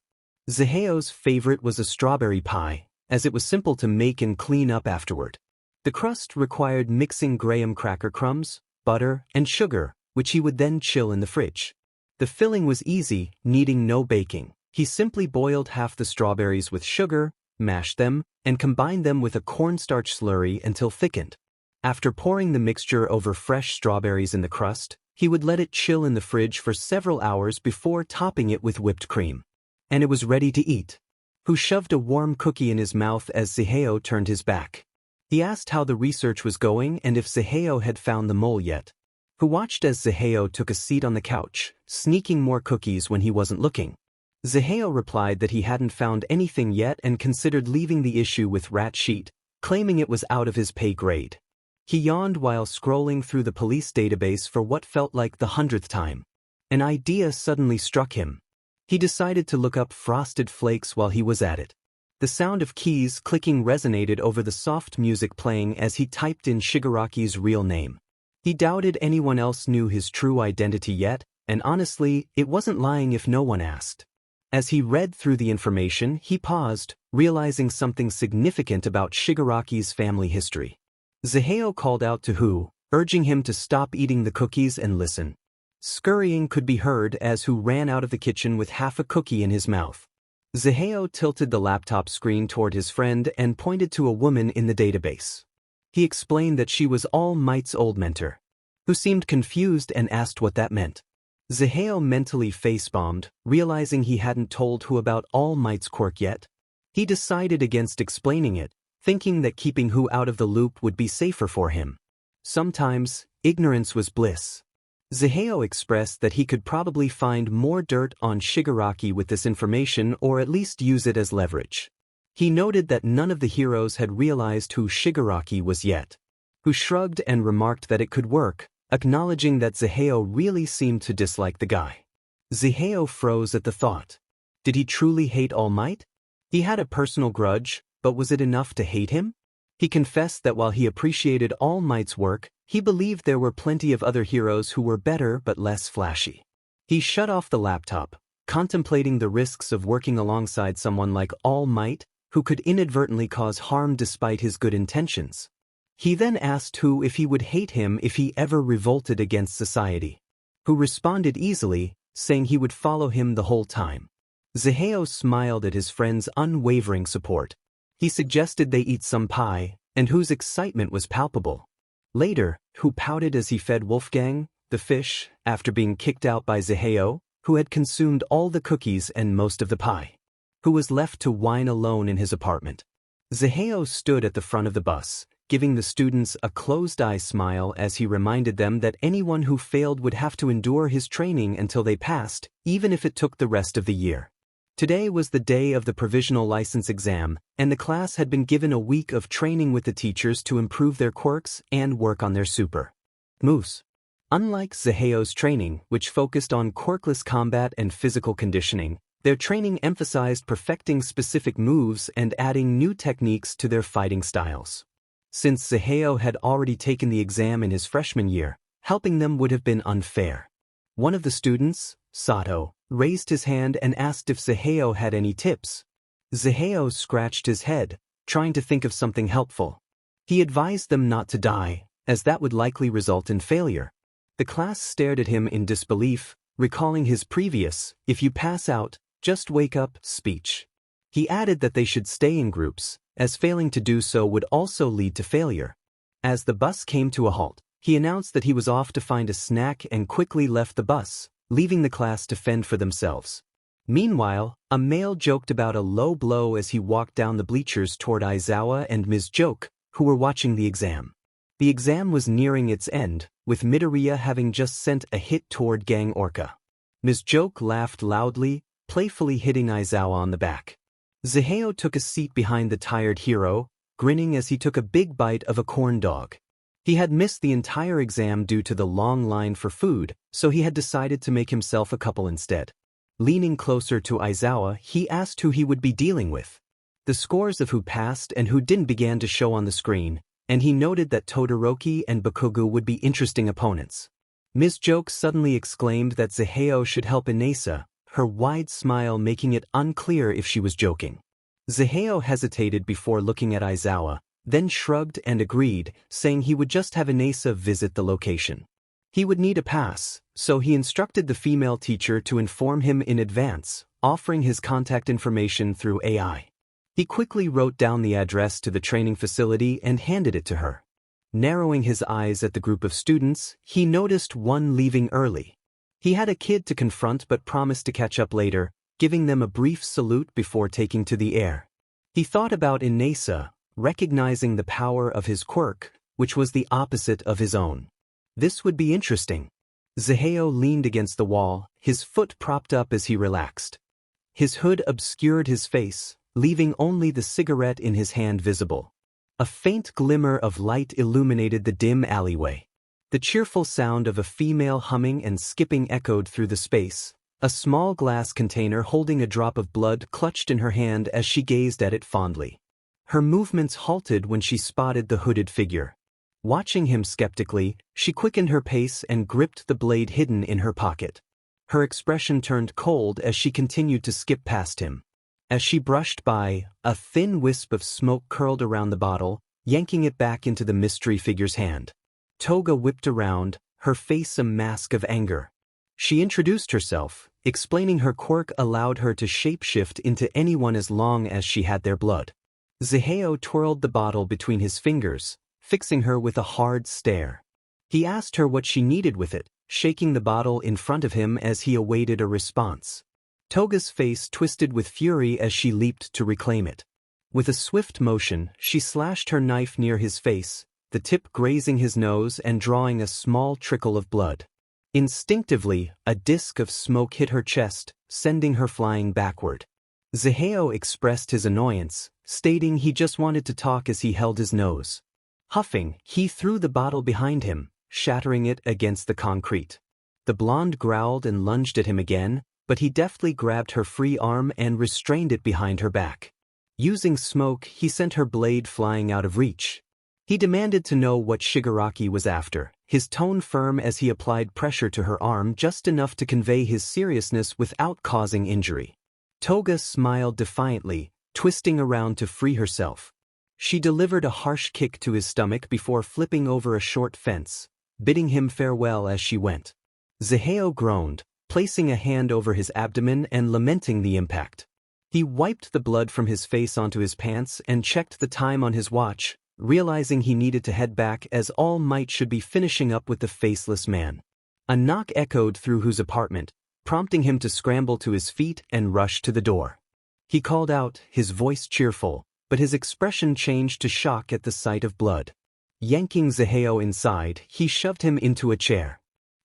Zaheo's favorite was a strawberry pie, as it was simple to make and clean up afterward. The crust required mixing graham cracker crumbs, butter, and sugar, which he would then chill in the fridge. The filling was easy, needing no baking. He simply boiled half the strawberries with sugar, mashed them, and combined them with a cornstarch slurry until thickened. After pouring the mixture over fresh strawberries in the crust, he would let it chill in the fridge for several hours before topping it with whipped cream. And it was ready to eat. Who shoved a warm cookie in his mouth as Zaheo turned his back. He asked how the research was going and if Zaheo had found the mole yet. Who watched as Zaheo took a seat on the couch, sneaking more cookies when he wasn't looking. Zaheo replied that he hadn't found anything yet and considered leaving the issue with Rat Sheet, claiming it was out of his pay grade. He yawned while scrolling through the police database for what felt like the 100th time. An idea suddenly struck him. He decided to look up Frosted Flakes while he was at it. The sound of keys clicking resonated over the soft music playing as he typed in Shigaraki's real name. He doubted anyone else knew his true identity yet, and honestly, it wasn't lying if no one asked. As he read through the information, he paused, realizing something significant about Shigaraki's family history. Zaheo called out to Who, urging him to stop eating the cookies and listen. Scurrying could be heard as Who ran out of the kitchen with half a cookie in his mouth. Zaheo tilted the laptop screen toward his friend and pointed to a woman in the database. He explained that she was All Might's old mentor. Who seemed confused and asked what that meant. Zaheo mentally face-bombed, realizing he hadn't told Who about All Might's quirk yet. He decided against explaining it, thinking that keeping Who out of the loop would be safer for him. Sometimes, ignorance was bliss. Zaheo expressed that he could probably find more dirt on Shigaraki with this information or at least use it as leverage. He noted that none of the heroes had realized who Shigaraki was yet. Who shrugged and remarked that it could work, acknowledging that Zaheo really seemed to dislike the guy. Zaheo froze at the thought. Did he truly hate All Might? He had a personal grudge, but was it enough to hate him? He confessed that while he appreciated All Might's work, he believed there were plenty of other heroes who were better but less flashy. He shut off the laptop, contemplating the risks of working alongside someone like All Might, who could inadvertently cause harm despite his good intentions. He then asked Who if he would hate him if he ever revolted against society. Who responded easily, saying he would follow him the whole time. Zaheo smiled at his friend's unwavering support. He suggested they eat some pie, and Who's excitement was palpable. Later, Who pouted as he fed Wolfgang, the fish, after being kicked out by Zaheo, who had consumed all the cookies and most of the pie. Who was left to whine alone in his apartment. Zaheo stood at the front of the bus, giving the students a closed-eye smile as he reminded them that anyone who failed would have to endure his training until they passed, even if it took the rest of the year. Today was the day of the provisional license exam, and the class had been given a week of training with the teachers to improve their quirks and work on their super moves. Unlike Zaheo's training, which focused on quirkless combat and physical conditioning, their training emphasized perfecting specific moves and adding new techniques to their fighting styles. Since Zaheo had already taken the exam in his freshman year, helping them would have been unfair. One of the students, Sato, raised his hand and asked if Zaheo had any tips. Zaheo scratched his head, trying to think of something helpful. He advised them not to die, as that would likely result in failure. The class stared at him in disbelief, recalling his previous, "If you pass out, just wake up" speech. He added that they should stay in groups, as failing to do so would also lead to failure. As the bus came to a halt, he announced that he was off to find a snack and quickly left the bus, leaving the class to fend for themselves. Meanwhile, a male joked about a low blow as he walked down the bleachers toward Aizawa and Ms. Joke, who were watching the exam. The exam was nearing its end, with Midoriya having just sent a hit toward Gang Orca. Ms. Joke laughed loudly, playfully hitting Aizawa on the back. Zaheo took a seat behind the tired hero, grinning as he took a big bite of a corn dog. He had missed the entire exam due to the long line for food, so he had decided to make himself a couple instead. Leaning closer to Aizawa, he asked who he would be dealing with. The scores of who passed and who didn't began to show on the screen, and he noted that Todoroki and Bakugo would be interesting opponents. Ms. Joke suddenly exclaimed that Zaheo should help Inesa, her wide smile making it unclear if she was joking. Zaheo hesitated before looking at Aizawa, then shrugged and agreed, saying he would just have Inesa visit the location. He would need a pass, so he instructed the female teacher to inform him in advance, offering his contact information through AI. He quickly wrote down the address to the training facility and handed it to her. Narrowing his eyes at the group of students, he noticed one leaving early. He had a kid to confront but promised to catch up later, giving them a brief salute before taking to the air. He thought about Inesa, recognizing the power of his quirk, which was the opposite of his own. This would be interesting. Zaheo leaned against the wall, his foot propped up as he relaxed. His hood obscured his face, leaving only the cigarette in his hand visible. A faint glimmer of light illuminated the dim alleyway. The cheerful sound of a female humming and skipping echoed through the space. A small glass container holding a drop of blood clutched in her hand as she gazed at it fondly. Her movements halted when she spotted the hooded figure. Watching him skeptically, she quickened her pace and gripped the blade hidden in her pocket. Her expression turned cold as she continued to skip past him. As she brushed by, a thin wisp of smoke curled around the bottle, yanking it back into the mystery figure's hand. Toga whipped around, her face a mask of anger. She introduced herself, explaining her quirk allowed her to shapeshift into anyone as long as she had their blood. Zaheo twirled the bottle between his fingers, fixing her with a hard stare. He asked her what she needed with it, shaking the bottle in front of him as he awaited a response. Toga's face twisted with fury as she leaped to reclaim it. With a swift motion, she slashed her knife near his face, the tip grazing his nose and drawing a small trickle of blood. Instinctively, a disk of smoke hit her chest, sending her flying backward. Zaheo expressed his annoyance, stating he just wanted to talk as he held his nose. Huffing, he threw the bottle behind him, shattering it against the concrete. The blonde growled and lunged at him again, but he deftly grabbed her free arm and restrained it behind her back. Using smoke, he sent her blade flying out of reach. He demanded to know what Shigaraki was after, his tone firm as he applied pressure to her arm just enough to convey his seriousness without causing injury. Toga smiled defiantly, twisting around to free herself. She delivered a harsh kick to his stomach before flipping over a short fence, bidding him farewell as she went. Zaheo groaned, placing a hand over his abdomen and lamenting the impact. He wiped the blood from his face onto his pants and checked the time on his watch, realizing he needed to head back as All Might should be finishing up with the faceless man. A knock echoed through Hu's apartment, prompting him to scramble to his feet and rush to the door. He called out, his voice cheerful, but his expression changed to shock at the sight of blood. Yanking Zaheo inside, he shoved him into a chair.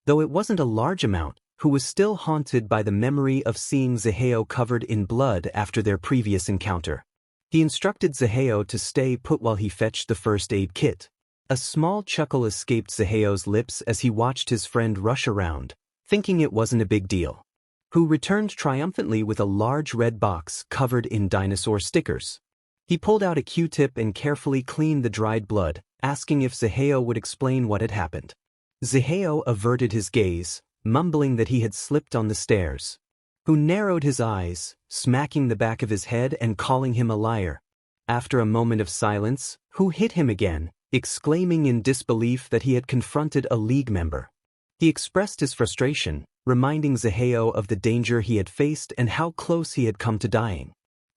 Though it wasn't a large amount, Hu was still haunted by the memory of seeing Zaheo covered in blood after their previous encounter. He instructed Zaheo to stay put while he fetched the first aid kit. A small chuckle escaped Zaheo's lips as he watched his friend rush around, thinking it wasn't a big deal. Hu returned triumphantly with a large red box covered in dinosaur stickers. He pulled out a Q-tip and carefully cleaned the dried blood, asking if Zaheo would explain what had happened. Zaheo averted his gaze, mumbling that he had slipped on the stairs. Hu narrowed his eyes, smacking the back of his head and calling him a liar. After a moment of silence, Hu hit him again, exclaiming in disbelief that he had confronted a league member. He expressed his frustration, reminding Zaheo of the danger he had faced and how close he had come to dying.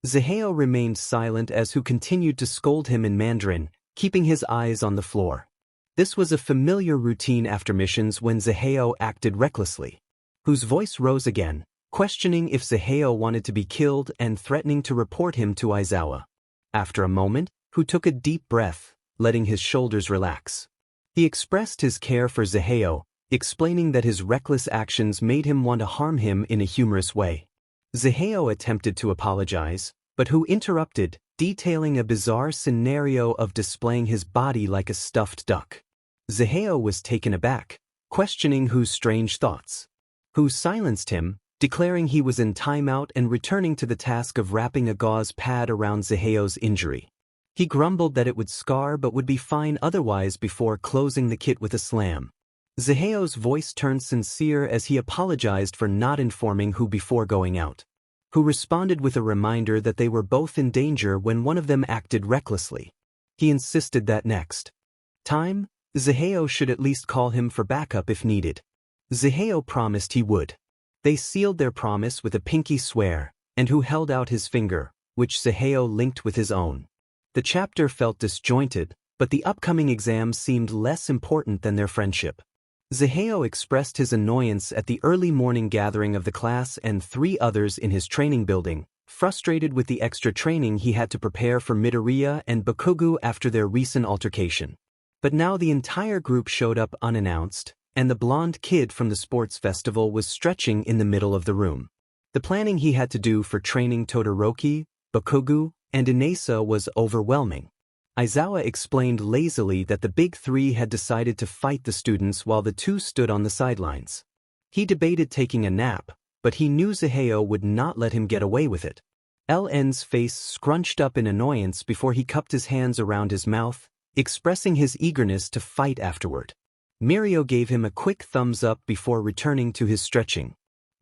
Zaheo remained silent as Hu continued to scold him in Mandarin, keeping his eyes on the floor. This was a familiar routine after missions when Zaheo acted recklessly. Hu's voice rose again, questioning if Zaheo wanted to be killed and threatening to report him to Aizawa. After a moment, Hu took a deep breath, letting his shoulders relax. He expressed his care for Zaheo, explaining that his reckless actions made him want to harm him in a humorous way. Zaheo attempted to apologize, but Hu interrupted, detailing a bizarre scenario of displaying his body like a stuffed duck. Zaheo was taken aback, questioning Hu's strange thoughts. Hu silenced him, declaring he was in timeout and returning to the task of wrapping a gauze pad around Zaheo's injury. He grumbled that it would scar but would be fine otherwise before closing the kit with a slam. Zaheo's voice turned sincere as he apologized for not informing Hu before going out. Hu responded with a reminder that they were both in danger when one of them acted recklessly. He insisted that next time, Zaheo should at least call him for backup if needed. Zaheo promised he would. They sealed their promise with a pinky swear, and Hu held out his finger, which Zaheo linked with his own. The chapter felt disjointed, but the upcoming exam seemed less important than their friendship. Zaheo expressed his annoyance at the early morning gathering of the class and 3 others in his training building, frustrated with the extra training he had to prepare for Midoriya and Bakugo after their recent altercation. But now the entire group showed up unannounced, and the blonde kid from the sports festival was stretching in the middle of the room. The planning he had to do for training Todoroki, Bakugo, and Inesa was overwhelming. Aizawa explained lazily that the big 3 had decided to fight the students while the 2 stood on the sidelines. He debated taking a nap, but he knew Zaheo would not let him get away with it. LN's face scrunched up in annoyance before he cupped his hands around his mouth, expressing his eagerness to fight afterward. Mirio gave him a quick thumbs up before returning to his stretching.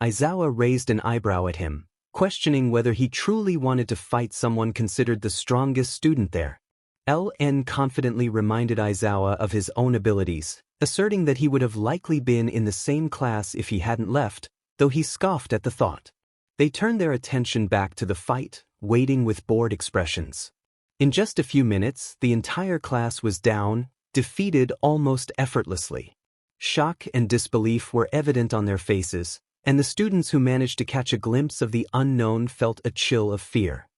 Aizawa raised an eyebrow at him, questioning whether he truly wanted to fight someone considered the strongest student there. LN confidently reminded Aizawa of his own abilities, asserting that he would have likely been in the same class if he hadn't left, though he scoffed at the thought. They turned their attention back to the fight, waiting with bored expressions. In just a few minutes, the entire class was down, defeated almost effortlessly. Shock and disbelief were evident on their faces, and the students who managed to catch a glimpse of the unknown felt a chill of fear.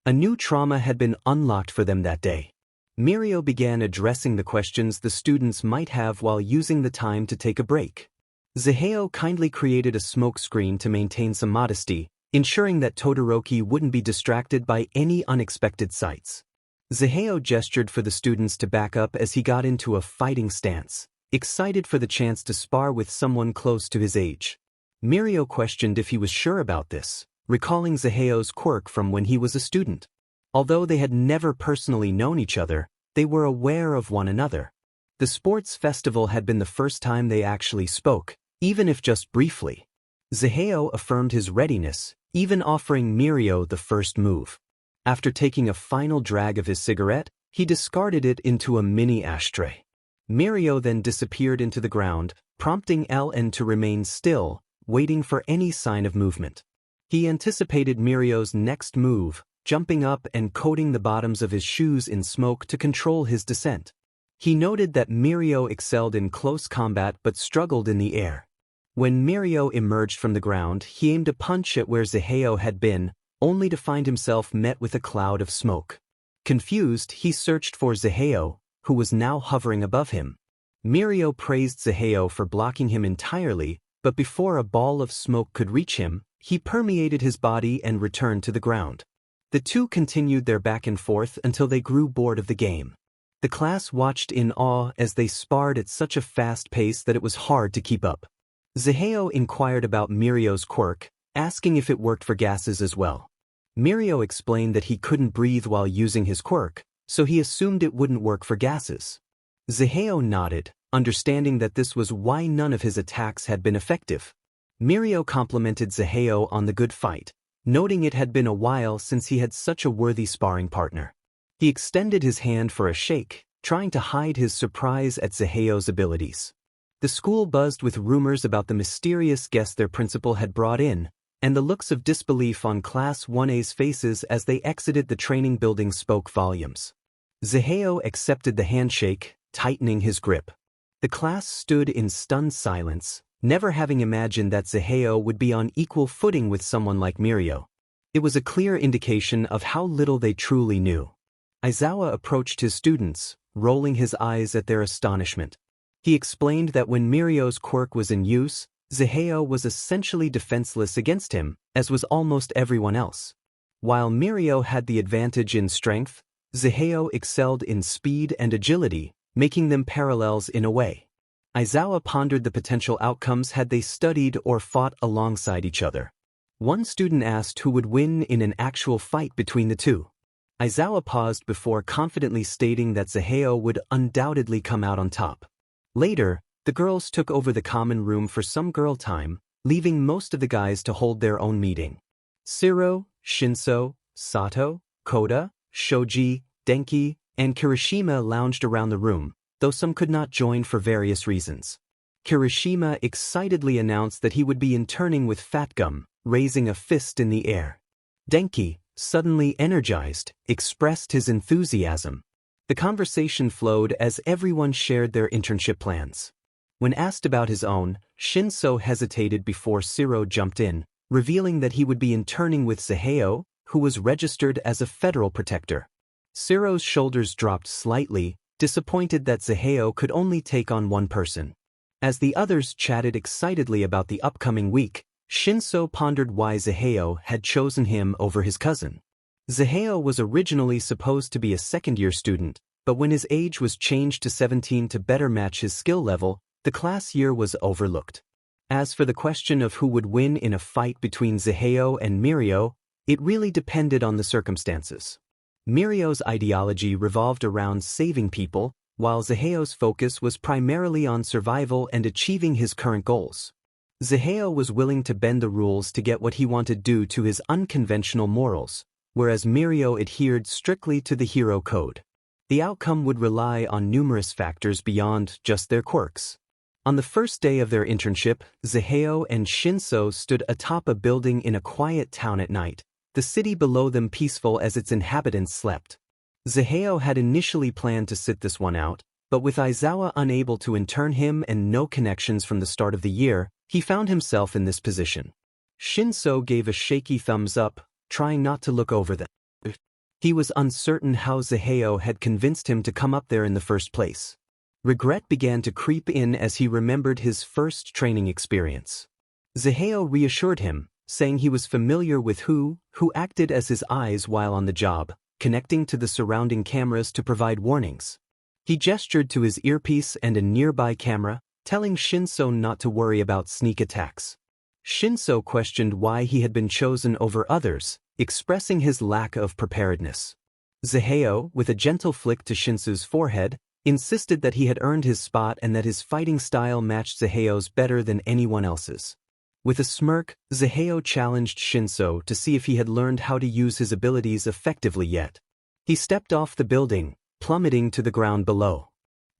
A new trauma had been unlocked for them that day. Mirio began addressing the questions the students might have while using the time to take a break. Zaheo kindly created a smoke screen to maintain some modesty, ensuring that Todoroki wouldn't be distracted by any unexpected sights. Zaheo gestured for the students to back up as he got into a fighting stance, excited for the chance to spar with someone close to his age. Mirio questioned if he was sure about this, recalling Zaheo's quirk from when he was a student. Although they had never personally known each other, they were aware of one another. The sports festival had been the first time they actually spoke, even if just briefly. Zaheo affirmed his readiness, even offering Mirio the first move. After taking a final drag of his cigarette, He discarded it into a mini ashtray. Mirio then disappeared into the ground, prompting LN to remain still, waiting for any sign of movement. He anticipated Mirio's next move, jumping up and coating the bottoms of his shoes in smoke to control his descent. He noted that Mirio excelled in close combat but struggled in the air. When Mirio emerged from the ground, he aimed a punch at where Zaheo had been, only to find himself met with a cloud of smoke. Confused, he searched for Zaheo, who was now hovering above him. Mirio praised Zaheo for blocking him entirely, but before a ball of smoke could reach him, he permeated his body and returned to the ground. The two continued their back and forth until they grew bored of the game. The class watched in awe as they sparred at such a fast pace that it was hard to keep up. Zaheo inquired about Mirio's quirk, asking if it worked for gases as well. Mirio explained that he couldn't breathe while using his quirk, so he assumed it wouldn't work for gases. Zaheo nodded, understanding that this was why none of his attacks had been effective. Mirio complimented Zaheo on the good fight, noting it had been a while since he had such a worthy sparring partner. He extended his hand for a shake, trying to hide his surprise at Zaheo's abilities. The school buzzed with rumors about the mysterious guest their principal had brought in, and the looks of disbelief on Class 1A's faces as they exited the training building spoke volumes. Zaheo accepted the handshake, tightening his grip. The class stood in stunned silence, never having imagined that Zaheo would be on equal footing with someone like Mirio. It was a clear indication of how little they truly knew. Aizawa approached his students, rolling his eyes at their astonishment. He explained that when Mirio's quirk was in use, Zaheo was essentially defenseless against him, as was almost everyone else. While Mirio had the advantage in strength, Zaheo excelled in speed and agility, making them parallels in a way. Aizawa pondered the potential outcomes had they studied or fought alongside each other. One student asked who would win in an actual fight between the two. Aizawa paused before confidently stating that Zaheo would undoubtedly come out on top. Later, the girls took over the common room for some girl time, leaving most of the guys to hold their own meeting. Shiro, Shinso, Sato, Koda, Shoji, Denki, and Kirishima lounged around the room, though some could not join for various reasons. Kirishima excitedly announced that he would be interning with Fat Gum, raising a fist in the air. Denki, suddenly energized, expressed his enthusiasm. The conversation flowed as everyone shared their internship plans. When asked about his own, Shinso hesitated before Shiro jumped in, revealing that he would be interning with Zaheo, who was registered as a federal protector. Shiro's shoulders dropped slightly, disappointed that Zaheo could only take on one person. As the others chatted excitedly about the upcoming week, Shinso pondered why Zaheo had chosen him over his cousin. Zaheo was originally supposed to be a second-year student, but when his age was changed to 17 to better match his skill level, the class year was overlooked. As for the question of who would win in a fight between Zaheo and Mirio, it really depended on the circumstances. Mirio's ideology revolved around saving people, while Zaheo's focus was primarily on survival and achieving his current goals. Zaheo was willing to bend the rules to get what he wanted due to his unconventional morals, whereas Mirio adhered strictly to the hero code. The outcome would rely on numerous factors beyond just their quirks. On the first day of their internship, Zaheo and Shinso stood atop a building in a quiet town at night, the city below them peaceful as its inhabitants slept. Zaheo had initially planned to sit this one out, but with Aizawa unable to intern him and no connections from the start of the year, he found himself in this position. Shinso gave a shaky thumbs up, trying not to look over them. He was uncertain how Zaheo had convinced him to come up there in the first place. Regret began to creep in as he remembered his first training experience. Zaheo reassured him, saying he was familiar with who acted as his eyes while on the job, connecting to the surrounding cameras to provide warnings. He gestured to his earpiece and a nearby camera, telling Shinso not to worry about sneak attacks. Shinso questioned why he had been chosen over others, expressing his lack of preparedness. Zaheo, with a gentle flick to Shinso's forehead, insisted that he had earned his spot and that his fighting style matched Zaheo's better than anyone else's. With a smirk, Zaheo challenged Shinso to see if he had learned how to use his abilities effectively yet. He stepped off the building, plummeting to the ground below.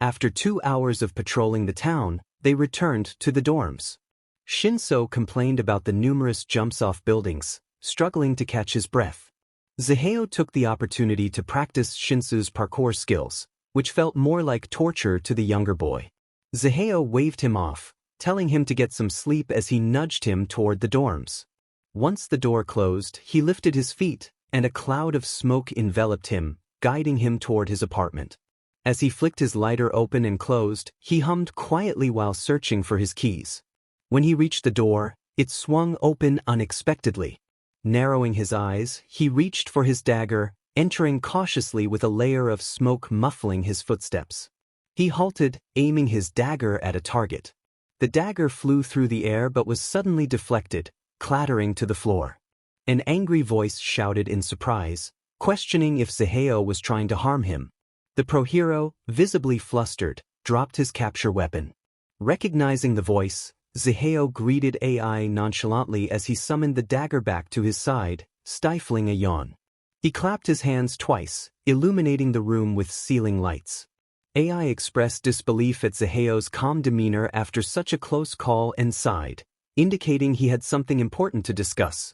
After 2 hours of patrolling the town, they returned to the dorms. Shinso complained about the numerous jumps off buildings, struggling to catch his breath. Zaheo took the opportunity to practice Shinso's parkour skills, which felt more like torture to the younger boy. Zaheo waved him off, telling him to get some sleep as he nudged him toward the dorms. Once the door closed, he lifted his feet, and a cloud of smoke enveloped him, guiding him toward his apartment. As he flicked his lighter open and closed, he hummed quietly while searching for his keys. When he reached the door, it swung open unexpectedly. Narrowing his eyes, he reached for his dagger, entering cautiously with a layer of smoke muffling his footsteps. He halted, aiming his dagger at a target. The dagger flew through the air but was suddenly deflected, clattering to the floor. An angry voice shouted in surprise, questioning if Zaheo was trying to harm him. The pro-hero, visibly flustered, dropped his capture weapon. Recognizing the voice, Zaheo greeted AI nonchalantly as he summoned the dagger back to his side, stifling a yawn. He clapped his hands twice, illuminating the room with ceiling lights. AI expressed disbelief at Zaheo's calm demeanor after such a close call and sighed, indicating he had something important to discuss.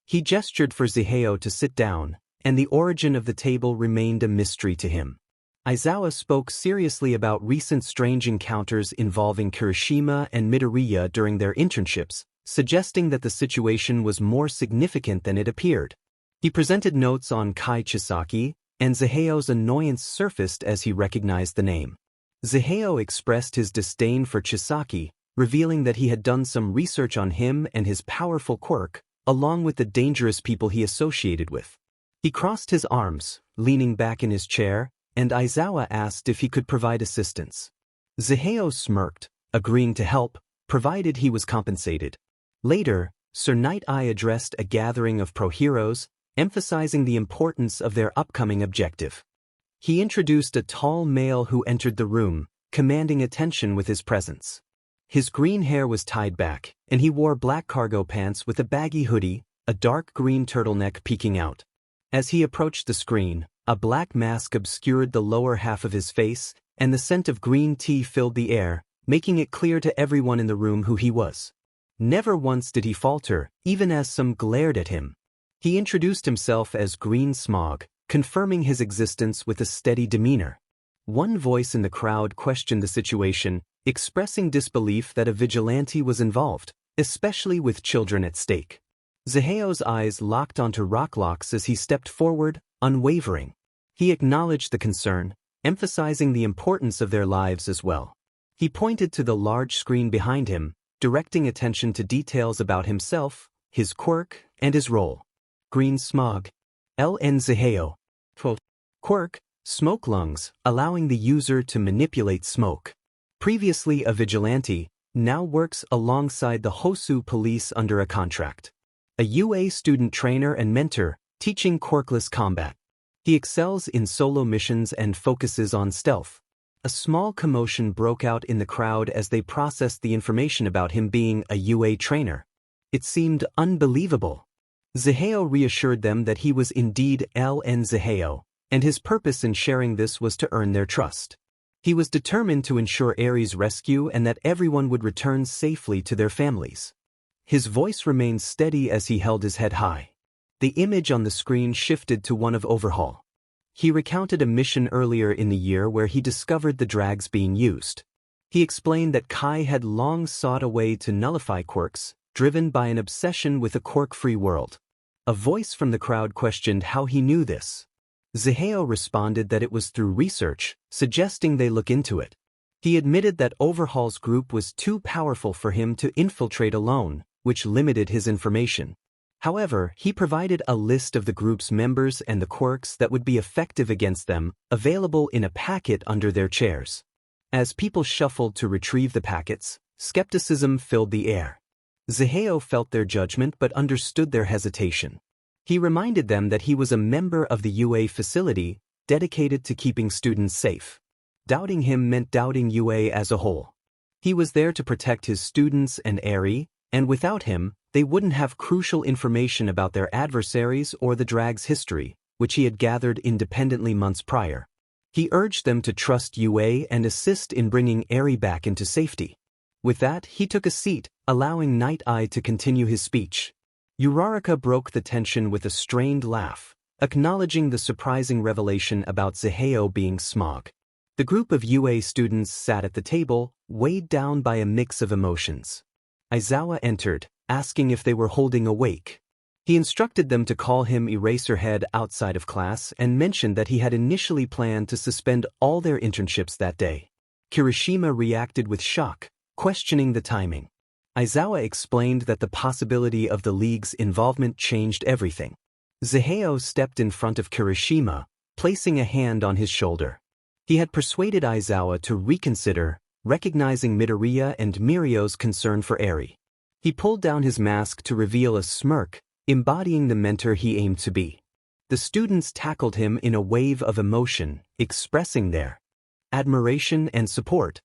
He gestured for Zaheo to sit down, and the origin of the table remained a mystery to him. Aizawa spoke seriously about recent strange encounters involving Kirishima and Midoriya during their internships, suggesting that the situation was more significant than it appeared. He presented notes on Kai Chisaki, and Zaheo's annoyance surfaced as he recognized the name. Zaheo expressed his disdain for Chisaki, revealing that he had done some research on him and his powerful quirk, along with the dangerous people he associated with. He crossed his arms, leaning back in his chair, and Aizawa asked if he could provide assistance. Zaheo smirked, agreeing to help, provided he was compensated. Later, Sir Night Eye addressed a gathering of pro-heroes, emphasizing the importance of their upcoming objective. He introduced a tall male who entered the room, commanding attention with his presence. His green hair was tied back, and he wore black cargo pants with a baggy hoodie, a dark green turtleneck peeking out. As he approached the screen, a black mask obscured the lower half of his face, and the scent of green tea filled the air, making it clear to everyone in the room who he was. Never once did he falter, even as some glared at him. He introduced himself as Green Smog, confirming his existence with a steady demeanor. One voice in the crowd questioned the situation, expressing disbelief that a vigilante was involved, especially with children at stake. Zaheo's eyes locked onto Rocklocks as he stepped forward, unwavering. He acknowledged the concern, emphasizing the importance of their lives as well. He pointed to the large screen behind him, directing attention to details about himself, his quirk, and his role. Green Smog. LN Zaheo. Quirk, smoke lungs, allowing the user to manipulate smoke. Previously a vigilante, now works alongside the Hosu police under a contract. A UA student trainer and mentor, teaching quirkless combat. He excels in solo missions and focuses on stealth. A small commotion broke out in the crowd as they processed the information about him being a UA trainer. It seemed unbelievable. Zaheo reassured them that he was indeed LN Zaheo, and his purpose in sharing this was to earn their trust. He was determined to ensure Aries' rescue and that everyone would return safely to their families. His voice remained steady as he held his head high. The image on the screen shifted to one of overhaul. He recounted a mission earlier in the year where he discovered the drags being used. He explained that Kai had long sought a way to nullify quirks, driven by an obsession with a quirk-free world. A voice from the crowd questioned how he knew this. Zaheo responded that it was through research, suggesting they look into it. He admitted that Overhaul's group was too powerful for him to infiltrate alone, which limited his information. However, he provided a list of the group's members and the quirks that would be effective against them, available in a packet under their chairs. As people shuffled to retrieve the packets, skepticism filled the air. Zaheo felt their judgment but understood their hesitation. He reminded them that he was a member of the UA facility, dedicated to keeping students safe. Doubting him meant doubting UA as a whole. He was there to protect his students and Eri, and without him, they wouldn't have crucial information about their adversaries or the drag's history, which he had gathered independently months prior. He urged them to trust WHAAA and assist in bringing Eri back into safety. With that, he took a seat, allowing Night Eye to continue his speech. Uraraka broke the tension with a strained laugh, acknowledging the surprising revelation about Zaheo being Smog. The group of WHAAA students sat at the table, weighed down by a mix of emotions. Aizawa entered, asking if they were holding awake. He instructed them to call him Eraserhead outside of class and mentioned that he had initially planned to suspend all their internships that day. Kirishima reacted with shock, questioning the timing. Aizawa explained that the possibility of the League's involvement changed everything. Zaheo stepped in front of Kirishima, placing a hand on his shoulder. He had persuaded Aizawa to reconsider, recognizing Midoriya and Mirio's concern for Eri. He pulled down his mask to reveal a smirk, embodying the mentor he aimed to be. The students tackled him in a wave of emotion, expressing their admiration and support.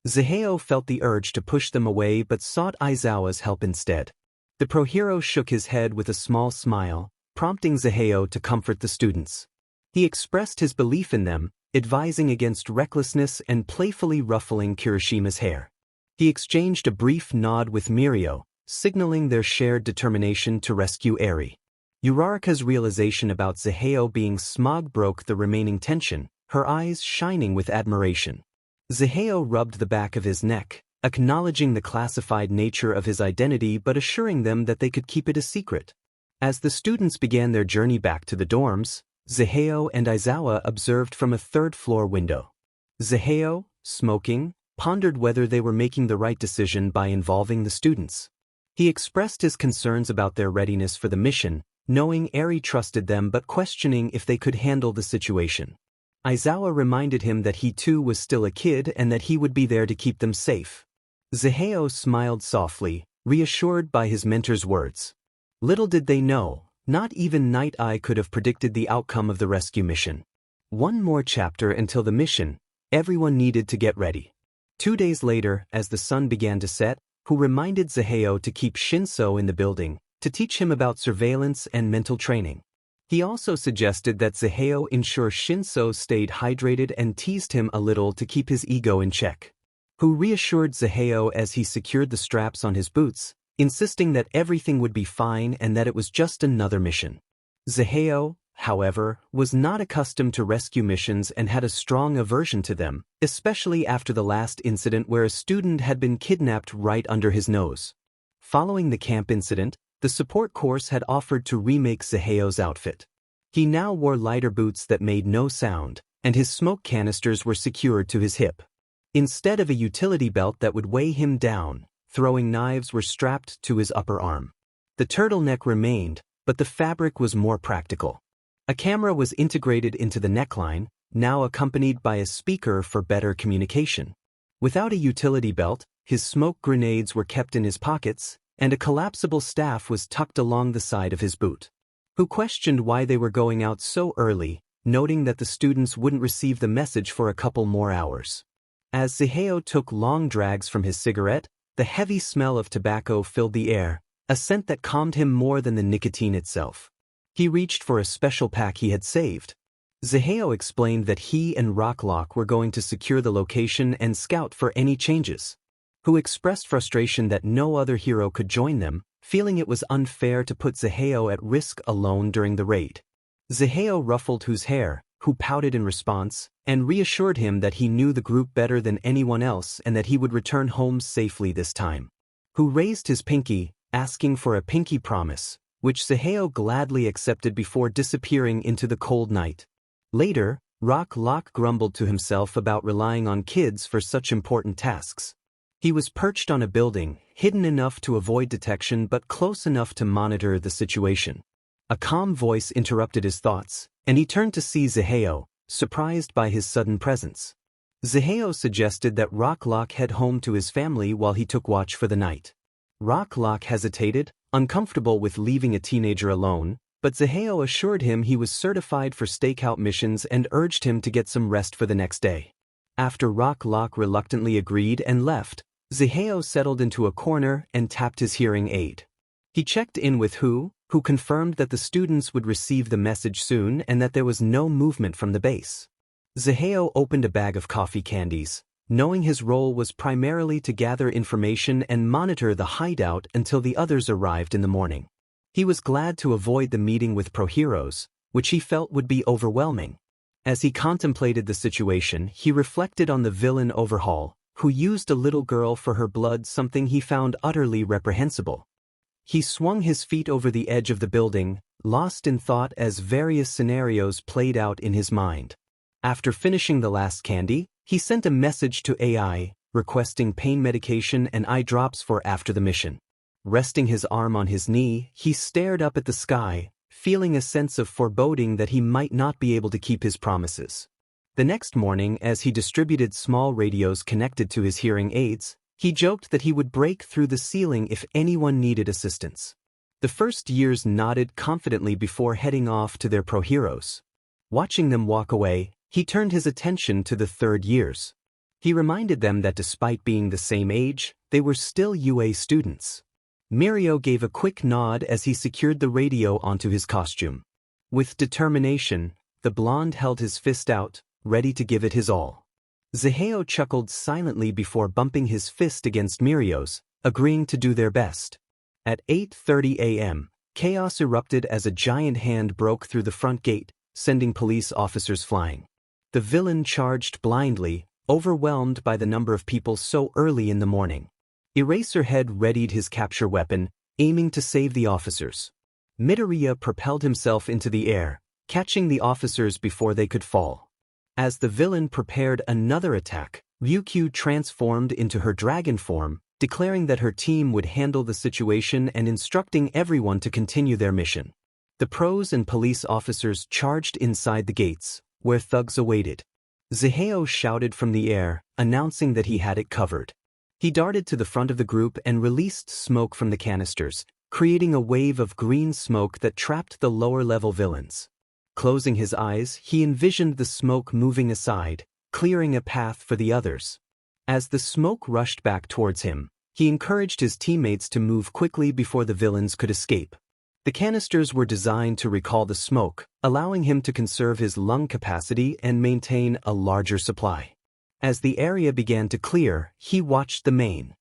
Zaheo felt the urge to push them away but sought Aizawa's help instead. The pro-hero shook his head with a small smile, prompting Zaheo to comfort the students. He expressed his belief in them, advising against recklessness and playfully ruffling Kirishima's hair. He exchanged a brief nod with Mirio, signaling their shared determination to rescue Eri. Uraraka's realization about Zaheo being Smog broke the remaining tension, her eyes shining with admiration. Zaheo rubbed the back of his neck, acknowledging the classified nature of his identity but assuring them that they could keep it a secret. As the students began their journey back to the dorms, Zaheo and Aizawa observed from a third-floor window. Zaheo, smoking, pondered whether they were making the right decision by involving the students. He expressed his concerns about their readiness for the mission, knowing Eri trusted them but questioning if they could handle the situation. Aizawa reminded him that he too was still a kid and that he would be there to keep them safe. Zaheo smiled softly, reassured by his mentor's words. Little did they know, not even Night Eye could have predicted the outcome of the rescue mission. One more chapter until the mission. Everyone needed to get ready. 2 days later, as the sun began to set, who reminded Zaheo to keep Shinso in the building, to teach him about surveillance and mental training. He also suggested that Zaheo ensure Shinso stayed hydrated and teased him a little to keep his ego in check. Who reassured Zaheo as he secured the straps on his boots, insisting that everything would be fine and that it was just another mission. Zaheo, however, was not accustomed to rescue missions and had a strong aversion to them, especially after the last incident where a student had been kidnapped right under his nose. Following the camp incident, the support course had offered to remake Zaheo's outfit. He now wore lighter boots that made no sound, and his smoke canisters were secured to his hip. Instead of a utility belt that would weigh him down, throwing knives were strapped to his upper arm. The turtleneck remained, but the fabric was more practical. A camera was integrated into the neckline, now accompanied by a speaker for better communication. Without a utility belt, his smoke grenades were kept in his pockets, and a collapsible staff was tucked along the side of his boot. Who questioned why they were going out so early, noting that the students wouldn't receive the message for a couple more hours. As Zaheo took long drags from his cigarette, the heavy smell of tobacco filled the air, a scent that calmed him more than the nicotine itself. He reached for a special pack he had saved. Zaheo explained that he and Rocklock were going to secure the location and scout for any changes. Who expressed frustration that no other hero could join them, feeling it was unfair to put Zaheo at risk alone during the raid. Zaheo ruffled Who's hair, who pouted in response, and reassured him that he knew the group better than anyone else and that he would return home safely this time. Who raised his pinky, asking for a pinky promise, which Zaheo gladly accepted before disappearing into the cold night. Later, Rocklock grumbled to himself about relying on kids for such important tasks. He was perched on a building, hidden enough to avoid detection but close enough to monitor the situation. A calm voice interrupted his thoughts, and he turned to see Zaheo, surprised by his sudden presence. Zaheo suggested that Rocklock head home to his family while he took watch for the night. Rocklock hesitated, uncomfortable with leaving a teenager alone, but Zaheo assured him he was certified for stakeout missions and urged him to get some rest for the next day. After Rocklock reluctantly agreed and left, Zaheo settled into a corner and tapped his hearing aid. He checked in with who confirmed that the students would receive the message soon and that there was no movement from the base. Zaheo opened a bag of coffee candies, knowing his role was primarily to gather information and monitor the hideout until the others arrived in the morning. He was glad to avoid the meeting with pro-heroes, which he felt would be overwhelming. As he contemplated the situation, he reflected on the villain Overhaul, who used a little girl for her blood, something he found utterly reprehensible. He swung his feet over the edge of the building, lost in thought as various scenarios played out in his mind. After finishing the last candy, he sent a message to AI, requesting pain medication and eye drops for after the mission. Resting his arm on his knee, he stared up at the sky, feeling a sense of foreboding that he might not be able to keep his promises. The next morning, as he distributed small radios connected to his hearing aids, he joked that he would break through the ceiling if anyone needed assistance. The first years nodded confidently before heading off to their pro-heroes. Watching them walk away, he turned his attention to the third years. He reminded them that despite being the same age, they were still UA students. Mirio gave a quick nod as he secured the radio onto his costume. With determination, the blonde held his fist out, ready to give it his all. Zaheo chuckled silently before bumping his fist against Mirio's, agreeing to do their best. At 8:30 a.m., chaos erupted as a giant hand broke through the front gate, sending police officers flying. The villain charged blindly, overwhelmed by the number of people so early in the morning. Eraserhead readied his capture weapon, aiming to save the officers. Midoriya propelled himself into the air, catching the officers before they could fall. As the villain prepared another attack, Ryukyu transformed into her dragon form, declaring that her team would handle the situation and instructing everyone to continue their mission. The pros and police officers charged inside the gates, where thugs awaited. Zaheo shouted from the air, announcing that he had it covered. He darted to the front of the group and released smoke from the canisters, creating a wave of green smoke that trapped the lower-level villains. Closing his eyes, he envisioned the smoke moving aside, clearing a path for the others. As the smoke rushed back towards him, he encouraged his teammates to move quickly before the villains could escape. The canisters were designed to recall the smoke, allowing him to conserve his lung capacity and maintain a larger supply. As the area began to clear, he watched the main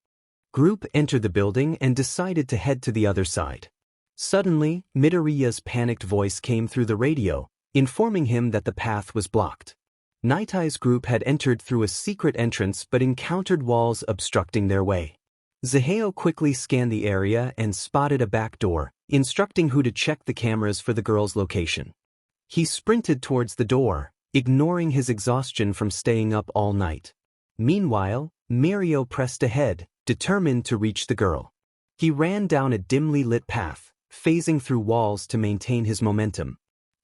group enter the building and decided to head to the other side. Suddenly, Midoriya's panicked voice came through the radio, informing him that the path was blocked. Night Eye's group had entered through a secret entrance but encountered walls obstructing their way. Zaheo quickly scanned the area and spotted a back door, instructing who to check the cameras for the girl's location. He sprinted towards the door, ignoring his exhaustion from staying up all night. Meanwhile, Mirio pressed ahead, determined to reach the girl. He ran down a dimly lit path, phasing through walls to maintain his momentum.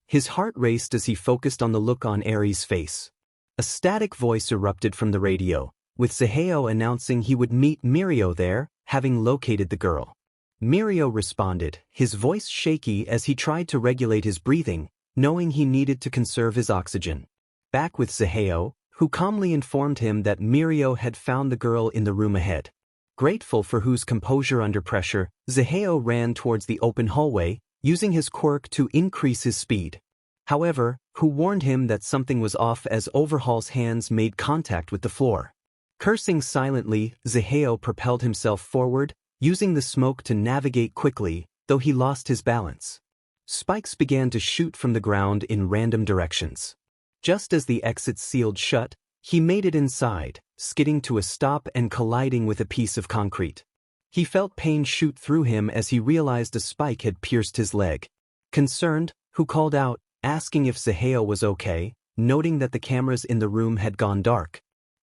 His heart raced as he focused on the look on Aries' face. A static voice erupted from the radio, with Zaheo announcing he would meet Mirio there, having located the girl. Mirio responded, his voice shaky as he tried to regulate his breathing, knowing he needed to conserve his oxygen. Back with Zaheo, who calmly informed him that Mirio had found the girl in the room ahead. Grateful for whose composure under pressure, Zaheo ran towards the open hallway, using his quirk to increase his speed. However, who warned him that something was off as Overhaul's hands made contact with the floor. Cursing silently, Zaheo propelled himself forward, using the smoke to navigate quickly, though he lost his balance. Spikes began to shoot from the ground in random directions. Just as the exit sealed shut, he made it inside, skidding to a stop and colliding with a piece of concrete. He felt pain shoot through him as he realized a spike had pierced his leg. Concerned, Who called out, asking if Zaheo was okay, noting that the cameras in the room had gone dark.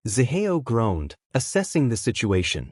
Zaheo groaned, assessing the situation.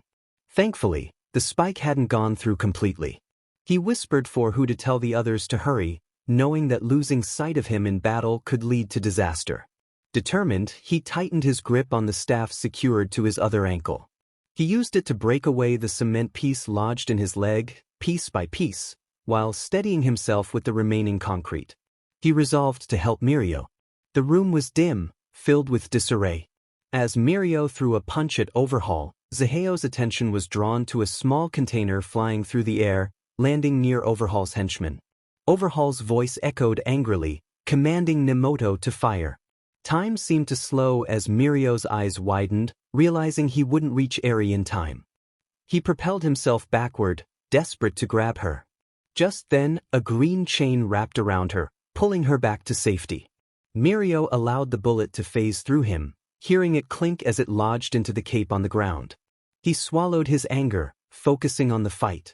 Thankfully, the spike hadn't gone through completely. He whispered for Who to tell the others to hurry, knowing that losing sight of him in battle could lead to disaster. Determined, he tightened his grip on the staff secured to his other ankle. He used it to break away the cement piece lodged in his leg, piece by piece, while steadying himself with the remaining concrete. He resolved to help Mirio. The room was dim, filled with disarray. As Mirio threw a punch at Overhaul, Zaheo's attention was drawn to a small container flying through the air, landing near Overhaul's henchman. Overhaul's voice echoed angrily, commanding Nemoto to fire. Time seemed to slow as Mirio's eyes widened, realizing he wouldn't reach Eri in time. He propelled himself backward, desperate to grab her. Just then, a green chain wrapped around her, pulling her back to safety. Mirio allowed the bullet to phase through him, hearing it clink as it lodged into the cape on the ground. He swallowed his anger, focusing on the fight.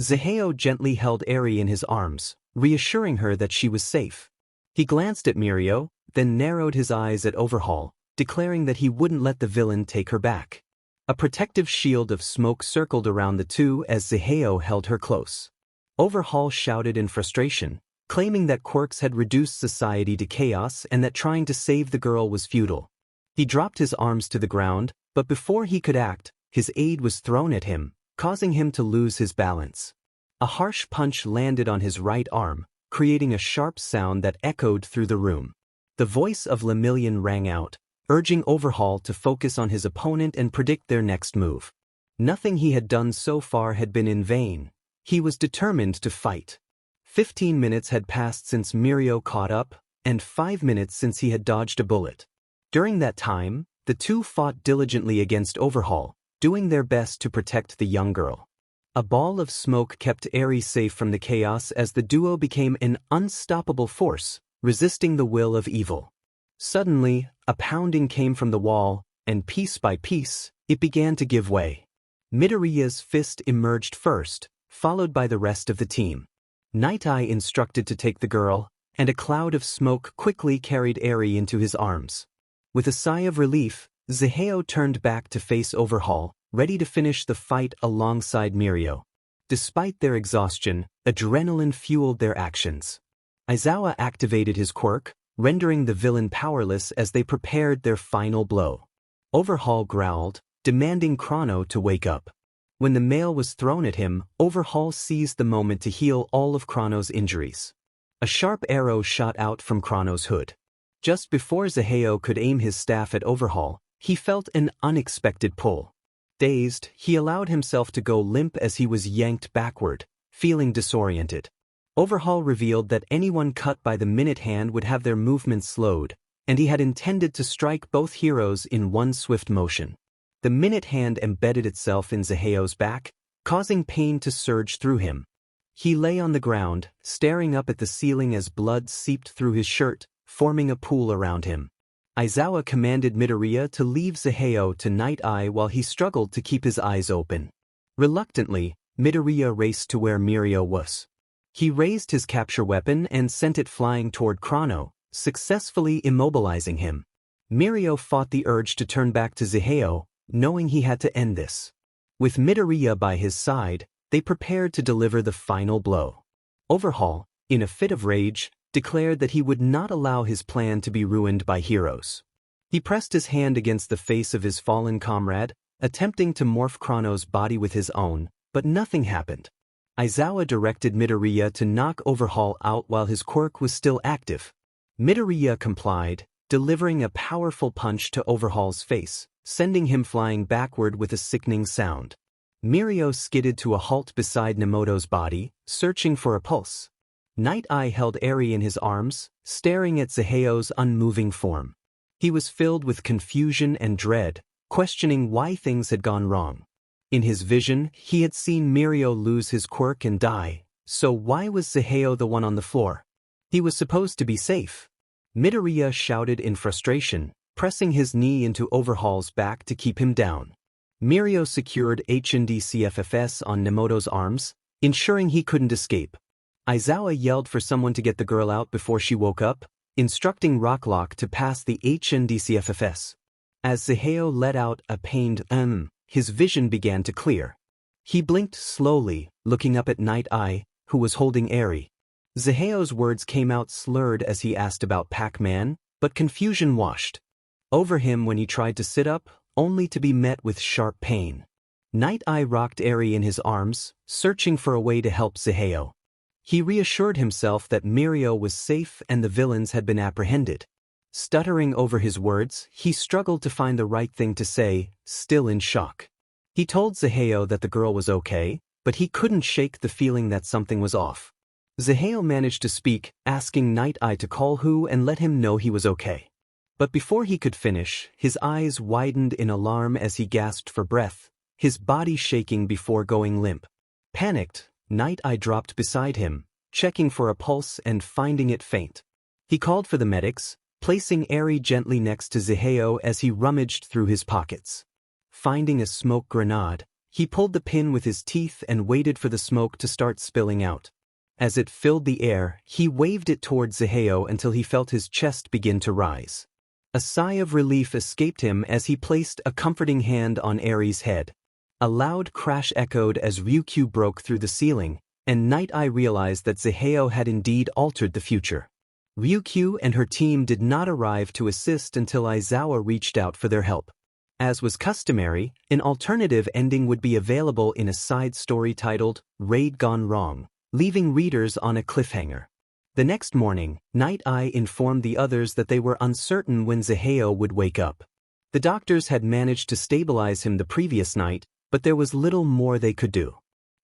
Zaheo gently held Eri in his arms, reassuring her that she was safe. He glanced at Mirio, then narrowed his eyes at Overhaul, declaring that he wouldn't let the villain take her back. A protective shield of smoke circled around the two as Zaheo held her close. Overhaul shouted in frustration, claiming that quirks had reduced society to chaos and that trying to save the girl was futile. He dropped his arms to the ground, but before he could act, his aide was thrown at him, causing him to lose his balance. A harsh punch landed on his right arm, creating a sharp sound that echoed through the room. The voice of Lemillion rang out, urging Overhaul to focus on his opponent and predict their next move. Nothing he had done so far had been in vain. He was determined to fight. 15 minutes had passed since Mirio caught up, and 5 minutes since he had dodged a bullet. During that time, the two fought diligently against Overhaul, doing their best to protect the young girl. A ball of smoke kept Eri safe from the chaos as the duo became an unstoppable force, resisting the will of evil. Suddenly, a pounding came from the wall, and piece by piece, it began to give way. Midoriya's fist emerged first, followed by the rest of the team. Night Eye instructed to take the girl, and a cloud of smoke quickly carried Eri into his arms. With a sigh of relief, Zaheo turned back to face Overhaul, ready to finish the fight alongside Mirio. Despite their exhaustion, adrenaline fueled their actions. Aizawa activated his quirk, rendering the villain powerless as they prepared their final blow. Overhaul growled, demanding Chrono to wake up. When the mail was thrown at him, Overhaul seized the moment to heal all of Chrono's injuries. A sharp arrow shot out from Chrono's hood. Just before Zaheo could aim his staff at Overhaul, he felt an unexpected pull. Dazed, he allowed himself to go limp as he was yanked backward, feeling disoriented. Overhaul revealed that anyone cut by the minute hand would have their movements slowed, and he had intended to strike both heroes in one swift motion. The minute hand embedded itself in Zaheo's back, causing pain to surge through him. He lay on the ground, staring up at the ceiling as blood seeped through his shirt, forming a pool around him. Aizawa commanded Midoriya to leave Zaheo to Night Eye while he struggled to keep his eyes open. Reluctantly, Midoriya raced to where Mirio was. He raised his capture weapon and sent it flying toward Chrono, successfully immobilizing him. Mirio fought the urge to turn back to Zaheo, knowing he had to end this. With Midoriya by his side, they prepared to deliver the final blow. Overhaul, in a fit of rage, declared that he would not allow his plan to be ruined by heroes. He pressed his hand against the face of his fallen comrade, attempting to morph Chrono's body with his own, but nothing happened. Aizawa directed Midoriya to knock Overhaul out while his quirk was still active. Midoriya complied, delivering a powerful punch to Overhaul's face, sending him flying backward with a sickening sound. Mirio skidded to a halt beside Nemoto's body, searching for a pulse. Night Eye held Eri in his arms, staring at Zaheo's unmoving form. He was filled with confusion and dread, questioning why things had gone wrong. In his vision, he had seen Mirio lose his quirk and die, so why was Zaheo the one on the floor? He was supposed to be safe. Midoriya shouted in frustration, pressing his knee into Overhaul's back to keep him down. Mirio secured HNDCFFS on Nemoto's arms, ensuring he couldn't escape. Aizawa yelled for someone to get the girl out before she woke up, instructing Rocklock to pass the HNDCFFS. As Zaheo let out a pained his vision began to clear. He blinked slowly, looking up at Night Eye, who was holding Eri. Zaheo's words came out slurred as he asked about Pac-Man, but confusion washed over him when he tried to sit up, only to be met with sharp pain. Night Eye rocked Eri in his arms, searching for a way to help Zaheo. He reassured himself that Mirio was safe and the villains had been apprehended. Stuttering over his words, he struggled to find the right thing to say, still in shock. He told Zaheo that the girl was okay, but he couldn't shake the feeling that something was off. Zaheo managed to speak, asking Night Eye to call Who and let him know he was okay. But before he could finish, his eyes widened in alarm as he gasped for breath, his body shaking before going limp. Panicked, Night-Eye dropped beside him, checking for a pulse and finding it faint. He called for the medics, placing Eri gently next to Zaheo as he rummaged through his pockets. Finding a smoke grenade, he pulled the pin with his teeth and waited for the smoke to start spilling out. As it filled the air, he waved it toward Zaheo until he felt his chest begin to rise. A sigh of relief escaped him as he placed a comforting hand on Eri's head. A loud crash echoed as Ryukyu broke through the ceiling, and Night-Eye realized that Zaheo had indeed altered the future. Ryukyu and her team did not arrive to assist until Aizawa reached out for their help. As was customary, an alternative ending would be available in a side story titled Raid Gone Wrong, leaving readers on a cliffhanger. The next morning, Night-Eye informed the others that they were uncertain when Zaheo would wake up. The doctors had managed to stabilize him the previous night, but there was little more they could do.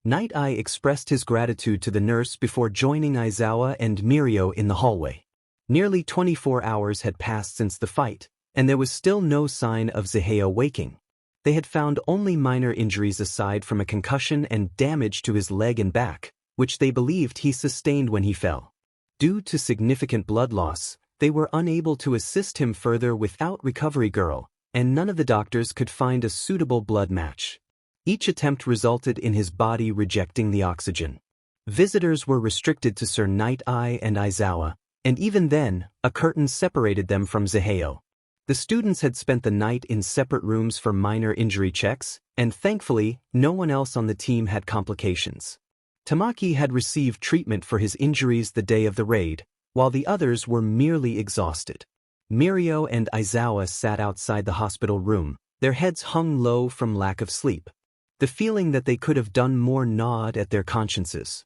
Night-Eye expressed his gratitude to the nurse before joining Aizawa and Mirio in the hallway. Nearly 24 hours had passed since the fight, and there was still no sign of Zaheo waking. They had found only minor injuries aside from a concussion and damage to his leg and back, which they believed he sustained when he fell. Due to significant blood loss, they were unable to assist him further without Recovery Girl, and none of the doctors could find a suitable blood match. Each attempt resulted in his body rejecting the oxygen. Visitors were restricted to Sir Night-Eye and Aizawa, and even then, a curtain separated them from Zaheo. The students had spent the night in separate rooms for minor injury checks, and thankfully, no one else on the team had complications. Tamaki had received treatment for his injuries the day of the raid, while the others were merely exhausted. Mirio and Aizawa sat outside the hospital room, their heads hung low from lack of sleep. The feeling that they could have done more gnawed at their consciences.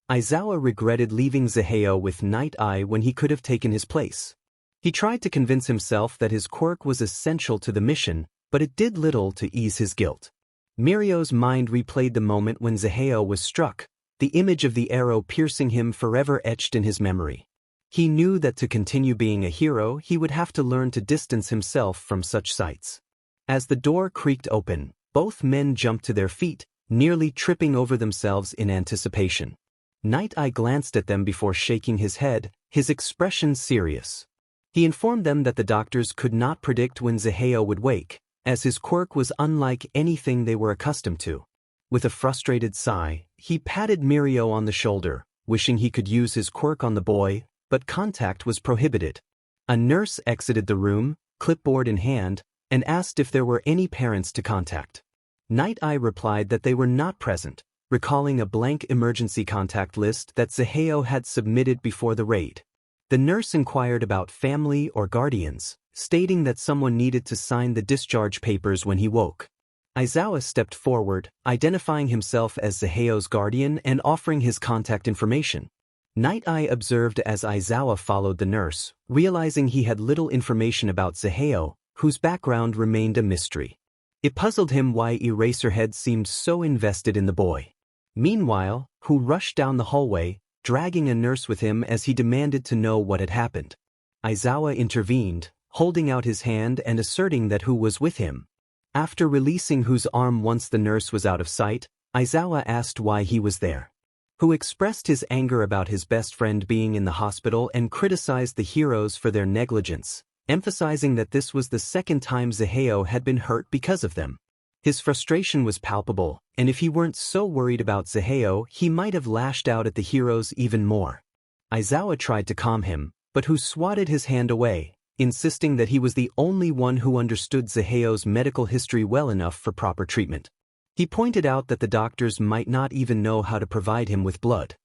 Aizawa regretted leaving Zaheo with Night-Eye when he could have taken his place. He tried to convince himself that his quirk was essential to the mission, but it did little to ease his guilt. Mirio's mind replayed the moment when Zaheo was struck, the image of the arrow piercing him forever etched in his memory. He knew that to continue being a hero he would have to learn to distance himself from such sights. As the door creaked open, both men jumped to their feet, nearly tripping over themselves in anticipation. Night-Eye glanced at them before shaking his head, his expression serious. He informed them that the doctors could not predict when Zaheo would wake, as his quirk was unlike anything they were accustomed to. With a frustrated sigh, he patted Mirio on the shoulder, wishing he could use his quirk on the boy, but contact was prohibited. A nurse exited the room, clipboard in hand, and asked if there were any parents to contact. Night-Eye replied that they were not present, recalling a blank emergency contact list that Zaheo had submitted before the raid. The nurse inquired about family or guardians, stating that someone needed to sign the discharge papers when he woke. Aizawa stepped forward, identifying himself as Zaheo's guardian and offering his contact information. Night-Eye observed as Aizawa followed the nurse, realizing he had little information about Zaheo, whose background remained a mystery. It puzzled him why Eraserhead seemed so invested in the boy. Meanwhile, Hu rushed down the hallway, dragging a nurse with him as he demanded to know what had happened. Aizawa intervened, holding out his hand and asserting that Hu was with him. After releasing Hu's arm once the nurse was out of sight, Aizawa asked why he was there. Hu expressed his anger about his best friend being in the hospital and criticized the heroes for their negligence, emphasizing that this was the second time Zaheo had been hurt because of them. His frustration was palpable, and if he weren't so worried about Zaheo, he might have lashed out at the heroes even more. Aizawa tried to calm him, but Hu swatted his hand away, insisting that he was the only one who understood Zaheo's medical history well enough for proper treatment. He pointed out that the doctors might not even know how to provide him with blood.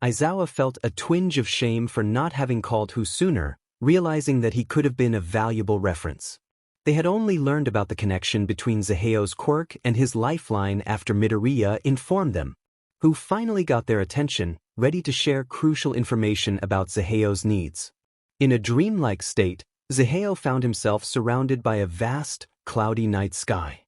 Aizawa felt a twinge of shame for not having called Hu sooner, realizing that he could have been a valuable reference. They had only learned about the connection between Zaheo's quirk and his lifeline after Midoriya informed them. Hu finally got their attention, ready to share crucial information about Zaheo's needs. In a dreamlike state, Zaheo found himself surrounded by a vast, cloudy night sky.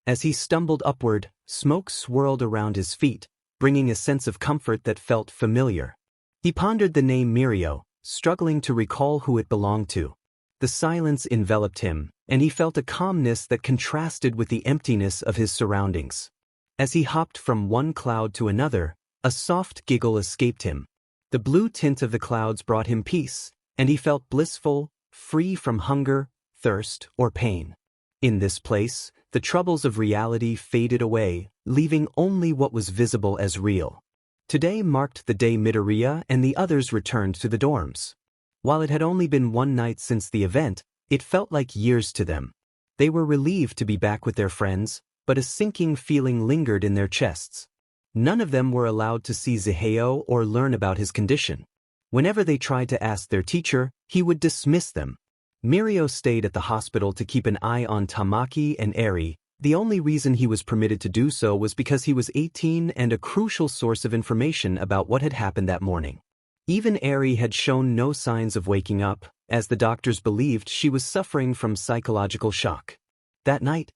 As he stumbled upward, smoke swirled around his feet, bringing a sense of comfort that felt familiar. He pondered the name Mirio, struggling to recall who it belonged to. The silence enveloped him, and he felt a calmness that contrasted with the emptiness of his surroundings. As he hopped from one cloud to another, a soft giggle escaped him. The blue tint of the clouds brought him peace, and he felt blissful, free from hunger, thirst, or pain. In this place, the troubles of reality faded away, leaving only what was visible as real. Today marked the day Midoriya and the others returned to the dorms. While it had only been one night since the event, it felt like years to them. They were relieved to be back with their friends, but a sinking feeling lingered in their chests. None of them were allowed to see Zaheo or learn about his condition. Whenever they tried to ask their teacher, he would dismiss them. Mirio stayed at the hospital to keep an eye on Tamaki and Eri. The only reason he was permitted to do so was because he was 18 and a crucial source of information about what had happened that morning. Even Eri had shown no signs of waking up, as the doctors believed she was suffering from psychological shock. That night,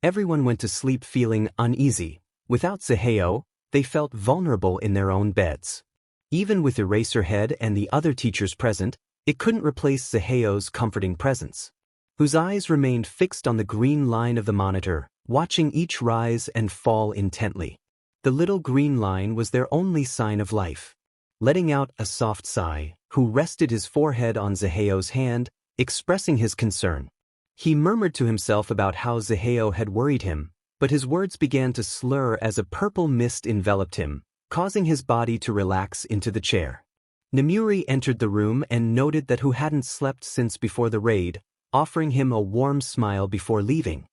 everyone went to sleep feeling uneasy. Without Zaheo, they felt vulnerable in their own beds. Even with Eraserhead and the other teachers present, it couldn't replace Zaheo's comforting presence, whose eyes remained fixed on the green line of the monitor, watching each rise and fall intently. The little green line was their only sign of life. Letting out a soft sigh, who rested his forehead on Zaheo's hand, expressing his concern. He murmured to himself about how Zaheo had worried him, but his words began to slur as a purple mist enveloped him, causing his body to relax into the chair. Nemuri entered the room and noted that who hadn't slept since before the raid, offering him a warm smile before leaving.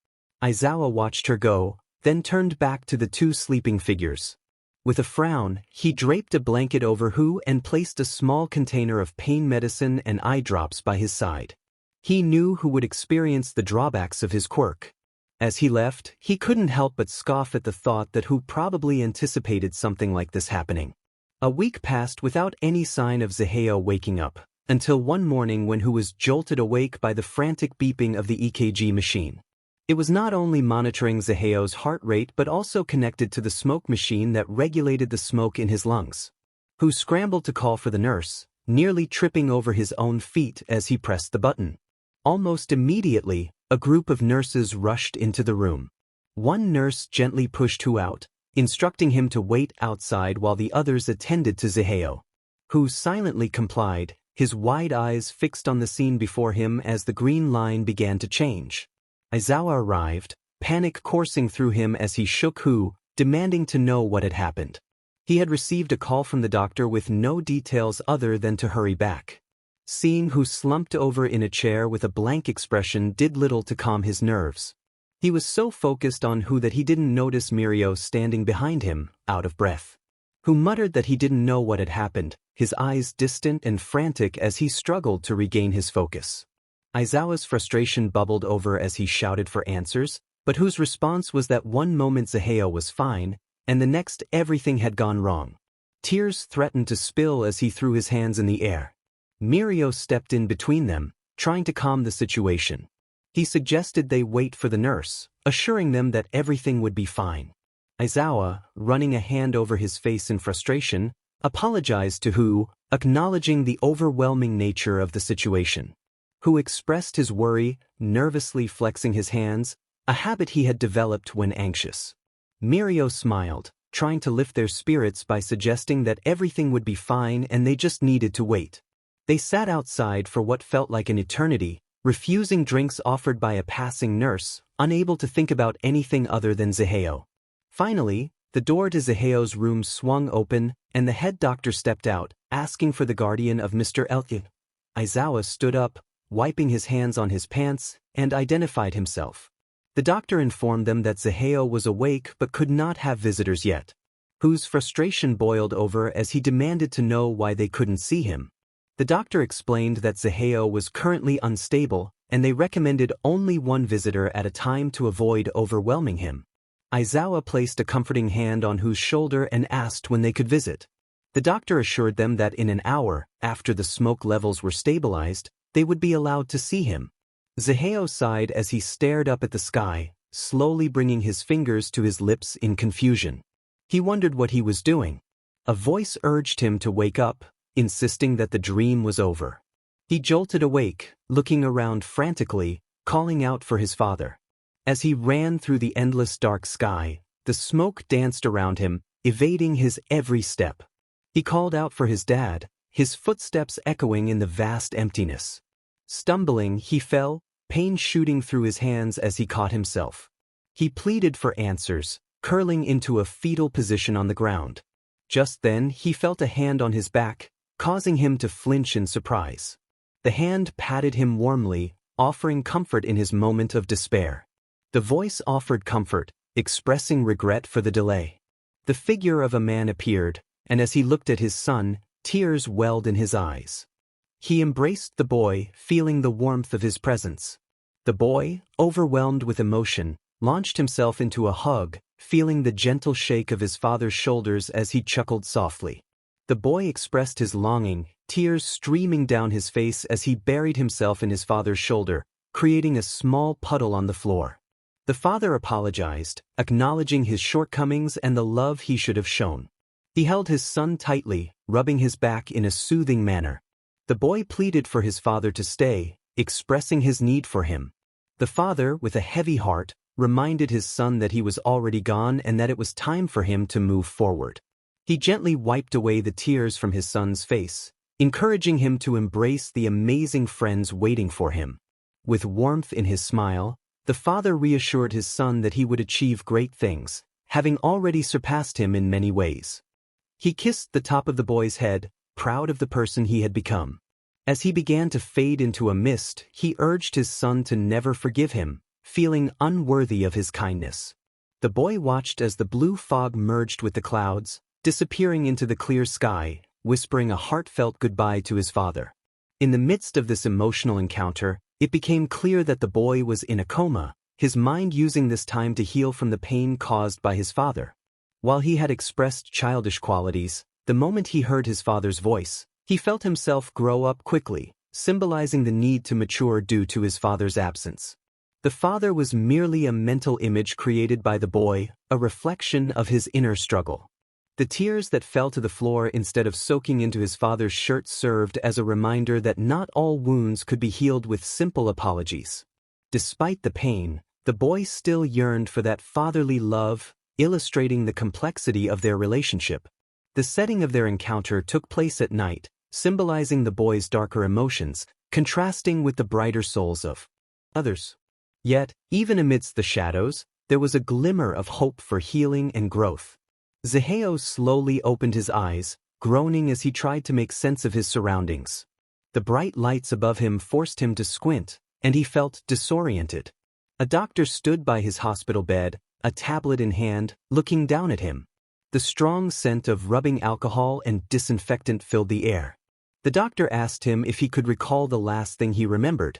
Aizawa watched her go, then turned back to the two sleeping figures. With a frown, he draped a blanket over Hu and placed a small container of pain medicine and eye drops by his side. He knew Hu would experience the drawbacks of his quirk. As he left, he couldn't help but scoff at the thought that Hu probably anticipated something like this happening. A week passed without any sign of Zaheo waking up, until one morning when Hu was jolted awake by the frantic beeping of the EKG machine. It was not only monitoring Zaheo's heart rate but also connected to the smoke machine that regulated the smoke in his lungs. Hu scrambled to call for the nurse, nearly tripping over his own feet as he pressed the button. Almost immediately, a group of nurses rushed into the room. One nurse gently pushed Hu out, instructing him to wait outside while the others attended to Zaheo. Hu silently complied, his wide eyes fixed on the scene before him as the green line began to change. Aizawa arrived, panic coursing through him as he shook Hu, demanding to know what had happened. He had received a call from the doctor with no details other than to hurry back. Seeing Hu slumped over in a chair with a blank expression did little to calm his nerves. He was so focused on Hu that he didn't notice Mirio standing behind him, out of breath. Hu muttered that he didn't know what had happened, his eyes distant and frantic as he struggled to regain his focus. Aizawa's frustration bubbled over as he shouted for answers, but Hu's response was that one moment Zaheo was fine, and the next everything had gone wrong. Tears threatened to spill as he threw his hands in the air. Mirio stepped in between them, trying to calm the situation. He suggested they wait for the nurse, assuring them that everything would be fine. Aizawa, running a hand over his face in frustration, apologized to Hu, acknowledging the overwhelming nature of the situation. Hu expressed his worry, nervously flexing his hands, a habit he had developed when anxious. Mirio smiled, trying to lift their spirits by suggesting that everything would be fine and they just needed to wait. They sat outside for what felt like an eternity, refusing drinks offered by a passing nurse, unable to think about anything other than Zaheo. Finally, the door to Zaheo's room swung open, and the head doctor stepped out, asking for the guardian of Mr. Elke. Aizawa stood up, wiping his hands on his pants, and identified himself. The doctor informed them that Zaheo was awake but could not have visitors yet. Hu's frustration boiled over as he demanded to know why they couldn't see him. The doctor explained that Zaheo was currently unstable, and they recommended only one visitor at a time to avoid overwhelming him. Aizawa placed a comforting hand on Hu's shoulder and asked when they could visit. The doctor assured them that in an hour, after the smoke levels were stabilized, they would be allowed to see him. Zaheo sighed as he stared up at the sky, slowly bringing his fingers to his lips in confusion. He wondered what he was doing. A voice urged him to wake up, insisting that the dream was over. He jolted awake, looking around frantically, calling out for his father. As he ran through the endless dark sky, the smoke danced around him, evading his every step. He called out for his dad, his footsteps echoing in the vast emptiness. Stumbling, he fell, pain shooting through his hands as he caught himself. He pleaded for answers, curling into a fetal position on the ground. Just then, he felt a hand on his back, causing him to flinch in surprise. The hand patted him warmly, offering comfort in his moment of despair. The voice offered comfort, expressing regret for the delay. The figure of a man appeared, and as he looked at his son, tears welled in his eyes. He embraced the boy, feeling the warmth of his presence. The boy, overwhelmed with emotion, launched himself into a hug, feeling the gentle shake of his father's shoulders as he chuckled softly. The boy expressed his longing, tears streaming down his face as he buried himself in his father's shoulder, creating a small puddle on the floor. The father apologized, acknowledging his shortcomings and the love he should have shown. He held his son tightly, rubbing his back in a soothing manner. The boy pleaded for his father to stay, expressing his need for him. The father, with a heavy heart, reminded his son that he was already gone and that it was time for him to move forward. He gently wiped away the tears from his son's face, encouraging him to embrace the amazing friends waiting for him. With warmth in his smile, the father reassured his son that he would achieve great things, having already surpassed him in many ways. He kissed the top of the boy's head, proud of the person he had become. As he began to fade into a mist, he urged his son to never forgive him, feeling unworthy of his kindness. The boy watched as the blue fog merged with the clouds, disappearing into the clear sky, whispering a heartfelt goodbye to his father. In the midst of this emotional encounter, it became clear that the boy was in a coma, his mind using this time to heal from the pain caused by his father. While he had expressed childish qualities, the moment he heard his father's voice, he felt himself grow up quickly, symbolizing the need to mature due to his father's absence. The father was merely a mental image created by the boy, a reflection of his inner struggle. The tears that fell to the floor instead of soaking into his father's shirt served as a reminder that not all wounds could be healed with simple apologies. Despite the pain, the boy still yearned for that fatherly love, illustrating the complexity of their relationship. The setting of their encounter took place at night, symbolizing the boy's darker emotions, contrasting with the brighter souls of others. Yet, even amidst the shadows, there was a glimmer of hope for healing and growth. Zaheo slowly opened his eyes, groaning as he tried to make sense of his surroundings. The bright lights above him forced him to squint, and he felt disoriented. A doctor stood by his hospital bed, a tablet in hand, looking down at him. The strong scent of rubbing alcohol and disinfectant filled the air. The doctor asked him if he could recall the last thing he remembered.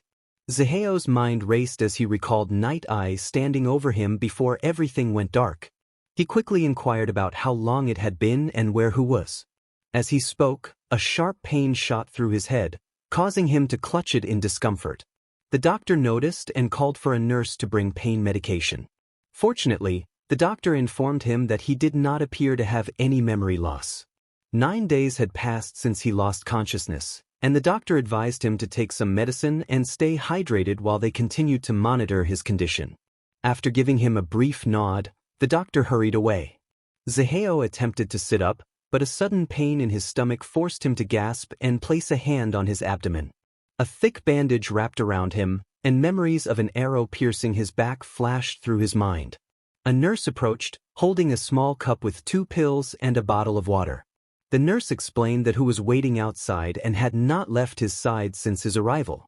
Zaheo's mind raced as he recalled Night Eye standing over him before everything went dark. He quickly inquired about how long it had been and where who was. As he spoke, a sharp pain shot through his head, causing him to clutch it in discomfort. The doctor noticed and called for a nurse to bring pain medication. Fortunately, the doctor informed him that he did not appear to have any memory loss. 9 days had passed since he lost consciousness, and the doctor advised him to take some medicine and stay hydrated while they continued to monitor his condition. After giving him a brief nod, the doctor hurried away. Zaheo attempted to sit up, but a sudden pain in his stomach forced him to gasp and place a hand on his abdomen. A thick bandage wrapped around him, and memories of an arrow piercing his back flashed through his mind. A nurse approached, holding a small cup with 2 pills and a bottle of water. The nurse explained that who was waiting outside and had not left his side since his arrival.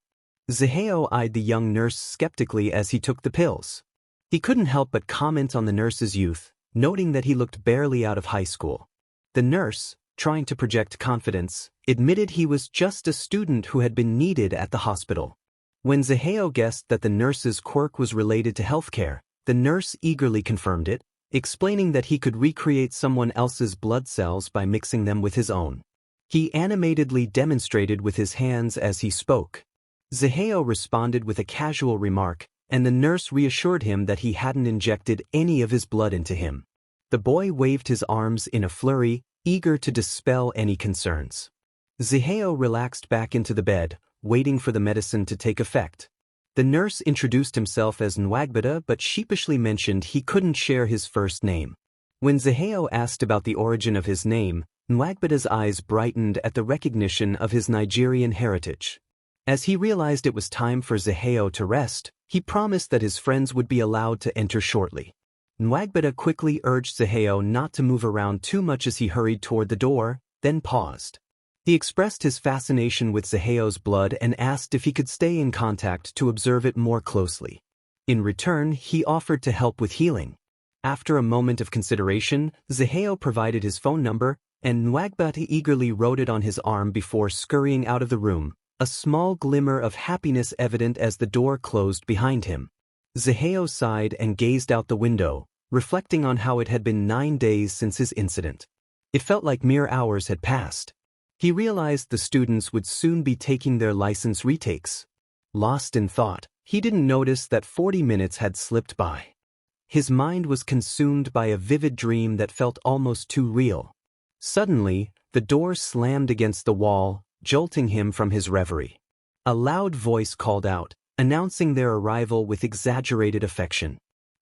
Zaheo eyed the young nurse skeptically as he took the pills. He couldn't help but comment on the nurse's youth, noting that he looked barely out of high school. The nurse, trying to project confidence, admitted he was just a student who had been needed at the hospital. When Zaheo guessed that the nurse's quirk was related to healthcare, the nurse eagerly confirmed it, explaining that he could recreate someone else's blood cells by mixing them with his own. He animatedly demonstrated with his hands as he spoke. Zaheo responded with a casual remark, and the nurse reassured him that he hadn't injected any of his blood into him. The boy waved his arms in a flurry, eager to dispel any concerns. Zaheo relaxed back into the bed, waiting for the medicine to take effect. The nurse introduced himself as Nwagbata but sheepishly mentioned he couldn't share his first name. When Zaheo asked about the origin of his name, Nwagbata's eyes brightened at the recognition of his Nigerian heritage. As he realized it was time for Zaheo to rest, he promised that his friends would be allowed to enter shortly. Nwagbata quickly urged Zaheo not to move around too much as he hurried toward the door, then paused. He expressed his fascination with Zaheo's blood and asked if he could stay in contact to observe it more closely. In return, he offered to help with healing. After a moment of consideration, Zaheo provided his phone number, and Nwagbata eagerly wrote it on his arm before scurrying out of the room, a small glimmer of happiness evident as the door closed behind him. Zaheo sighed and gazed out the window, reflecting on how it had been 9 days since his incident. It felt like mere hours had passed. He realized the students would soon be taking their license retakes. Lost in thought, he didn't notice that 40 minutes had slipped by. His mind was consumed by a vivid dream that felt almost too real. Suddenly, the door slammed against the wall, jolting him from his reverie. A loud voice called out, announcing their arrival with exaggerated affection.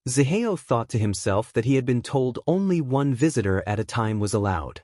Zaheo thought to himself that he had been told only one visitor at a time was allowed.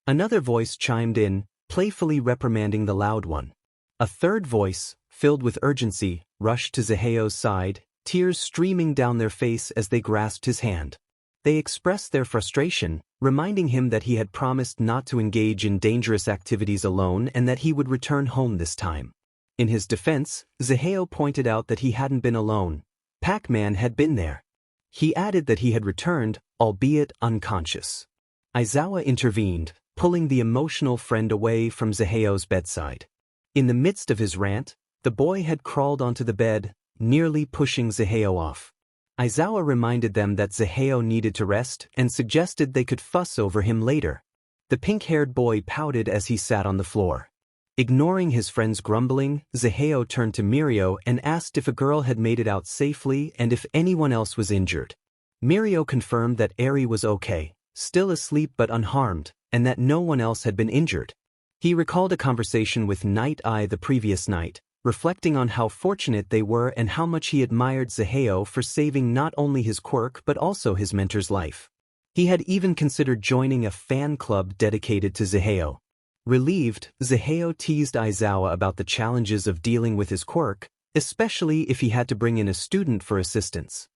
Another voice chimed in, playfully reprimanding the loud one. A third voice, filled with urgency, rushed to Zaheo's side, tears streaming down their face as they grasped his hand. They expressed their frustration, reminding him that he had promised not to engage in dangerous activities alone and that he would return home this time. In his defense, Zaheo pointed out that he hadn't been alone. Pac-Man had been there. He added that he had returned, albeit unconscious. Aizawa intervened, pulling the emotional friend away from Zaheo's bedside. In the midst of his rant, the boy had crawled onto the bed, nearly pushing Zaheo off. Aizawa reminded them that Zaheo needed to rest and suggested they could fuss over him later. The pink-haired boy pouted as he sat on the floor. Ignoring his friend's grumbling, Zaheo turned to Mirio and asked if a girl had made it out safely and if anyone else was injured. Mirio confirmed that Eri was okay, still asleep but unharmed, and that no one else had been injured. He recalled a conversation with Night Eye the previous night, reflecting on how fortunate they were and how much he admired Zaheo for saving not only his quirk but also his mentor's life. He had even considered joining a fan club dedicated to Zaheo. Relieved, Zaheo teased Aizawa about the challenges of dealing with his quirk, especially if he had to bring in a student for assistance.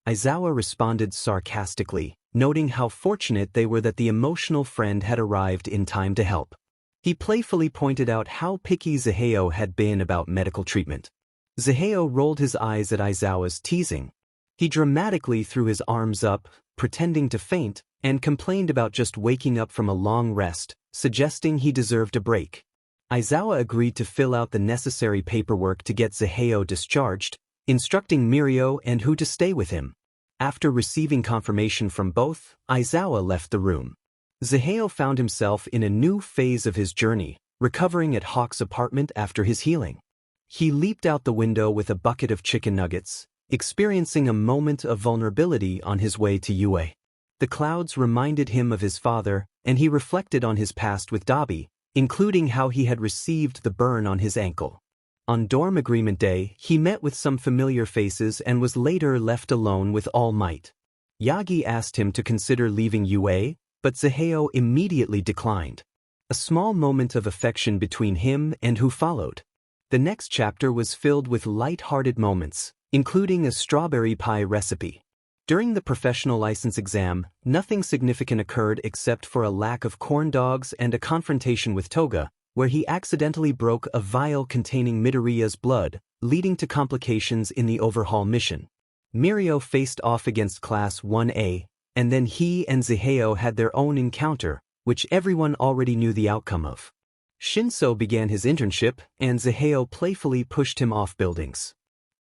Aizawa responded sarcastically, noting how fortunate they were that the emotional friend had arrived in time to help. He playfully pointed out how picky Zaheo had been about medical treatment. Zaheo rolled his eyes at Aizawa's teasing. He dramatically threw his arms up, pretending to faint, and complained about just waking up from a long rest, suggesting he deserved a break. Aizawa agreed to fill out the necessary paperwork to get Zaheo discharged, instructing Mirio and who to stay with him. After receiving confirmation from both, Aizawa left the room. Zaheo found himself in a new phase of his journey, recovering at Hawk's apartment after his healing. He leaped out the window with a bucket of chicken nuggets, experiencing a moment of vulnerability on his way to WHAAA. The clouds reminded him of his father, and he reflected on his past with Dabi, including how he had received the burn on his ankle. On dorm agreement day, he met with some familiar faces and was later left alone with All Might. Yagi asked him to consider leaving WHAAA, but Zaheo immediately declined. A small moment of affection between him and who followed. The next chapter was filled with light-hearted moments, including a strawberry pie recipe. During the professional license exam, nothing significant occurred except for a lack of corn dogs and a confrontation with Toga, where he accidentally broke a vial containing Midoriya's blood, leading to complications in the overhaul mission. Mirio faced off against Class 1A, and then he and Zaheo had their own encounter, which everyone already knew the outcome of. Shinso began his internship, and Zaheo playfully pushed him off buildings.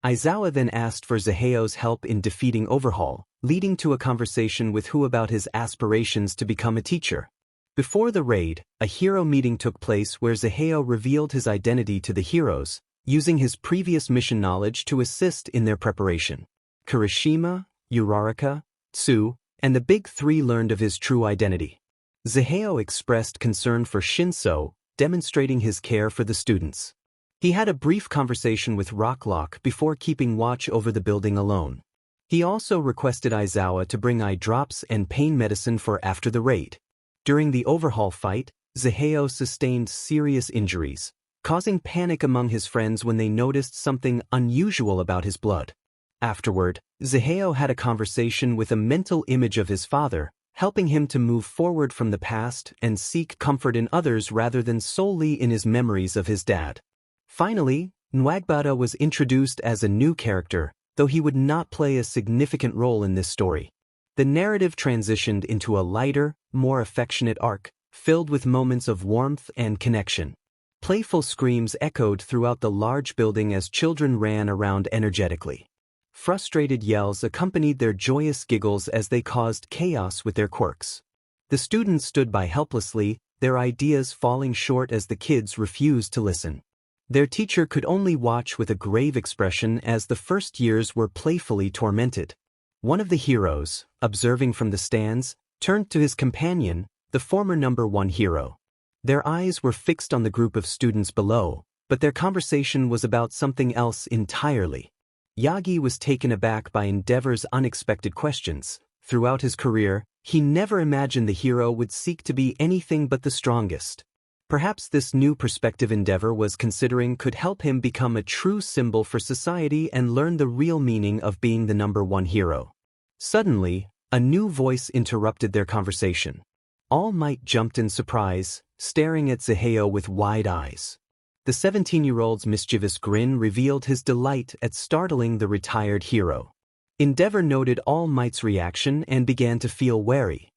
Aizawa then asked for Zaheo's help in defeating Overhaul, leading to a conversation with Who about his aspirations to become a teacher. Before the raid, a hero meeting took place where Zaheo revealed his identity to the heroes, using his previous mission knowledge to assist in their preparation. Kirishima, Uraraka, Tsu, and the Big Three learned of his true identity. Zaheo expressed concern for Shinso, demonstrating his care for the students. He had a brief conversation with Rocklock before keeping watch over the building alone. He also requested Aizawa to bring eye drops and pain medicine for after the raid. During the overhaul fight, Zaheo sustained serious injuries, causing panic among his friends when they noticed something unusual about his blood. Afterward, Zaheo had a conversation with a mental image of his father, helping him to move forward from the past and seek comfort in others rather than solely in his memories of his dad. Finally, Nwagbada was introduced as a new character, though he would not play a significant role in this story. The narrative transitioned into a lighter, more affectionate arc, filled with moments of warmth and connection. Playful screams echoed throughout the large building as children ran around energetically. Frustrated yells accompanied their joyous giggles as they caused chaos with their quirks. The students stood by helplessly, their ideas falling short as the kids refused to listen. Their teacher could only watch with a grave expression as the first years were playfully tormented. One of the heroes, observing from the stands, turned to his companion, the former number 1 hero. Their eyes were fixed on the group of students below, but their conversation was about something else entirely. Yagi was taken aback by Endeavor's unexpected questions. Throughout his career, he never imagined the hero would seek to be anything but the strongest. Perhaps this new perspective Endeavor was considering could help him become a true symbol for society and learn the real meaning of being the number 1 hero. Suddenly, a new voice interrupted their conversation. All Might jumped in surprise, staring at Zaheo with wide eyes. The 17-year-old's mischievous grin revealed his delight at startling the retired hero. Endeavor noted All Might's reaction and began to feel wary.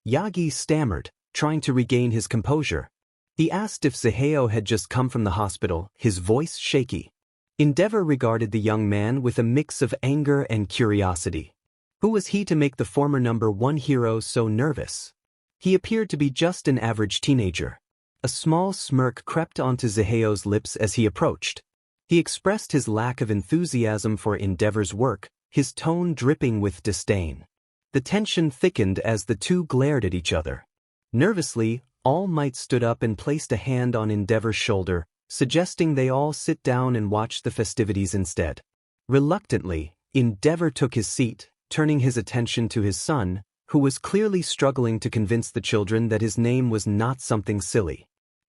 Yagi stammered, trying to regain his composure. He asked if Zaheo had just come from the hospital, his voice shaky. Endeavor regarded the young man with a mix of anger and curiosity. Who was he to make the former number 1 hero so nervous? He appeared to be just an average teenager. A small smirk crept onto Zaheo's lips as he approached. He expressed his lack of enthusiasm for Endeavor's work, his tone dripping with disdain. The tension thickened as the two glared at each other. Nervously, All Might stood up and placed a hand on Endeavor's shoulder, suggesting they all sit down and watch the festivities instead. Reluctantly, Endeavor took his seat, turning his attention to his son, who was clearly struggling to convince the children that his name was not something silly.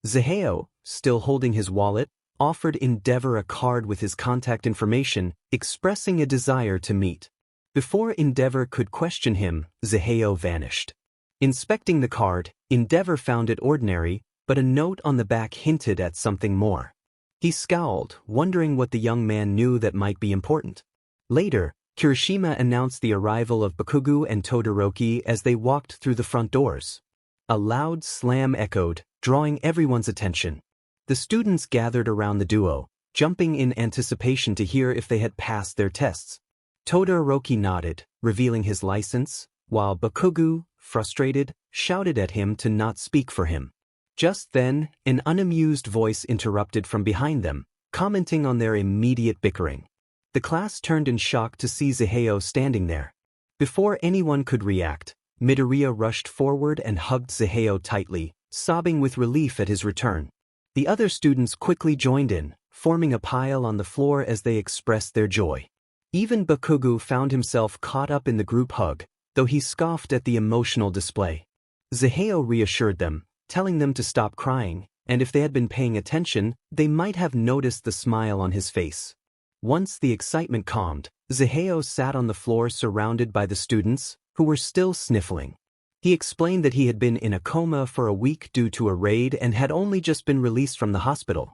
Zaheo, still holding his wallet, offered Endeavor a card with his contact information, expressing a desire to meet. Before Endeavor could question him, Zaheo vanished. Inspecting the card, Endeavor found it ordinary, but a note on the back hinted at something more. He scowled, wondering what the young man knew that might be important. Later, Kirishima announced the arrival of Bakugu and Todoroki as they walked through the front doors. A loud slam echoed, drawing everyone's attention. The students gathered around the duo, jumping in anticipation to hear if they had passed their tests. Todoroki nodded, revealing his license, while Bakugu, frustrated, shouted at him to not speak for him. Just then, an unamused voice interrupted from behind them, commenting on their immediate bickering. The class turned in shock to see Zaheo standing there. Before anyone could react, Midoriya rushed forward and hugged Zaheo tightly, sobbing with relief at his return. The other students quickly joined in, forming a pile on the floor as they expressed their joy. Even Bakugu found himself caught up in the group hug, though he scoffed at the emotional display. Zaheo reassured them, telling them to stop crying, and if they had been paying attention, they might have noticed the smile on his face. Once the excitement calmed, Zaheo sat on the floor surrounded by the students, who were still sniffling. He explained that he had been in a coma for a week due to a raid and had only just been released from the hospital.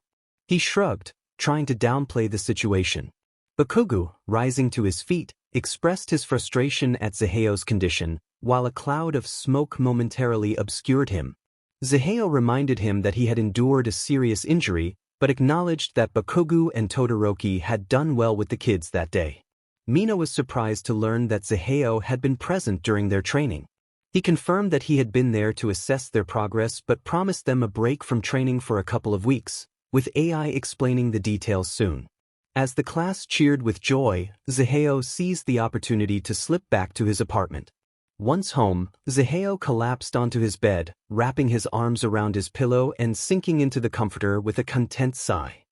He shrugged, trying to downplay the situation. Bakugu, rising to his feet, expressed his frustration at Zaheo's condition, while a cloud of smoke momentarily obscured him. Zaheo reminded him that he had endured a serious injury, but acknowledged that Bakugu and Todoroki had done well with the kids that day. Mina was surprised to learn that Zaheo had been present during their training. He confirmed that he had been there to assess their progress but promised them a break from training for a couple of weeks, with AI explaining the details soon. As the class cheered with joy, Zaheo seized the opportunity to slip back to his apartment. Once home, Zaheo collapsed onto his bed, wrapping his arms around his pillow and sinking into the comforter with a content sigh.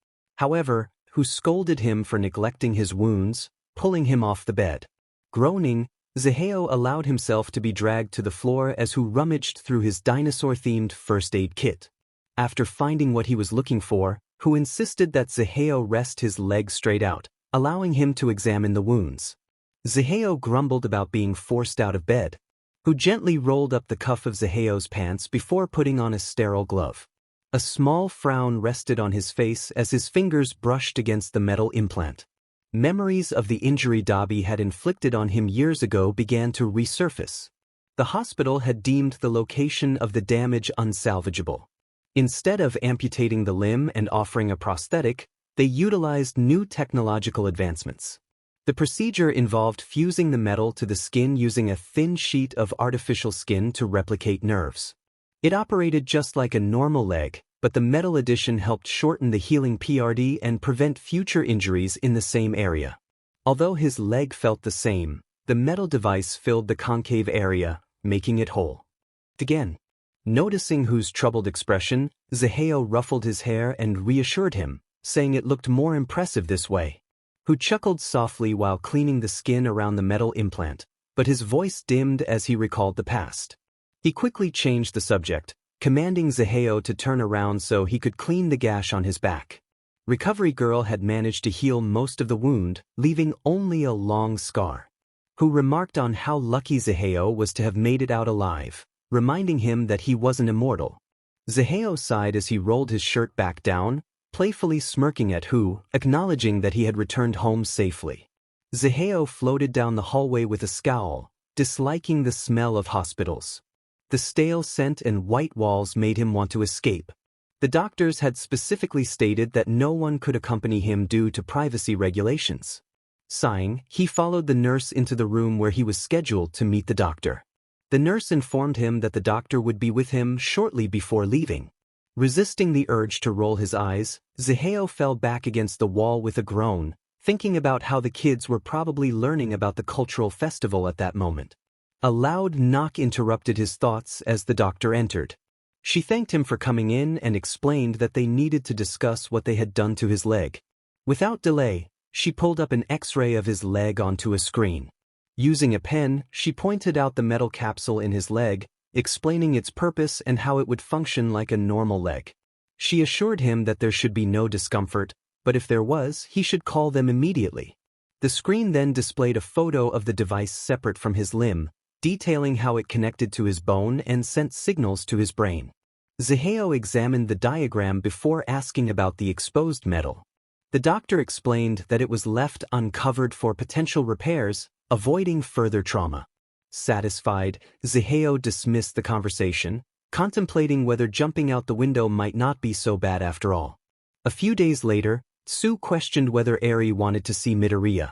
however, who scolded him for neglecting his wounds, pulling him off the bed. Groaning, Zaheo allowed himself to be dragged to the floor as Hu rummaged through his dinosaur-themed first aid kit. After finding what he was looking for, Hu insisted that Zaheo rest his leg straight out, allowing him to examine the wounds. Zaheo grumbled about being forced out of bed. Hu gently rolled up the cuff of Zaheo's pants before putting on a sterile glove. A small frown rested on his face as his fingers brushed against the metal implant. Memories of the injury Dabi had inflicted on him years ago began to resurface. The hospital had deemed the location of the damage unsalvageable. Instead of amputating the limb and offering a prosthetic, they utilized new technological advancements. The procedure involved fusing the metal to the skin using a thin sheet of artificial skin to replicate nerves. It operated just like a normal leg, but the metal addition helped shorten the healing PRD and prevent future injuries in the same area. Although his leg felt the same, the metal device filled the concave area, making it whole. Again. Noticing Hu's troubled expression, Zaheo ruffled his hair and reassured him, saying it looked more impressive this way. Hu chuckled softly while cleaning the skin around the metal implant, but his voice dimmed as he recalled the past. He quickly changed the subject, commanding Zaheo to turn around so he could clean the gash on his back. Recovery Girl had managed to heal most of the wound, leaving only a long scar. Hu remarked on how lucky Zaheo was to have made it out alive, reminding him that he wasn't immortal. Zaheo sighed as he rolled his shirt back down, playfully smirking at Hu, acknowledging that he had returned home safely. Zaheo floated down the hallway with a scowl, disliking the smell of hospitals. The stale scent and white walls made him want to escape. The doctors had specifically stated that no one could accompany him due to privacy regulations. Sighing, he followed the nurse into the room where he was scheduled to meet the doctor. The nurse informed him that the doctor would be with him shortly before leaving. Resisting the urge to roll his eyes, Zaheo fell back against the wall with a groan, thinking about how the kids were probably learning about the cultural festival at that moment. A loud knock interrupted his thoughts as the doctor entered. She thanked him for coming in and explained that they needed to discuss what they had done to his leg. Without delay, she pulled up an X-ray of his leg onto a screen. Using a pen, she pointed out the metal capsule in his leg, explaining its purpose and how it would function like a normal leg. She assured him that there should be no discomfort, but if there was, he should call them immediately. The screen then displayed a photo of the device separate from his limb, detailing how it connected to his bone and sent signals to his brain. Zaheo examined the diagram before asking about the exposed metal. The doctor explained that it was left uncovered for potential repairs, avoiding further trauma. Satisfied, Zaheo dismissed the conversation, contemplating whether jumping out the window might not be so bad after all. A few days later, Tsu questioned whether Eri wanted to see Midoriya.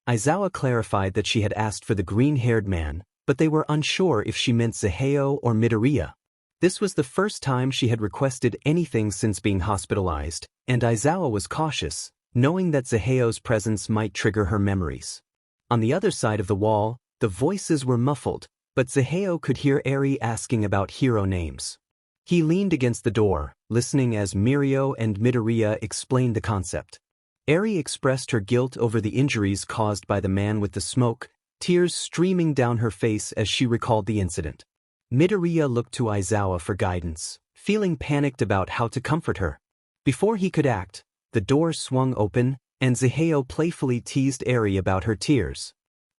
Aizawa clarified that she had asked for the green-haired man, but they were unsure if she meant Zaheo or Midoriya. This was the first time she had requested anything since being hospitalized, and Aizawa was cautious, knowing that Zaheo's presence might trigger her memories. On the other side of the wall, the voices were muffled, but Zaheo could hear Eri asking about hero names. He leaned against the door, listening as Mirio and Midoriya explained the concept. Eri expressed her guilt over the injuries caused by the man with the smoke, tears streaming down her face as she recalled the incident. Midoriya looked to Aizawa for guidance, feeling panicked about how to comfort her. Before he could act, the door swung open, and Zaheo playfully teased Eri about her tears.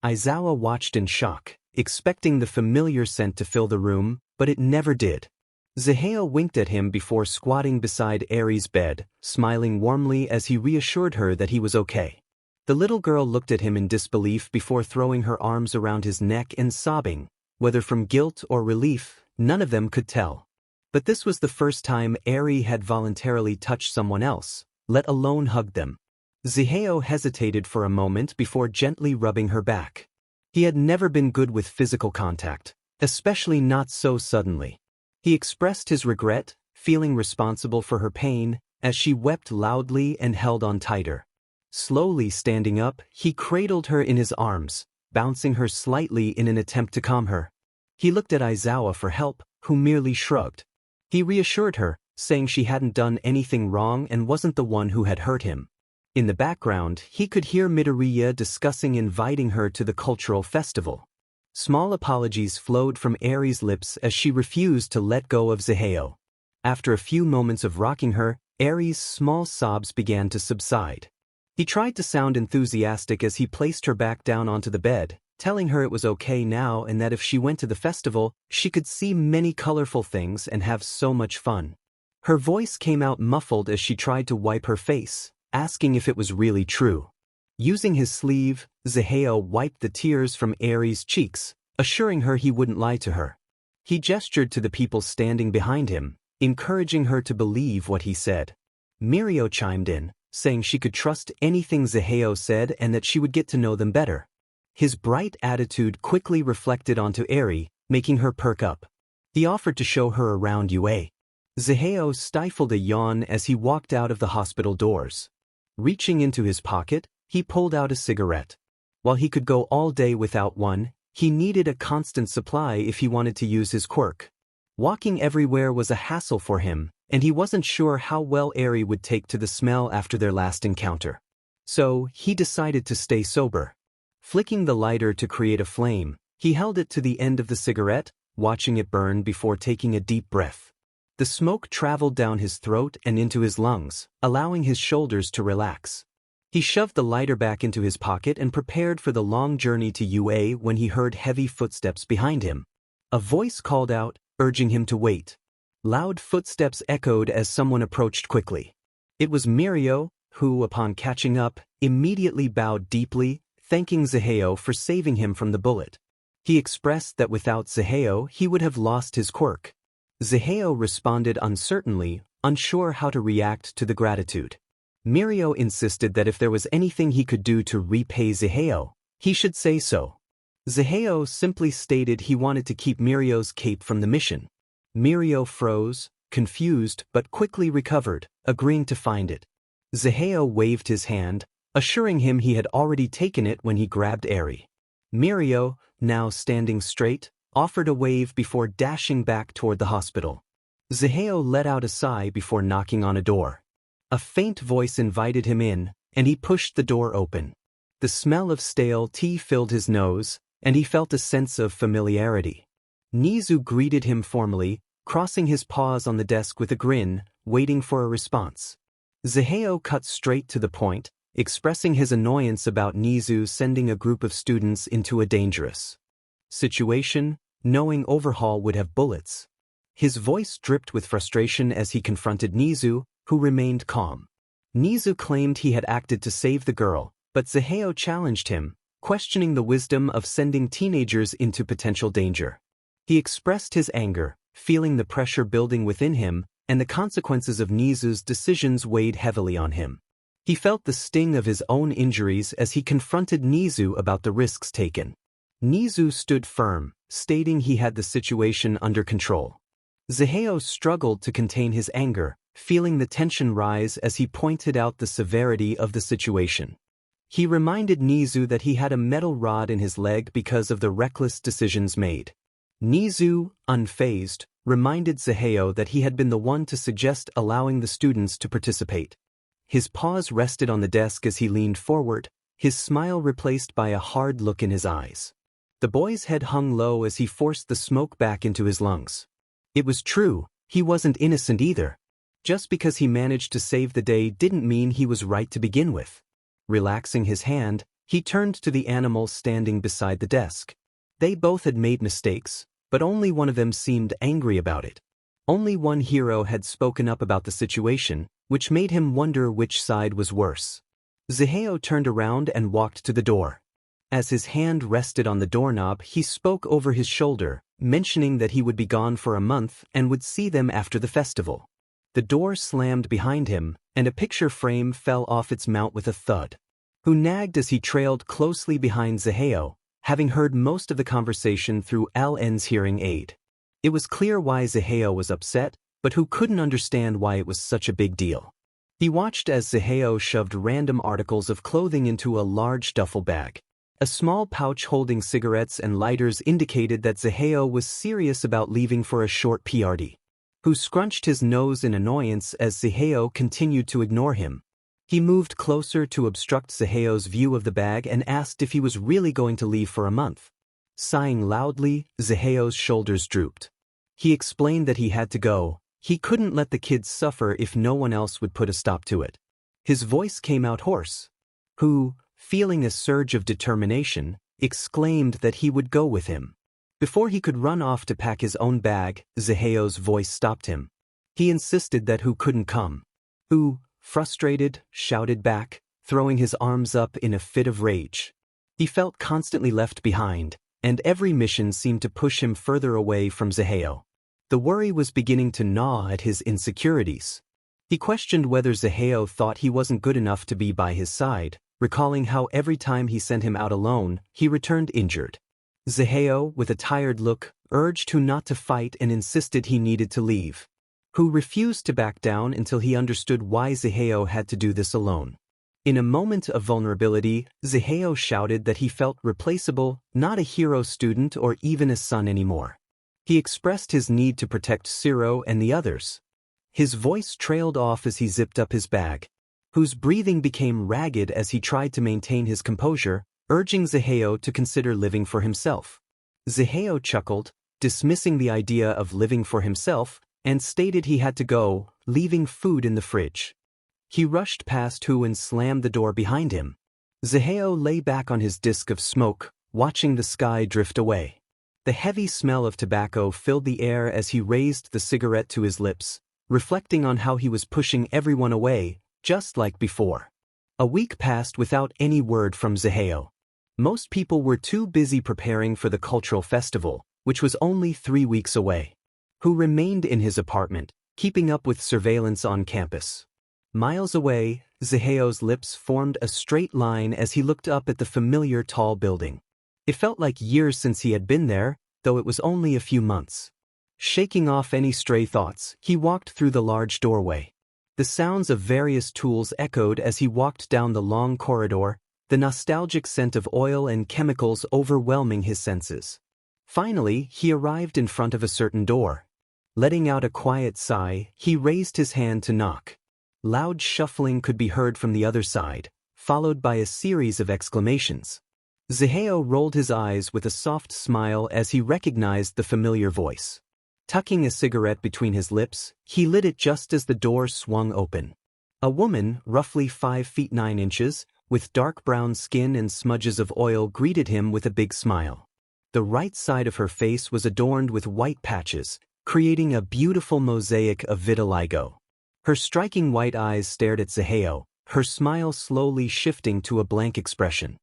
Aizawa watched in shock, expecting the familiar scent to fill the room, but it never did. Zaheo winked at him before squatting beside Eri's bed, smiling warmly as he reassured her that he was okay. The little girl looked at him in disbelief before throwing her arms around his neck and sobbing, whether from guilt or relief, none of them could tell. But this was the first time Eri had voluntarily touched someone else, let alone hugged them. Zaheo hesitated for a moment before gently rubbing her back. He had never been good with physical contact, especially not so suddenly. He expressed his regret, feeling responsible for her pain, as she wept loudly and held on tighter. Slowly standing up, he cradled her in his arms, bouncing her slightly in an attempt to calm her. He looked at Aizawa for help, who merely shrugged. He reassured her, saying she hadn't done anything wrong and wasn't the one who had hurt him. In the background, he could hear Midoriya discussing inviting her to the cultural festival. Small apologies flowed from Eri's lips as she refused to let go of Zaheo. After a few moments of rocking her, Eri's small sobs began to subside. He tried to sound enthusiastic as he placed her back down onto the bed, telling her it was okay now and that if she went to the festival, she could see many colorful things and have so much fun. Her voice came out muffled as she tried to wipe her face, asking if it was really true. Using his sleeve, Zaheo wiped the tears from Eri's cheeks, assuring her he wouldn't lie to her. He gestured to the people standing behind him, encouraging her to believe what he said. Mirio chimed in, saying she could trust anything Zaheo said and that she would get to know them better. His bright attitude quickly reflected onto Eri, making her perk up. He offered to show her around UA. Zaheo stifled a yawn as he walked out of the hospital doors. Reaching into his pocket, he pulled out a cigarette. While he could go all day without one, he needed a constant supply if he wanted to use his quirk. Walking everywhere was a hassle for him, and he wasn't sure how well Eri would take to the smell after their last encounter. So, he decided to stay sober. Flicking the lighter to create a flame, he held it to the end of the cigarette, watching it burn before taking a deep breath. The smoke traveled down his throat and into his lungs, allowing his shoulders to relax. He shoved the lighter back into his pocket and prepared for the long journey to UA when he heard heavy footsteps behind him. A voice called out, urging him to wait. Loud footsteps echoed as someone approached quickly. It was Mirio, who, upon catching up, immediately bowed deeply, thanking Zaheo for saving him from the bullet. He expressed that without Zaheo he would have lost his quirk. Zaheo responded uncertainly, unsure how to react to the gratitude. Mirio insisted that if there was anything he could do to repay Zaheo, he should say so. Zaheo simply stated he wanted to keep Mirio's cape from the mission. Mirio froze, confused but quickly recovered, agreeing to find it. Zaheo waved his hand, assuring him he had already taken it when he grabbed Eri. Mirio, now standing straight, offered a wave before dashing back toward the hospital. Zaheo let out a sigh before knocking on a door. A faint voice invited him in, and he pushed the door open. The smell of stale tea filled his nose, and he felt a sense of familiarity. Nezu greeted him formally, crossing his paws on the desk with a grin, waiting for a response. Zaheo cut straight to the point, expressing his annoyance about Nezu sending a group of students into a dangerous situation, knowing Overhaul would have bullets. His voice dripped with frustration as he confronted Nezu, who remained calm. Nezu claimed he had acted to save the girl, but Zaheo challenged him, questioning the wisdom of sending teenagers into potential danger. He expressed his anger, feeling the pressure building within him, and the consequences of Nezu's decisions weighed heavily on him. He felt the sting of his own injuries as he confronted Nezu about the risks taken. Nezu stood firm, stating he had the situation under control. Zaheo struggled to contain his anger, feeling the tension rise as he pointed out the severity of the situation. He reminded Nezu that he had a metal rod in his leg because of the reckless decisions made. Nezu, unfazed, reminded Zaheo that he had been the one to suggest allowing the students to participate. His paws rested on the desk as he leaned forward, his smile replaced by a hard look in his eyes. The boy's head hung low as he forced the smoke back into his lungs. It was true, he wasn't innocent either. Just because he managed to save the day didn't mean he was right to begin with. Relaxing his hand, he turned to the animals standing beside the desk. They both had made mistakes, but only one of them seemed angry about it. Only one hero had spoken up about the situation, which made him wonder which side was worse. Zaheo turned around and walked to the door. As his hand rested on the doorknob, he spoke over his shoulder, mentioning that he would be gone for a month and would see them after the festival. The door slammed behind him, and a picture frame fell off its mount with a thud. Who nagged as he trailed closely behind Zaheo, having heard most of the conversation through LN's hearing aid. It was clear why Zaheo was upset, but who couldn't understand why it was such a big deal. He watched as Zaheo shoved random articles of clothing into a large duffel bag. A small pouch holding cigarettes and lighters indicated that Zaheo was serious about leaving for a short PRD. who scrunched his nose in annoyance as Ziheo continued to ignore him. He moved closer to obstruct Ziheo's view of the bag and asked if he was really going to leave for a month. Sighing loudly, Ziheo's shoulders drooped. He explained that he had to go. He couldn't let the kids suffer if no one else would put a stop to it. His voice came out hoarse. Who, feeling a surge of determination, exclaimed that he would go with him. Before he could run off to pack his own bag, Ziheo's voice stopped him. He insisted that Hu couldn't come. Hu, frustrated, shouted back, throwing his arms up in a fit of rage. He felt constantly left behind, and every mission seemed to push him further away from Ziheo. The worry was beginning to gnaw at his insecurities. He questioned whether Ziheo thought he wasn't good enough to be by his side, recalling how every time he sent him out alone, he returned injured. Ziheo, with a tired look, urged Hu not to fight and insisted he needed to leave. Hu refused to back down until he understood why Ziheo had to do this alone. In a moment of vulnerability, Ziheo shouted that he felt replaceable, not a hero student or even a son anymore. He expressed his need to protect Zero and the others. His voice trailed off as he zipped up his bag. Hu's breathing became ragged as he tried to maintain his composure, urging Ziheo to consider living for himself. Ziheo chuckled, dismissing the idea of living for himself, and stated he had to go, leaving food in the fridge. He rushed past Hu and slammed the door behind him. Ziheo lay back on his disk of smoke, watching the sky drift away. The heavy smell of tobacco filled the air as he raised the cigarette to his lips, reflecting on how he was pushing everyone away, just like before. A week passed without any word from Ziheo. Most people were too busy preparing for the cultural festival, which was only 3 weeks away. Hu remained in his apartment, keeping up with surveillance on campus. Miles away, Ziheo's lips formed a straight line as he looked up at the familiar tall building. It felt like years since he had been there, though it was only a few months. Shaking off any stray thoughts, he walked through the large doorway. The sounds of various tools echoed as he walked down the long corridor, the nostalgic scent of oil and chemicals overwhelming his senses. Finally, he arrived in front of a certain door. Letting out a quiet sigh, he raised his hand to knock. Loud shuffling could be heard from the other side, followed by a series of exclamations. Ziheo rolled his eyes with a soft smile as he recognized the familiar voice. Tucking a cigarette between his lips, he lit it just as the door swung open. A woman, roughly 5 feet 9 inches, with dark brown skin and smudges of oil greeted him with a big smile. The right side of her face was adorned with white patches, creating a beautiful mosaic of vitiligo. Her striking white eyes stared at Ziheo, her smile slowly shifting to a blank expression.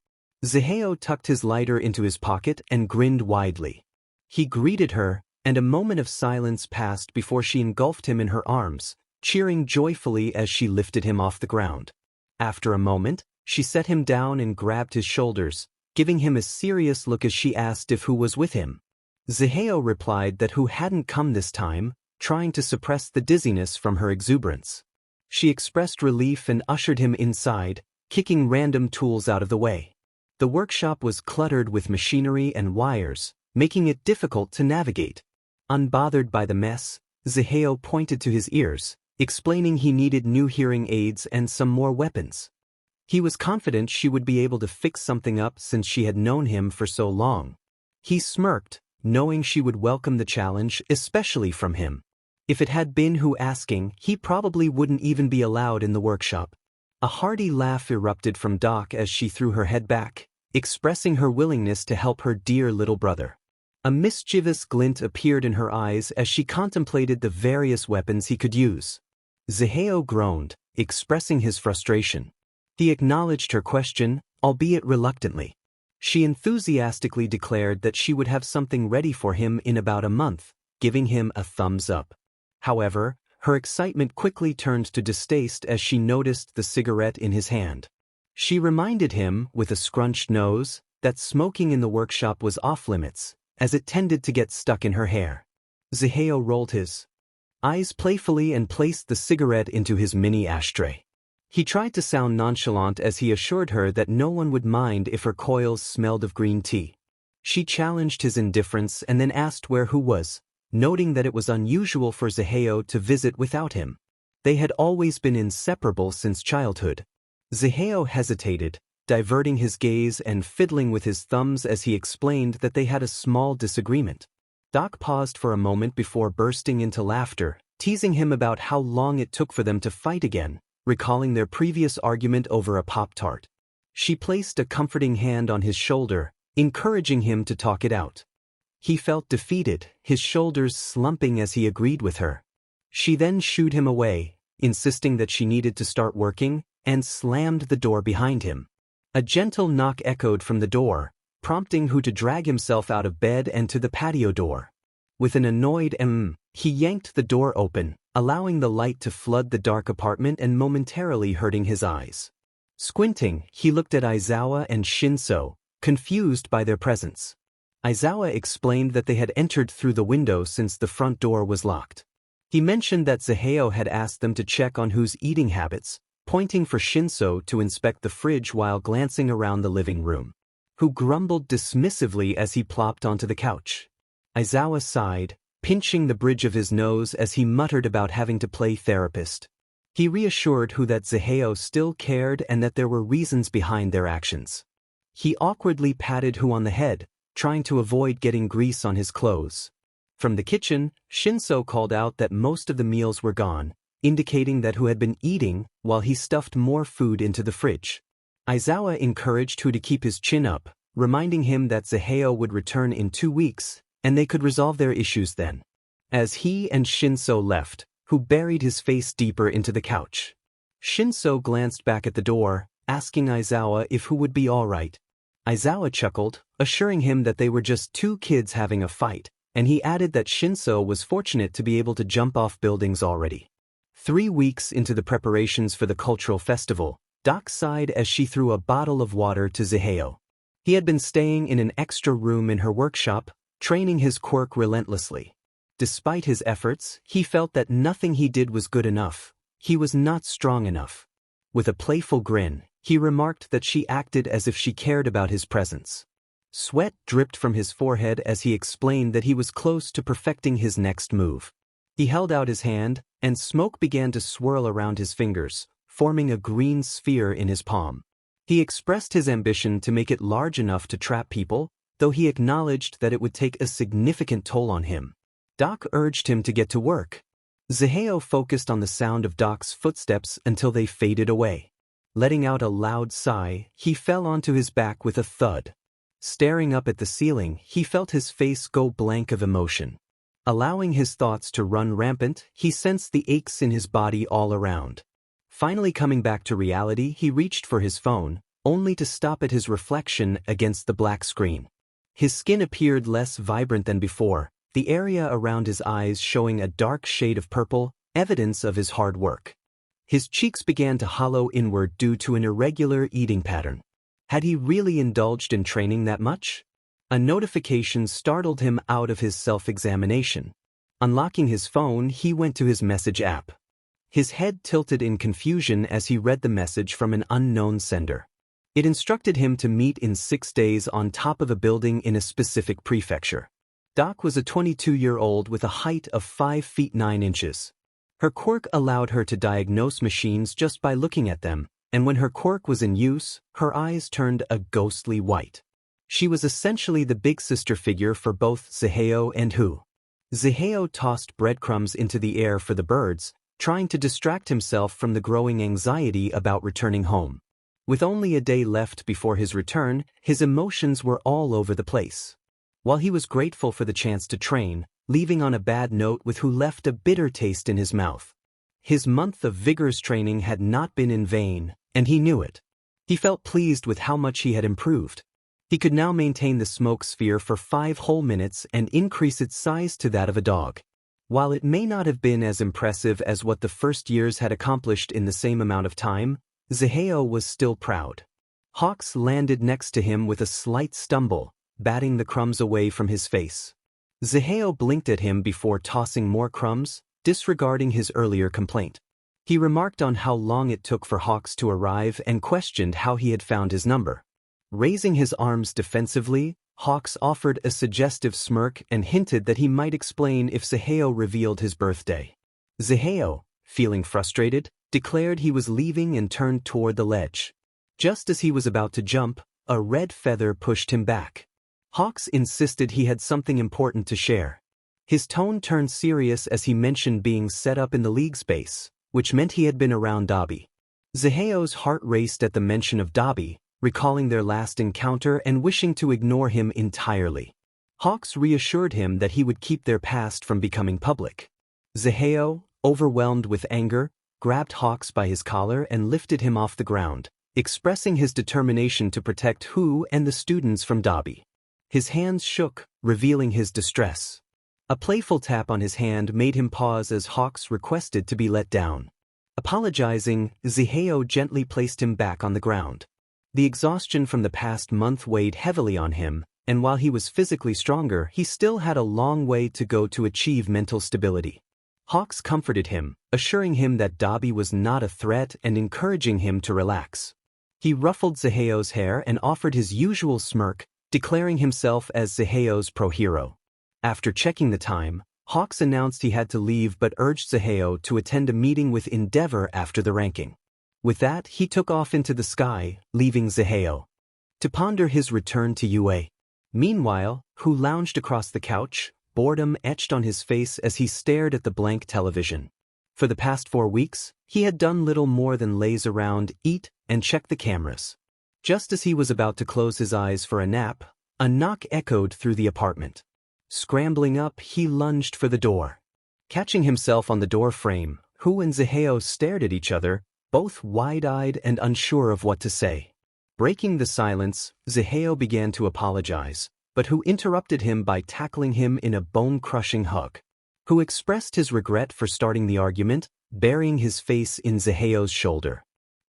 Ziheo tucked his lighter into his pocket and grinned widely. He greeted her, and a moment of silence passed before she engulfed him in her arms, cheering joyfully as she lifted him off the ground. After a moment, she set him down and grabbed his shoulders, giving him a serious look as she asked if Hu was with him. Ziheo replied that Hu hadn't come this time, trying to suppress the dizziness from her exuberance. She expressed relief and ushered him inside, kicking random tools out of the way. The workshop was cluttered with machinery and wires, making it difficult to navigate. Unbothered by the mess, Ziheo pointed to his ears, explaining he needed new hearing aids and some more weapons. He was confident she would be able to fix something up since she had known him for so long. He smirked, knowing she would welcome the challenge, especially from him. If it had been Hu asking, he probably wouldn't even be allowed in the workshop. A hearty laugh erupted from Doc as she threw her head back, expressing her willingness to help her dear little brother. A mischievous glint appeared in her eyes as she contemplated the various weapons he could use. Ziheo groaned, expressing his frustration. He acknowledged her question, albeit reluctantly. She enthusiastically declared that she would have something ready for him in about a month, giving him a thumbs up. However, her excitement quickly turned to distaste as she noticed the cigarette in his hand. She reminded him, with a scrunched nose, that smoking in the workshop was off-limits, as it tended to get stuck in her hair. Ziheo rolled his eyes playfully and placed the cigarette into his mini ashtray. He tried to sound nonchalant as he assured her that no one would mind if her coils smelled of green tea. She challenged his indifference and then asked where Hu was, noting that it was unusual for Ziheo to visit without him. They had always been inseparable since childhood. Ziheo hesitated, diverting his gaze and fiddling with his thumbs as he explained that they had a small disagreement. Doc paused for a moment before bursting into laughter, teasing him about how long it took for them to fight again, recalling their previous argument over a Pop-Tart. She placed a comforting hand on his shoulder, encouraging him to talk it out. He felt defeated, his shoulders slumping as he agreed with her. She then shooed him away, insisting that she needed to start working, and slammed the door behind him. A gentle knock echoed from the door, prompting Hu to drag himself out of bed and to the patio door. With an annoyed he yanked the door open, allowing the light to flood the dark apartment and momentarily hurting his eyes. Squinting, he looked at Aizawa and Shinso, confused by their presence. Aizawa explained that they had entered through the window since the front door was locked. He mentioned that Ziheo had asked them to check on Hu's eating habits, pointing for Shinso to inspect the fridge while glancing around the living room. Hu grumbled dismissively as he plopped onto the couch. Aizawa sighed, pinching the bridge of his nose as he muttered about having to play therapist. He reassured Hu that Ziheo still cared and that there were reasons behind their actions. He awkwardly patted Hu on the head, trying to avoid getting grease on his clothes. From the kitchen, Shinso called out that most of the meals were gone, indicating that Hu had been eating while he stuffed more food into the fridge. Aizawa encouraged Hu to keep his chin up, reminding him that Ziheo would return in 2 weeks, and they could resolve their issues then. As he and Shinso left, Hu buried his face deeper into the couch. Shinso glanced back at the door, asking Aizawa if Hu would be all right. Aizawa chuckled, assuring him that they were just 2 kids having a fight, and he added that Shinso was fortunate to be able to jump off buildings already. 3 weeks into the preparations for the cultural festival, Doc sighed as she threw a bottle of water to Ziheo. He had been staying in an extra room in her workshop, training his quirk relentlessly. Despite his efforts, he felt that nothing he did was good enough. He was not strong enough. With a playful grin, he remarked that she acted as if she cared about his presence. Sweat dripped from his forehead as he explained that he was close to perfecting his next move. He held out his hand, and smoke began to swirl around his fingers, forming a green sphere in his palm. He expressed his ambition to make it large enough to trap people, though he acknowledged that it would take a significant toll on him. Doc urged him to get to work. Ziheo focused on the sound of Doc's footsteps until they faded away. Letting out a loud sigh, he fell onto his back with a thud. Staring up at the ceiling, he felt his face go blank of emotion. Allowing his thoughts to run rampant, he sensed the aches in his body all around. Finally coming back to reality, he reached for his phone, only to stop at his reflection against the black screen. His skin appeared less vibrant than before, the area around his eyes showing a dark shade of purple, evidence of his hard work. His cheeks began to hollow inward due to an irregular eating pattern. Had he really indulged in training that much? A notification startled him out of his self-examination. Unlocking his phone, he went to his message app. His head tilted in confusion as he read the message from an unknown sender. It instructed him to meet in 6 days on top of a building in a specific prefecture. Doc was a 22-year-old with a height of 5 feet 9 inches. Her quirk allowed her to diagnose machines just by looking at them, and when her quirk was in use, her eyes turned a ghostly white. She was essentially the big sister figure for both Ziheo and Hu. Ziheo tossed breadcrumbs into the air for the birds, trying to distract himself from the growing anxiety about returning home. With only a day left before his return, his emotions were all over the place. While he was grateful for the chance to train, leaving on a bad note with Hu left a bitter taste in his mouth. His month of vigorous training had not been in vain, and he knew it. He felt pleased with how much he had improved. He could now maintain the smoke sphere for 5 whole minutes and increase its size to that of a dog. While it may not have been as impressive as what the first years had accomplished in the same amount of time, Ziheo was still proud. Hawks landed next to him with a slight stumble, batting the crumbs away from his face. Ziheo blinked at him before tossing more crumbs, disregarding his earlier complaint. He remarked on how long it took for Hawks to arrive and questioned how he had found his number. Raising his arms defensively, Hawks offered a suggestive smirk and hinted that he might explain if Zaheo revealed his birthday. Zaheo, feeling frustrated, declared he was leaving and turned toward the ledge. Just as he was about to jump, a red feather pushed him back. Hawks insisted he had something important to share. His tone turned serious as he mentioned being set up in the league space, which meant he had been around Dabi. Zaheo's heart raced at the mention of Dabi, recalling their last encounter and wishing to ignore him entirely. Hawks reassured him that he would keep their past from becoming public. Zaheo, overwhelmed with anger, grabbed Hawks by his collar and lifted him off the ground, expressing his determination to protect Hu and the students from Dabi. His hands shook, revealing his distress. A playful tap on his hand made him pause as Hawks requested to be let down. Apologizing, Zaheo gently placed him back on the ground. The exhaustion from the past month weighed heavily on him, and while he was physically stronger, he still had a long way to go to achieve mental stability. Hawks comforted him, assuring him that Dabi was not a threat and encouraging him to relax. He ruffled Zaheo's hair and offered his usual smirk, declaring himself as Zaheo's pro-hero. After checking the time, Hawks announced he had to leave but urged Zaheo to attend a meeting with Endeavor after the ranking. With that, he took off into the sky, leaving Zaheo to ponder his return to UA. Meanwhile, Hu lounged across the couch, boredom etched on his face as he stared at the blank television. For the past 4 weeks, he had done little more than laze around, eat, and check the cameras. Just as he was about to close his eyes for a nap, a knock echoed through the apartment. Scrambling up, he lunged for the door. Catching himself on the door frame, Hu and Zaheo stared at each other, both wide-eyed and unsure of what to say. Breaking the silence, Zaheo began to apologize, but Hu interrupted him by tackling him in a bone-crushing hug. Hu expressed his regret for starting the argument, burying his face in Zaheo's shoulder.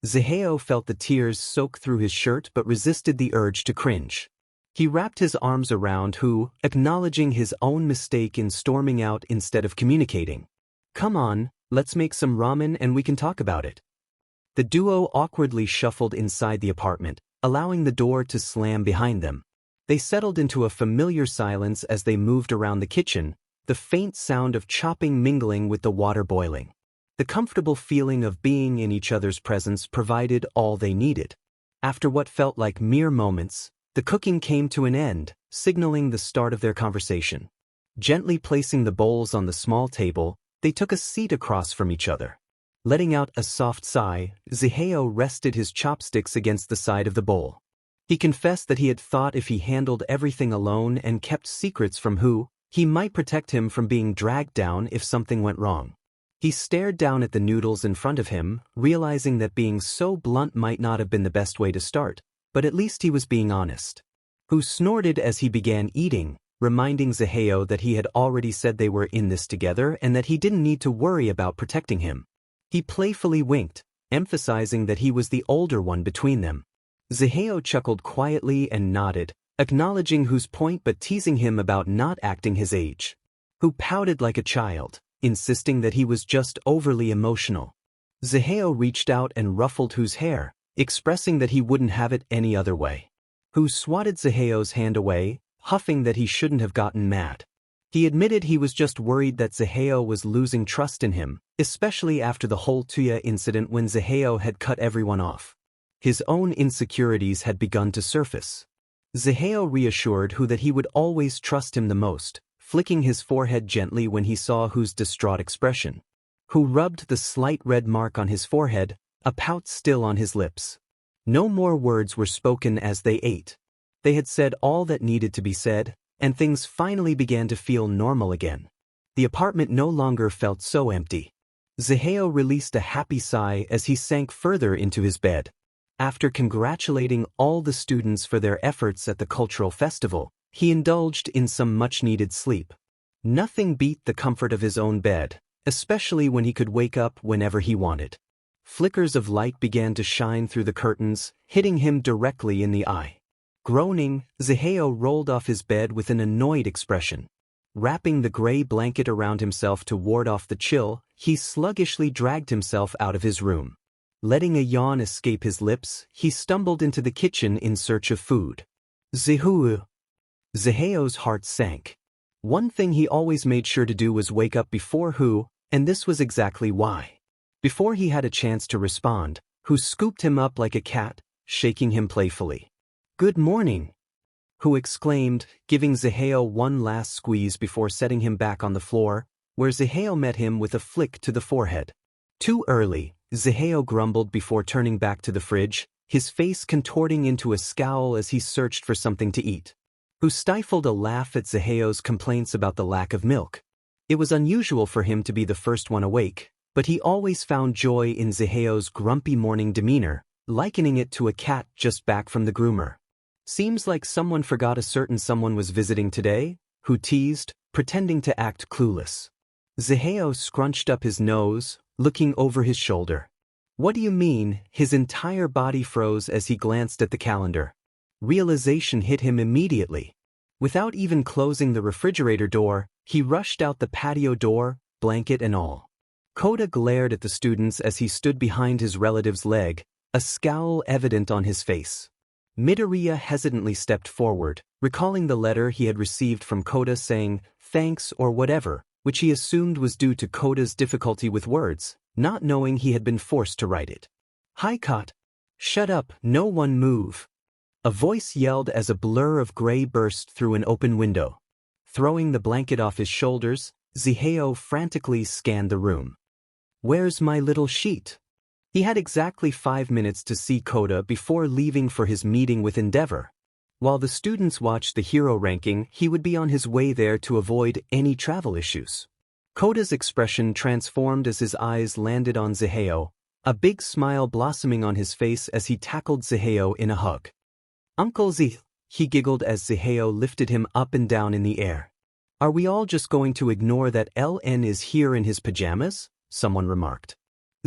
Zaheo felt the tears soak through his shirt but resisted the urge to cringe. He wrapped his arms around Hu, acknowledging his own mistake in storming out instead of communicating. "Come on, let's make some ramen and we can talk about it." The duo awkwardly shuffled inside the apartment, allowing the door to slam behind them. They settled into a familiar silence as they moved around the kitchen, the faint sound of chopping mingling with the water boiling. The comfortable feeling of being in each other's presence provided all they needed. After what felt like mere moments, the cooking came to an end, signaling the start of their conversation. Gently placing the bowls on the small table, they took a seat across from each other. Letting out a soft sigh, Zaheo rested his chopsticks against the side of the bowl. He confessed that he had thought if he handled everything alone and kept secrets from Hu, he might protect him from being dragged down if something went wrong. He stared down at the noodles in front of him, realizing that being so blunt might not have been the best way to start, but at least he was being honest. Hu snorted as he began eating, reminding Zaheo that he had already said they were in this together and that he didn't need to worry about protecting him. He playfully winked, emphasizing that he was the older one between them. Zaheo chuckled quietly and nodded, acknowledging Hu's point but teasing him about not acting his age. Hu pouted like a child, insisting that he was just overly emotional. Zaheo reached out and ruffled Hu's hair, expressing that he wouldn't have it any other way. Hu swatted Zaheo's hand away, huffing that he shouldn't have gotten mad. He admitted he was just worried that Zaheo was losing trust in him, especially after the whole Tuya incident when Zaheo had cut everyone off. His own insecurities had begun to surface. Zaheo reassured Hu that he would always trust him the most, flicking his forehead gently when he saw Hu's distraught expression. Hu rubbed the slight red mark on his forehead, a pout still on his lips. No more words were spoken as they ate. They had said all that needed to be said, and things finally began to feel normal again. The apartment no longer felt so empty. Zaheo released a happy sigh as he sank further into his bed. After congratulating all the students for their efforts at the cultural festival, he indulged in some much-needed sleep. Nothing beat the comfort of his own bed, especially when he could wake up whenever he wanted. Flickers of light began to shine through the curtains, hitting him directly in the eye. Groaning, Zaheo rolled off his bed with an annoyed expression. Wrapping the gray blanket around himself to ward off the chill, he sluggishly dragged himself out of his room. Letting a yawn escape his lips, he stumbled into the kitchen in search of food. "Zaheo," Zaheo's heart sank. One thing he always made sure to do was wake up before WHAAA, and this was exactly why. Before he had a chance to respond, WHAAA scooped him up like a cat, shaking him playfully. "Good morning," WHAAA exclaimed, giving Zaheo one last squeeze before setting him back on the floor, where Zaheo met him with a flick to the forehead. "Too early," Zaheo grumbled before turning back to the fridge, his face contorting into a scowl as he searched for something to eat. WHAAA stifled a laugh at Zaheo's complaints about the lack of milk. It was unusual for him to be the first one awake, but he always found joy in Zaheo's grumpy morning demeanor, likening it to a cat just back from the groomer. "Seems like someone forgot a certain someone was visiting today," WHAAA teased, pretending to act clueless. Zaheo scrunched up his nose, looking over his shoulder. "What do you mean?" His entire body froze as he glanced at the calendar. Realization hit him immediately. Without even closing the refrigerator door, he rushed out the patio door, blanket and all. Kota glared at the students as he stood behind his relative's leg, a scowl evident on his face. Midoriya hesitantly stepped forward, recalling the letter he had received from Kota saying, "thanks" or whatever, which he assumed was due to Kota's difficulty with words, not knowing he had been forced to write it. "Hi, Kot." "Shut up, no one move," a voice yelled as a blur of gray burst through an open window. Throwing the blanket off his shoulders, Zaheo frantically scanned the room. "Where's my little sheet?" He had exactly 5 minutes to see Kota before leaving for his meeting with Endeavor. While the students watched the hero ranking, he would be on his way there to avoid any travel issues. Kota's expression transformed as his eyes landed on Zaheo, a big smile blossoming on his face as he tackled Zaheo in a hug. "Uncle Z," he giggled as Zaheo lifted him up and down in the air. "Are we all just going to ignore that LN is here in his pajamas?" someone remarked.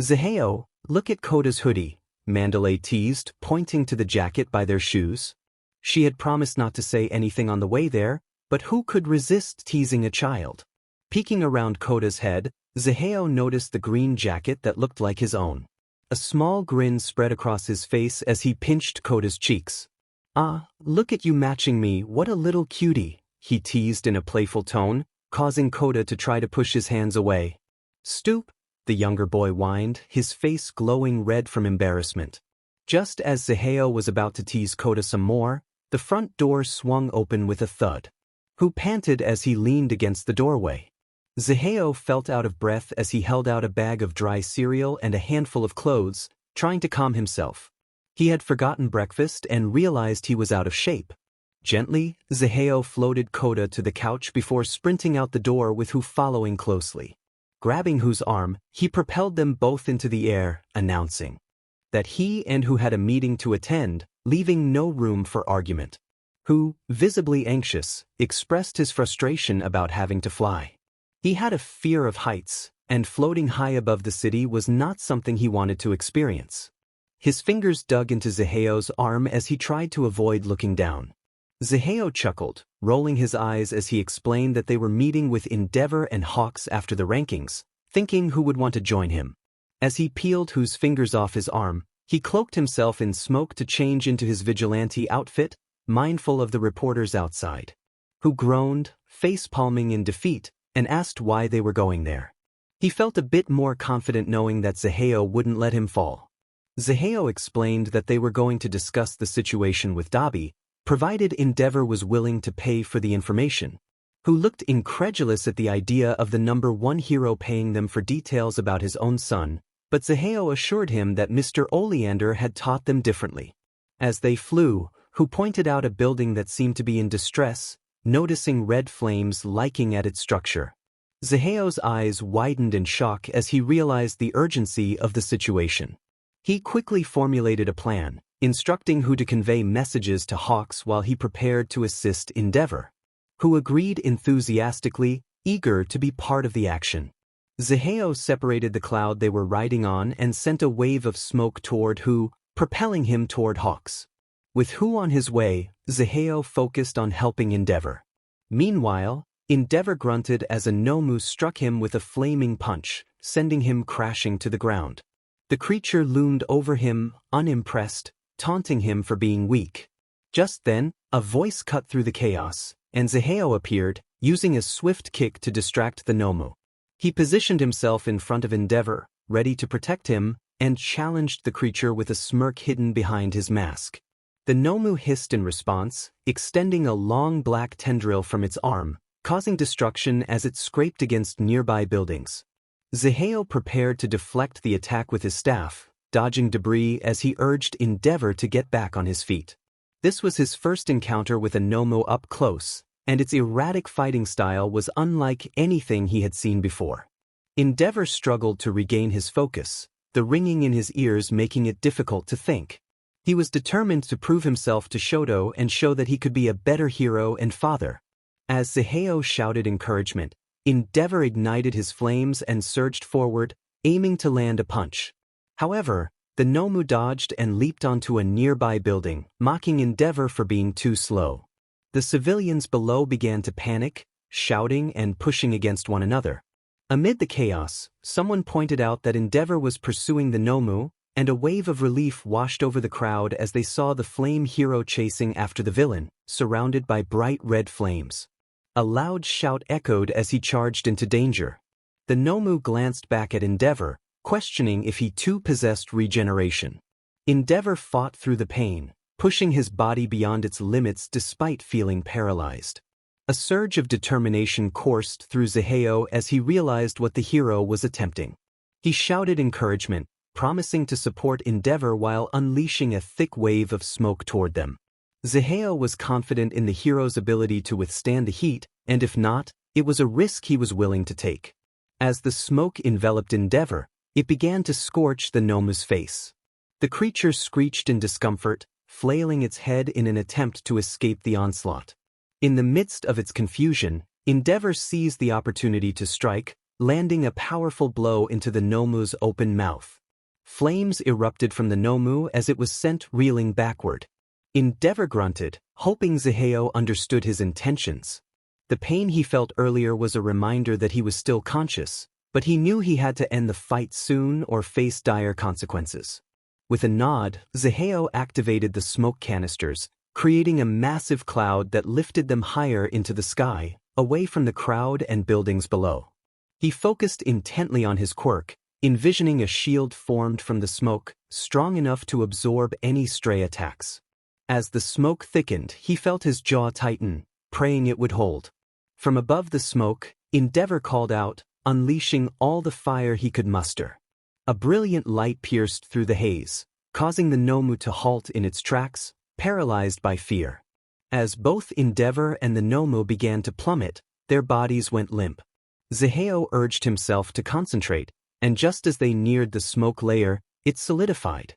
"Zaheo, look at Kota's hoodie," Mandalay teased, pointing to the jacket by their shoes. She had promised not to say anything on the way there, but who could resist teasing a child? Peeking around Kota's head, Zaheo noticed the green jacket that looked like his own. A small grin spread across his face as he pinched Kota's cheeks. "Ah, look at you matching me, what a little cutie," he teased in a playful tone, causing Kota to try to push his hands away. "Stoop," the younger boy whined, his face glowing red from embarrassment. Just as Zaheo was about to tease Kota some more, the front door swung open with a thud. WHAAA panted as he leaned against the doorway. Zaheo felt out of breath as he held out a bag of dry cereal and a handful of clothes, trying to calm himself. He had forgotten breakfast and realized he was out of shape. Gently, Zaheo floated Kota to the couch before sprinting out the door with WHAAA following closely. Grabbing WHAA's arm, he propelled them both into the air, announcing that he and WHAA had a meeting to attend, leaving no room for argument. WHAA, visibly anxious, expressed his frustration about having to fly. He had a fear of heights, and floating high above the city was not something he wanted to experience. His fingers dug into Zaheo's arm as he tried to avoid looking down. Zaheo chuckled, rolling his eyes as he explained that they were meeting with Endeavor and Hawks after the rankings, thinking who would want to join him. As he peeled WHAA's fingers off his arm, he cloaked himself in smoke to change into his vigilante outfit, mindful of the reporters outside. WHAA groaned, face-palming in defeat, and asked why they were going there. He felt a bit more confident knowing that Zaheo wouldn't let him fall. Zaheo explained that they were going to discuss the situation with Dabi, provided Endeavor was willing to pay for the information. WHAA looked incredulous at the idea of the number one hero paying them for details about his own son, but Zaheo assured him that Mr. Oleander had taught them differently. As they flew, WHAA pointed out a building that seemed to be in distress, noticing red flames liking at its structure. Zaheo's eyes widened in shock as he realized the urgency of the situation. He quickly formulated a plan, instructing WHAA to convey messages to Hawks while he prepared to assist Endeavor. WHAA agreed enthusiastically, eager to be part of the action. Zaheo separated the cloud they were riding on and sent a wave of smoke toward WHAA, propelling him toward Hawks. With WHAA on his way, Zaheo focused on helping Endeavor. Meanwhile, Endeavor grunted as a Nomu struck him with a flaming punch, sending him crashing to the ground. The creature loomed over him, unimpressed, taunting him for being weak. Just then, a voice cut through the chaos, and Zaheo appeared, using a swift kick to distract the Nomu. He positioned himself in front of Endeavor, ready to protect him, and challenged the creature with a smirk hidden behind his mask. The Nomu hissed in response, extending a long black tendril from its arm, causing destruction as it scraped against nearby buildings. Zaheo prepared to deflect the attack with his staff, dodging debris as he urged Endeavor to get back on his feet. This was his first encounter with a Nomu up close, and its erratic fighting style was unlike anything he had seen before. Endeavor struggled to regain his focus, the ringing in his ears making it difficult to think. He was determined to prove himself to Shoto and show that he could be a better hero and father. As Zaheo shouted encouragement, Endeavor ignited his flames and surged forward, aiming to land a punch. However, the Nomu dodged and leaped onto a nearby building, mocking Endeavor for being too slow. The civilians below began to panic, shouting and pushing against one another. Amid the chaos, someone pointed out that Endeavor was pursuing the Nomu, and a wave of relief washed over the crowd as they saw the flame hero chasing after the villain, surrounded by bright red flames. A loud shout echoed as he charged into danger. The Nomu glanced back at Endeavor, questioning if he too possessed regeneration. Endeavor fought through the pain, pushing his body beyond its limits despite feeling paralyzed. A surge of determination coursed through Zaheo as he realized what the hero was attempting. He shouted encouragement, promising to support Endeavor while unleashing a thick wave of smoke toward them. Zaheo was confident in the hero's ability to withstand the heat, and if not, it was a risk he was willing to take. As the smoke enveloped Endeavor, it began to scorch the Nomu's face. The creature screeched in discomfort, flailing its head in an attempt to escape the onslaught. In the midst of its confusion, Endeavor seized the opportunity to strike, landing a powerful blow into the Nomu's open mouth. Flames erupted from the Nomu as it was sent reeling backward. Endeavor grunted, hoping Zaheo understood his intentions. The pain he felt earlier was a reminder that he was still conscious, but he knew he had to end the fight soon or face dire consequences. With a nod, Zaheo activated the smoke canisters, creating a massive cloud that lifted them higher into the sky, away from the crowd and buildings below. He focused intently on his quirk, envisioning a shield formed from the smoke, strong enough to absorb any stray attacks. As the smoke thickened, he felt his jaw tighten, praying it would hold. From above the smoke, Endeavor called out, unleashing all the fire he could muster. A brilliant light pierced through the haze, causing the Nomu to halt in its tracks, paralyzed by fear. As both Endeavor and the Nomu began to plummet, their bodies went limp. Zaheo urged himself to concentrate, and just as they neared the smoke layer, it solidified.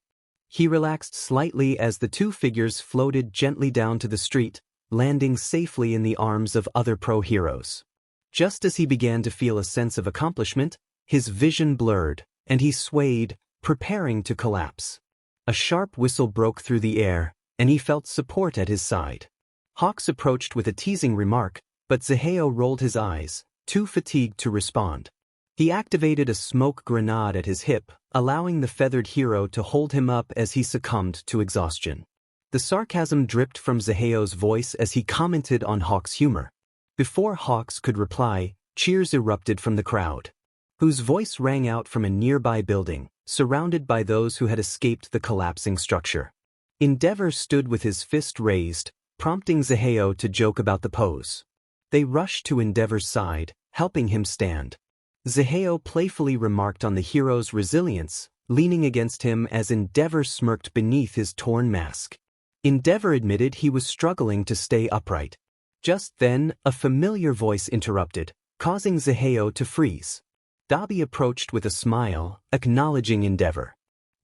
He relaxed slightly as the two figures floated gently down to the street, landing safely in the arms of other pro-heroes. Just as he began to feel a sense of accomplishment, his vision blurred, and he swayed, preparing to collapse. A sharp whistle broke through the air, and he felt support at his side. Hawks approached with a teasing remark, but Zaheo rolled his eyes, too fatigued to respond. He activated a smoke grenade at his hip, allowing the feathered hero to hold him up as he succumbed to exhaustion. The sarcasm dripped from Zaheo's voice as he commented on Hawk's humor. Before Hawks could reply, cheers erupted from the crowd, whose voice rang out from a nearby building, surrounded by those who had escaped the collapsing structure. Endeavor stood with his fist raised, prompting Zaheo to joke about the pose. They rushed to Endeavor's side, helping him stand. Zaheo playfully remarked on the hero's resilience, leaning against him as Endeavor smirked beneath his torn mask. Endeavor admitted he was struggling to stay upright. Just then, a familiar voice interrupted, causing Zaheo to freeze. Dabi approached with a smile, acknowledging Endeavor.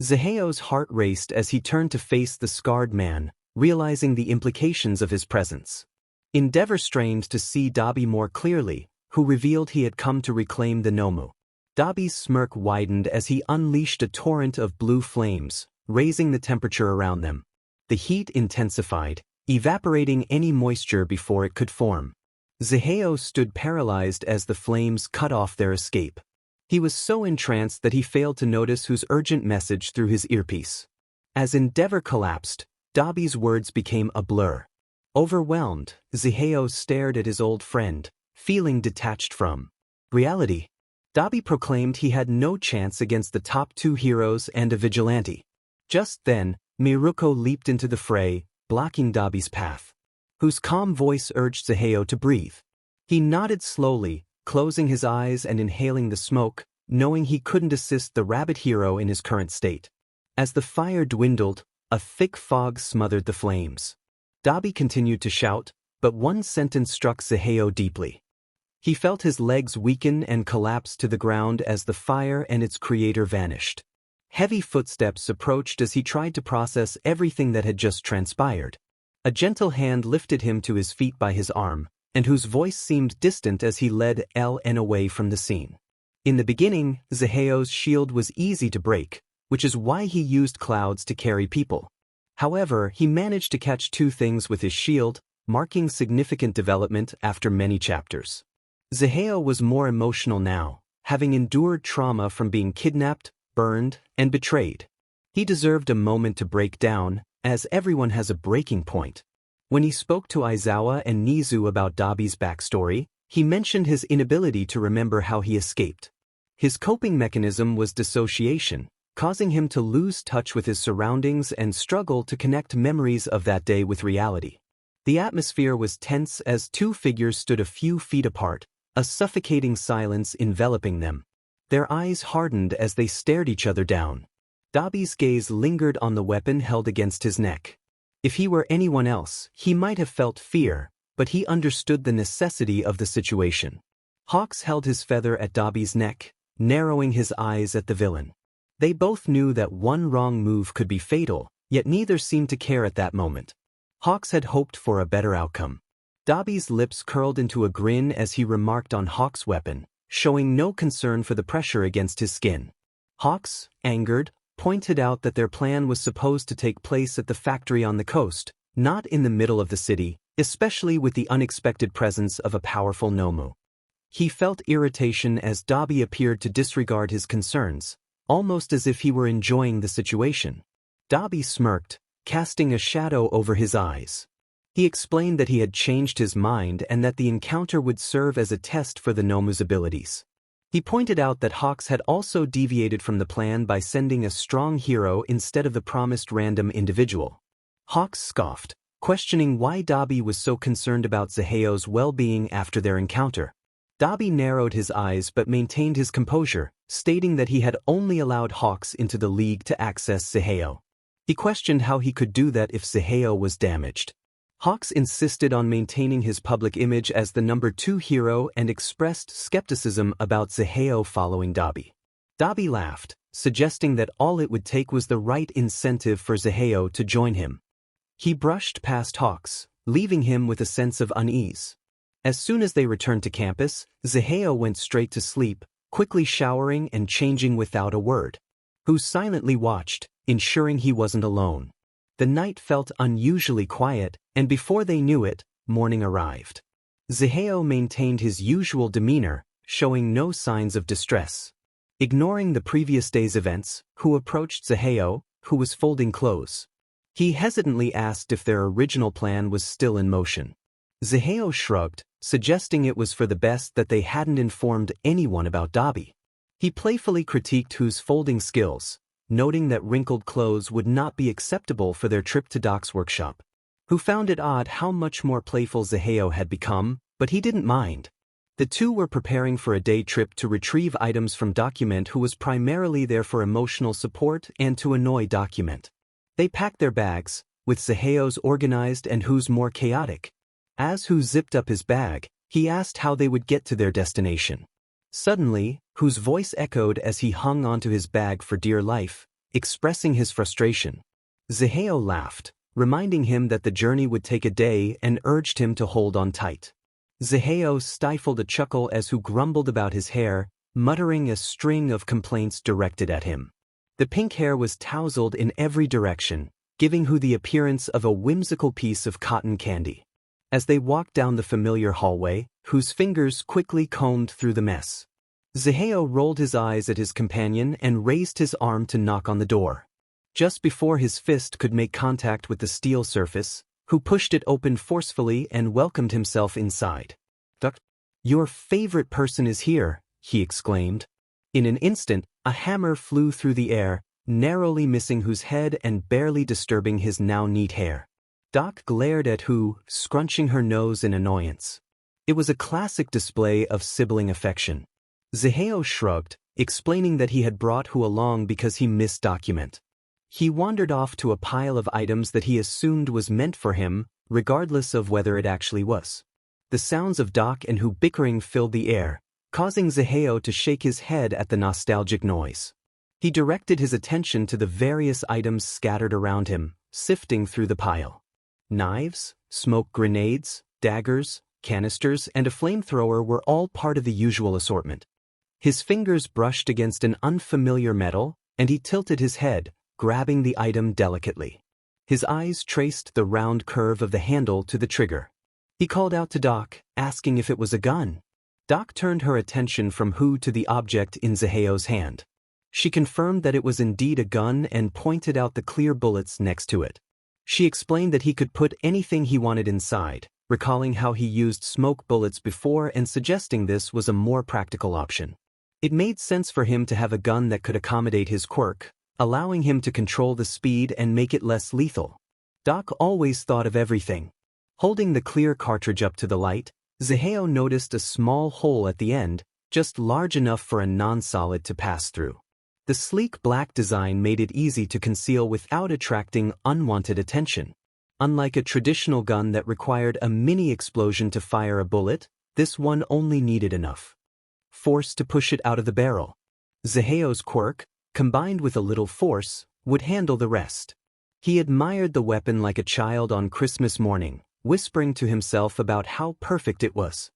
Zaheo's heart raced as he turned to face the scarred man, realizing the implications of his presence. Endeavor strained to see Dabi more clearly, who revealed he had come to reclaim the Nomu. Dabi's smirk widened as he unleashed a torrent of blue flames, raising the temperature around them. The heat intensified, evaporating any moisture before it could form. Zaheo stood paralyzed as the flames cut off their escape. He was so entranced that he failed to notice whose urgent message through his earpiece. As Endeavor collapsed, Dabi's words became a blur. Overwhelmed, Zaheo stared at his old friend, feeling detached from reality. Dabi proclaimed he had no chance against the top two heroes and a vigilante. Just then, Miruko leaped into the fray, blocking Dabi's path. Whose calm voice urged Zaheo to breathe. He nodded slowly, closing his eyes and inhaling the smoke, knowing he couldn't assist the rabbit hero in his current state. As the fire dwindled, a thick fog smothered the flames. Dabi continued to shout, but one sentence struck Zaheo deeply. He felt his legs weaken and collapse to the ground as the fire and its creator vanished. Heavy footsteps approached as he tried to process everything that had just transpired. A gentle hand lifted him to his feet by his arm, and whose voice seemed distant as he led LN away from the scene. In the beginning, Zaheo's shield was easy to break, which is why he used clouds to carry people. However, he managed to catch two things with his shield, marking significant development after many chapters. Zaheo was more emotional now, having endured trauma from being kidnapped, burned, and betrayed. He deserved a moment to break down, as everyone has a breaking point. When he spoke to Aizawa and Nezu about Dabi's backstory, he mentioned his inability to remember how he escaped. His coping mechanism was dissociation, causing him to lose touch with his surroundings and struggle to connect memories of that day with reality. The atmosphere was tense as two figures stood a few feet apart, a suffocating silence enveloping them. Their eyes hardened as they stared each other down. Dabi's gaze lingered on the weapon held against his neck. If he were anyone else, he might have felt fear, but he understood the necessity of the situation. Hawks held his feather at Dabi's neck, narrowing his eyes at the villain. They both knew that one wrong move could be fatal, yet neither seemed to care at that moment. Hawks had hoped for a better outcome. Dabi's lips curled into a grin as he remarked on Hawks' weapon, showing no concern for the pressure against his skin. Hawks, angered, pointed out that their plan was supposed to take place at the factory on the coast, not in the middle of the city, especially with the unexpected presence of a powerful Nomu. He felt irritation as Dabi appeared to disregard his concerns, almost as if he were enjoying the situation. Dabi smirked, casting a shadow over his eyes. He explained that he had changed his mind and that the encounter would serve as a test for the Nomu's abilities. He pointed out that Hawks had also deviated from the plan by sending a strong hero instead of the promised random individual. Hawks scoffed, questioning why Dabi was so concerned about Zaheo's well-being after their encounter. Dabi narrowed his eyes but maintained his composure, stating that he had only allowed Hawks into the league to access Zaheo. He questioned how he could do that if Zaheo was damaged. Hawks insisted on maintaining his public image as the number 2 hero and expressed skepticism about Zaheo following Dabi. Dabi laughed, suggesting that all it would take was the right incentive for Zaheo to join him. He brushed past Hawks, leaving him with a sense of unease. As soon as they returned to campus, Zaheo went straight to sleep, quickly showering and changing without a word. Who silently watched, ensuring he wasn't alone. The night felt unusually quiet, and before they knew it, morning arrived. Zaheo maintained his usual demeanor, showing no signs of distress. Ignoring the previous day's events, Who approached Zaheo, who was folding clothes. He hesitantly asked if their original plan was still in motion. Zaheo shrugged, suggesting it was for the best that they hadn't informed anyone about Dabi. He playfully critiqued Who's folding skills, noting that wrinkled clothes would not be acceptable for their trip to Doc's workshop. Who found it odd how much more playful Zaheo had become, but he didn't mind. The two were preparing for a day trip to retrieve items from Document, who was primarily there for emotional support and to annoy Document. They packed their bags, with Zaheo's organized and Who's more chaotic. As Who zipped up his bag, he asked how they would get to their destination. Suddenly, Who's voice echoed as he hung onto his bag for dear life, expressing his frustration. Zaheo laughed, reminding him that the journey would take a day and urged him to hold on tight. Zaheo stifled a chuckle as Who grumbled about his hair, muttering a string of complaints directed at him. The pink hair was tousled in every direction, giving Who the appearance of a whimsical piece of cotton candy. As they walked down the familiar hallway, Whose fingers quickly combed through the mess. Zaheo rolled his eyes at his companion and raised his arm to knock on the door. Just before his fist could make contact with the steel surface, who pushed it open forcefully and welcomed himself inside. "Your favorite person is here," he exclaimed. In an instant, a hammer flew through the air, narrowly missing Hu's head and barely disturbing his now neat hair. Doc glared at Hu, scrunching her nose in annoyance. It was a classic display of sibling affection. Zaheo shrugged, explaining that he had brought Hu along because he missed document. He wandered off to a pile of items that he assumed was meant for him, regardless of whether it actually was. The sounds of Doc and Hu bickering filled the air, causing Zaheo to shake his head at the nostalgic noise. He directed his attention to the various items scattered around him, sifting through the pile. Knives, smoke grenades, daggers, canisters, and a flamethrower were all part of the usual assortment. His fingers brushed against an unfamiliar metal, and he tilted his head, grabbing the item delicately. His eyes traced the round curve of the handle to the trigger. He called out to Doc, asking if it was a gun. Doc turned her attention from Hu to the object in Zaheo's hand. She confirmed that it was indeed a gun and pointed out the clear bullets next to it. She explained that he could put anything he wanted inside, recalling how he used smoke bullets before and suggesting this was a more practical option. It made sense for him to have a gun that could accommodate his quirk, allowing him to control the speed and make it less lethal. Doc always thought of everything. Holding the clear cartridge up to the light, Zaheo noticed a small hole at the end, just large enough for a non-solid to pass through. The sleek black design made it easy to conceal without attracting unwanted attention. Unlike a traditional gun that required a mini explosion to fire a bullet, this one only needed enough force to push it out of the barrel. Zaheo's quirk, combined with a little force, would handle the rest. He admired the weapon like a child on Christmas morning, whispering to himself about how perfect it was.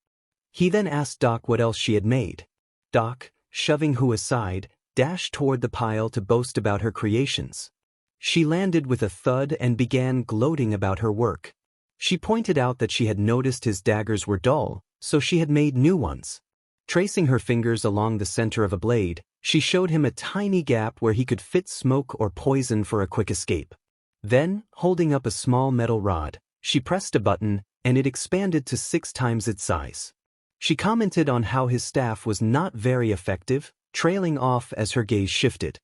He then asked Doc what else she had made. Doc, shoving Hu aside, dashed toward the pile to boast about her creations. She landed with a thud and began gloating about her work. She pointed out that she had noticed his daggers were dull, so she had made new ones. Tracing her fingers along the center of a blade, she showed him a tiny gap where he could fit smoke or poison for a quick escape. Then, holding up a small metal rod, she pressed a button, and it expanded to 6 times its size. She commented on how his staff was not very effective, trailing off as her gaze shifted.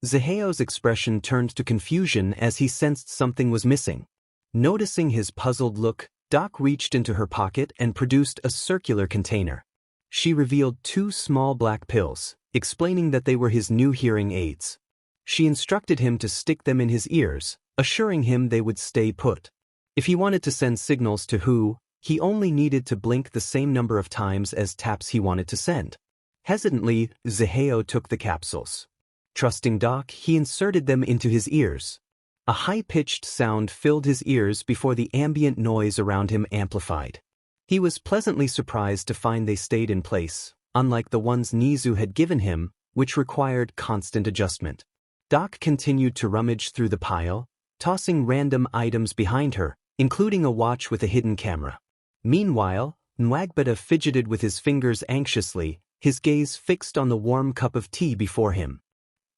Zaheo's expression turned to confusion as he sensed something was missing. Noticing his puzzled look, Doc reached into her pocket and produced a circular container. She revealed 2 small black pills, explaining that they were his new hearing aids. She instructed him to stick them in his ears, assuring him they would stay put. If he wanted to send signals to Hu, he only needed to blink the same number of times as taps he wanted to send. Hesitantly, Zaheo took the capsules. Trusting Doc, he inserted them into his ears. A high-pitched sound filled his ears before the ambient noise around him amplified. He was pleasantly surprised to find they stayed in place, unlike the ones Nezu had given him, which required constant adjustment. Doc continued to rummage through the pile, tossing random items behind her, including a watch with a hidden camera. Meanwhile, Nwagbata fidgeted with his fingers anxiously, his gaze fixed on the warm cup of tea before him.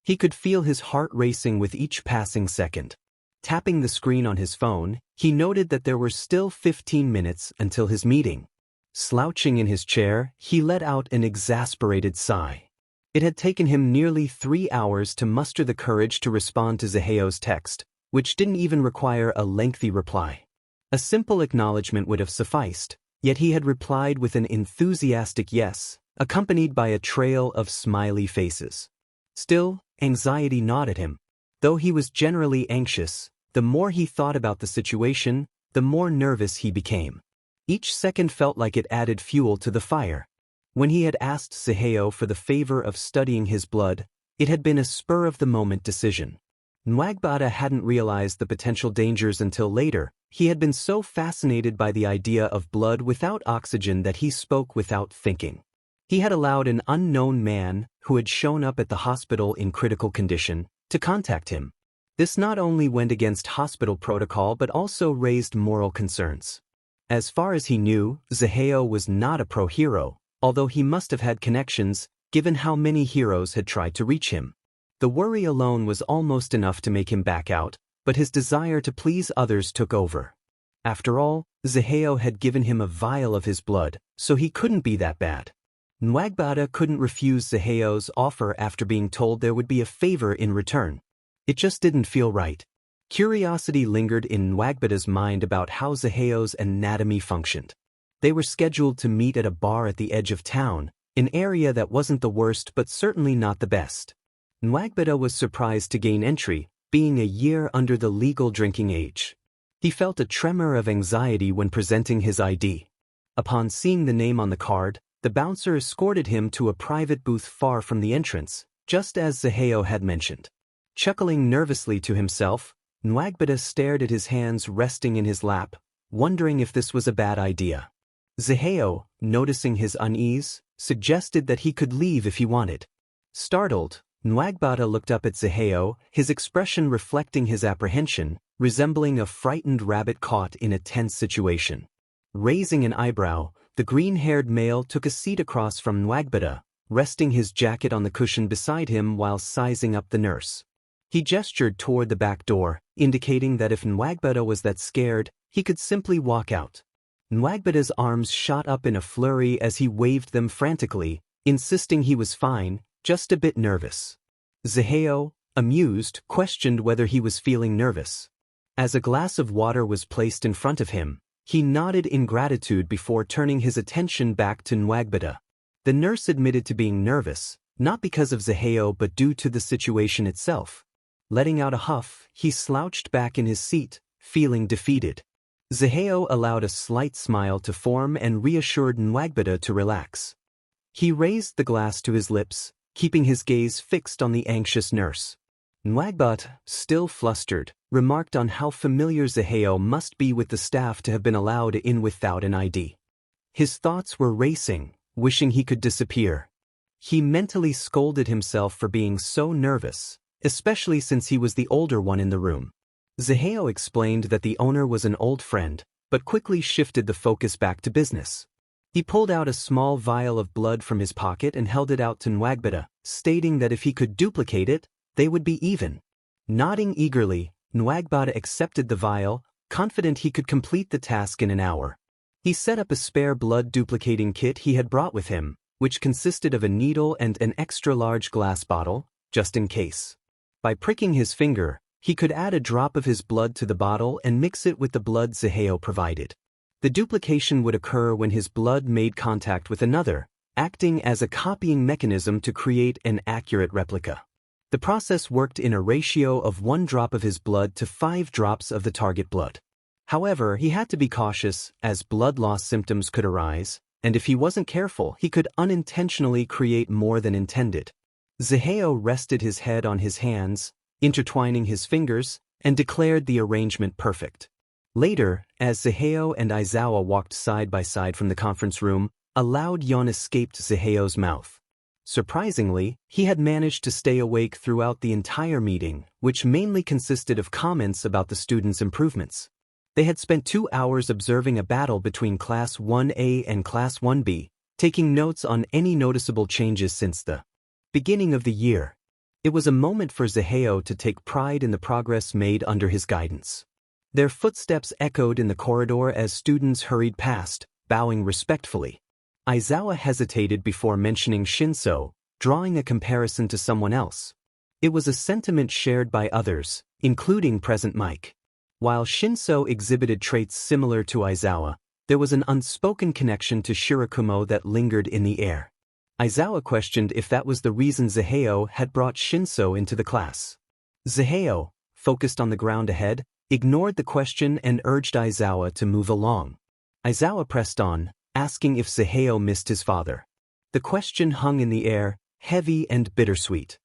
He could feel his heart racing with each passing second. Tapping the screen on his phone, he noted that there were still 15 minutes until his meeting. Slouching in his chair, he let out an exasperated sigh. It had taken him nearly 3 hours to muster the courage to respond to Zaheo's text, which didn't even require a lengthy reply. A simple acknowledgement would have sufficed, yet he had replied with an enthusiastic yes, accompanied by a trail of smiley faces. Still, anxiety gnawed at him. Though he was generally anxious, the more he thought about the situation, the more nervous he became. Each second felt like it added fuel to the fire. When he had asked Zaheo for the favor of studying his blood, it had been a spur-of-the-moment decision. Nwagbata hadn't realized the potential dangers until later. He had been so fascinated by the idea of blood without oxygen that he spoke without thinking. He had allowed an unknown man, who had shown up at the hospital in critical condition, to contact him. This not only went against hospital protocol but also raised moral concerns. As far as he knew, Zaheo was not a pro-hero, although he must have had connections, given how many heroes had tried to reach him. The worry alone was almost enough to make him back out, but his desire to please others took over. After all, Zaheo had given him a vial of his blood, so he couldn't be that bad. Nwagbata couldn't refuse Zaheo's offer after being told there would be a favor in return. It just didn't feel right. Curiosity lingered in Nwagbata's mind about how Zaheo's anatomy functioned. They were scheduled to meet at a bar at the edge of town, an area that wasn't the worst but certainly not the best. Nwagbata was surprised to gain entry, being a year under the legal drinking age. He felt a tremor of anxiety when presenting his ID. Upon seeing the name on the card, the bouncer escorted him to a private booth far from the entrance, just as Zaheo had mentioned. Chuckling nervously to himself, Nwagbata stared at his hands resting in his lap, wondering if this was a bad idea. Zaheo, noticing his unease, suggested that he could leave if he wanted. Startled, Nwagbata looked up at Zaheo, his expression reflecting his apprehension, resembling a frightened rabbit caught in a tense situation. Raising an eyebrow, the green-haired male took a seat across from Nwagbata, resting his jacket on the cushion beside him while sizing up the nurse. He gestured toward the back door, indicating that if Nwagbata was that scared, he could simply walk out. Nwagbata's arms shot up in a flurry as he waved them frantically, insisting he was fine, just a bit nervous. Zaheo, amused, questioned whether he was feeling nervous. As a glass of water was placed in front of him, he nodded in gratitude before turning his attention back to Nwagbata. The nurse admitted to being nervous, not because of Zaheo but due to the situation itself. Letting out a huff, he slouched back in his seat, feeling defeated. Zaheo allowed a slight smile to form and reassured Nwagbata to relax. He raised the glass to his lips, keeping his gaze fixed on the anxious nurse. Nwagbata, still flustered, remarked on how familiar Zaheo must be with the staff to have been allowed in without an ID. His thoughts were racing, wishing he could disappear. He mentally scolded himself for being so nervous, especially since he was the older one in the room. Zaheo explained that the owner was an old friend, but quickly shifted the focus back to business. He pulled out a small vial of blood from his pocket and held it out to Nwagbata, stating that if he could duplicate it, they would be even. Nodding eagerly, Nwagbata accepted the vial, confident he could complete the task in an hour. He set up a spare blood duplicating kit he had brought with him, which consisted of a needle and an extra-large glass bottle, just in case. By pricking his finger, he could add a drop of his blood to the bottle and mix it with the blood Zaheo provided. The duplication would occur when his blood made contact with another, acting as a copying mechanism to create an accurate replica. The process worked in a ratio of 1 drop of his blood to 5 drops of the target blood. However, he had to be cautious, as blood loss symptoms could arise, and if he wasn't careful, he could unintentionally create more than intended. Zaheo rested his head on his hands, intertwining his fingers, and declared the arrangement perfect. Later, as Zaheo and Aizawa walked side by side from the conference room, a loud yawn escaped Zaheo's mouth. Surprisingly, he had managed to stay awake throughout the entire meeting, which mainly consisted of comments about the students' improvements. They had spent 2 hours observing a battle between Class 1A and Class 1B, taking notes on any noticeable changes since the beginning of the year. It was a moment for Zaheo to take pride in the progress made under his guidance. Their footsteps echoed in the corridor as students hurried past, bowing respectfully. Aizawa hesitated before mentioning Shinso, drawing a comparison to someone else. It was a sentiment shared by others, including present Mike. While Shinso exhibited traits similar to Aizawa, there was an unspoken connection to Shirakumo that lingered in the air. Aizawa questioned if that was the reason Zaheo had brought Shinso into the class. Zaheo, focused on the ground ahead, ignored the question and urged Aizawa to move along. Aizawa pressed on, asking if Zaheo missed his father. The question hung in the air, heavy and bittersweet.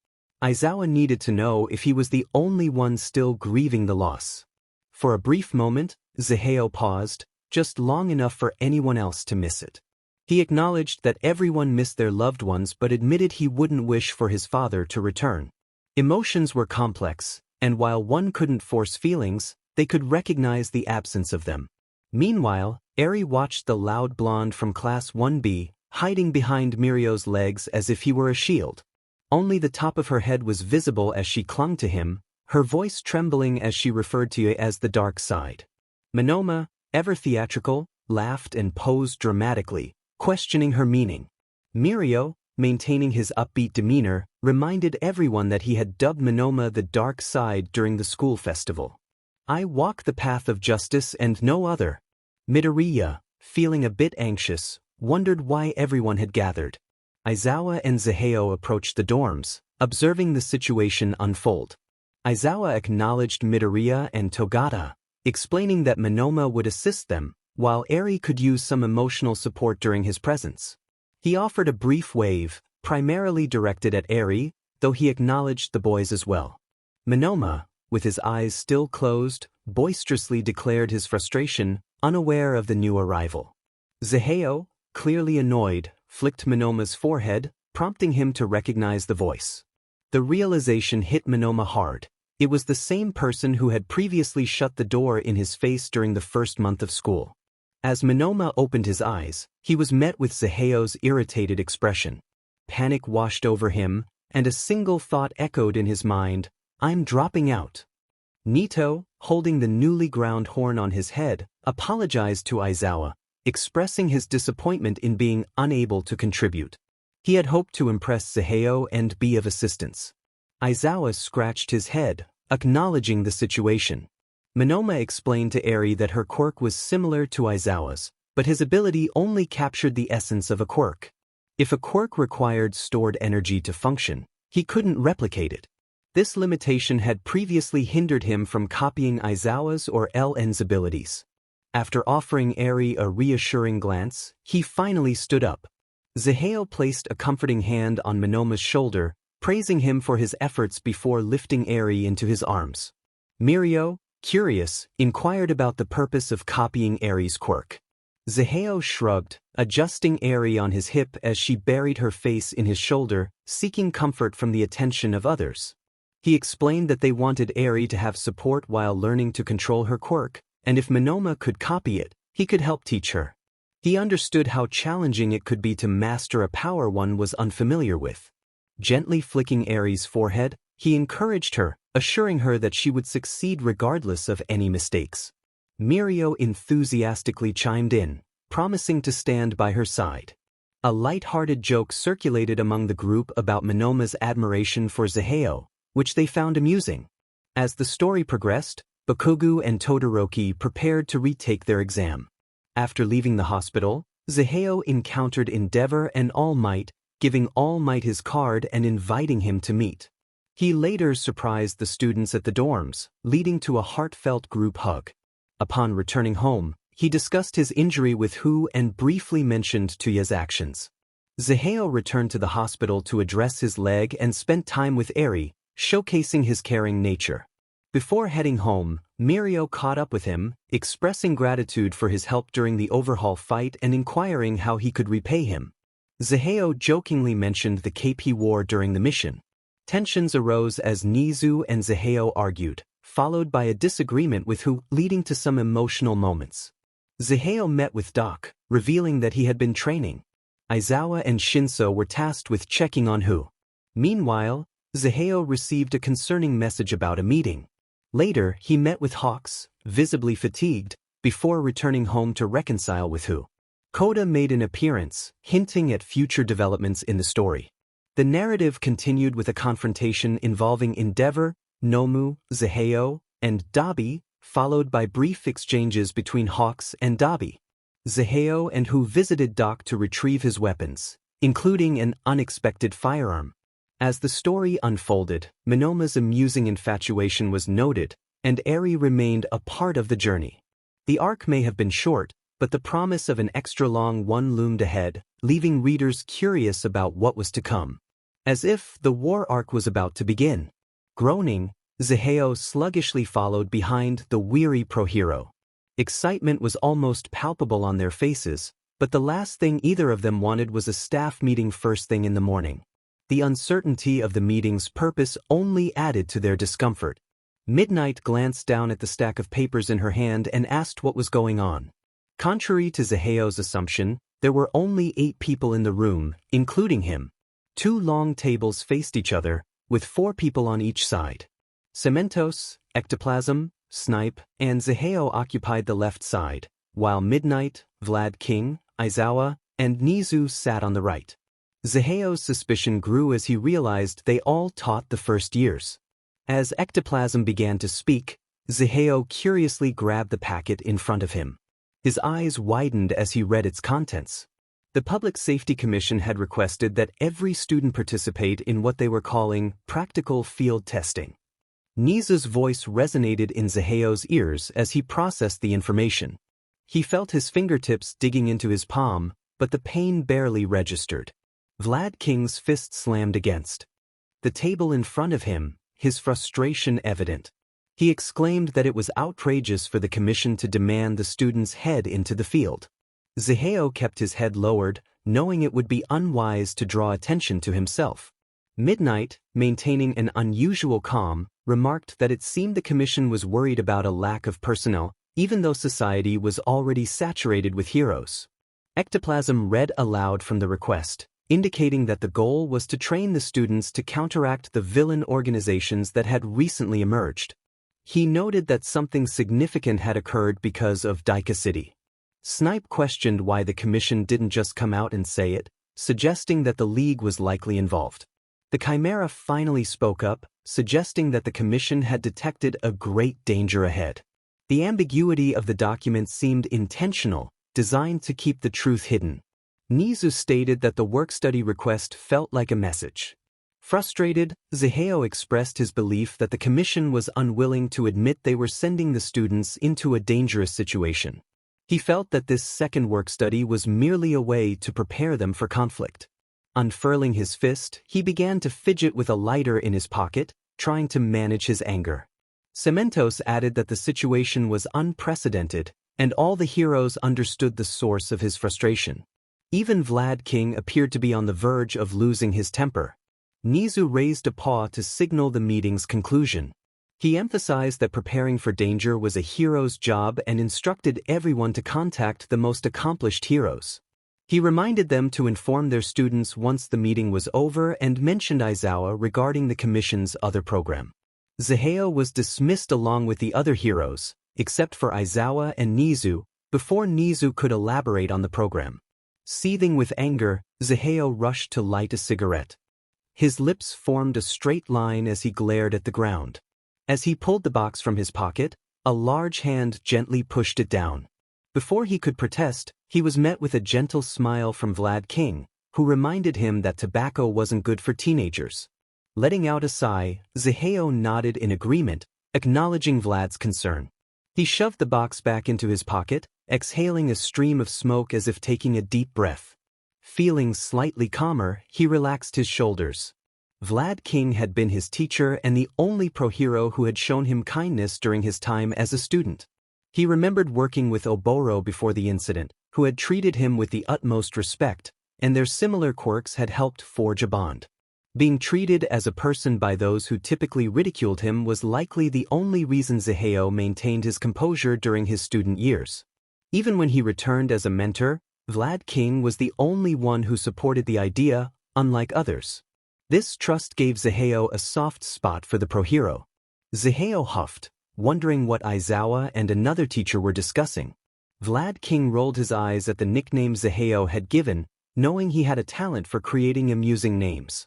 Aizawa needed to know if he was the only one still grieving the loss. For a brief moment, Zaheo paused, just long enough for anyone else to miss it. He acknowledged that everyone missed their loved ones but admitted he wouldn't wish for his father to return. Emotions were complex, and while one couldn't force feelings, they could recognize the absence of them. Meanwhile, Eri watched the loud blonde from Class 1B, hiding behind Mirio's legs as if he were a shield. Only the top of her head was visible as she clung to him, her voice trembling as she referred to it as the dark side. Monoma, ever theatrical, laughed and posed dramatically, questioning her meaning. Mirio, maintaining his upbeat demeanor, reminded everyone that he had dubbed Monoma the dark side during the school festival. I walk the path of justice and no other. Midoriya, feeling a bit anxious, wondered why everyone had gathered. Aizawa and Zaheo approached the dorms, observing the situation unfold. Aizawa acknowledged Midoriya and Togata, explaining that Monoma would assist them, while Eri could use some emotional support during his presence. He offered a brief wave, primarily directed at Eri, though he acknowledged the boys as well. Monoma, with his eyes still closed, boisterously declared his frustration, unaware of the new arrival. Zaheo, clearly annoyed, flicked Monoma's forehead, prompting him to recognize the voice. The realization hit Monoma hard. It was the same person who had previously shut the door in his face during the first month of school. As Monoma opened his eyes, he was met with Zaheo's irritated expression. Panic washed over him, and a single thought echoed in his mind: "I'm dropping out." Nito, holding the newly ground horn on his head, apologized to Aizawa, expressing his disappointment in being unable to contribute. He had hoped to impress Zaheo and be of assistance. Aizawa scratched his head, acknowledging the situation. Monoma explained to Eri that her quirk was similar to Aizawa's, but his ability only captured the essence of a quirk. If a quirk required stored energy to function, he couldn't replicate it. This limitation had previously hindered him from copying Aizawa's or LN's abilities. After offering Eri a reassuring glance, he finally stood up. Zaheo placed a comforting hand on Monoma's shoulder, praising him for his efforts before lifting Eri into his arms. Mirio, curious, inquired about the purpose of copying Eri's quirk. Zaheo shrugged, adjusting Eri on his hip as she buried her face in his shoulder, seeking comfort from the attention of others. He explained that they wanted Eri to have support while learning to control her quirk, and if Monoma could copy it, he could help teach her. He understood how challenging it could be to master a power one was unfamiliar with. Gently flicking Eri's forehead, he encouraged her, assuring her that she would succeed regardless of any mistakes. Mirio enthusiastically chimed in, promising to stand by her side. A light-hearted joke circulated among the group about Monoma's admiration for Zaheo, which they found amusing. As the story progressed, Bakugo and Todoroki prepared to retake their exam. After leaving the hospital, Zaheo encountered Endeavor and All Might, giving All Might his card and inviting him to meet. He later surprised the students at the dorms, leading to a heartfelt group hug. Upon returning home, he discussed his injury with Hu and briefly mentioned Tuya's actions. Zaheo returned to the hospital to address his leg and spent time with Eri, showcasing his caring nature. Before heading home, Mirio caught up with him, expressing gratitude for his help during the overhaul fight and inquiring how he could repay him. Zaheo jokingly mentioned the cape he wore during the mission. Tensions arose as Nezu and Zaheo argued, followed by a disagreement with Hu, leading to some emotional moments. Zaheo met with Doc, revealing that he had been training. Aizawa and Shinso were tasked with checking on Hu. Meanwhile, Zaheo received a concerning message about a meeting. Later, he met with Hawks, visibly fatigued, before returning home to reconcile with Hu. Koda made an appearance, hinting at future developments in the story. The narrative continued with a confrontation involving Endeavor, Nomu, Zaheo, and Dabi, followed by brief exchanges between Hawks and Dabi. Zaheo and Hu visited Doc to retrieve his weapons, including an unexpected firearm. As the story unfolded, Monoma's amusing infatuation was noted, and Eri remained a part of the journey. The arc may have been short, but the promise of an extra-long one loomed ahead, leaving readers curious about what was to come. As if the war arc was about to begin. Groaning, Zaheo sluggishly followed behind the weary pro-hero. Excitement was almost palpable on their faces, but the last thing either of them wanted was a staff meeting first thing in the morning. The uncertainty of the meeting's purpose only added to their discomfort. Midnight glanced down at the stack of papers in her hand and asked what was going on. Contrary to Zaheo's assumption, there were only 8 people in the room, including him. 2 long tables faced each other, with 4 people on each side. Cementos, Ectoplasm, Snipe, and Zaheo occupied the left side, while Midnight, Vlad King, Aizawa, and Nezu sat on the right. Zaheo's suspicion grew as he realized they all taught the first years. As ectoplasm began to speak, Zaheo curiously grabbed the packet in front of him. His eyes widened as he read its contents. The Public Safety Commission had requested that every student participate in what they were calling practical field testing. Nezu's voice resonated in Zaheo's ears as he processed the information. He felt his fingertips digging into his palm, but the pain barely registered. Vlad King's fist slammed against the table in front of him, his frustration evident. He exclaimed that it was outrageous for the commission to demand the students head into the field. Zaheo kept his head lowered, knowing it would be unwise to draw attention to himself. Midnight, maintaining an unusual calm, remarked that it seemed the commission was worried about a lack of personnel, even though society was already saturated with heroes. Ectoplasm read aloud from the request, indicating that the goal was to train the students to counteract the villain organizations that had recently emerged. He noted that something significant had occurred because of Daika City. Snipe questioned why the commission didn't just come out and say it, suggesting that the League was likely involved. The Chimera finally spoke up, suggesting that the commission had detected a great danger ahead. The ambiguity of the document seemed intentional, designed to keep the truth hidden. Nezu stated that the work-study request felt like a message. Frustrated, Zaheo expressed his belief that the commission was unwilling to admit they were sending the students into a dangerous situation. He felt that this second work-study was merely a way to prepare them for conflict. Unfurling his fist, he began to fidget with a lighter in his pocket, trying to manage his anger. Cementos added that the situation was unprecedented, and all the heroes understood the source of his frustration. Even Vlad King appeared to be on the verge of losing his temper. Nezu raised a paw to signal the meeting's conclusion. He emphasized that preparing for danger was a hero's job and instructed everyone to contact the most accomplished heroes. He reminded them to inform their students once the meeting was over and mentioned Aizawa regarding the commission's other program. Zaheo was dismissed along with the other heroes, except for Aizawa and Nezu, before Nezu could elaborate on the program. Seething with anger, Zaheo rushed to light a cigarette. His lips formed a straight line as he glared at the ground. As he pulled the box from his pocket, a large hand gently pushed it down. Before he could protest, he was met with a gentle smile from Vlad King, who reminded him that tobacco wasn't good for teenagers. Letting out a sigh, Zaheo nodded in agreement, acknowledging Vlad's concern. He shoved the box back into his pocket, exhaling a stream of smoke as if taking a deep breath. Feeling slightly calmer, he relaxed his shoulders. Vlad King had been his teacher and the only pro-hero who had shown him kindness during his time as a student. He remembered working with Oboro before the incident, who had treated him with the utmost respect, and their similar quirks had helped forge a bond. Being treated as a person by those who typically ridiculed him was likely the only reason Zaheo maintained his composure during his student years. Even when he returned as a mentor, Vlad King was the only one who supported the idea, unlike others. This trust gave Zaheo a soft spot for the pro-hero. Zaheo huffed, wondering what Aizawa and another teacher were discussing. Vlad King rolled his eyes at the nickname Zaheo had given, knowing he had a talent for creating amusing names.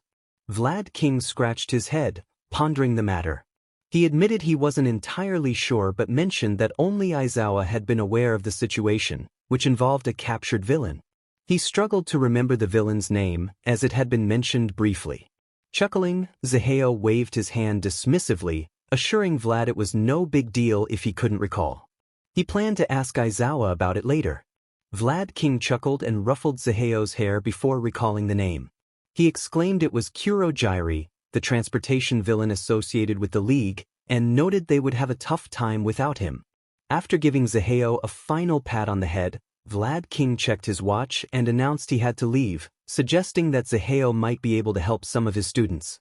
Vlad King scratched his head, pondering the matter. He admitted he wasn't entirely sure but mentioned that only Aizawa had been aware of the situation, which involved a captured villain. He struggled to remember the villain's name, as it had been mentioned briefly. Chuckling, Zaheo waved his hand dismissively, assuring Vlad it was no big deal if he couldn't recall. He planned to ask Aizawa about it later. Vlad King chuckled and ruffled Zaheo's hair before recalling the name. He exclaimed it was Kurogyri, the transportation villain associated with the League, and noted they would have a tough time without him. After giving Zaheo a final pat on the head, Vlad King checked his watch and announced he had to leave, suggesting that Zaheo might be able to help some of his students.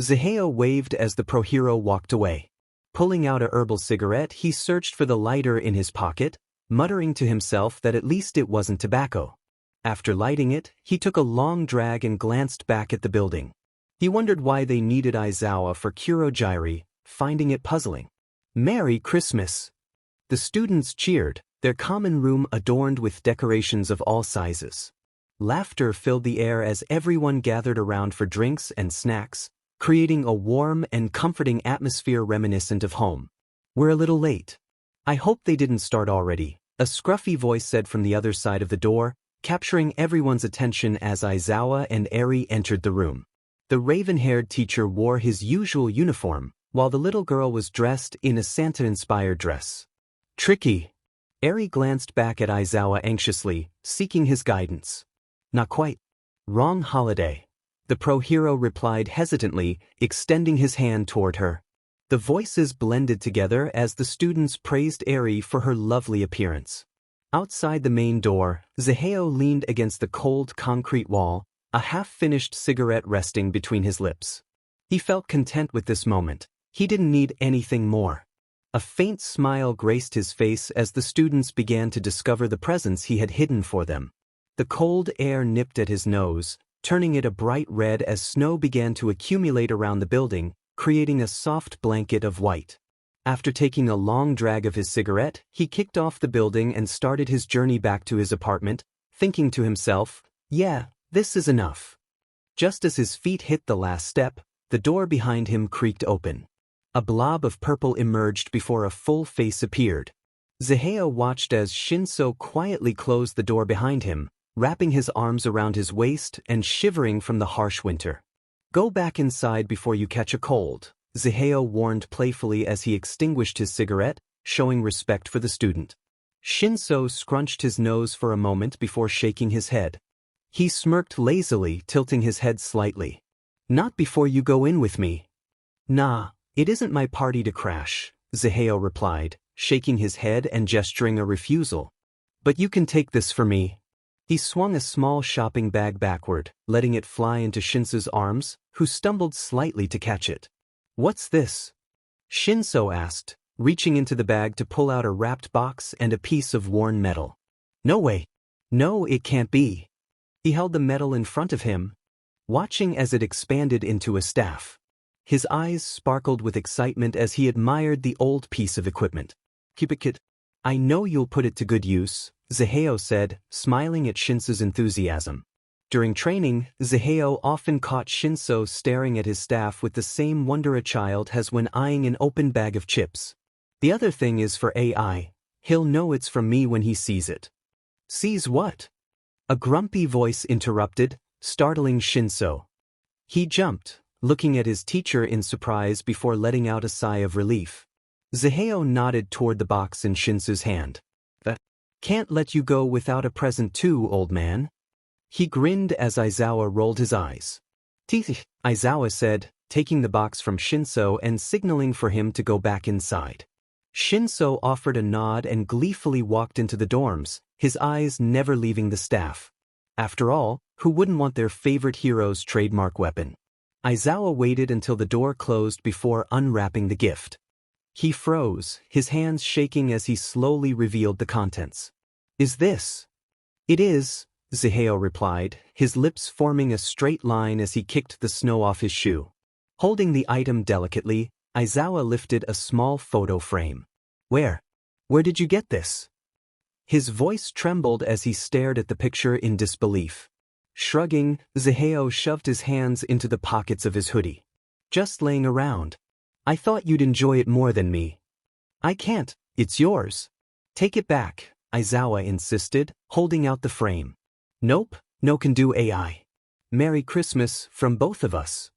Zaheo waved as the pro-hero walked away. Pulling out a herbal cigarette, he searched for the lighter in his pocket, muttering to himself that at least it wasn't tobacco. After lighting it, he took a long drag and glanced back at the building. He wondered why they needed Aizawa for Kurogyri, finding it puzzling. "Merry Christmas!" The students cheered, their common room adorned with decorations of all sizes. Laughter filled the air as everyone gathered around for drinks and snacks, creating a warm and comforting atmosphere reminiscent of home. "We're a little late. I hope they didn't start already," a scruffy voice said from the other side of the door, capturing everyone's attention as Aizawa and Eri entered the room. The raven-haired teacher wore his usual uniform, while the little girl was dressed in a Santa-inspired dress. "Tricky." Eri glanced back at Aizawa anxiously, seeking his guidance. "Not quite. Wrong holiday," the pro-hero replied hesitantly, extending his hand toward her. The voices blended together as the students praised Eri for her lovely appearance. Outside the main door, Zaheo leaned against the cold concrete wall, a half-finished cigarette resting between his lips. He felt content with this moment. He didn't need anything more. A faint smile graced his face as the students began to discover the presents he had hidden for them. The cold air nipped at his nose, turning it a bright red as snow began to accumulate around the building, creating a soft blanket of white. After taking a long drag of his cigarette, he kicked off the building and started his journey back to his apartment, thinking to himself, "Yeah, this is enough." Just as his feet hit the last step, the door behind him creaked open. A blob of purple emerged before a full face appeared. Zaheo watched as Shinso quietly closed the door behind him, wrapping his arms around his waist and shivering from the harsh winter. "Go back inside before you catch a cold," Zaheo warned playfully as he extinguished his cigarette, showing respect for the student. Shinso scrunched his nose for a moment before shaking his head. He smirked lazily, tilting his head slightly. "Not before you go in with me." "Nah, it isn't my party to crash," Zaheo replied, shaking his head and gesturing a refusal. "But you can take this for me." He swung a small shopping bag backward, letting it fly into Shinso's arms, who stumbled slightly to catch it. "What's this?" Shinso asked, reaching into the bag to pull out a wrapped box and a piece of worn metal. "No way. No, it can't be." He held the metal in front of him, watching as it expanded into a staff. His eyes sparkled with excitement as he admired the old piece of equipment. "Keep it, kid. I know you'll put it to good use," Zaheo said, smiling at Shinso's enthusiasm. During training, Zaheo often caught Shinso staring at his staff with the same wonder a child has when eyeing an open bag of chips. "The other thing is for AI. He'll know it's from me when he sees it." "Sees what?" A grumpy voice interrupted, startling Shinso. He jumped, looking at his teacher in surprise before letting out a sigh of relief. Zaheo nodded toward the box in Shinso's hand. "Can't let you go without a present too, old man." He grinned as Aizawa rolled his eyes. "Teeth," Aizawa said, taking the box from Shinso and signaling for him to go back inside. Shinso offered a nod and gleefully walked into the dorms, his eyes never leaving the staff. After all, who wouldn't want their favorite hero's trademark weapon? Aizawa waited until the door closed before unwrapping the gift. He froze, his hands shaking as he slowly revealed the contents. "Is this?" "It is," Zaheo replied, his lips forming a straight line as he kicked the snow off his shoe. Holding the item delicately, Aizawa lifted a small photo frame. Where did you get this?" His voice trembled as he stared at the picture in disbelief. Shrugging, Zaheo shoved his hands into the pockets of his hoodie. "Just laying around. I thought you'd enjoy it more than me." "I can't, it's yours." "Take it back," Aizawa insisted, holding out the frame. "Nope, no can do AI. Merry Christmas from both of us."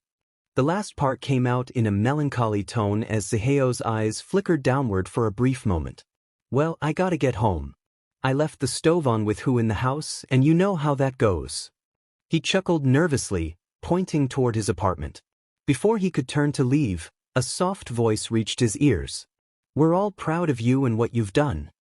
The last part came out in a melancholy tone as Zaheo's eyes flickered downward for a brief moment. "Well, I gotta get home. I left the stove on with who in the house, and you know how that goes." He chuckled nervously, pointing toward his apartment. Before he could turn to leave, a soft voice reached his ears. "We're all proud of you and what you've done."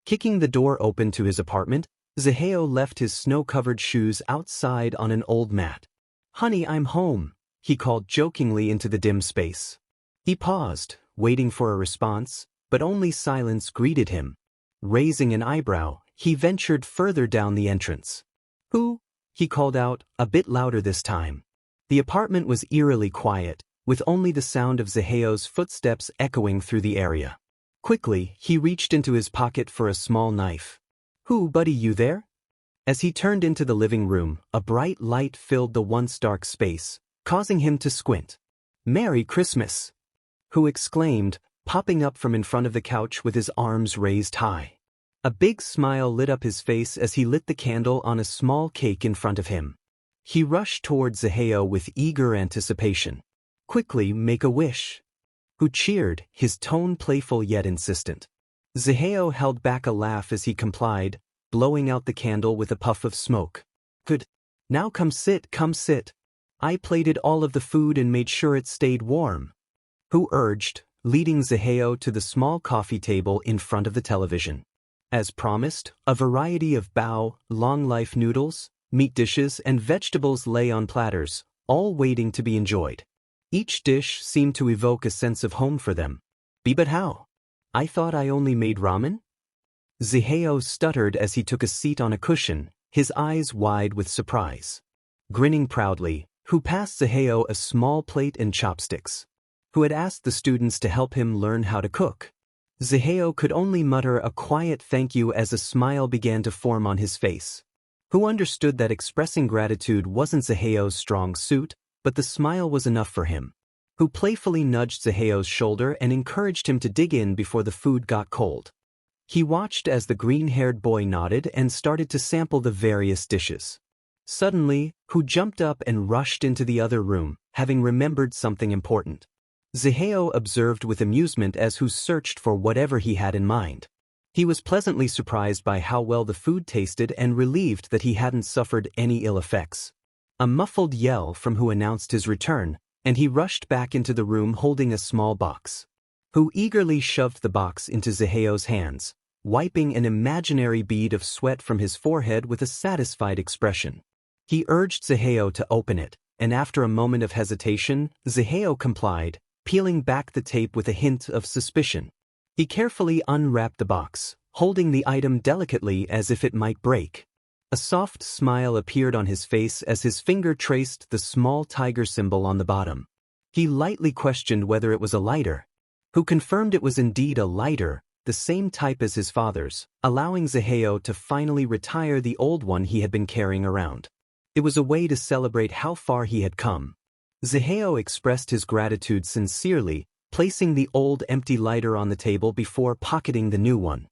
Kicking the door open to his apartment, Zaheo left his snow-covered shoes outside on an old mat. "Honey, I'm home," he called jokingly into the dim space. He paused, waiting for a response, but only silence greeted him. Raising an eyebrow, he ventured further down the entrance. "Who?" he called out, a bit louder this time. The apartment was eerily quiet, with only the sound of Zaheo's footsteps echoing through the area. Quickly, he reached into his pocket for a small knife. "Who, buddy, you there?" As he turned into the living room, a bright light filled the once dark space, causing him to squint. "Merry Christmas!" Who exclaimed, popping up from in front of the couch with his arms raised high. A big smile lit up his face as he lit the candle on a small cake in front of him. He rushed towards Zaheo with eager anticipation. "Quickly, make a wish." Who cheered, his tone playful yet insistent. Zaheo held back a laugh as he complied, blowing out the candle with a puff of smoke. "Good. Now come sit, come sit. I plated all of the food and made sure it stayed warm." Who urged, leading Zaheo to the small coffee table in front of the television. As promised, a variety of bao, long-life noodles, meat dishes and vegetables lay on platters, all waiting to be enjoyed. Each dish seemed to evoke a sense of home for them. But how? I thought I only made ramen?" Zaheo stuttered as he took a seat on a cushion, his eyes wide with surprise. Grinning proudly, Who passed Zaheo a small plate and chopsticks. Who had asked the students to help him learn how to cook. Zaheo could only mutter a quiet thank you as a smile began to form on his face. Who understood that expressing gratitude wasn't Zaheo's strong suit, but the smile was enough for him. Who playfully nudged Zaheo's shoulder and encouraged him to dig in before the food got cold. He watched as the green-haired boy nodded and started to sample the various dishes. Suddenly, Who jumped up and rushed into the other room, having remembered something important. Zaheo observed with amusement as Who searched for whatever he had in mind. He was pleasantly surprised by how well the food tasted and relieved that he hadn't suffered any ill effects. A muffled yell from Who announced his return, and he rushed back into the room holding a small box. Who eagerly shoved the box into Zaheo's hands, wiping an imaginary bead of sweat from his forehead with a satisfied expression. He urged Zaheo to open it, and after a moment of hesitation, Zaheo complied, peeling back the tape with a hint of suspicion. He carefully unwrapped the box, holding the item delicately as if it might break. A soft smile appeared on his face as his finger traced the small tiger symbol on the bottom. He lightly questioned whether it was a lighter. Who confirmed it was indeed a lighter, the same type as his father's, allowing Zaheo to finally retire the old one he had been carrying around. It was a way to celebrate how far he had come. Zaheo expressed his gratitude sincerely, placing the old empty lighter on the table before pocketing the new one.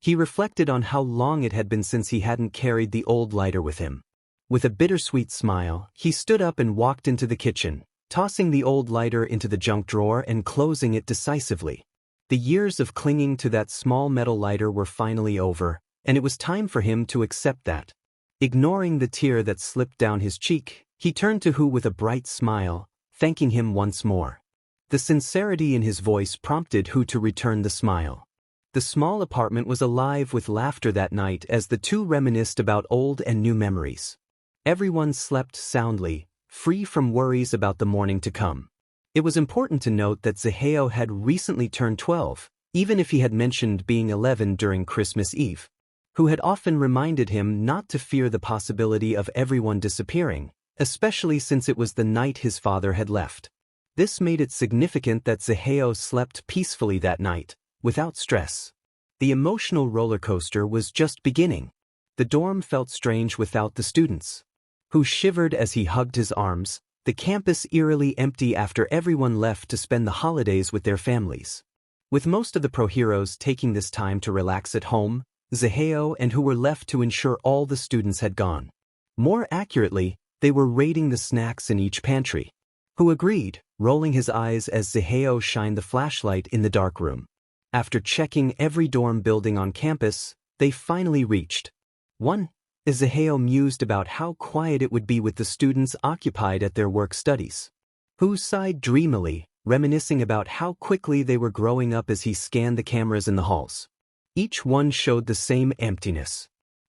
He reflected on how long it had been since he hadn't carried the old lighter with him. With a bittersweet smile, he stood up and walked into the kitchen, tossing the old lighter into the junk drawer and closing it decisively. The years of clinging to that small metal lighter were finally over, and it was time for him to accept that. Ignoring the tear that slipped down his cheek, he turned to Who with a bright smile, thanking him once more. The sincerity in his voice prompted Who to return the smile. The small apartment was alive with laughter that night as the two reminisced about old and new memories. Everyone slept soundly, free from worries about the morning to come. It was important to note that Zaheo had recently turned 12, even if he had mentioned being 11 during Christmas Eve. Who had often reminded him not to fear the possibility of everyone disappearing, especially since it was the night his father had left. This made it significant that Zaheo slept peacefully that night, without stress. The emotional roller coaster was just beginning. The dorm felt strange without the students. Who shivered as he hugged his arms, the campus eerily empty after everyone left to spend the holidays with their families. With most of the pro-heroes taking this time to relax at home, Zaheo and Who were left to ensure all the students had gone. More accurately, they were raiding the snacks in each pantry. Who agreed, rolling his eyes as Zaheo shined the flashlight in the dark room. After checking every dorm building on campus, they finally reached one. As Zaheo mused about how quiet it would be with the students occupied at their work studies. Who sighed dreamily, reminiscing about how quickly they were growing up as he scanned the cameras in the halls. Each one showed the same emptiness.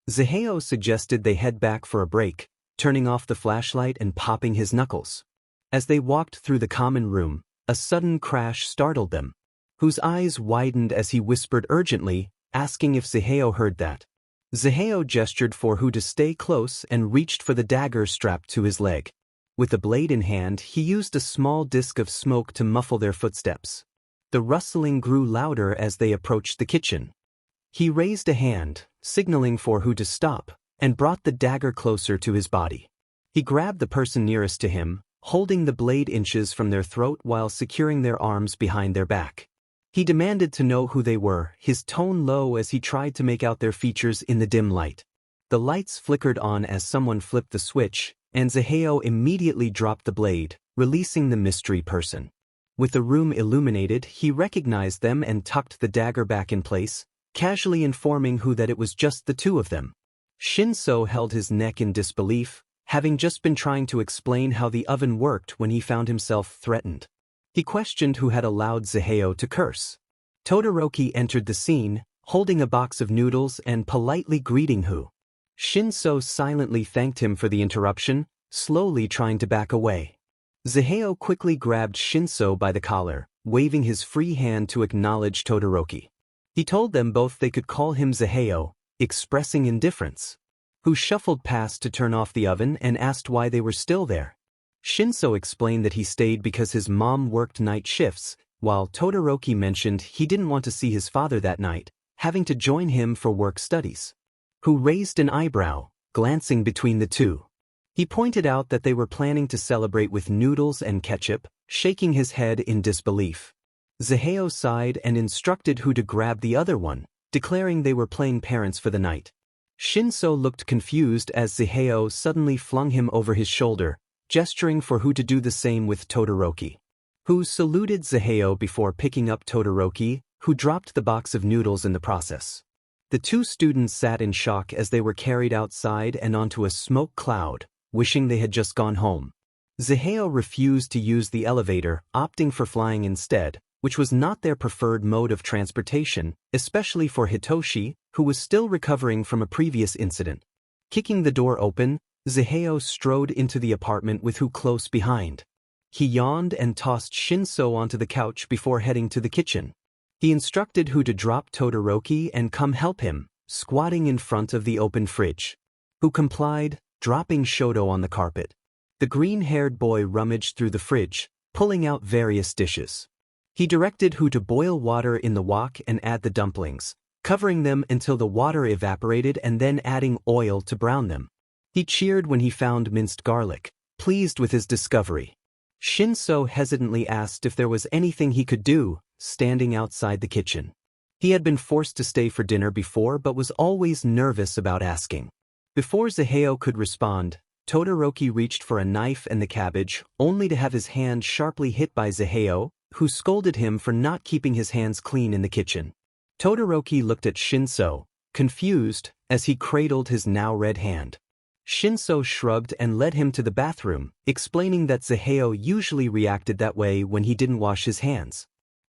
Zaheo suggested they head back for a break, turning off the flashlight and popping his knuckles. As they walked through the common room, a sudden crash startled them. Whose eyes widened as he whispered urgently, asking if Zaheo heard that. Zaheo gestured for Who to stay close and reached for the dagger strapped to his leg. With the blade in hand, he used a small disk of smoke to muffle their footsteps. The rustling grew louder as they approached the kitchen. He raised a hand, signaling for who to stop, and brought the dagger closer to his body. He grabbed the person nearest to him, holding the blade inches from their throat while securing their arms behind their back. He demanded to know who they were, his tone low as he tried to make out their features in the dim light. The lights flickered on as someone flipped the switch, and Zaheo immediately dropped the blade, releasing the mystery person. With the room illuminated, he recognized them and tucked the dagger back in place, casually informing who that it was just the two of them. Shinso held his neck in disbelief, having just been trying to explain how the oven worked when he found himself threatened. He questioned who had allowed Zaheo to curse. Todoroki entered the scene, holding a box of noodles and politely greeting Hu. Shinso silently thanked him for the interruption, slowly trying to back away. Zaheo quickly grabbed Shinso by the collar, waving his free hand to acknowledge Todoroki. He told them both they could call him Zaheo, expressing indifference. Hu shuffled past to turn off the oven and asked why they were still there. Shinso explained that he stayed because his mom worked night shifts, while Todoroki mentioned he didn't want to see his father that night, having to join him for work studies. Hu raised an eyebrow, glancing between the two. He pointed out that they were planning to celebrate with noodles and ketchup, shaking his head in disbelief. Zaheo sighed and instructed Hu to grab the other one, declaring they were playing parents for the night. Shinso looked confused as Zaheo suddenly flung him over his shoulder, gesturing for Hu to do the same with Todoroki. Hu saluted Zaheo before picking up Todoroki, who dropped the box of noodles in the process. The two students sat in shock as they were carried outside and onto a smoke cloud, wishing they had just gone home. Zaheo refused to use the elevator, opting for flying instead, which was not their preferred mode of transportation, especially for Hitoshi, who was still recovering from a previous incident. Kicking the door open, Zaheo strode into the apartment with Hu close behind. He yawned and tossed Shinso onto the couch before heading to the kitchen. He instructed Hu to drop Todoroki and come help him, squatting in front of the open fridge. Hu complied, dropping Shoto on the carpet. The green-haired boy rummaged through the fridge, pulling out various dishes. He directed Hu to boil water in the wok and add the dumplings, covering them until the water evaporated and then adding oil to brown them. He cheered when he found minced garlic, pleased with his discovery. Shinso hesitantly asked if there was anything he could do, standing outside the kitchen. He had been forced to stay for dinner before but was always nervous about asking. Before Zaheo could respond, Todoroki reached for a knife and the cabbage, only to have his hand sharply hit by Zaheo, who scolded him for not keeping his hands clean in the kitchen. Todoroki looked at Shinso, confused, as he cradled his now red hand. Shinso shrugged and led him to the bathroom, explaining that Zaheo usually reacted that way when he didn't wash his hands.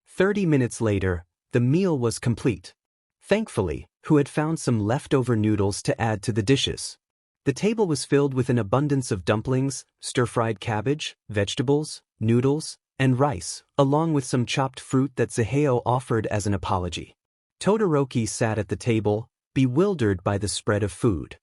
30 minutes later, the meal was complete. Thankfully, Hu had found some leftover noodles to add to the dishes. The table was filled with an abundance of dumplings, stir-fried cabbage, vegetables, noodles, and rice, along with some chopped fruit that Zaheo offered as an apology. Todoroki sat at the table, bewildered by the spread of food.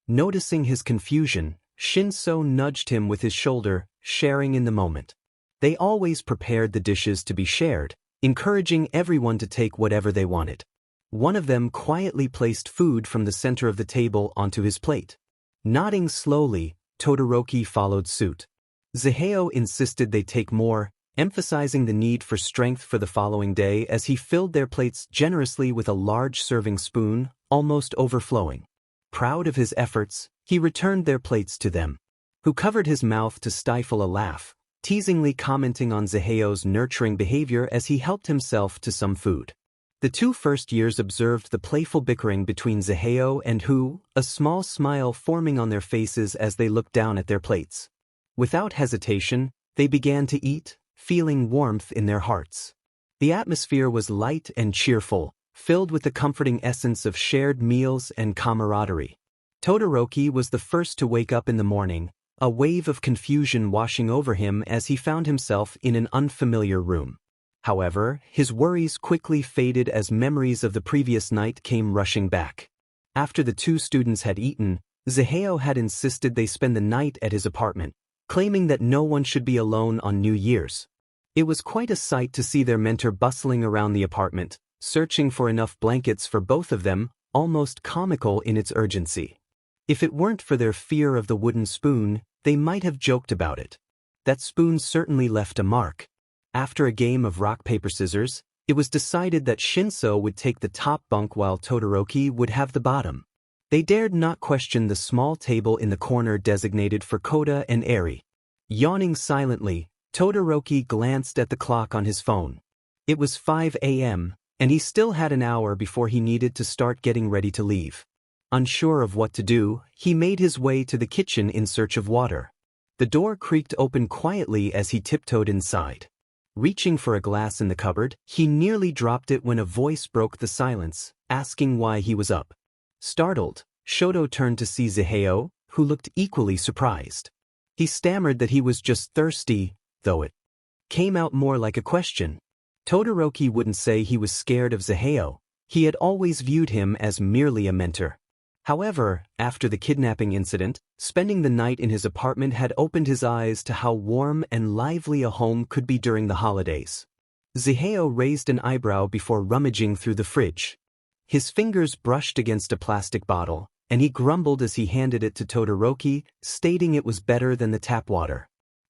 Noticing his confusion, Shinso nudged him with his shoulder, sharing in the moment. They always prepared the dishes to be shared, encouraging everyone to take whatever they wanted. One of them quietly placed food from the center of the table onto his plate. Nodding slowly, Todoroki followed suit. Zaheo insisted they take more, emphasizing the need for strength for the following day as he filled their plates generously with a large serving spoon, almost overflowing. Proud of his efforts, he returned their plates to them. Hu covered his mouth to stifle a laugh, teasingly commenting on Zaheo's nurturing behavior as he helped himself to some food. The two first years observed the playful bickering between Zaheo and Hu, a small smile forming on their faces as they looked down at their plates. Without hesitation, they began to eat, feeling warmth in their hearts. The atmosphere was light and cheerful, filled with the comforting essence of shared meals and camaraderie. Todoroki was the first to wake up in the morning, a wave of confusion washing over him as he found himself in an unfamiliar room. However, his worries quickly faded as memories of the previous night came rushing back. After the two students had eaten, Zaheo had insisted they spend the night at his apartment, claiming that no one should be alone on New Year's. It was quite a sight to see their mentor bustling around the apartment, searching for enough blankets for both of them, almost comical in its urgency. If it weren't for their fear of the wooden spoon, they might have joked about it. That spoon certainly left a mark. After a game of rock, paper, scissors, it was decided that Shinso would take the top bunk while Todoroki would have the bottom. They dared not question the small table in the corner designated for Koda and Eri. Yawning silently, Todoroki glanced at the clock on his phone. It was 5 a.m., and he still had an hour before he needed to start getting ready to leave. Unsure of what to do, he made his way to the kitchen in search of water. The door creaked open quietly as he tiptoed inside. Reaching for a glass in the cupboard, he nearly dropped it when a voice broke the silence, asking why he was up. Startled, Shoto turned to see Ziheo, who looked equally surprised. He stammered that he was just thirsty, though it came out more like a question. Todoroki wouldn't say he was scared of Ziheo. He had always viewed him as merely a mentor. However, after the kidnapping incident, spending the night in his apartment had opened his eyes to how warm and lively a home could be during the holidays. Ziheo raised an eyebrow before rummaging through the fridge. His fingers brushed against a plastic bottle, and he grumbled as he handed it to Todoroki, stating it was better than the tap water.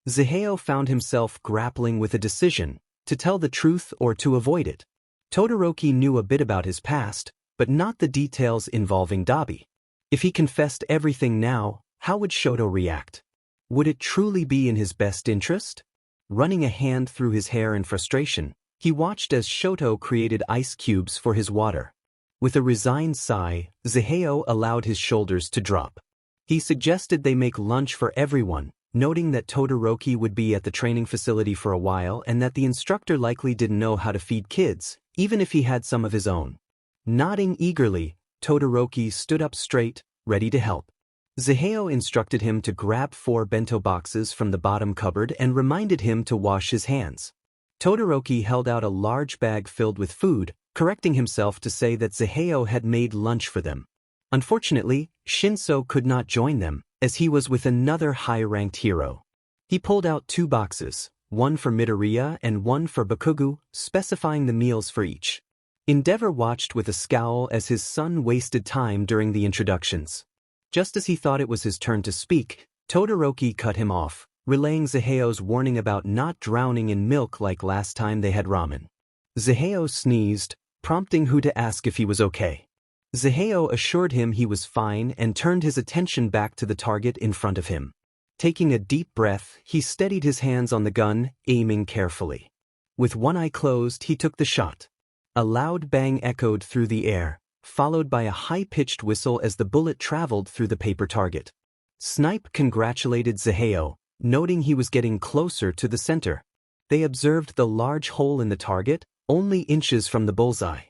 Ziheo found himself grappling with a decision, to tell the truth or to avoid it. Todoroki knew a bit about his past, but not the details involving Dabi. If he confessed everything now, how would Shoto react? Would it truly be in his best interest? Running a hand through his hair in frustration, he watched as Shoto created ice cubes for his water. With a resigned sigh, Ziheo allowed his shoulders to drop. He suggested they make lunch for everyone, noting that Todoroki would be at the training facility for a while and that the instructor likely didn't know how to feed kids, even if he had some of his own. Nodding eagerly, Todoroki stood up straight, ready to help. Ziheo instructed him to grab 4 bento boxes from the bottom cupboard and reminded him to wash his hands. Todoroki held out a large bag filled with food, correcting himself to say that Ziheo had made lunch for them. Unfortunately, Shinso could not join them, as he was with another high-ranked hero. He pulled out 2 boxes, one for Midoriya and one for Bakugo, specifying the meals for each. Endeavor watched with a scowl as his son wasted time during the introductions. Just as he thought it was his turn to speak, Todoroki cut him off, relaying Ziheo's warning about not drowning in milk like last time they had ramen. Ziheo sneezed, prompting Hu to ask if he was okay. Ziheo assured him he was fine and turned his attention back to the target in front of him. Taking a deep breath, he steadied his hands on the gun, aiming carefully. With one eye closed, he took the shot. A loud bang echoed through the air, followed by a high-pitched whistle as the bullet traveled through the paper target. Snipe congratulated Ziheo, noting he was getting closer to the center. They observed the large hole in the target, only inches from the bullseye.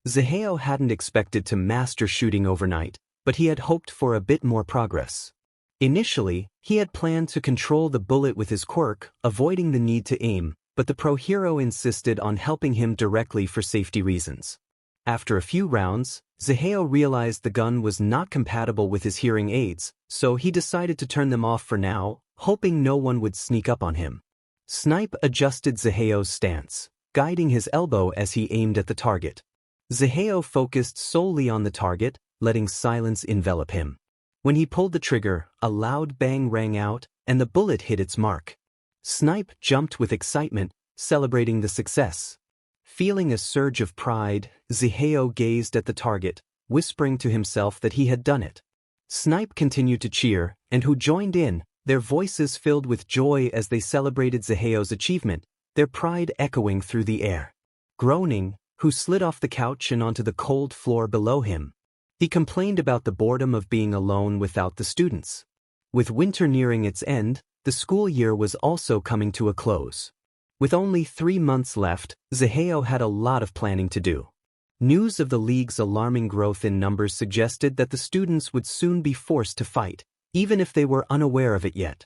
Ziheo hadn't expected to master shooting overnight, but he had hoped for a bit more progress. Initially, he had planned to control the bullet with his quirk, avoiding the need to aim, but the pro hero insisted on helping him directly for safety reasons. After a few rounds, Ziheo realized the gun was not compatible with his hearing aids, so he decided to turn them off for now, hoping no one would sneak up on him. Snipe adjusted Ziheo's stance, guiding his elbow as he aimed at the target. Ziheo focused solely on the target, letting silence envelop him. When he pulled the trigger, a loud bang rang out, and the bullet hit its mark. Snipe jumped with excitement, celebrating the success. Feeling a surge of pride, Ziheo gazed at the target, whispering to himself that he had done it. Snipe continued to cheer, and Hu joined in, their voices filled with joy as they celebrated Ziheo's achievement, their pride echoing through the air. Groaning, Hu slid off the couch and onto the cold floor below him. He complained about the boredom of being alone without the students. With winter nearing its end, the school year was also coming to a close. With only 3 months left, Ziheo had a lot of planning to do. News of the league's alarming growth in numbers suggested that the students would soon be forced to fight, even if they were unaware of it yet.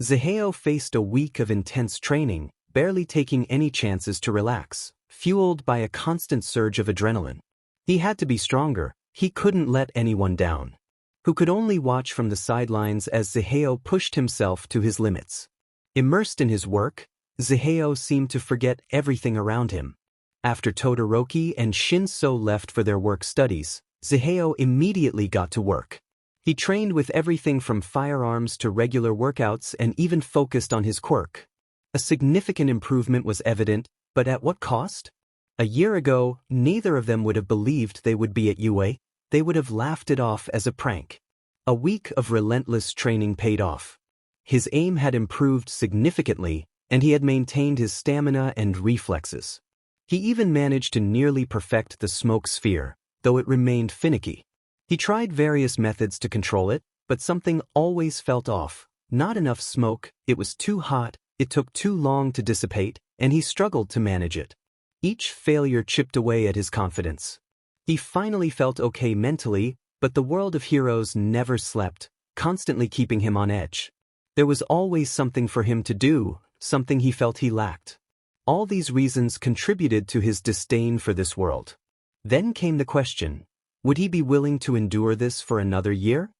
Ziheo faced a week of intense training, barely taking any chances to relax, fueled by a constant surge of adrenaline. He had to be stronger, he couldn't let anyone down. Who could only watch from the sidelines as Ziheo pushed himself to his limits. Immersed in his work, Zaheo seemed to forget everything around him. After Todoroki and Shinso left for their work studies, Zaheo immediately got to work. He trained with everything from firearms to regular workouts and even focused on his quirk. A significant improvement was evident, but at what cost? A year ago, neither of them would have believed they would be at WHAAA. They would have laughed it off as a prank. A week of relentless training paid off. His aim had improved significantly, and he had maintained his stamina and reflexes. He even managed to nearly perfect the smoke sphere, though it remained finicky. He tried various methods to control it, but something always felt off. Not enough smoke, it was too hot, it took too long to dissipate, and he struggled to manage it. Each failure chipped away at his confidence. He finally felt okay mentally, but the world of heroes never slept, constantly keeping him on edge. There was always something for him to do, something he felt he lacked. All these reasons contributed to his disdain for this world. Then came the question, would he be willing to endure this for another year?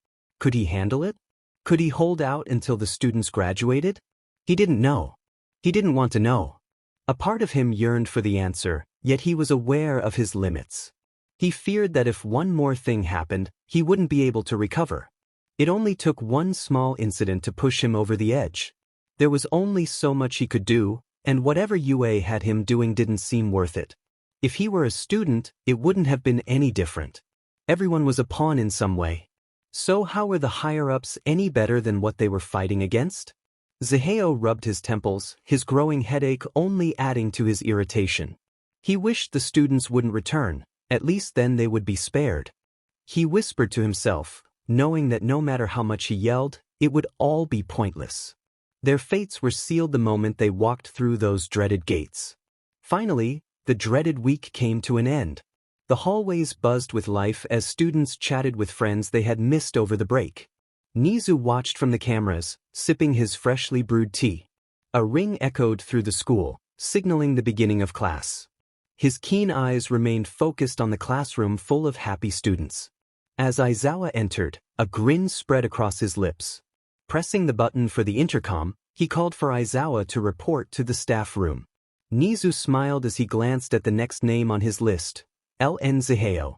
Could he handle it? Could he hold out until the students graduated? He didn't know. He didn't want to know. A part of him yearned for the answer, yet he was aware of his limits. He feared that if one more thing happened, he wouldn't be able to recover. It only took one small incident to push him over the edge. There was only so much he could do, and whatever WHAAA had him doing didn't seem worth it. If he were a student, it wouldn't have been any different. Everyone was a pawn in some way. So how were the higher-ups any better than what they were fighting against? Zaheo rubbed his temples, his growing headache only adding to his irritation. He wished the students wouldn't return, at least then they would be spared. He whispered to himself, knowing that no matter how much he yelled, it would all be pointless. Their fates were sealed the moment they walked through those dreaded gates. Finally, the dreaded week came to an end. The hallways buzzed with life as students chatted with friends they had missed over the break. Nezu watched from the cameras, sipping his freshly brewed tea. A ring echoed through the school, signaling the beginning of class. His keen eyes remained focused on the classroom full of happy students. As Aizawa entered, a grin spread across his lips. Pressing the button for the intercom, he called for Aizawa to report to the staff room. Nezu smiled as he glanced at the next name on his list, LN Zaheo.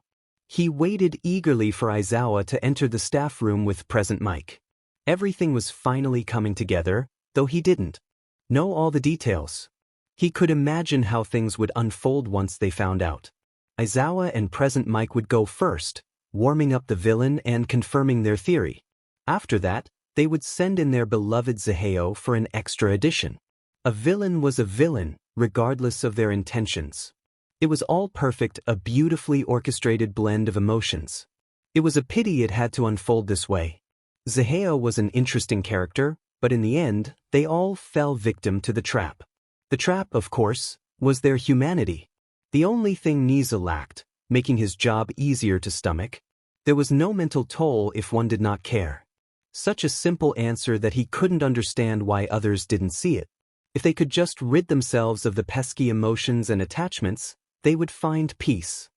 He waited eagerly for Aizawa to enter the staff room with present mic. Everything was finally coming together, though he didn't know all the details. He could imagine how things would unfold once they found out. Aizawa and present mic would go first, warming up the villain and confirming their theory. After that, they would send in their beloved Zaheo for an extra addition. A villain was a villain, regardless of their intentions. It was all perfect, a beautifully orchestrated blend of emotions. It was a pity it had to unfold this way. Zaheo was an interesting character, but in the end, they all fell victim to the trap. The trap, of course, was their humanity. The only thing Nezu lacked, making his job easier to stomach. There was no mental toll if one did not care. Such a simple answer that he couldn't understand why others didn't see it. If they could just rid themselves of the pesky emotions and attachments, they would find peace.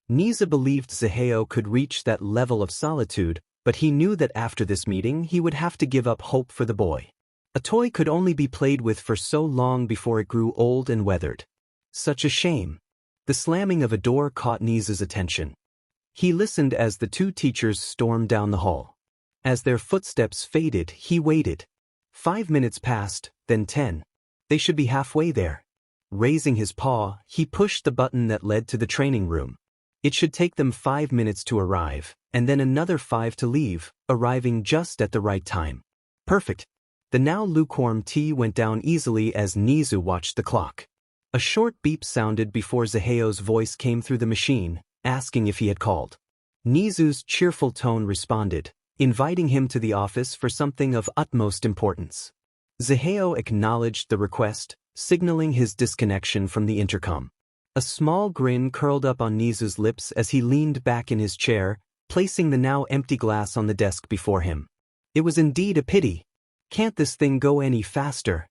Nezu believed Zaheo could reach that level of solitude, but he knew that after this meeting he would have to give up hope for the boy. A toy could only be played with for so long before it grew old and weathered. Such a shame. The slamming of a door caught Nezu's attention. He listened as the two teachers stormed down the hall. As their footsteps faded, he waited. 5 minutes passed, then 10. They should be halfway there. Raising his paw, he pushed the button that led to the training room. It should take them 5 minutes to arrive, and then another 5 to leave, arriving just at the right time. Perfect. The now lukewarm tea went down easily as Nezu watched the clock. A short beep sounded before Zaheo's voice came through the machine, asking if he had called. Nezu's cheerful tone responded, inviting him to the office for something of utmost importance. Zaheo acknowledged the request, signaling his disconnection from the intercom. A small grin curled up on Nezu's lips as he leaned back in his chair, placing the now empty glass on the desk before him. It was indeed a pity. Can't this thing go any faster?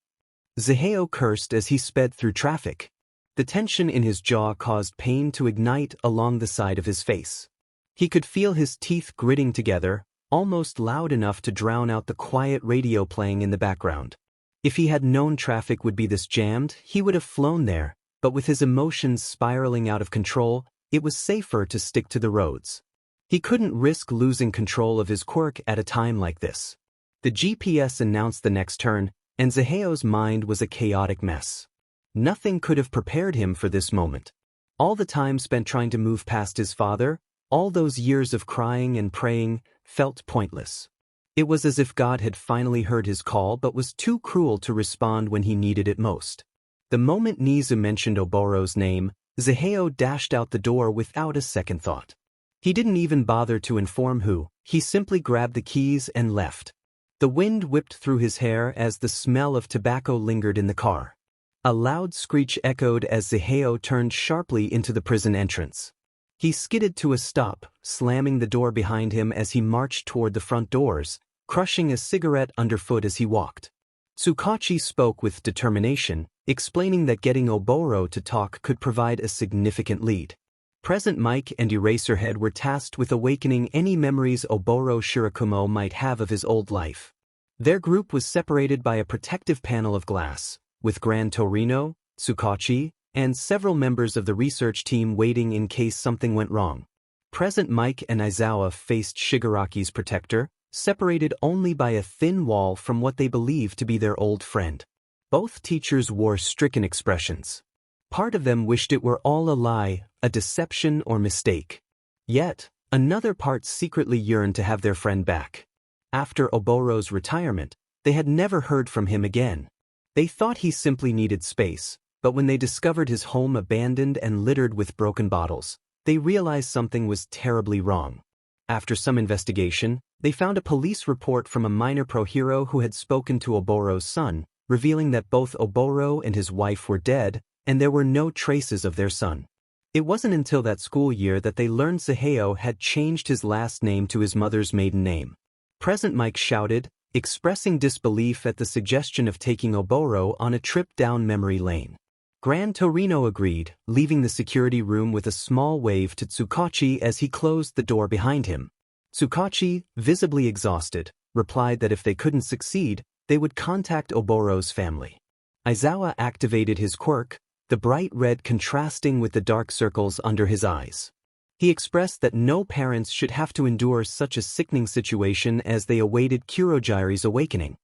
Zaheo cursed as he sped through traffic. The tension in his jaw caused pain to ignite along the side of his face. He could feel his teeth gritting together, almost loud enough to drown out the quiet radio playing in the background. If he had known traffic would be this jammed, he would have flown there, but with his emotions spiraling out of control, it was safer to stick to the roads. He couldn't risk losing control of his quirk at a time like this. The GPS announced the next turn, and Zaheo's mind was a chaotic mess. Nothing could have prepared him for this moment. All the time spent trying to move past his father, all those years of crying and praying, felt pointless. It was as if God had finally heard his call but was too cruel to respond when he needed it most. The moment Nezu mentioned Oboro's name, Zaheo dashed out the door without a second thought. He didn't even bother to inform who, he simply grabbed the keys and left. The wind whipped through his hair as the smell of tobacco lingered in the car. A loud screech echoed as Zaheo turned sharply into the prison entrance. He skidded to a stop, slamming the door behind him as he marched toward the front doors, crushing a cigarette underfoot as he walked. Tsukachi spoke with determination, explaining that getting Oboro to talk could provide a significant lead. Present Mike and Eraserhead were tasked with awakening any memories Oboro Shirakumo might have of his old life. Their group was separated by a protective panel of glass, with Gran Torino, Tsukachi, and several members of the research team waiting in case something went wrong. Present Mike and Aizawa faced Shigaraki's protector, separated only by a thin wall from what they believed to be their old friend. Both teachers wore stricken expressions. Part of them wished it were all a lie, a deception or mistake. Yet, another part secretly yearned to have their friend back. After Oboro's retirement, they had never heard from him again. They thought he simply needed space, but when they discovered his home abandoned and littered with broken bottles, they realized something was terribly wrong. After some investigation, they found a police report from a minor pro hero who had spoken to Oboro's son, revealing that both Oboro and his wife were dead, and there were no traces of their son. It wasn't until that school year that they learned Zaheo had changed his last name to his mother's maiden name. Present Mike shouted, expressing disbelief at the suggestion of taking Oboro on a trip down memory lane. Gran Torino agreed, leaving the security room with a small wave to Tsukachi as he closed the door behind him. Tsukachi, visibly exhausted, replied that if they couldn't succeed, they would contact Oboro's family. Aizawa activated his quirk, the bright red contrasting with the dark circles under his eyes. He expressed that no parents should have to endure such a sickening situation as they awaited Kurogiri's awakening.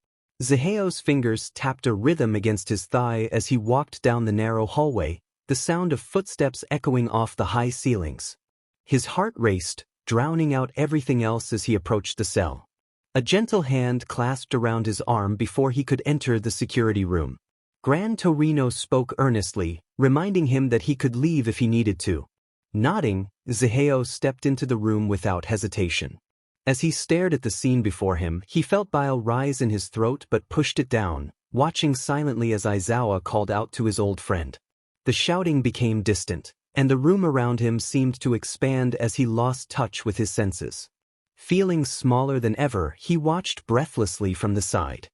Zaheo's fingers tapped a rhythm against his thigh as he walked down the narrow hallway, the sound of footsteps echoing off the high ceilings. His heart raced, drowning out everything else as he approached the cell. A gentle hand clasped around his arm before he could enter the security room. Gran Torino spoke earnestly, reminding him that he could leave if he needed to. Nodding, Zaheo stepped into the room without hesitation. As he stared at the scene before him, he felt bile rise in his throat but pushed it down, watching silently as Aizawa called out to his old friend. The shouting became distant, and the room around him seemed to expand as he lost touch with his senses. Feeling smaller than ever, he watched breathlessly from the side.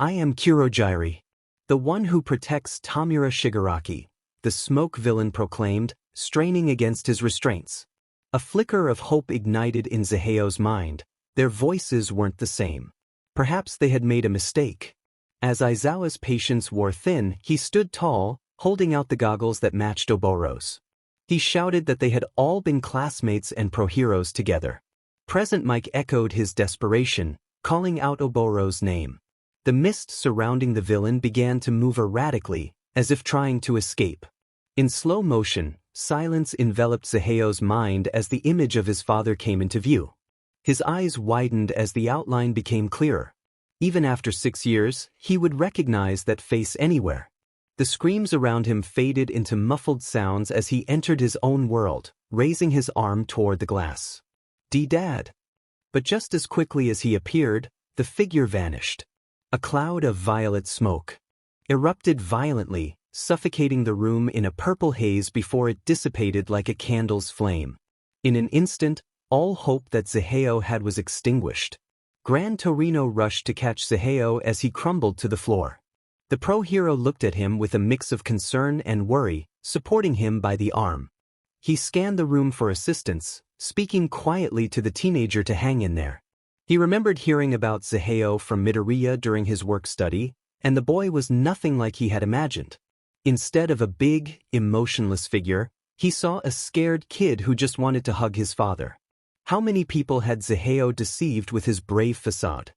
"I am Kurogiri, the one who protects Tamura Shigaraki," the smoke villain proclaimed, straining against his restraints. A flicker of hope ignited in Zaheo's mind. Their voices weren't the same. Perhaps they had made a mistake. As Aizawa's patience wore thin, he stood tall, holding out the goggles that matched Oboro's. He shouted that they had all been classmates and pro-heroes together. Present Mike echoed his desperation, calling out Oboro's name. The mist surrounding the villain began to move erratically, as if trying to escape. In slow motion, silence enveloped Zaheo's mind as the image of his father came into view. His eyes widened as the outline became clearer. Even after 6 years, he would recognize that face anywhere. The screams around him faded into muffled sounds as he entered his own world, raising his arm toward the glass. "Dad." But just as quickly as he appeared, the figure vanished. A cloud of violet smoke erupted violently, suffocating the room in a purple haze before it dissipated like a candle's flame. In an instant, all hope that Zaheo had was extinguished. Gran Torino rushed to catch Zaheo as he crumbled to the floor. The pro-hero looked at him with a mix of concern and worry, supporting him by the arm. He scanned the room for assistance, speaking quietly to the teenager to hang in there. He remembered hearing about Zaheo from Midoriya during his work study, And the boy was nothing like he had imagined. Instead of a big, emotionless figure, he saw a scared kid who just wanted to hug his father. How many people had Zaheo deceived with his brave facade?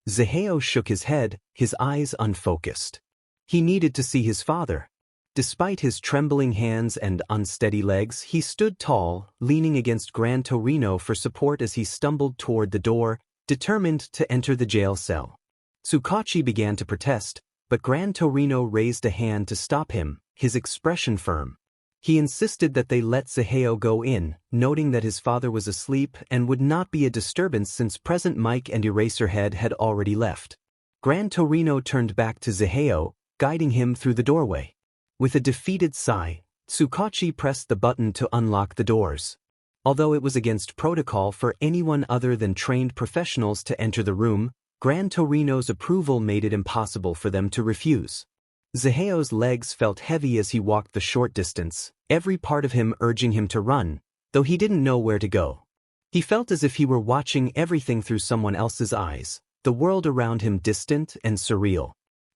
Zaheo shook his head, his eyes unfocused. He needed to see his father. Despite his trembling hands and unsteady legs, he stood tall, leaning against Gran Torino for support as he stumbled toward the door, determined to enter the jail cell. Tsukachi began to protest, but Gran Torino raised a hand to stop him, his expression firm. He insisted that they let Zaheo go in, noting that his father was asleep and would not be a disturbance since Present Mike and Eraserhead had already left. Gran Torino turned back to Zaheo, guiding him through the doorway. With a defeated sigh, Tsukachi pressed the button to unlock the doors. Although it was against protocol for anyone other than trained professionals to enter the room, Gran Torino's approval made it impossible for them to refuse. Zaheo's legs felt heavy as he walked the short distance, every part of him urging him to run, though he didn't know where to go. He felt as if he were watching everything through someone else's eyes, the world around him distant and surreal.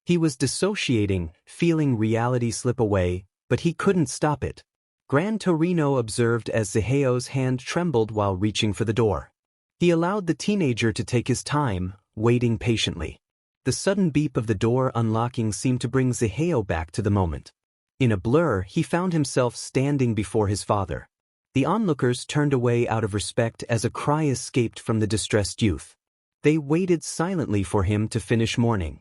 He was dissociating, feeling reality slip away, but he couldn't stop it. Gran Torino observed as Zaheo's hand trembled while reaching for the door. He allowed the teenager to take his time, waiting patiently. The sudden beep of the door unlocking seemed to bring Zaheo back to the moment. In a blur, he found himself standing before his father. The onlookers turned away out of respect as a cry escaped from the distressed youth. They waited silently for him to finish mourning.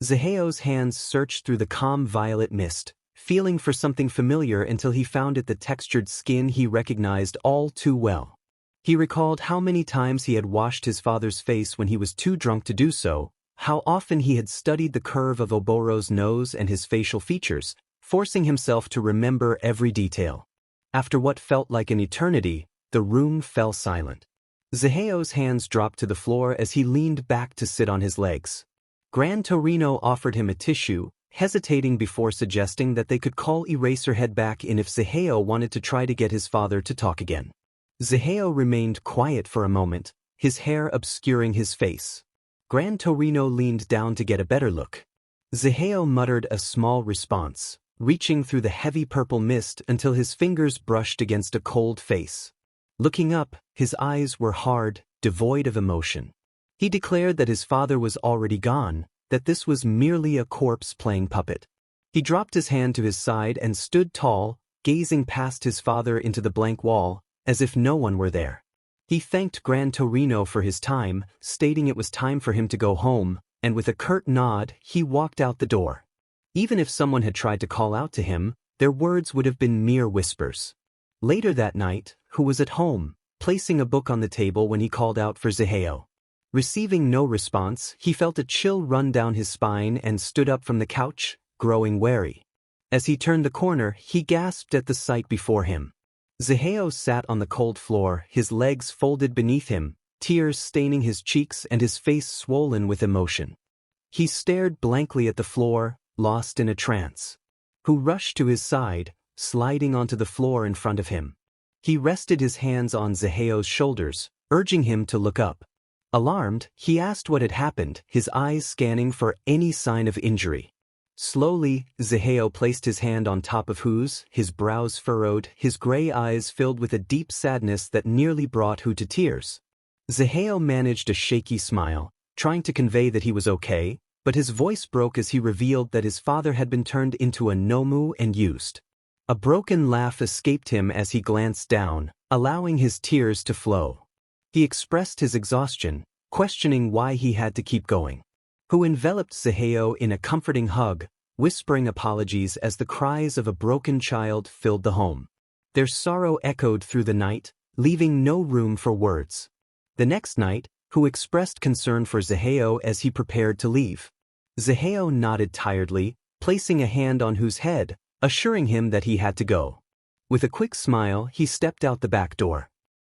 Zaheo's hands searched through the calm violet mist, feeling for something familiar until he found it the textured skin he recognized all too well. He recalled how many times he had washed his father's face when he was too drunk to do so, how often he had studied the curve of Oboro's nose and his facial features, forcing himself to remember every detail. After what felt like an eternity, the room fell silent. Zaheo's hands dropped to the floor as he leaned back to sit on his legs. Gran Torino offered him a tissue, hesitating before suggesting that they could call Eraserhead back in if Zaheo wanted to try to get his father to talk again. Zaheo remained quiet for a moment, his hair obscuring his face. Gran Torino leaned down to get a better look. Zaheo muttered a small response, reaching through the heavy purple mist until his fingers brushed against a cold face. Looking up, his eyes were hard, devoid of emotion. He declared that his father was already gone, that this was merely a corpse playing puppet. He dropped his hand to his side and stood tall, gazing past his father into the blank wall, as if no one were there. He thanked Gran Torino for his time, stating it was time for him to go home, and with a curt nod, he walked out the door. Even if someone had tried to call out to him, their words would have been mere whispers. Later that night, Hu was at home, placing a book on the table when he called out for Zaheo. Receiving no response, he felt a chill run down his spine and stood up from the couch, growing wary. As he turned the corner, he gasped at the sight before him. Zaheo sat on the cold floor, his legs folded beneath him, tears staining his cheeks and his face swollen with emotion. He stared blankly at the floor, lost in a trance. Hu rushed to his side, sliding onto the floor in front of him. He rested his hands on Zaheo's shoulders, urging him to look up. Alarmed, he asked what had happened, his eyes scanning for any sign of injury. Slowly, Zaheo placed his hand on top of Hu's, his brows furrowed, his gray eyes filled with a deep sadness that nearly brought Hu to tears. Zaheo managed a shaky smile, trying to convey that he was okay, but his voice broke as he revealed that his father had been turned into a nomu and used. A broken laugh escaped him as he glanced down, allowing his tears to flow. He expressed his exhaustion, questioning why he had to keep going. Hu enveloped Zaheo in a comforting hug, whispering apologies as the cries of a broken child filled the home. Their sorrow echoed through the night, leaving no room for words. The next night, Hu expressed concern for Zaheo as he prepared to leave. Zaheo nodded tiredly, placing a hand on Hu's head, assuring him that he had to go. With a quick smile, he stepped out the back door.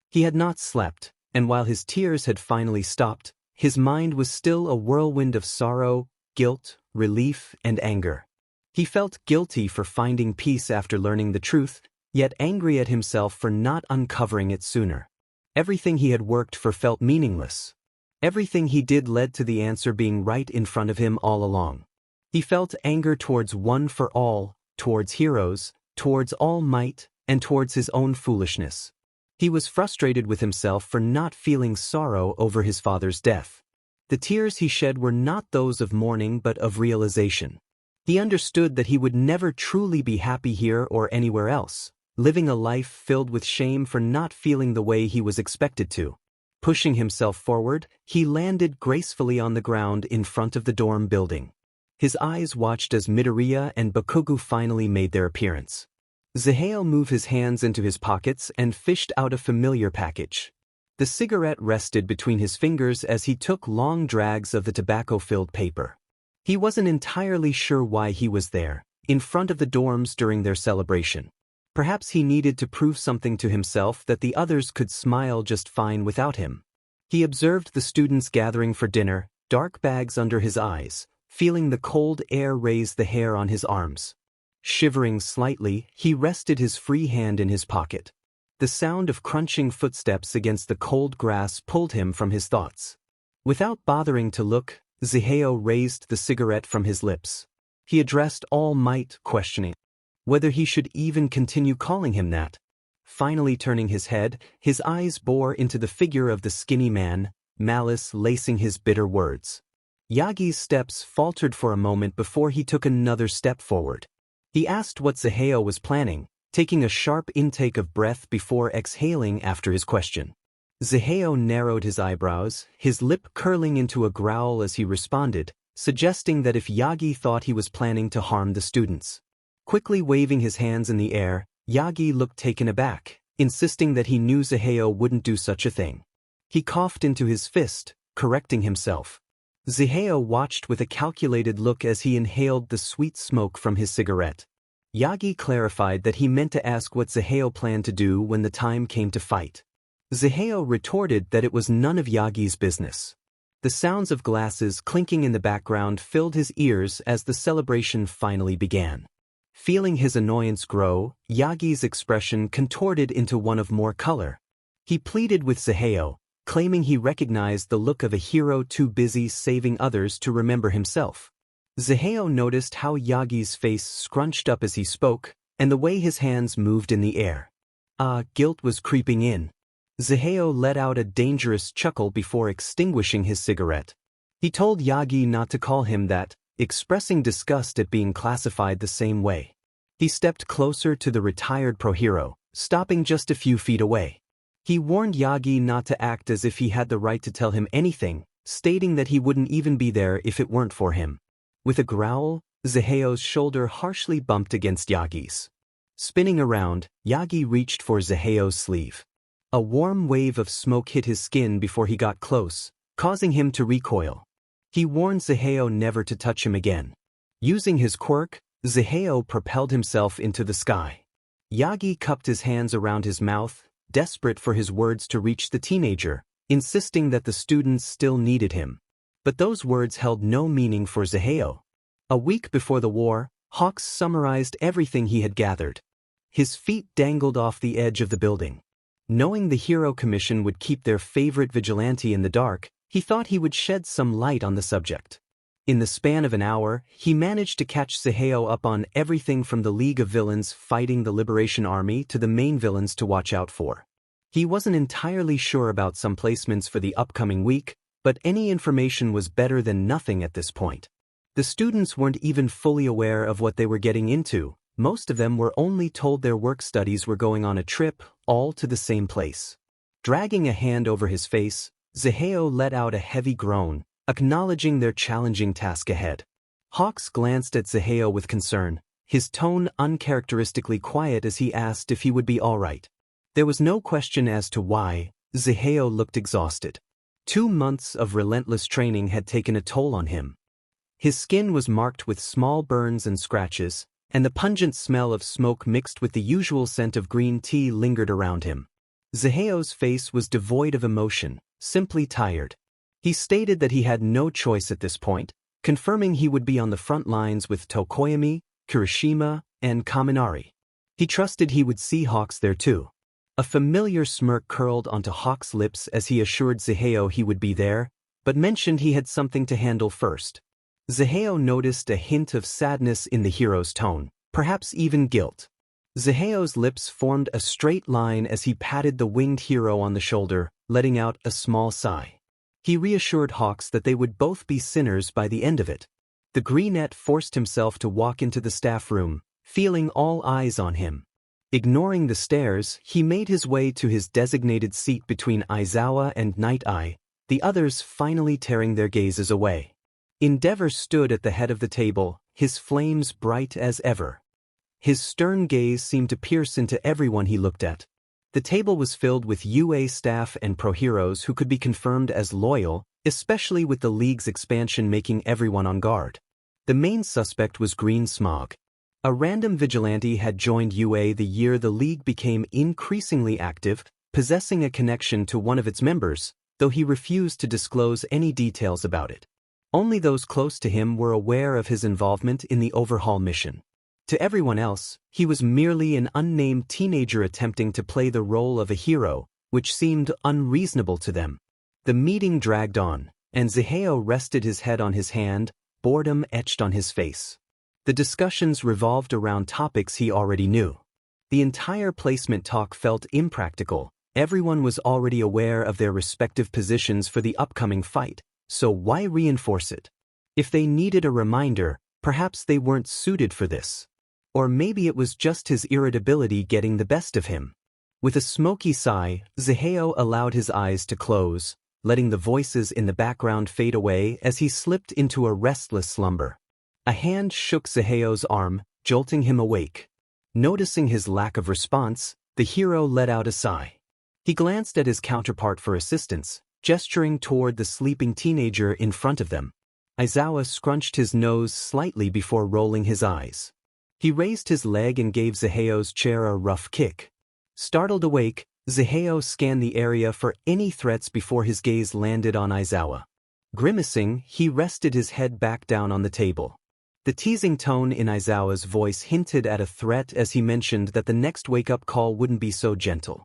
He had not slept, and while his tears had finally stopped, his mind was still a whirlwind of sorrow, guilt, relief, and anger. He felt guilty for finding peace after learning the truth, yet angry at himself for not uncovering it sooner. Everything he had worked for felt meaningless. Everything he did led to the answer being right in front of him all along. He felt anger towards One for All, towards heroes, towards All Might, and towards his own foolishness. He was frustrated with himself for not feeling sorrow over his father's death. The tears he shed were not those of mourning but of realization. He understood that he would never truly be happy here or anywhere else, living a life filled with shame for not feeling the way he was expected to. Pushing himself forward, he landed gracefully on the ground in front of the dorm building. His eyes watched as Midoriya and Bakugo finally made their appearance. Zaheo moved his hands into his pockets and fished out a familiar package. The cigarette rested between his fingers as he took long drags of the tobacco-filled paper. He wasn't entirely sure why he was there, in front of the dorms during their celebration. Perhaps he needed to prove something to himself that the others could smile just fine without him. He observed the students gathering for dinner, dark bags under his eyes, feeling the cold air raise the hair on his arms. Shivering slightly, he rested his free hand in his pocket. The sound of crunching footsteps against the cold grass pulled him from his thoughts. Without bothering to look, Zaheo raised the cigarette from his lips. He addressed All Might, questioning whether he should even continue calling him that. Finally turning his head, his eyes bore into the figure of the skinny man, malice lacing his bitter words. Yagi's steps faltered for a moment before he took another step forward. He asked what Zaheo was planning, taking a sharp intake of breath before exhaling after his question. Zaheo narrowed his eyebrows, his lip curling into a growl as he responded, suggesting that if Yagi thought he was planning to harm the students. Quickly waving his hands in the air, Yagi looked taken aback, insisting that he knew Zaheo wouldn't do such a thing. He coughed into his fist, correcting himself. Zaheo watched with a calculated look as he inhaled the sweet smoke from his cigarette. Yagi clarified that he meant to ask what Zaheo planned to do when the time came to fight. Zaheo retorted that it was none of Yagi's business. The sounds of glasses clinking in the background filled his ears as the celebration finally began. Feeling his annoyance grow, Yagi's expression contorted into one of more color. He pleaded with Zaheo, claiming he recognized the look of a hero too busy saving others to remember himself. Zaheo noticed how Yagi's face scrunched up as he spoke, and the way his hands moved in the air. Guilt was creeping in. Zaheo let out a dangerous chuckle before extinguishing his cigarette. He told Yagi not to call him that, expressing disgust at being classified the same way. He stepped closer to the retired pro-hero, stopping just a few feet away. He warned Yagi not to act as if he had the right to tell him anything, stating that he wouldn't even be there if it weren't for him. With a growl, Zaheo's shoulder harshly bumped against Yagi's. Spinning around, Yagi reached for Zaheo's sleeve. A warm wave of smoke hit his skin before he got close, causing him to recoil. He warned Zaheo never to touch him again. Using his quirk, Zaheo propelled himself into the sky. Yagi cupped his hands around his mouth, desperate for his words to reach the teenager, insisting that the students still needed him. But those words held no meaning for Zaheo. A week before the war, Hawks summarized everything he had gathered. His feet dangled off the edge of the building. Knowing the Hero Commission would keep their favorite vigilante in the dark, he thought he would shed some light on the subject. In the span of an hour, he managed to catch Zaheo up on everything from the League of Villains fighting the Liberation Army to the main villains to watch out for. He wasn't entirely sure about some placements for the upcoming week, but any information was better than nothing at this point. The students weren't even fully aware of what they were getting into. Most of them were only told their work studies were going on a trip, all to the same place. Dragging a hand over his face, Zaheo let out a heavy groan, acknowledging their challenging task ahead. Hawks glanced at Zaheo with concern, his tone uncharacteristically quiet as he asked if he would be all right. There was no question as to why. Zaheo looked exhausted. 2 months of relentless training had taken a toll on him. His skin was marked with small burns and scratches, and the pungent smell of smoke mixed with the usual scent of green tea lingered around him. Zaheo's face was devoid of emotion, simply tired. He stated that he had no choice at this point, confirming he would be on the front lines with Tokoyami, Kirishima, and Kaminari. He trusted he would see Hawks there too. A familiar smirk curled onto Hawks' lips as he assured Zaheo he would be there, but mentioned he had something to handle first. Zaheo noticed a hint of sadness in the hero's tone, perhaps even guilt. Zaheo's lips formed a straight line as he patted the winged hero on the shoulder, letting out a small sigh. He reassured Hawks that they would both be sinners by the end of it. The greenette forced himself to walk into the staff room, feeling all eyes on him. Ignoring the stares, he made his way to his designated seat between Aizawa and Night Eye, the others finally tearing their gazes away. Endeavor stood at the head of the table, his flames bright as ever. His stern gaze seemed to pierce into everyone he looked at. The table was filled with UA staff and pro-heroes who could be confirmed as loyal, especially with the League's expansion making everyone on guard. The main suspect was Green Smog. A random vigilante had joined UA the year the League became increasingly active, possessing a connection to one of its members, though he refused to disclose any details about it. Only those close to him were aware of his involvement in the overhaul mission. To everyone else, he was merely an unnamed teenager attempting to play the role of a hero, which seemed unreasonable to them. The meeting dragged on, and Zaheo rested his head on his hand, boredom etched on his face. The discussions revolved around topics he already knew. The entire placement talk felt impractical. Everyone was already aware of their respective positions for the upcoming fight, so why reinforce it? If they needed a reminder, perhaps they weren't suited for this. Or maybe it was just his irritability getting the best of him. With a smoky sigh, Zaheo allowed his eyes to close, letting the voices in the background fade away as he slipped into a restless slumber. A hand shook Zaheo's arm, jolting him awake. Noticing his lack of response, the hero let out a sigh. He glanced at his counterpart for assistance, gesturing toward the sleeping teenager in front of them. Aizawa scrunched his nose slightly before rolling his eyes. He raised his leg and gave Zaheo's chair a rough kick. Startled awake, Zaheo scanned the area for any threats before his gaze landed on Aizawa. Grimacing, he rested his head back down on the table. The teasing tone in Aizawa's voice hinted at a threat as he mentioned that the next wake-up call wouldn't be so gentle.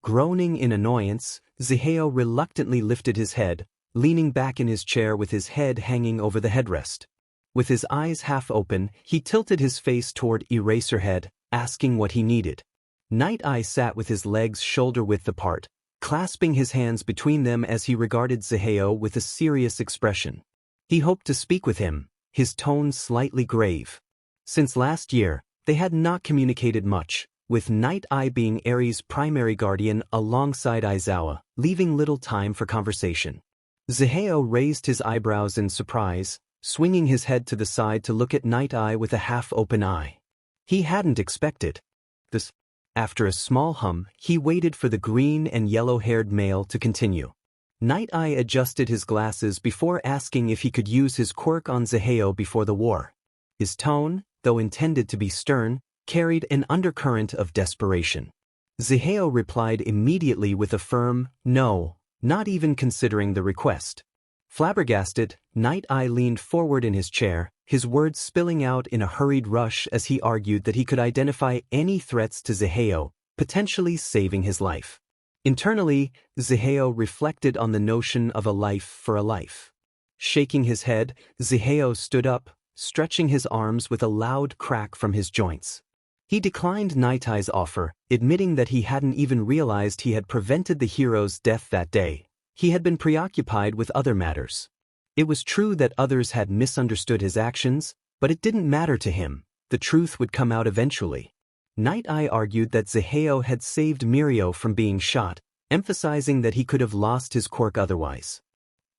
Groaning in annoyance, Zaheo reluctantly lifted his head, leaning back in his chair with his head hanging over the headrest. With his eyes half open, he tilted his face toward Eraserhead, asking what he needed. Night Eye sat with his legs shoulder-width apart, clasping his hands between them as he regarded Zaheo with a serious expression. He hoped to speak with him, his tone slightly grave. Since last year, they had not communicated much, with Night Eye being Ares' primary guardian alongside Aizawa, leaving little time for conversation. Zaheo raised his eyebrows in surprise, swinging his head to the side to look at Night Eye with a half-open eye. He hadn't expected this. After a small hum, he waited for the green and yellow-haired male to continue. Night Eye adjusted his glasses before asking if he could use his quirk on Zaheo before the war. His tone, though intended to be stern, carried an undercurrent of desperation. Zaheo replied immediately with a firm no, not even considering the request. Flabbergasted, Night Eye leaned forward in his chair, his words spilling out in a hurried rush as he argued that he could identify any threats to Zaheo, potentially saving his life. Internally, Zaheo reflected on the notion of a life for a life. Shaking his head, Zaheo stood up, stretching his arms with a loud crack from his joints. He declined Night Eye's offer, admitting that he hadn't even realized he had prevented the hero's death that day. He had been preoccupied with other matters. It was true that others had misunderstood his actions, but it didn't matter to him. The truth would come out eventually. Night Eye argued that Zaheo had saved Mirio from being shot, emphasizing that he could have lost his quirk otherwise.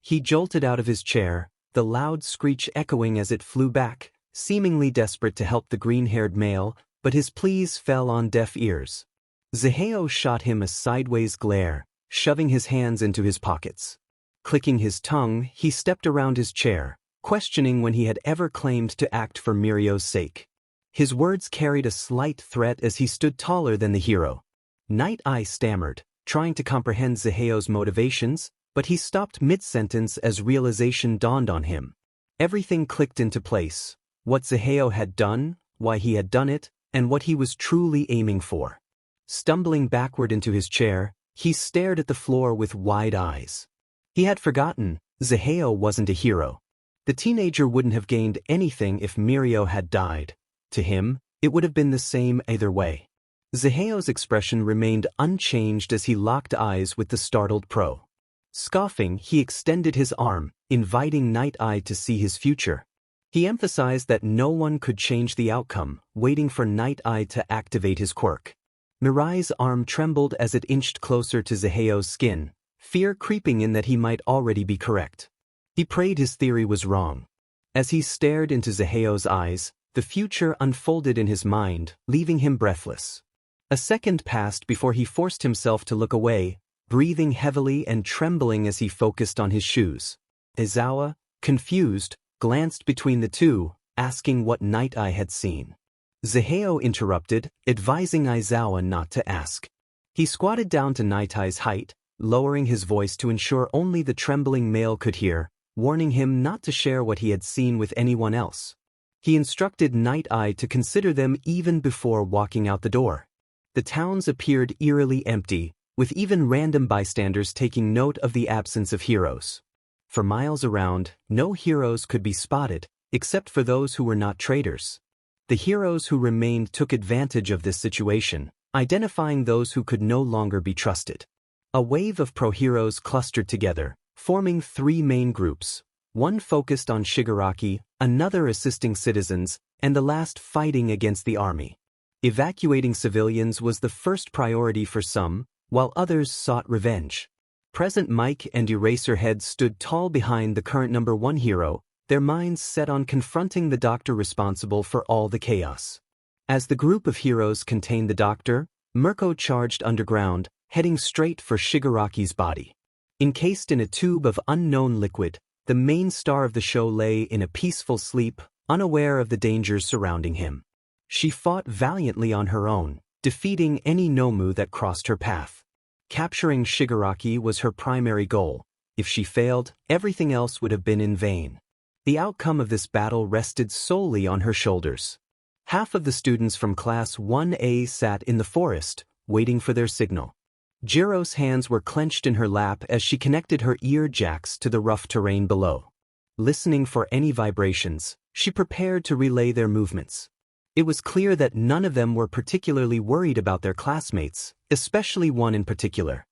He jolted out of his chair, the loud screech echoing as it flew back, seemingly desperate to help the green-haired male, but his pleas fell on deaf ears. Zaheo shot him a sideways glare, shoving his hands into his pockets. Clicking his tongue, he stepped around his chair, questioning when he had ever claimed to act for Mirio's sake. His words carried a slight threat as he stood taller than the hero. Night Eye stammered, trying to comprehend Zaheo's motivations, but he stopped mid-sentence as realization dawned on him. Everything clicked into place: what Zaheo had done, why he had done it, and what he was truly aiming for. Stumbling backward into his chair, he stared at the floor with wide eyes. He had forgotten, Zaheo wasn't a hero. The teenager wouldn't have gained anything if Mirio had died. To him, it would have been the same either way. Zahale's expression remained unchanged as he locked eyes with the startled pro. Scoffing, he extended his arm, inviting Night Eye to see his future. He emphasized that no one could change the outcome, waiting for Night Eye to activate his quirk. Mirai's arm trembled as it inched closer to Zahale's skin, fear creeping in that he might already be correct. He prayed his theory was wrong. As he stared into Zahale's eyes, the future unfolded in his mind, leaving him breathless. A second passed before he forced himself to look away, breathing heavily and trembling as he focused on his shoes. Aizawa, confused, glanced between the two, asking what Night Eye had seen. Zahale interrupted, advising Aizawa not to ask. He squatted down to Night Eye's height, lowering his voice to ensure only the trembling male could hear, warning him not to share what he had seen with anyone else. He instructed Night Eye to consider them even before walking out the door. The towns appeared eerily empty, with even random bystanders taking note of the absence of heroes. For miles around, no heroes could be spotted, except for those who were not traders. The heroes who remained took advantage of this situation, identifying those who could no longer be trusted. A wave of pro-heroes clustered together, forming three main groups, one focused on Shigaraki, another assisting citizens, and the last fighting against the army. Evacuating civilians was the first priority for some, while others sought revenge. Present Mike and Eraserhead stood tall behind the current number one hero, their minds set on confronting the doctor responsible for all the chaos. As the group of heroes contained the doctor, Mirko charged underground, heading straight for Shigaraki's body. Encased in a tube of unknown liquid, the main star of the show lay in a peaceful sleep, unaware of the dangers surrounding him. She fought valiantly on her own, defeating any Nomu that crossed her path. Capturing Shigaraki was her primary goal. If she failed, everything else would have been in vain. The outcome of this battle rested solely on her shoulders. Half of the students from Class 1A sat in the forest, waiting for their signal. Jiro's hands were clenched in her lap as she connected her ear jacks to the rough terrain below. Listening for any vibrations, she prepared to relay their movements. It was clear that none of them were particularly worried about their classmates, especially one in particular.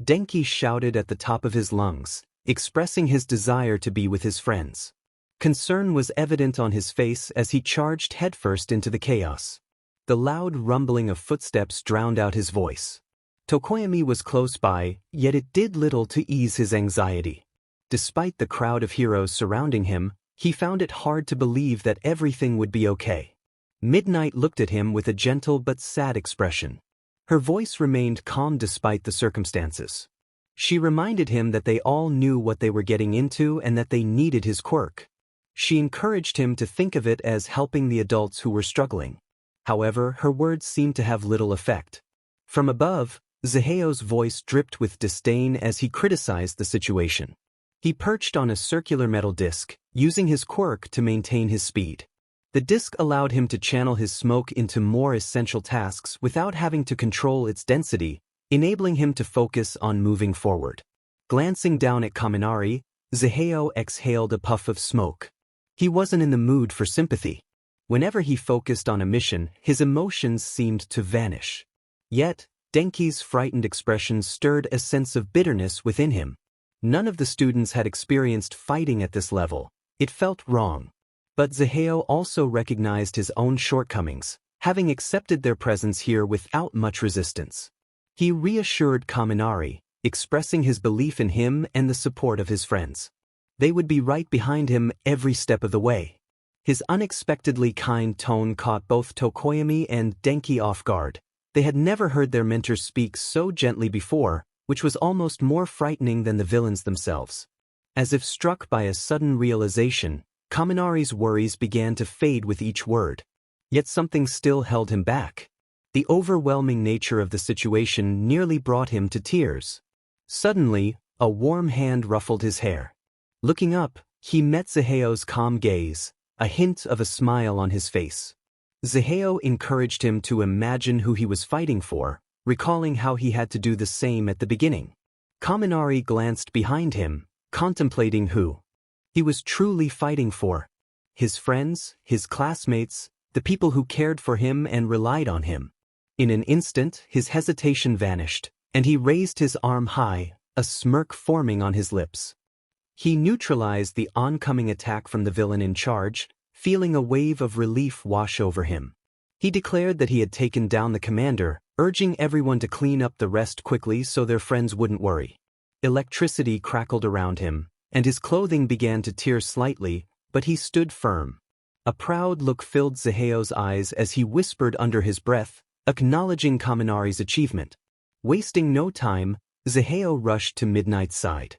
Denki shouted at the top of his lungs, expressing his desire to be with his friends. Concern was evident on his face as he charged headfirst into the chaos. The loud rumbling of footsteps drowned out his voice. Tokoyami was close by, yet it did little to ease his anxiety. Despite the crowd of heroes surrounding him, he found it hard to believe that everything would be okay. Midnight looked at him with a gentle but sad expression. Her voice remained calm despite the circumstances. She reminded him that they all knew what they were getting into and that they needed his quirk. She encouraged him to think of it as helping the adults who were struggling. However, her words seemed to have little effect. From above, Zahale's voice dripped with disdain as he criticized the situation. He perched on a circular metal disc, using his quirk to maintain his speed. The disc allowed him to channel his smoke into more essential tasks without having to control its density, enabling him to focus on moving forward. Glancing down at Kaminari, Zahale exhaled a puff of smoke. He wasn't in the mood for sympathy. Whenever he focused on a mission, his emotions seemed to vanish. Yet, Denki's frightened expression stirred a sense of bitterness within him. None of the students had experienced fighting at this level. It felt wrong. But Zahale also recognized his own shortcomings, having accepted their presence here without much resistance. He reassured Kaminari, expressing his belief in him and the support of his friends. They would be right behind him every step of the way. His unexpectedly kind tone caught both Tokoyami and Denki off guard. They had never heard their mentor speak so gently before, which was almost more frightening than the villains themselves. As if struck by a sudden realization, Kaminari's worries began to fade with each word. Yet something still held him back. The overwhelming nature of the situation nearly brought him to tears. Suddenly, a warm hand ruffled his hair. Looking up, he met Zahale's calm gaze, a hint of a smile on his face. Zahale encouraged him to imagine who he was fighting for, recalling how he had to do the same at the beginning. Kaminari glanced behind him, contemplating who. he was truly fighting for. His friends, his classmates, the people who cared for him and relied on him. In an instant, his hesitation vanished, and he raised his arm high, a smirk forming on his lips. He neutralized the oncoming attack from the villain in charge, feeling a wave of relief wash over him. He declared that he had taken down the commander, urging everyone to clean up the rest quickly so their friends wouldn't worry. Electricity crackled around him, and his clothing began to tear slightly, but he stood firm. A proud look filled Zaheo's eyes as he whispered under his breath, acknowledging Kaminari's achievement. Wasting no time, Zaheo rushed to Midnight's side.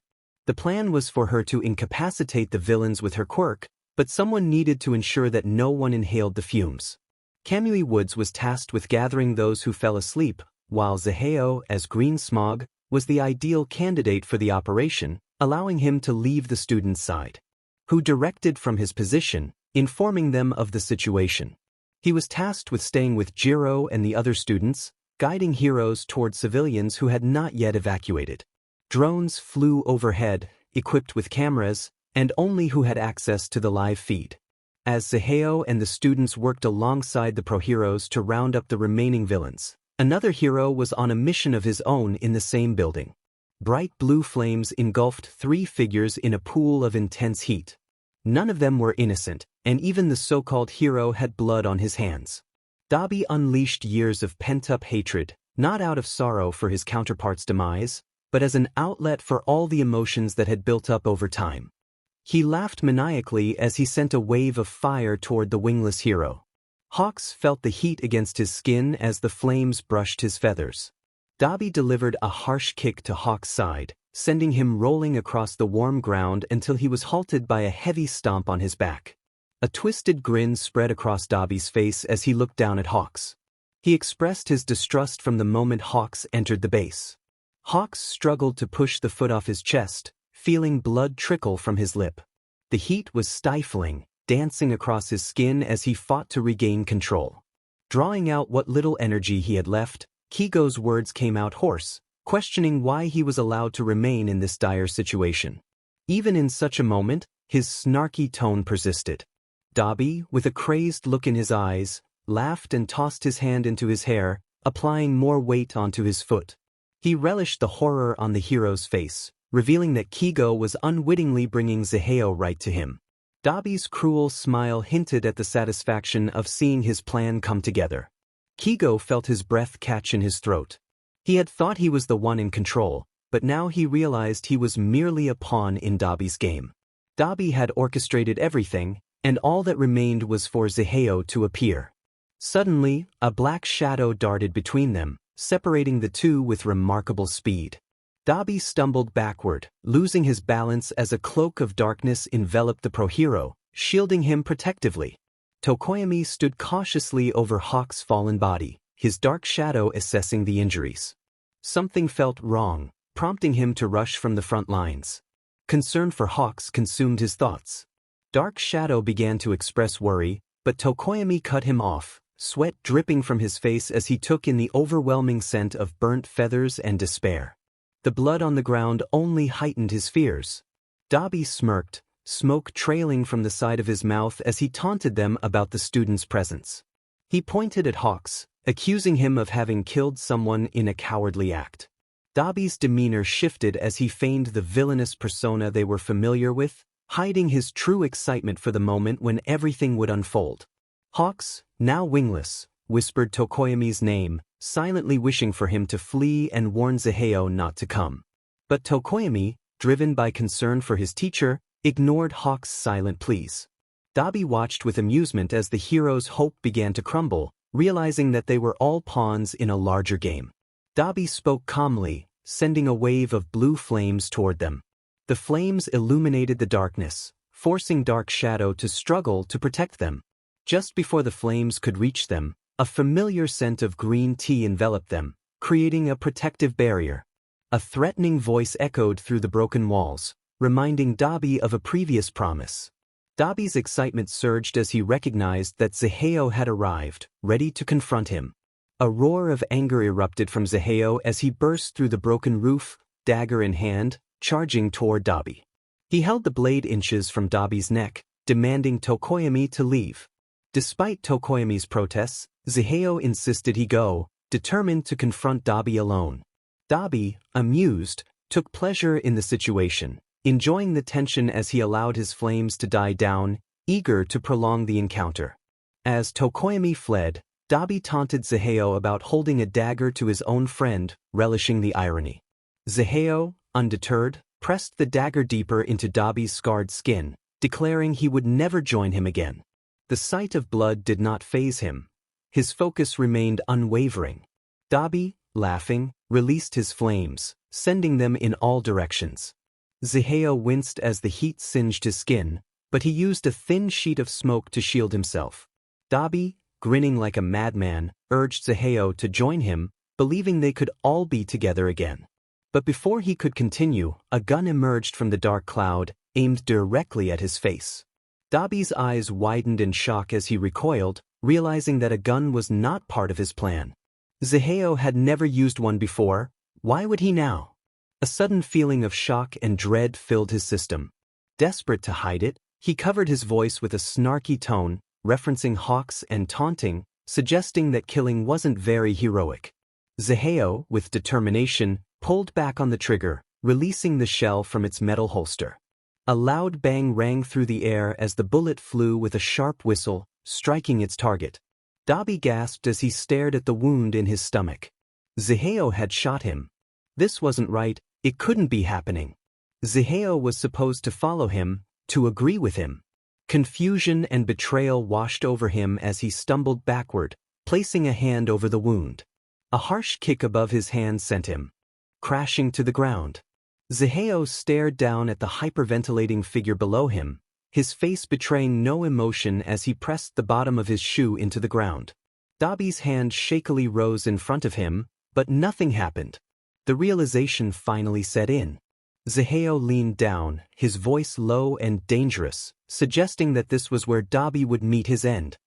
The plan was for her to incapacitate the villains with her quirk, but someone needed to ensure that no one inhaled the fumes. Kamui Woods was tasked with gathering those who fell asleep, while Zaheo, as Green Smog, was the ideal candidate for the operation, allowing him to leave the students' side. Who directed from his position, informing them of the situation. He was tasked with staying with Jiro and the other students, guiding heroes toward civilians who had not yet evacuated. Drones flew overhead, equipped with cameras, and only who had access to the live feed. As Zaheo and the students worked alongside the pro-heroes to round up the remaining villains, another hero was on a mission of his own in the same building. Bright blue flames engulfed 3 figures in a pool of intense heat. None of them were innocent, and even the so-called hero had blood on his hands. Dabi unleashed years of pent-up hatred, not out of sorrow for his counterpart's demise, but as an outlet for all the emotions that had built up over time. He laughed maniacally as he sent a wave of fire toward the wingless hero. Hawks felt the heat against his skin as the flames brushed his feathers. Dabi delivered a harsh kick to Hawk's side, sending him rolling across the warm ground until he was halted by a heavy stomp on his back. A twisted grin spread across Dabi's face as he looked down at Hawks. He expressed his distrust from the moment Hawks entered the base. Hawks struggled to push the foot off his chest, feeling blood trickle from his lip. The heat was stifling, dancing across his skin as he fought to regain control. Drawing out what little energy he had left, Kigo's words came out hoarse, questioning why he was allowed to remain in this dire situation. Even in such a moment, his snarky tone persisted. Dabi, with a crazed look in his eyes, laughed and tossed his hand into his hair, applying more weight onto his foot. He relished the horror on the hero's face, revealing that Kigo was unwittingly bringing Zaheo right to him. Dabi's cruel smile hinted at the satisfaction of seeing his plan come together. Kigo felt his breath catch in his throat. He had thought he was the one in control, but now he realized he was merely a pawn in Dabi's game. Dabi had orchestrated everything, and all that remained was for Zaheo to appear. Suddenly, a black shadow darted between them, separating the two with remarkable speed. Dabi stumbled backward, losing his balance as a cloak of darkness enveloped the pro-hero, shielding him protectively. Tokoyami stood cautiously over Hawk's fallen body, his dark shadow assessing the injuries. Something felt wrong, prompting him to rush from the front lines. Concern for Hawks consumed his thoughts. Dark Shadow began to express worry, but Tokoyami cut him off, sweat dripping from his face as he took in the overwhelming scent of burnt feathers and despair. The blood on the ground only heightened his fears. Dabi smirked, smoke trailing from the side of his mouth as he taunted them about the student's presence. He pointed at Hawks, accusing him of having killed someone in a cowardly act. Dabi's demeanor shifted as he feigned the villainous persona they were familiar with, hiding his true excitement for the moment when everything would unfold. Hawks, now wingless, whispered Tokoyami's name, silently wishing for him to flee and warn Zaheo not to come. But Tokoyami, driven by concern for his teacher, ignored Hawk's silent pleas. Dabi watched with amusement as the hero's hope began to crumble, realizing that they were all pawns in a larger game. Dabi spoke calmly, sending a wave of blue flames toward them. The flames illuminated the darkness, forcing Dark Shadow to struggle to protect them. Just before the flames could reach them, a familiar scent of green tea enveloped them, creating a protective barrier. A threatening voice echoed through the broken walls, reminding Dabi of a previous promise. Dabi's excitement surged as he recognized that Zaheo had arrived, ready to confront him. A roar of anger erupted from Zaheo as he burst through the broken roof, dagger in hand, charging toward Dabi. He held the blade inches from Dabi's neck, demanding Tokoyami to leave. Despite Tokoyami's protests, Ziheo insisted he go, determined to confront Dabi alone. Dabi, amused, took pleasure in the situation, enjoying the tension as he allowed his flames to die down, eager to prolong the encounter. As Tokoyami fled, Dabi taunted Ziheo about holding a dagger to his own friend, relishing the irony. Ziheo, undeterred, pressed the dagger deeper into Dabi's scarred skin, declaring he would never join him again. The sight of blood did not faze him. His focus remained unwavering. Dabi, laughing, released his flames, sending them in all directions. Ziheo winced as the heat singed his skin, but he used a thin sheet of smoke to shield himself. Dabi, grinning like a madman, urged Ziheo to join him, believing they could all be together again. But before he could continue, a gun emerged from the dark cloud, aimed directly at his face. Dabi's eyes widened in shock as he recoiled, realizing that a gun was not part of his plan. Ziheo had never used one before. Why would he now? A sudden feeling of shock and dread filled his system. Desperate to hide it, he covered his voice with a snarky tone, referencing hawks and taunting, suggesting that killing wasn't very heroic. Ziheo, with determination, pulled back on the trigger, releasing the shell from its metal holster. A loud bang rang through the air as the bullet flew with a sharp whistle, striking its target. Dabi gasped as he stared at the wound in his stomach. Ziheo had shot him. This wasn't right, it couldn't be happening. Ziheo was supposed to follow him, to agree with him. Confusion and betrayal washed over him as he stumbled backward, placing a hand over the wound. A harsh kick above his hand sent him crashing to the ground. Ziheo stared down at the hyperventilating figure below him, his face betraying no emotion as he pressed the bottom of his shoe into the ground. Dabi's hand shakily rose in front of him, but nothing happened. The realization finally set in. Ziheo leaned down, his voice low and dangerous, suggesting that this was where Dabi would meet his end.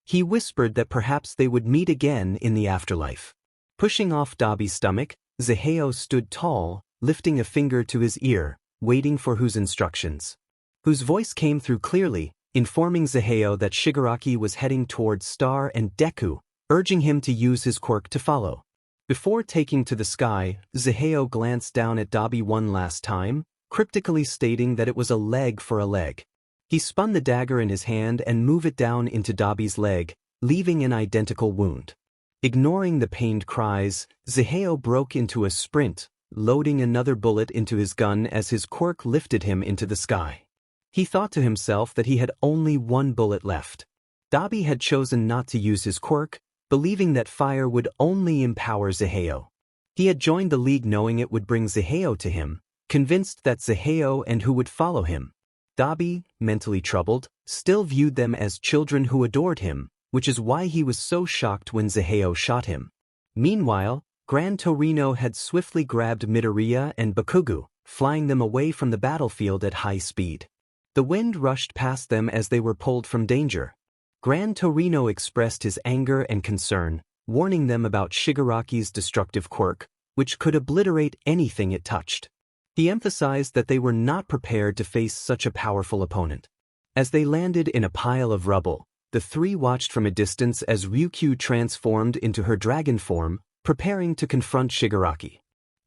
He whispered that perhaps they would meet again in the afterlife. Pushing off Dabi's stomach, Ziheo stood tall, lifting a finger to his ear, waiting for whose instructions. Whose voice came through clearly, informing Ziheo that Shigaraki was heading towards Star and Deku, urging him to use his quirk to follow. Before taking to the sky, Ziheo glanced down at Dabi one last time, cryptically stating that it was a leg for a leg. He spun the dagger in his hand and moved it down into Dabi's leg, leaving an identical wound. Ignoring the pained cries, Ziheo broke into a sprint, loading another bullet into his gun as his quirk lifted him into the sky. He thought to himself that he had only one bullet left. Dabi had chosen not to use his quirk, believing that fire would only empower Ziheo. He had joined the league knowing it would bring Ziheo to him, convinced that Ziheo and who would follow him. Dabi, mentally troubled, still viewed them as children who adored him, which is why he was so shocked when Ziheo shot him. Meanwhile, Gran Torino had swiftly grabbed Midoriya and Bakugo, flying them away from the battlefield at high speed. The wind rushed past them as they were pulled from danger. Gran Torino expressed his anger and concern, warning them about Shigaraki's destructive quirk, which could obliterate anything it touched. He emphasized that they were not prepared to face such a powerful opponent. As they landed in a pile of rubble, the three watched from a distance as Ryukyu transformed into her dragon form, preparing to confront Shigaraki.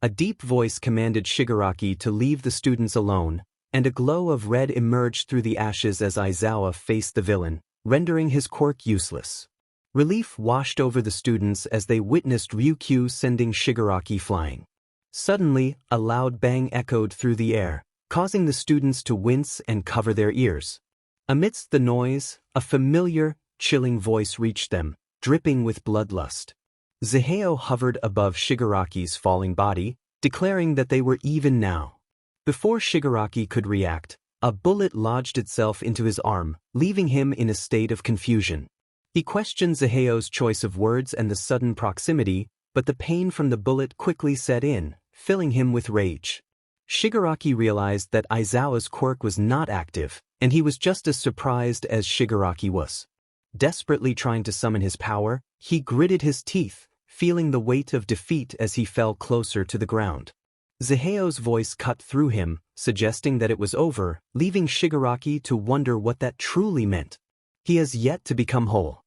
A deep voice commanded Shigaraki to leave the students alone, and a glow of red emerged through the ashes as Aizawa faced the villain, rendering his quirk useless. Relief washed over the students as they witnessed Ryukyu sending Shigaraki flying. Suddenly, a loud bang echoed through the air, causing the students to wince and cover their ears. Amidst the noise, a familiar, chilling voice reached them, dripping with bloodlust. Ziheo hovered above Shigaraki's falling body, declaring that they were even now. Before Shigaraki could react, a bullet lodged itself into his arm, leaving him in a state of confusion. He questioned Ziheo's choice of words and the sudden proximity, but the pain from the bullet quickly set in, filling him with rage. Shigaraki realized that Aizawa's quirk was not active, and he was just as surprised as Shigaraki was. Desperately trying to summon his power, he gritted his teeth, feeling the weight of defeat as he fell closer to the ground. Ziheo's voice cut through him, suggesting that it was over, leaving Shigaraki to wonder what that truly meant. He has yet to become whole.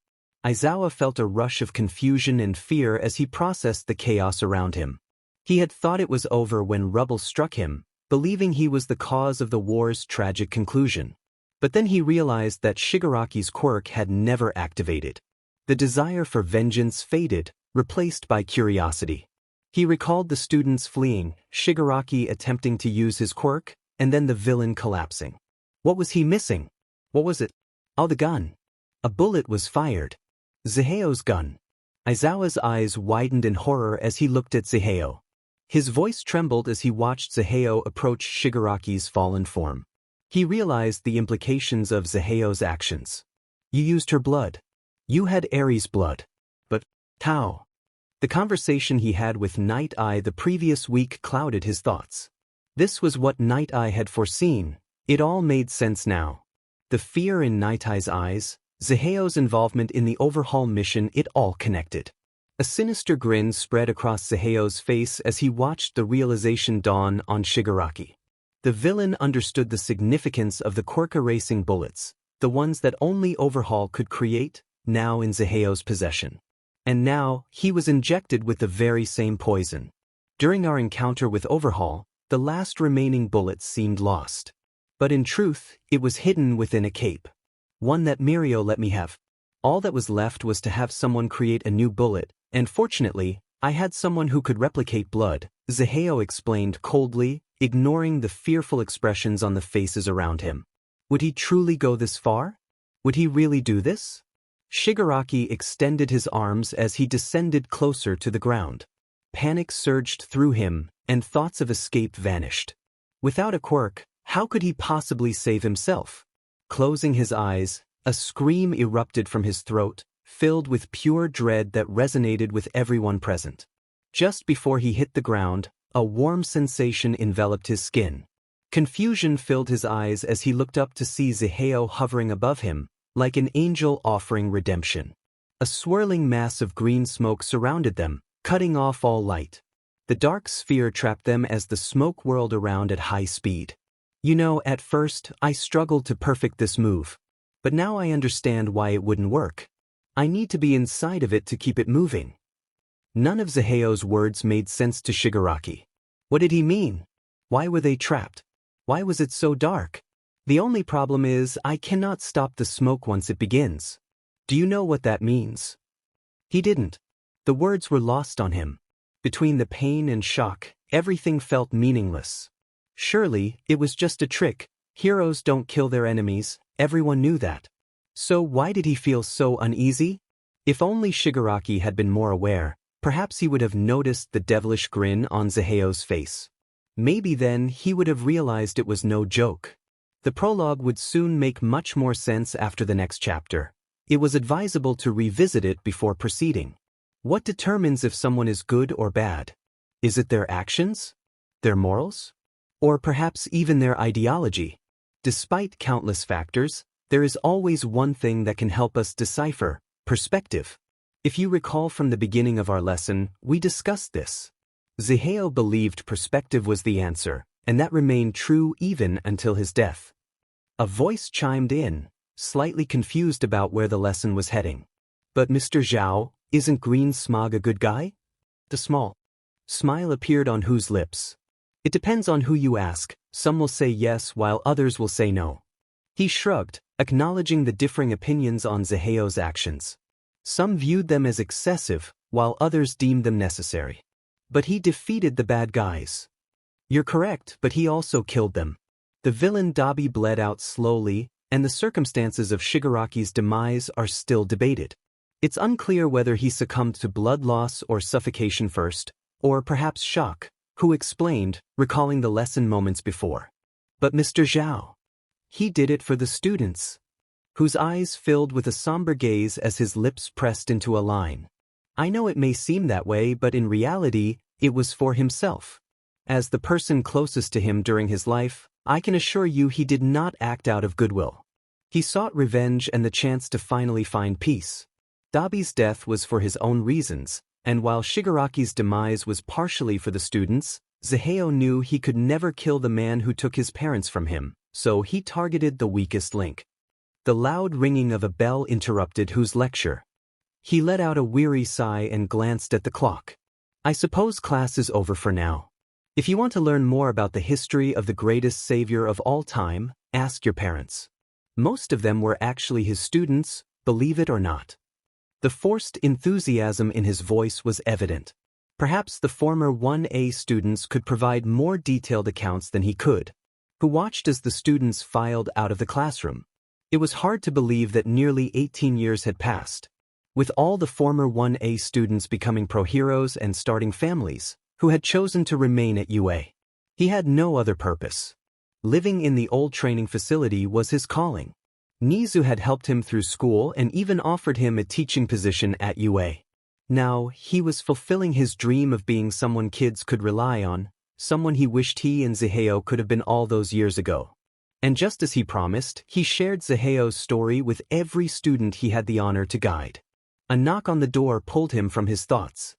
Aizawa felt a rush of confusion and fear as he processed the chaos around him. He had thought it was over when rubble struck him, believing he was the cause of the war's tragic conclusion. But then he realized that Shigaraki's quirk had never activated. The desire for vengeance faded, replaced by curiosity. He recalled the students fleeing, Shigaraki attempting to use his quirk, and then the villain collapsing. What was he missing? What was it? Oh, the gun. A bullet was fired. Ziheo's gun. Aizawa's eyes widened in horror as he looked at Ziheo. His voice trembled as he watched Ziheo approach Shigaraki's fallen form. He realized the implications of Ziheo's actions. You used her blood. You had Ares' blood. But, Tao. The conversation he had with Night Eye the previous week clouded his thoughts. This was what Night Eye had foreseen. It all made sense now. The fear in Night Eye's eyes, Ziheo's involvement in the overhaul mission, it all connected. A sinister grin spread across Ziheo's face as he watched the realization dawn on Shigaraki. The villain understood the significance of the quirk-erasing bullets, the ones that only overhaul could create, now in Ziheo's possession. And now, he was injected with the very same poison. During our encounter with overhaul, the last remaining bullet seemed lost. But in truth, it was hidden within a cape. One that Mirio let me have. All that was left was to have someone create a new bullet, and fortunately, I had someone who could replicate blood, Ziheo explained coldly, ignoring the fearful expressions on the faces around him. Would he truly go this far? Would he really do this? Shigaraki extended his arms as he descended closer to the ground. Panic surged through him, and thoughts of escape vanished. Without a quirk, how could he possibly save himself? Closing his eyes, a scream erupted from his throat, filled with pure dread that resonated with everyone present. Just before he hit the ground, a warm sensation enveloped his skin. Confusion filled his eyes as he looked up to see Ziheo hovering above him, like an angel offering redemption. A swirling mass of green smoke surrounded them, cutting off all light. The dark sphere trapped them as the smoke whirled around at high speed. You know, at first, I struggled to perfect this move. But now I understand why it wouldn't work. I need to be inside of it to keep it moving. None of Ziheo's words made sense to Shigaraki. What did he mean? Why were they trapped? Why was it so dark? The only problem is I cannot stop the smoke once it begins. Do you know what that means? He didn't. The words were lost on him. Between the pain and shock, everything felt meaningless. Surely, it was just a trick. Heroes don't kill their enemies, everyone knew that. So why did he feel so uneasy? If only Shigaraki had been more aware, perhaps he would have noticed the devilish grin on Ziheo's face. Maybe then he would have realized it was no joke. The prologue would soon make much more sense after the next chapter. It was advisable to revisit it before proceeding. What determines if someone is good or bad? Is it their actions? Their morals? Or perhaps even their ideology? Despite countless factors, there is always one thing that can help us decipher: perspective. If you recall from the beginning of our lesson, we discussed this. Ziheo believed perspective was the answer, and that remained true even until his death. A voice chimed in, slightly confused about where the lesson was heading. But Mr. Zhao, isn't Green Smog a good guy? The small smile appeared on Hu's lips. It depends on who you ask. Some will say yes while others will say no. He shrugged, acknowledging the differing opinions on Ziheo's actions. Some viewed them as excessive, while others deemed them necessary. But he defeated the bad guys. You're correct, but he also killed them. The villain Dabi bled out slowly, and the circumstances of Shigaraki's demise are still debated. It's unclear whether he succumbed to blood loss or suffocation first, or perhaps shock, Hu explained, recalling the lesson moments before. But Mr. Zhao, he did it for the students. Hu's eyes filled with a somber gaze as his lips pressed into a line. I know it may seem that way, but in reality, it was for himself. As the person closest to him during his life, I can assure you he did not act out of goodwill. He sought revenge and the chance to finally find peace. Dabi's death was for his own reasons, And while Shigaraki's demise was partially for the students, Zaheo knew he could never kill the man who took his parents from him, so he targeted the weakest link. The loud ringing of a bell interrupted Hu's lecture. He let out a weary sigh and glanced at the clock. I suppose class is over for now. If you want to learn more about the history of the greatest savior of all time, ask your parents. Most of them were actually his students, believe it or not. The forced enthusiasm in his voice was evident. Perhaps the former 1A students could provide more detailed accounts than he could. Who watched as the students filed out of the classroom. It was hard to believe that nearly 18 years had passed. With all the former 1A students becoming pro-heroes and starting families, who had chosen to remain at UA. He had no other purpose. Living in the old training facility was his calling. Nezu had helped him through school and even offered him a teaching position at UA. Now, he was fulfilling his dream of being someone kids could rely on, someone he wished he and Zaheo could have been all those years ago. And just as he promised, he shared Zaheo's story with every student he had the honor to guide. A knock on the door pulled him from his thoughts.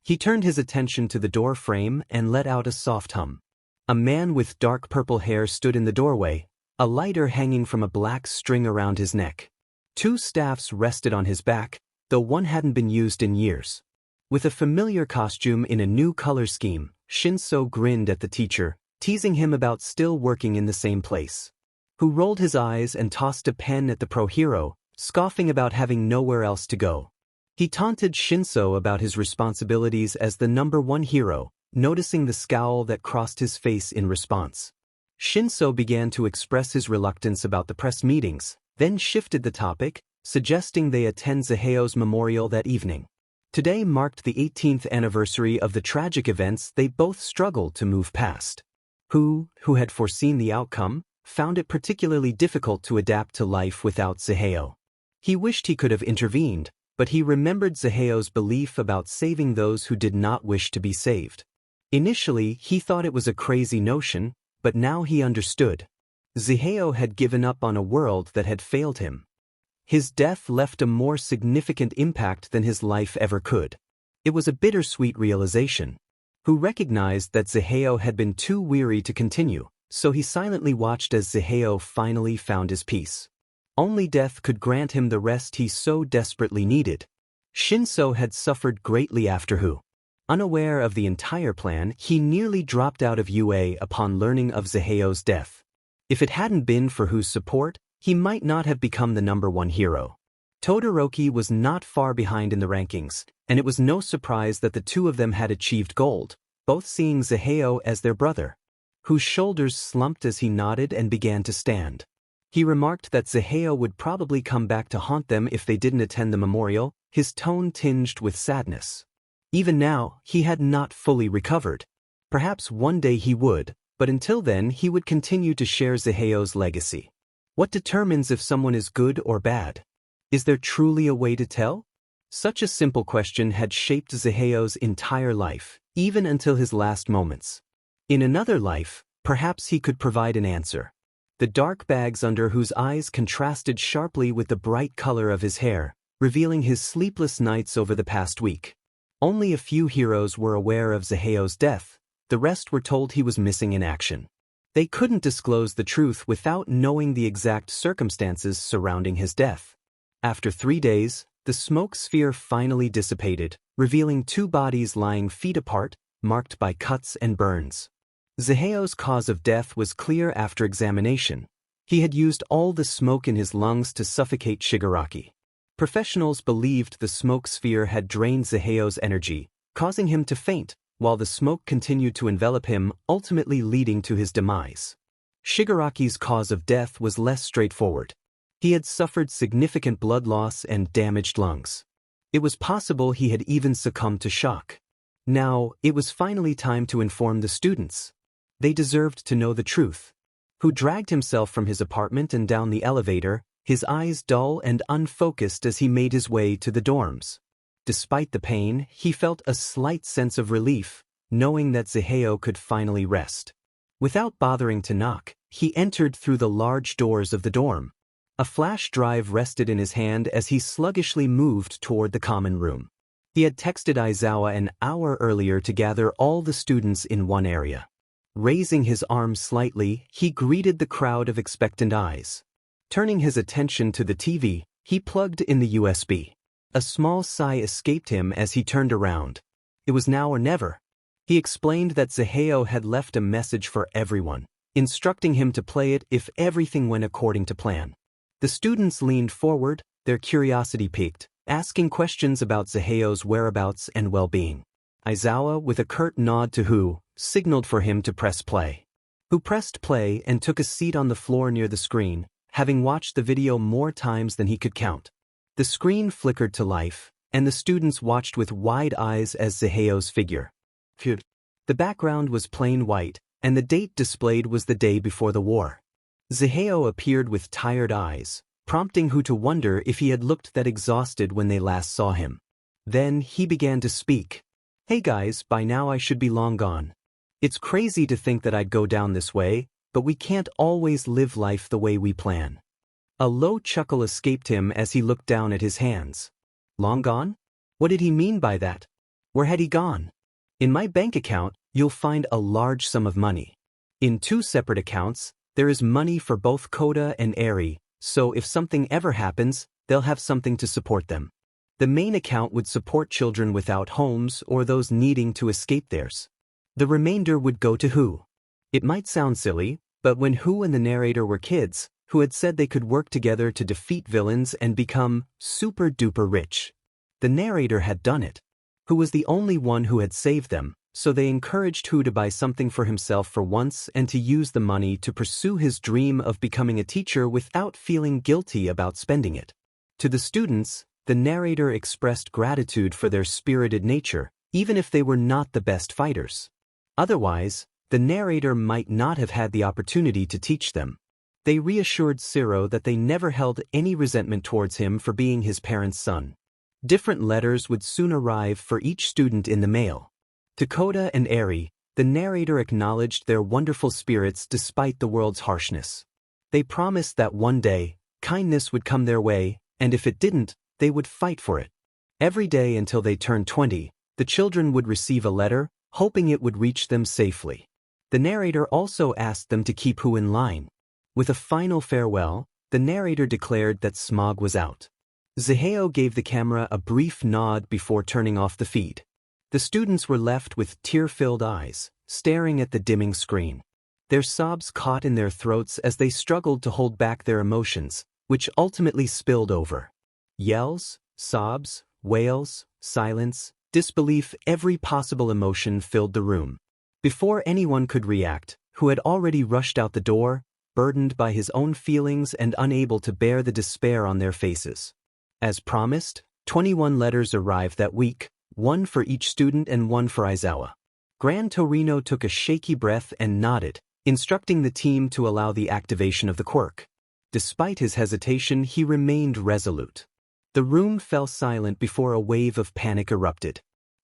He turned his attention to the door frame and let out a soft hum. A man with dark purple hair stood in the doorway, a lighter hanging from a black string around his neck. 2 staffs rested on his back, though one hadn't been used in years. With a familiar costume in a new color scheme, Shinso grinned at the teacher, teasing him about still working in the same place. Who rolled his eyes and tossed a pen at the pro-hero, scoffing about having nowhere else to go. He taunted Shinso about his responsibilities as the number 1 hero, noticing the scowl that crossed his face in response. Shinso began to express his reluctance about the press meetings, then shifted the topic, suggesting they attend Zaheo's memorial that evening. Today marked the 18th anniversary of the tragic events they both struggled to move past. Who had foreseen the outcome, found it particularly difficult to adapt to life without Zaheo. He wished he could have intervened, but he remembered Zaheo's belief about saving those who did not wish to be saved. Initially, he thought it was a crazy notion, but now he understood. Zaheo had given up on a world that had failed him. His death left a more significant impact than his life ever could. It was a bittersweet realization. Who recognized that Zaheo had been too weary to continue, so he silently watched as Zaheo finally found his peace. Only death could grant him the rest he so desperately needed. Shinso had suffered greatly after Who. Unaware of the entire plan, he nearly dropped out of UA upon learning of Zaheo's death. If it hadn't been for Who's support, he might not have become the number 1 hero. Todoroki was not far behind in the rankings, and it was no surprise that the two of them had achieved gold, both seeing Zaheo as their brother. Whose shoulders slumped as he nodded and began to stand. He remarked that Zaheo would probably come back to haunt them if they didn't attend the memorial, his tone tinged with sadness. Even now, he had not fully recovered. Perhaps one day he would, but until then he would continue to share Zaheo's legacy. What determines if someone is good or bad? Is there truly a way to tell? Such a simple question had shaped Zaheo's entire life, even until his last moments. In another life, perhaps he could provide an answer. The dark bags under Whose eyes contrasted sharply with the bright color of his hair, revealing his sleepless nights over the past week. Only a few heroes were aware of Zaheo's death, the rest were told he was missing in action. They couldn't disclose the truth without knowing the exact circumstances surrounding his death. After 3 days, the smoke sphere finally dissipated, revealing 2 bodies lying feet apart, marked by cuts and burns. Zaheo's cause of death was clear after examination. He had used all the smoke in his lungs to suffocate Shigaraki. Professionals believed the smoke sphere had drained Zaheo's energy, causing him to faint, while the smoke continued to envelop him, ultimately leading to his demise. Shigaraki's cause of death was less straightforward. He had suffered significant blood loss and damaged lungs. It was possible he had even succumbed to shock. Now, it was finally time to inform the students. They deserved to know the truth. Who dragged himself from his apartment and down the elevator, his eyes dull and unfocused as he made his way to the dorms. Despite the pain, he felt a slight sense of relief, knowing that Zaheo could finally rest. Without bothering to knock, he entered through the large doors of the dorm. A flash drive rested in his hand as he sluggishly moved toward the common room. He had texted Aizawa an hour earlier to gather all the students in one area. Raising his arm slightly, he greeted the crowd of expectant eyes. Turning his attention to the TV, he plugged in the USB. A small sigh escaped him as he turned around. It was now or never. He explained that WHAAA had left a message for everyone, instructing him to play it if everything went according to plan. The students leaned forward, their curiosity piqued, asking questions about WHAAA's whereabouts and well-being. Aizawa, with a curt nod to Who, signaled for him to press play. Who pressed play and took a seat on the floor near the screen, having watched the video more times than he could count. The screen flickered to life, and the students watched with wide eyes as WHAAA's figure. The background was plain white, and the date displayed was the day before the war. WHAAA appeared with tired eyes, prompting Who to wonder if he had looked that exhausted when they last saw him. Then he began to speak. "Hey guys, by now I should be long gone. It's crazy to think that I'd go down this way, but we can't always live life the way we plan." A low chuckle escaped him as he looked down at his hands. Long gone? What did he mean by that? Where had he gone? In my bank account, you'll find a large sum of money. In 2 separate accounts, there is money for both Coda and Eri, so if something ever happens, they'll have something to support them. The main account would support children without homes or those needing to escape theirs. The remainder would go to Who. It might sound silly, but when Who and the narrator were kids, Who had said they could work together to defeat villains and become super-duper rich. The narrator had done it. Who was the only one who had saved them, so they encouraged Who to buy something for himself for once and to use the money to pursue his dream of becoming a teacher without feeling guilty about spending it. To the students, the narrator expressed gratitude for their spirited nature, even if they were not the best fighters. Otherwise, the narrator might not have had the opportunity to teach them. They reassured Ciro that they never held any resentment towards him for being his parents' son. Different letters would soon arrive for each student in the mail. To Coda and Eri, the narrator acknowledged their wonderful spirits despite the world's harshness. They promised that one day, kindness would come their way, and if it didn't, they would fight for it. Every day until they turned 20, the children would receive a letter, hoping it would reach them safely. The narrator also asked them to keep Who in line. With a final farewell, the narrator declared that Smog was out. WHAAA gave the camera a brief nod before turning off the feed. The students were left with tear-filled eyes, staring at the dimming screen. Their sobs caught in their throats as they struggled to hold back their emotions, which ultimately spilled over. Yells, sobs, wails, silence, disbelief, every possible emotion filled the room. Before anyone could react, Who had already rushed out the door, burdened by his own feelings and unable to bear the despair on their faces. As promised, 21 letters arrived that week, 1 for each student and 1 for Aizawa. Gran Torino took a shaky breath and nodded, instructing the team to allow the activation of the quirk. Despite his hesitation, he remained resolute. The room fell silent before a wave of panic erupted.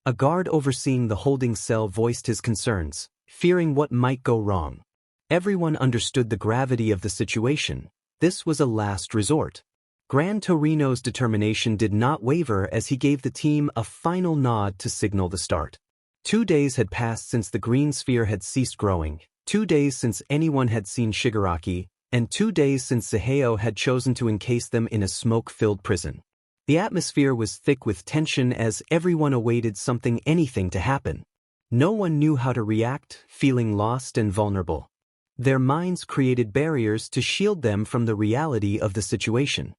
A guard overseeing the holding cell voiced his concerns, fearing what might go wrong. Everyone understood the gravity of the situation. This was a last resort. Gran Torino's determination did not waver as he gave the team a final nod to signal the start. 2 days had passed since the green sphere had ceased growing, 2 days since anyone had seen Shigaraki, and 2 days since WHAAA had chosen to encase them in a smoke-filled prison. The atmosphere was thick with tension as everyone awaited anything to happen. No one knew how to react, feeling lost and vulnerable. Their minds created barriers to shield them from the reality of the situation.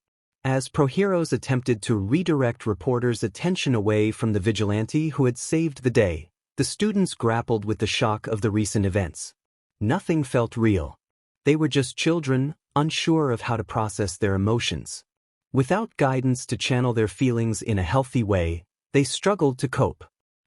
As pro-heroes attempted to redirect reporters' attention away from the vigilante who had saved the day, the students grappled with the shock of the recent events. Nothing felt real. They were just children, unsure of how to process their emotions. Without guidance to channel their feelings in a healthy way, they struggled to cope.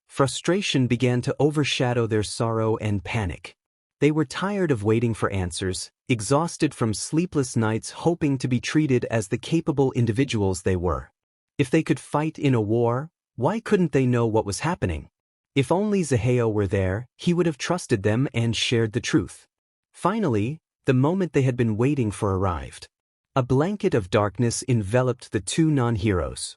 Frustration began to overshadow their sorrow and panic. They were tired of waiting for answers, exhausted from sleepless nights hoping to be treated as the capable individuals they were. If they could fight in a war, why couldn't they know what was happening? If only WHAAA were there, he would have trusted them and shared the truth. Finally, the moment they had been waiting for arrived. A blanket of darkness enveloped the 2 non-heroes.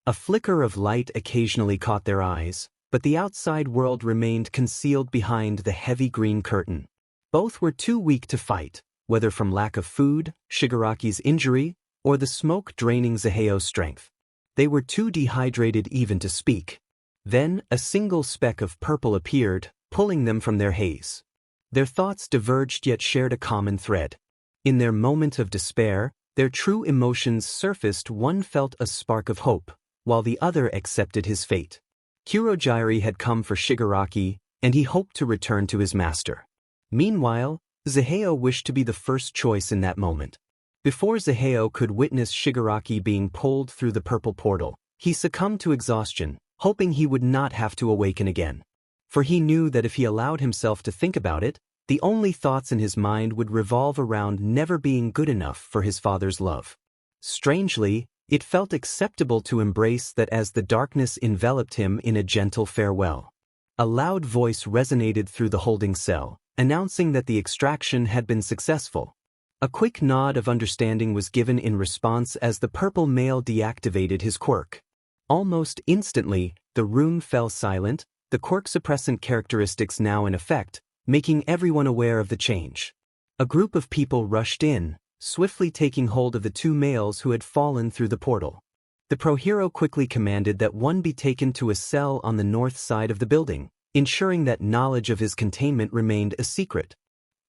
A flicker of light occasionally caught their eyes, but the outside world remained concealed behind the heavy green curtain. Both were too weak to fight, whether from lack of food, Shigaraki's injury, or the smoke draining Zaheo's strength. They were too dehydrated even to speak. Then, a single speck of purple appeared, pulling them from their haze. Their thoughts diverged yet shared a common thread. In their moment of despair, their true emotions surfaced. One felt a spark of hope, while the other accepted his fate. Kurogyari had come for Shigaraki, and he hoped to return to his master. Meanwhile, Zaheo wished to be the first choice in that moment. Before Zaheo could witness Shigaraki being pulled through the purple portal, he succumbed to exhaustion, hoping he would not have to awaken again. For he knew that if he allowed himself to think about it, the only thoughts in his mind would revolve around never being good enough for his father's love. Strangely, it felt acceptable to embrace that as the darkness enveloped him in a gentle farewell. A loud voice resonated through the holding cell, announcing that the extraction had been successful. A quick nod of understanding was given in response as the purple male deactivated his quirk. Almost instantly, the room fell silent, the quirk suppressant characteristics now in effect, making everyone aware of the change. A group of people rushed in, swiftly taking hold of the two males who had fallen through the portal. The pro-hero quickly commanded that one be taken to a cell on the north side of the building, ensuring that knowledge of his containment remained a secret.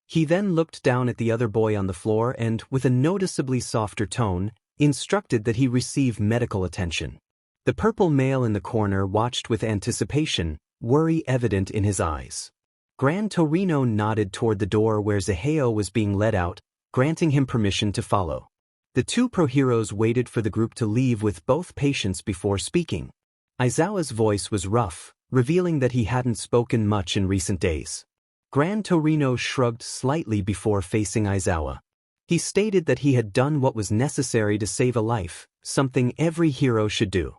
He then looked down at the other boy on the floor and, with a noticeably softer tone, instructed that he receive medical attention. The purple male in the corner watched with anticipation, worry evident in his eyes. Gran Torino nodded toward the door where Zaheo was being led out, granting him permission to follow. The two pro-heroes waited for the group to leave with both patients before speaking. Aizawa's voice was rough, revealing that he hadn't spoken much in recent days. Gran Torino shrugged slightly before facing Aizawa. He stated that he had done what was necessary to save a life, something every hero should do.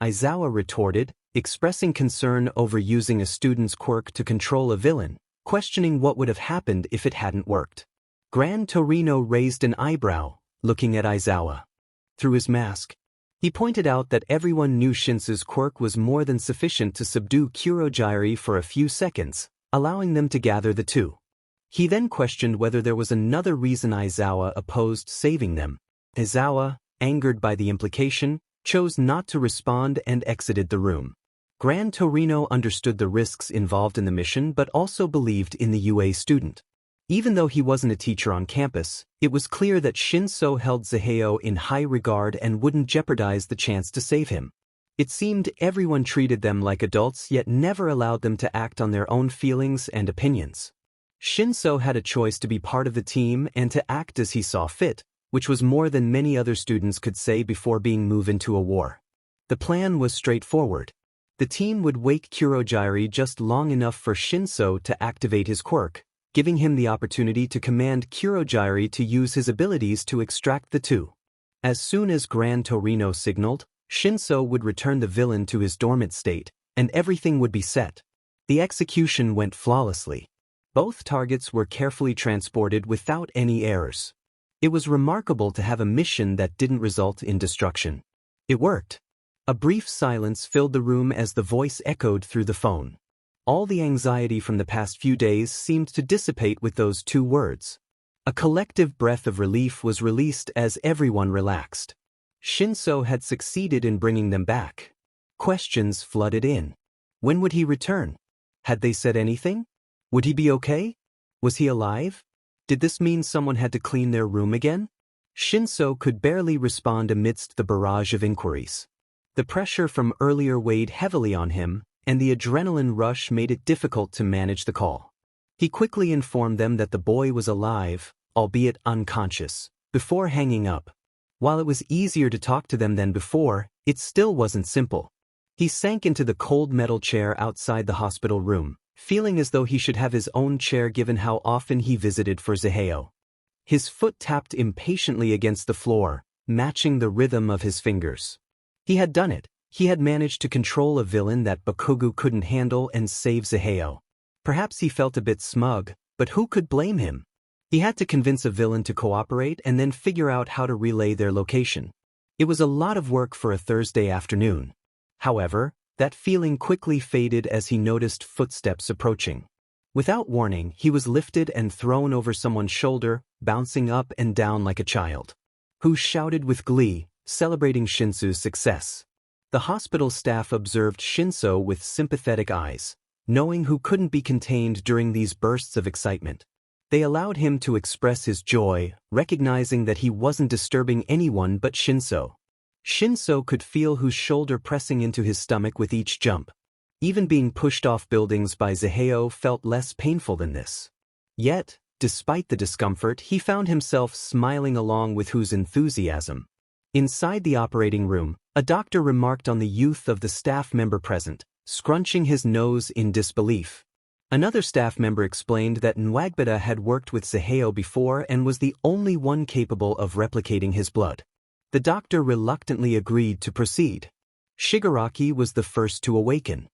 Aizawa retorted, expressing concern over using a student's quirk to control a villain, questioning what would have happened if it hadn't worked. Gran Torino raised an eyebrow, looking at Aizawa. Through his mask, he pointed out that everyone knew Shinsu's quirk was more than sufficient to subdue Kurogyari for a few seconds, allowing them to gather the two. He then questioned whether there was another reason Aizawa opposed saving them. Aizawa, angered by the implication, chose not to respond and exited the room. Gran Torino understood the risks involved in the mission but also believed in the UA student. Even though he wasn't a teacher on campus, it was clear that Shinso held Zaheo in high regard and wouldn't jeopardize the chance to save him. It seemed everyone treated them like adults yet never allowed them to act on their own feelings and opinions. Shinso had a choice to be part of the team and to act as he saw fit, which was more than many other students could say before being moved into a war. The plan was straightforward. The team would wake Kurogyari just long enough for Shinso to activate his quirk, giving him the opportunity to command Kurogyari to use his abilities to extract the two. As soon as Gran Torino signaled, Shinso would return the villain to his dormant state, and everything would be set. The execution went flawlessly. Both targets were carefully transported without any errors. It was remarkable to have a mission that didn't result in destruction. It worked. A brief silence filled the room as the voice echoed through the phone. All the anxiety from the past few days seemed to dissipate with those two words. A collective breath of relief was released as everyone relaxed. Shinso had succeeded in bringing them back. Questions flooded in. When would he return? Had they said anything? Would he be okay? Was he alive? Did this mean someone had to clean their room again? Shinso could barely respond amidst the barrage of inquiries. The pressure from earlier weighed heavily on him, and the adrenaline rush made it difficult to manage the call. He quickly informed them that the boy was alive, albeit unconscious, before hanging up. While it was easier to talk to them than before, it still wasn't simple. He sank into the cold metal chair outside the hospital room, feeling as though he should have his own chair given how often he visited for Zaheo. His foot tapped impatiently against the floor, matching the rhythm of his fingers. He had done it. He had managed to control a villain that Bakugo couldn't handle and save Zaheo. Perhaps he felt a bit smug, but who could blame him? He had to convince a villain to cooperate and then figure out how to relay their location. It was a lot of work for a Thursday afternoon. However, that feeling quickly faded as he noticed footsteps approaching. Without warning, he was lifted and thrown over someone's shoulder, bouncing up and down like a child, who shouted with glee, celebrating Shinsu's success. The hospital staff observed Shinso with sympathetic eyes, knowing who couldn't be contained during these bursts of excitement. They allowed him to express his joy, recognizing that he wasn't disturbing anyone but Shinso. Shinso could feel whose shoulder pressing into his stomach with each jump. Even being pushed off buildings by Zaheo felt less painful than this. Yet, despite the discomfort, he found himself smiling along with whose enthusiasm. Inside the operating room, a doctor remarked on the youth of the staff member present, scrunching his nose in disbelief. Another staff member explained that Nwagbata had worked with Zaheo before and was the only one capable of replicating his blood. The doctor reluctantly agreed to proceed. Shigaraki was the first to awaken.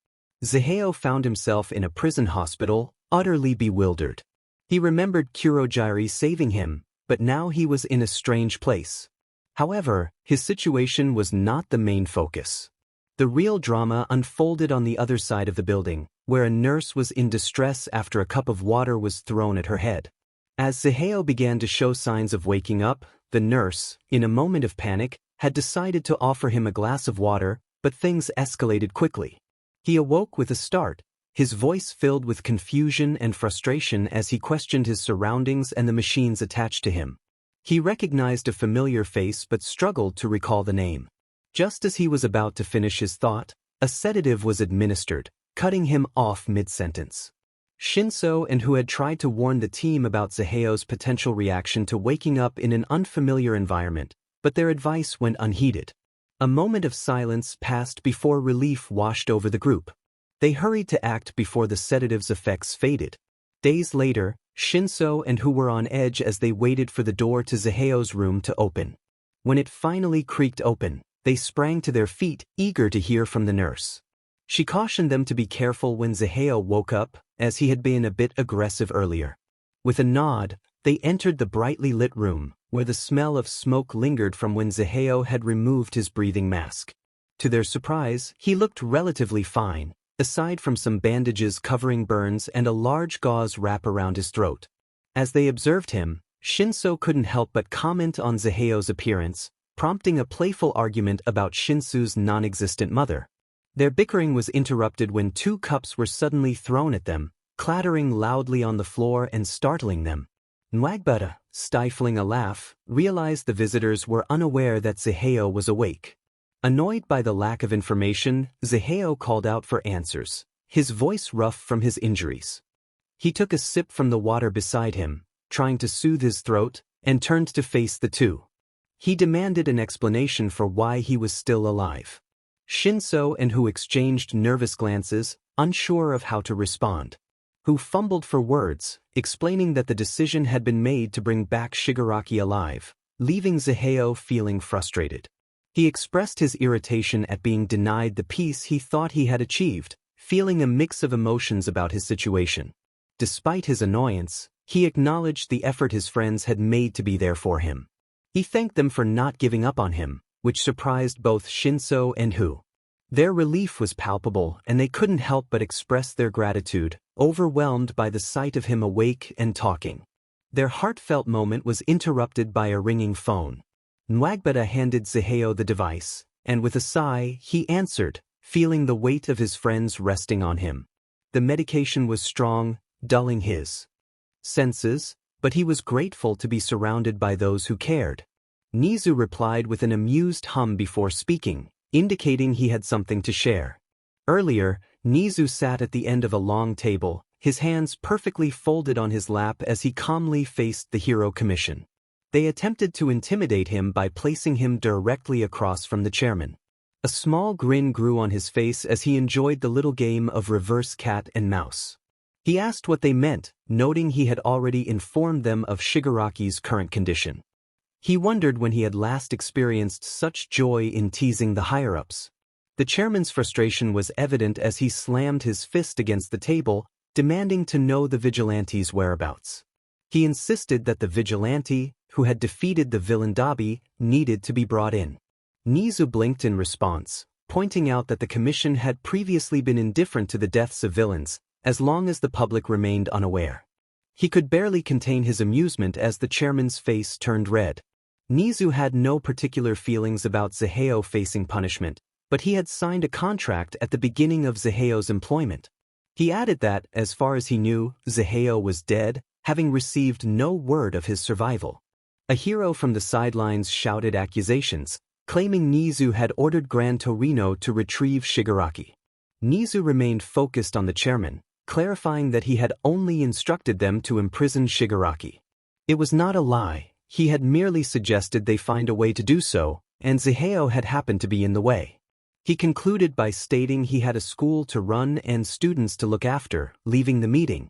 Zaheo found himself in a prison hospital, utterly bewildered. He remembered Kurogiri saving him, but now he was in a strange place. However, his situation was not the main focus. The real drama unfolded on the other side of the building, where a nurse was in distress after a cup of water was thrown at her head. As Zaheo began to show signs of waking up, the nurse, in a moment of panic, had decided to offer him a glass of water, but things escalated quickly. He awoke with a start, his voice filled with confusion and frustration as he questioned his surroundings and the machines attached to him. He recognized a familiar face but struggled to recall the name. Just as he was about to finish his thought, a sedative was administered, cutting him off mid-sentence. Shinso and who had tried to warn the team about Zaheo's potential reaction to waking up in an unfamiliar environment, but their advice went unheeded. A moment of silence passed before relief washed over the group. They hurried to act before the sedative's effects faded. Days later, Shinso and who were on edge as they waited for the door to Zaheo's room to open. When it finally creaked open, they sprang to their feet, eager to hear from the nurse. She cautioned them to be careful when Zaheo woke up, as he had been a bit aggressive earlier. With a nod, they entered the brightly lit room, where the smell of smoke lingered from when Zaheo had removed his breathing mask. To their surprise, he looked relatively fine, aside from some bandages covering burns and a large gauze wrap around his throat. As they observed him, Shinso couldn't help but comment on Zaheo's appearance, prompting a playful argument about Shinsu's non-existent mother. Their bickering was interrupted when 2 cups were suddenly thrown at them, clattering loudly on the floor and startling them. Nwagbata, stifling a laugh, realized the visitors were unaware that Zaheo was awake. Annoyed by the lack of information, Zaheo called out for answers, his voice rough from his injuries. He took a sip from the water beside him, trying to soothe his throat, and turned to face the two. He demanded an explanation for why he was still alive. Shinso and who exchanged nervous glances, unsure of how to respond. Who fumbled for words, explaining that the decision had been made to bring back Shigaraki alive, leaving Zaheo feeling frustrated. He expressed his irritation at being denied the peace he thought he had achieved, feeling a mix of emotions about his situation. Despite his annoyance, he acknowledged the effort his friends had made to be there for him. He thanked them for not giving up on him, which surprised both Shinso and Hu. Their relief was palpable and they couldn't help but express their gratitude, overwhelmed by the sight of him awake and talking. Their heartfelt moment was interrupted by a ringing phone. Nwagbata handed Zaheo the device, and with a sigh, he answered, feeling the weight of his friends resting on him. The medication was strong, dulling his senses, but he was grateful to be surrounded by those who cared. Nezu replied with an amused hum before speaking, indicating he had something to share. Earlier, Nezu sat at the end of a long table, his hands perfectly folded on his lap as he calmly faced the Hero Commission. They attempted to intimidate him by placing him directly across from the chairman. A small grin grew on his face as he enjoyed the little game of reverse cat and mouse. He asked what they meant, noting he had already informed them of Shigaraki's current condition. He wondered when he had last experienced such joy in teasing the higher-ups. The chairman's frustration was evident as he slammed his fist against the table, demanding to know the vigilante's whereabouts. He insisted that the vigilante, who had defeated the villain Dabi, needed to be brought in. Nezu blinked in response, pointing out that the commission had previously been indifferent to the deaths of villains, as long as the public remained unaware. He could barely contain his amusement as the chairman's face turned red. Nezu had no particular feelings about Zaheo facing punishment, but he had signed a contract at the beginning of Zaheo's employment. He added that, as far as he knew, Zaheo was dead, having received no word of his survival. A hero from the sidelines shouted accusations, claiming Nezu had ordered Gran Torino to retrieve Shigaraki. Nezu remained focused on the chairman, clarifying that he had only instructed them to imprison Shigaraki. It was not a lie, he had merely suggested they find a way to do so, and Zaheo had happened to be in the way. He concluded by stating he had a school to run and students to look after, leaving the meeting.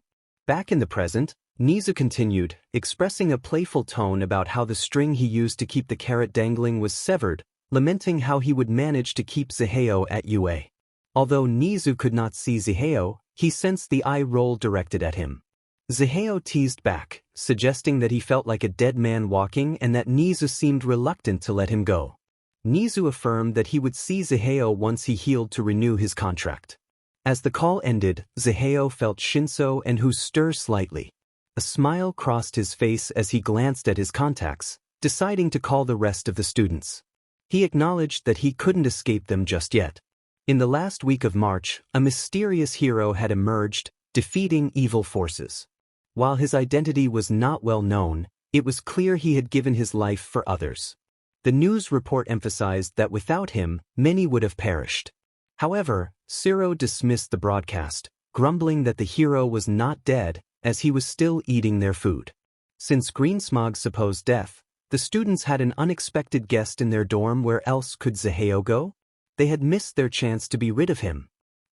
Back in the present, Nezu continued, expressing a playful tone about how the string he used to keep the carrot dangling was severed, lamenting how he would manage to keep Zaheo at UA. Although Nezu could not see Zaheo, he sensed the eye roll directed at him. Zaheo teased back, suggesting that he felt like a dead man walking and that Nezu seemed reluctant to let him go. Nezu affirmed that he would see Zaheo once he healed to renew his contract. As the call ended, Zaheo felt Shinso and Hu stir slightly. A smile crossed his face as he glanced at his contacts, deciding to call the rest of the students. He acknowledged that he couldn't escape them just yet. In the last week of March, a mysterious hero had emerged, defeating evil forces. While his identity was not well known, it was clear he had given his life for others. The news report emphasized that without him, many would have perished. However, Siro dismissed the broadcast, grumbling that the hero was not dead, as he was still eating their food. Since Green Smog's supposed death, the students had an unexpected guest in their dorm. Where else could Zaheo go? They had missed their chance to be rid of him.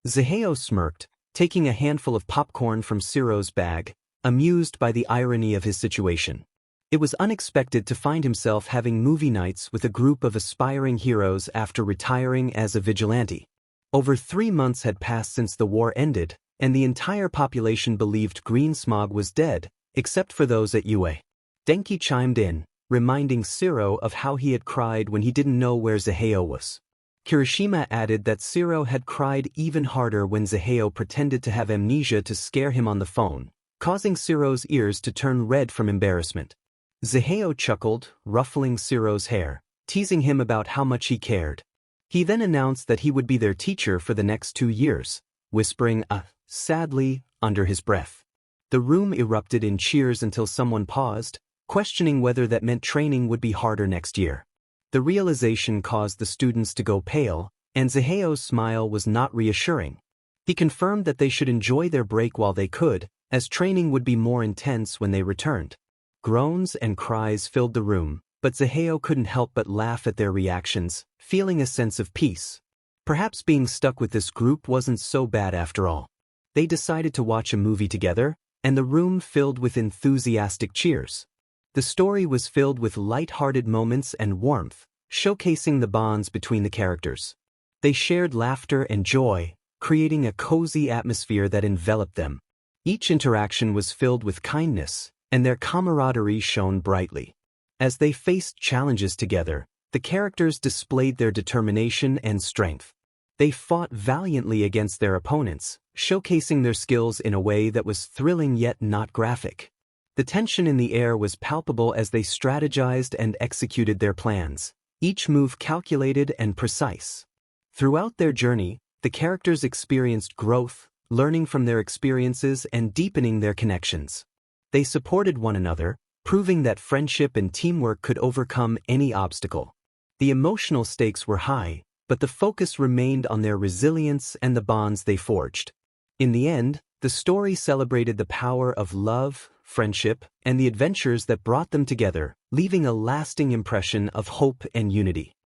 Zaheo smirked, taking a handful of popcorn from Siro's bag, amused by the irony of his situation. It was unexpected to find himself having movie nights with a group of aspiring heroes after retiring as a vigilante. Over 3 months had passed since the war ended, and the entire population believed Green Smog was dead, except for those at UA. Denki chimed in, reminding Siro of how he had cried when he didn't know where Zaheo was. Kirishima added that Siro had cried even harder when Zaheo pretended to have amnesia to scare him on the phone, causing Siro's ears to turn red from embarrassment. Zaheo chuckled, ruffling Siro's hair, teasing him about how much he cared. He then announced that he would be their teacher for the next 2 years, whispering sadly, under his breath. The room erupted in cheers until someone paused, questioning whether that meant training would be harder next year. The realization caused the students to go pale, and Zaheo's smile was not reassuring. He confirmed that they should enjoy their break while they could, as training would be more intense when they returned. Groans and cries filled the room, but Zaheo couldn't help but laugh at their reactions, feeling a sense of peace. Perhaps being stuck with this group wasn't so bad after all. They decided to watch a movie together, and the room filled with enthusiastic cheers. The story was filled with light-hearted moments and warmth, showcasing the bonds between the characters. They shared laughter and joy, creating a cozy atmosphere that enveloped them. Each interaction was filled with kindness, and their camaraderie shone brightly. As they faced challenges together, the characters displayed their determination and strength. They fought valiantly against their opponents, showcasing their skills in a way that was thrilling yet not graphic. The tension in the air was palpable as they strategized and executed their plans, each move calculated and precise. Throughout their journey, the characters experienced growth, learning from their experiences and deepening their connections. They supported one another, proving that friendship and teamwork could overcome any obstacle. The emotional stakes were high, but the focus remained on their resilience and the bonds they forged. In the end, the story celebrated the power of love, friendship, and the adventures that brought them together, leaving a lasting impression of hope and unity.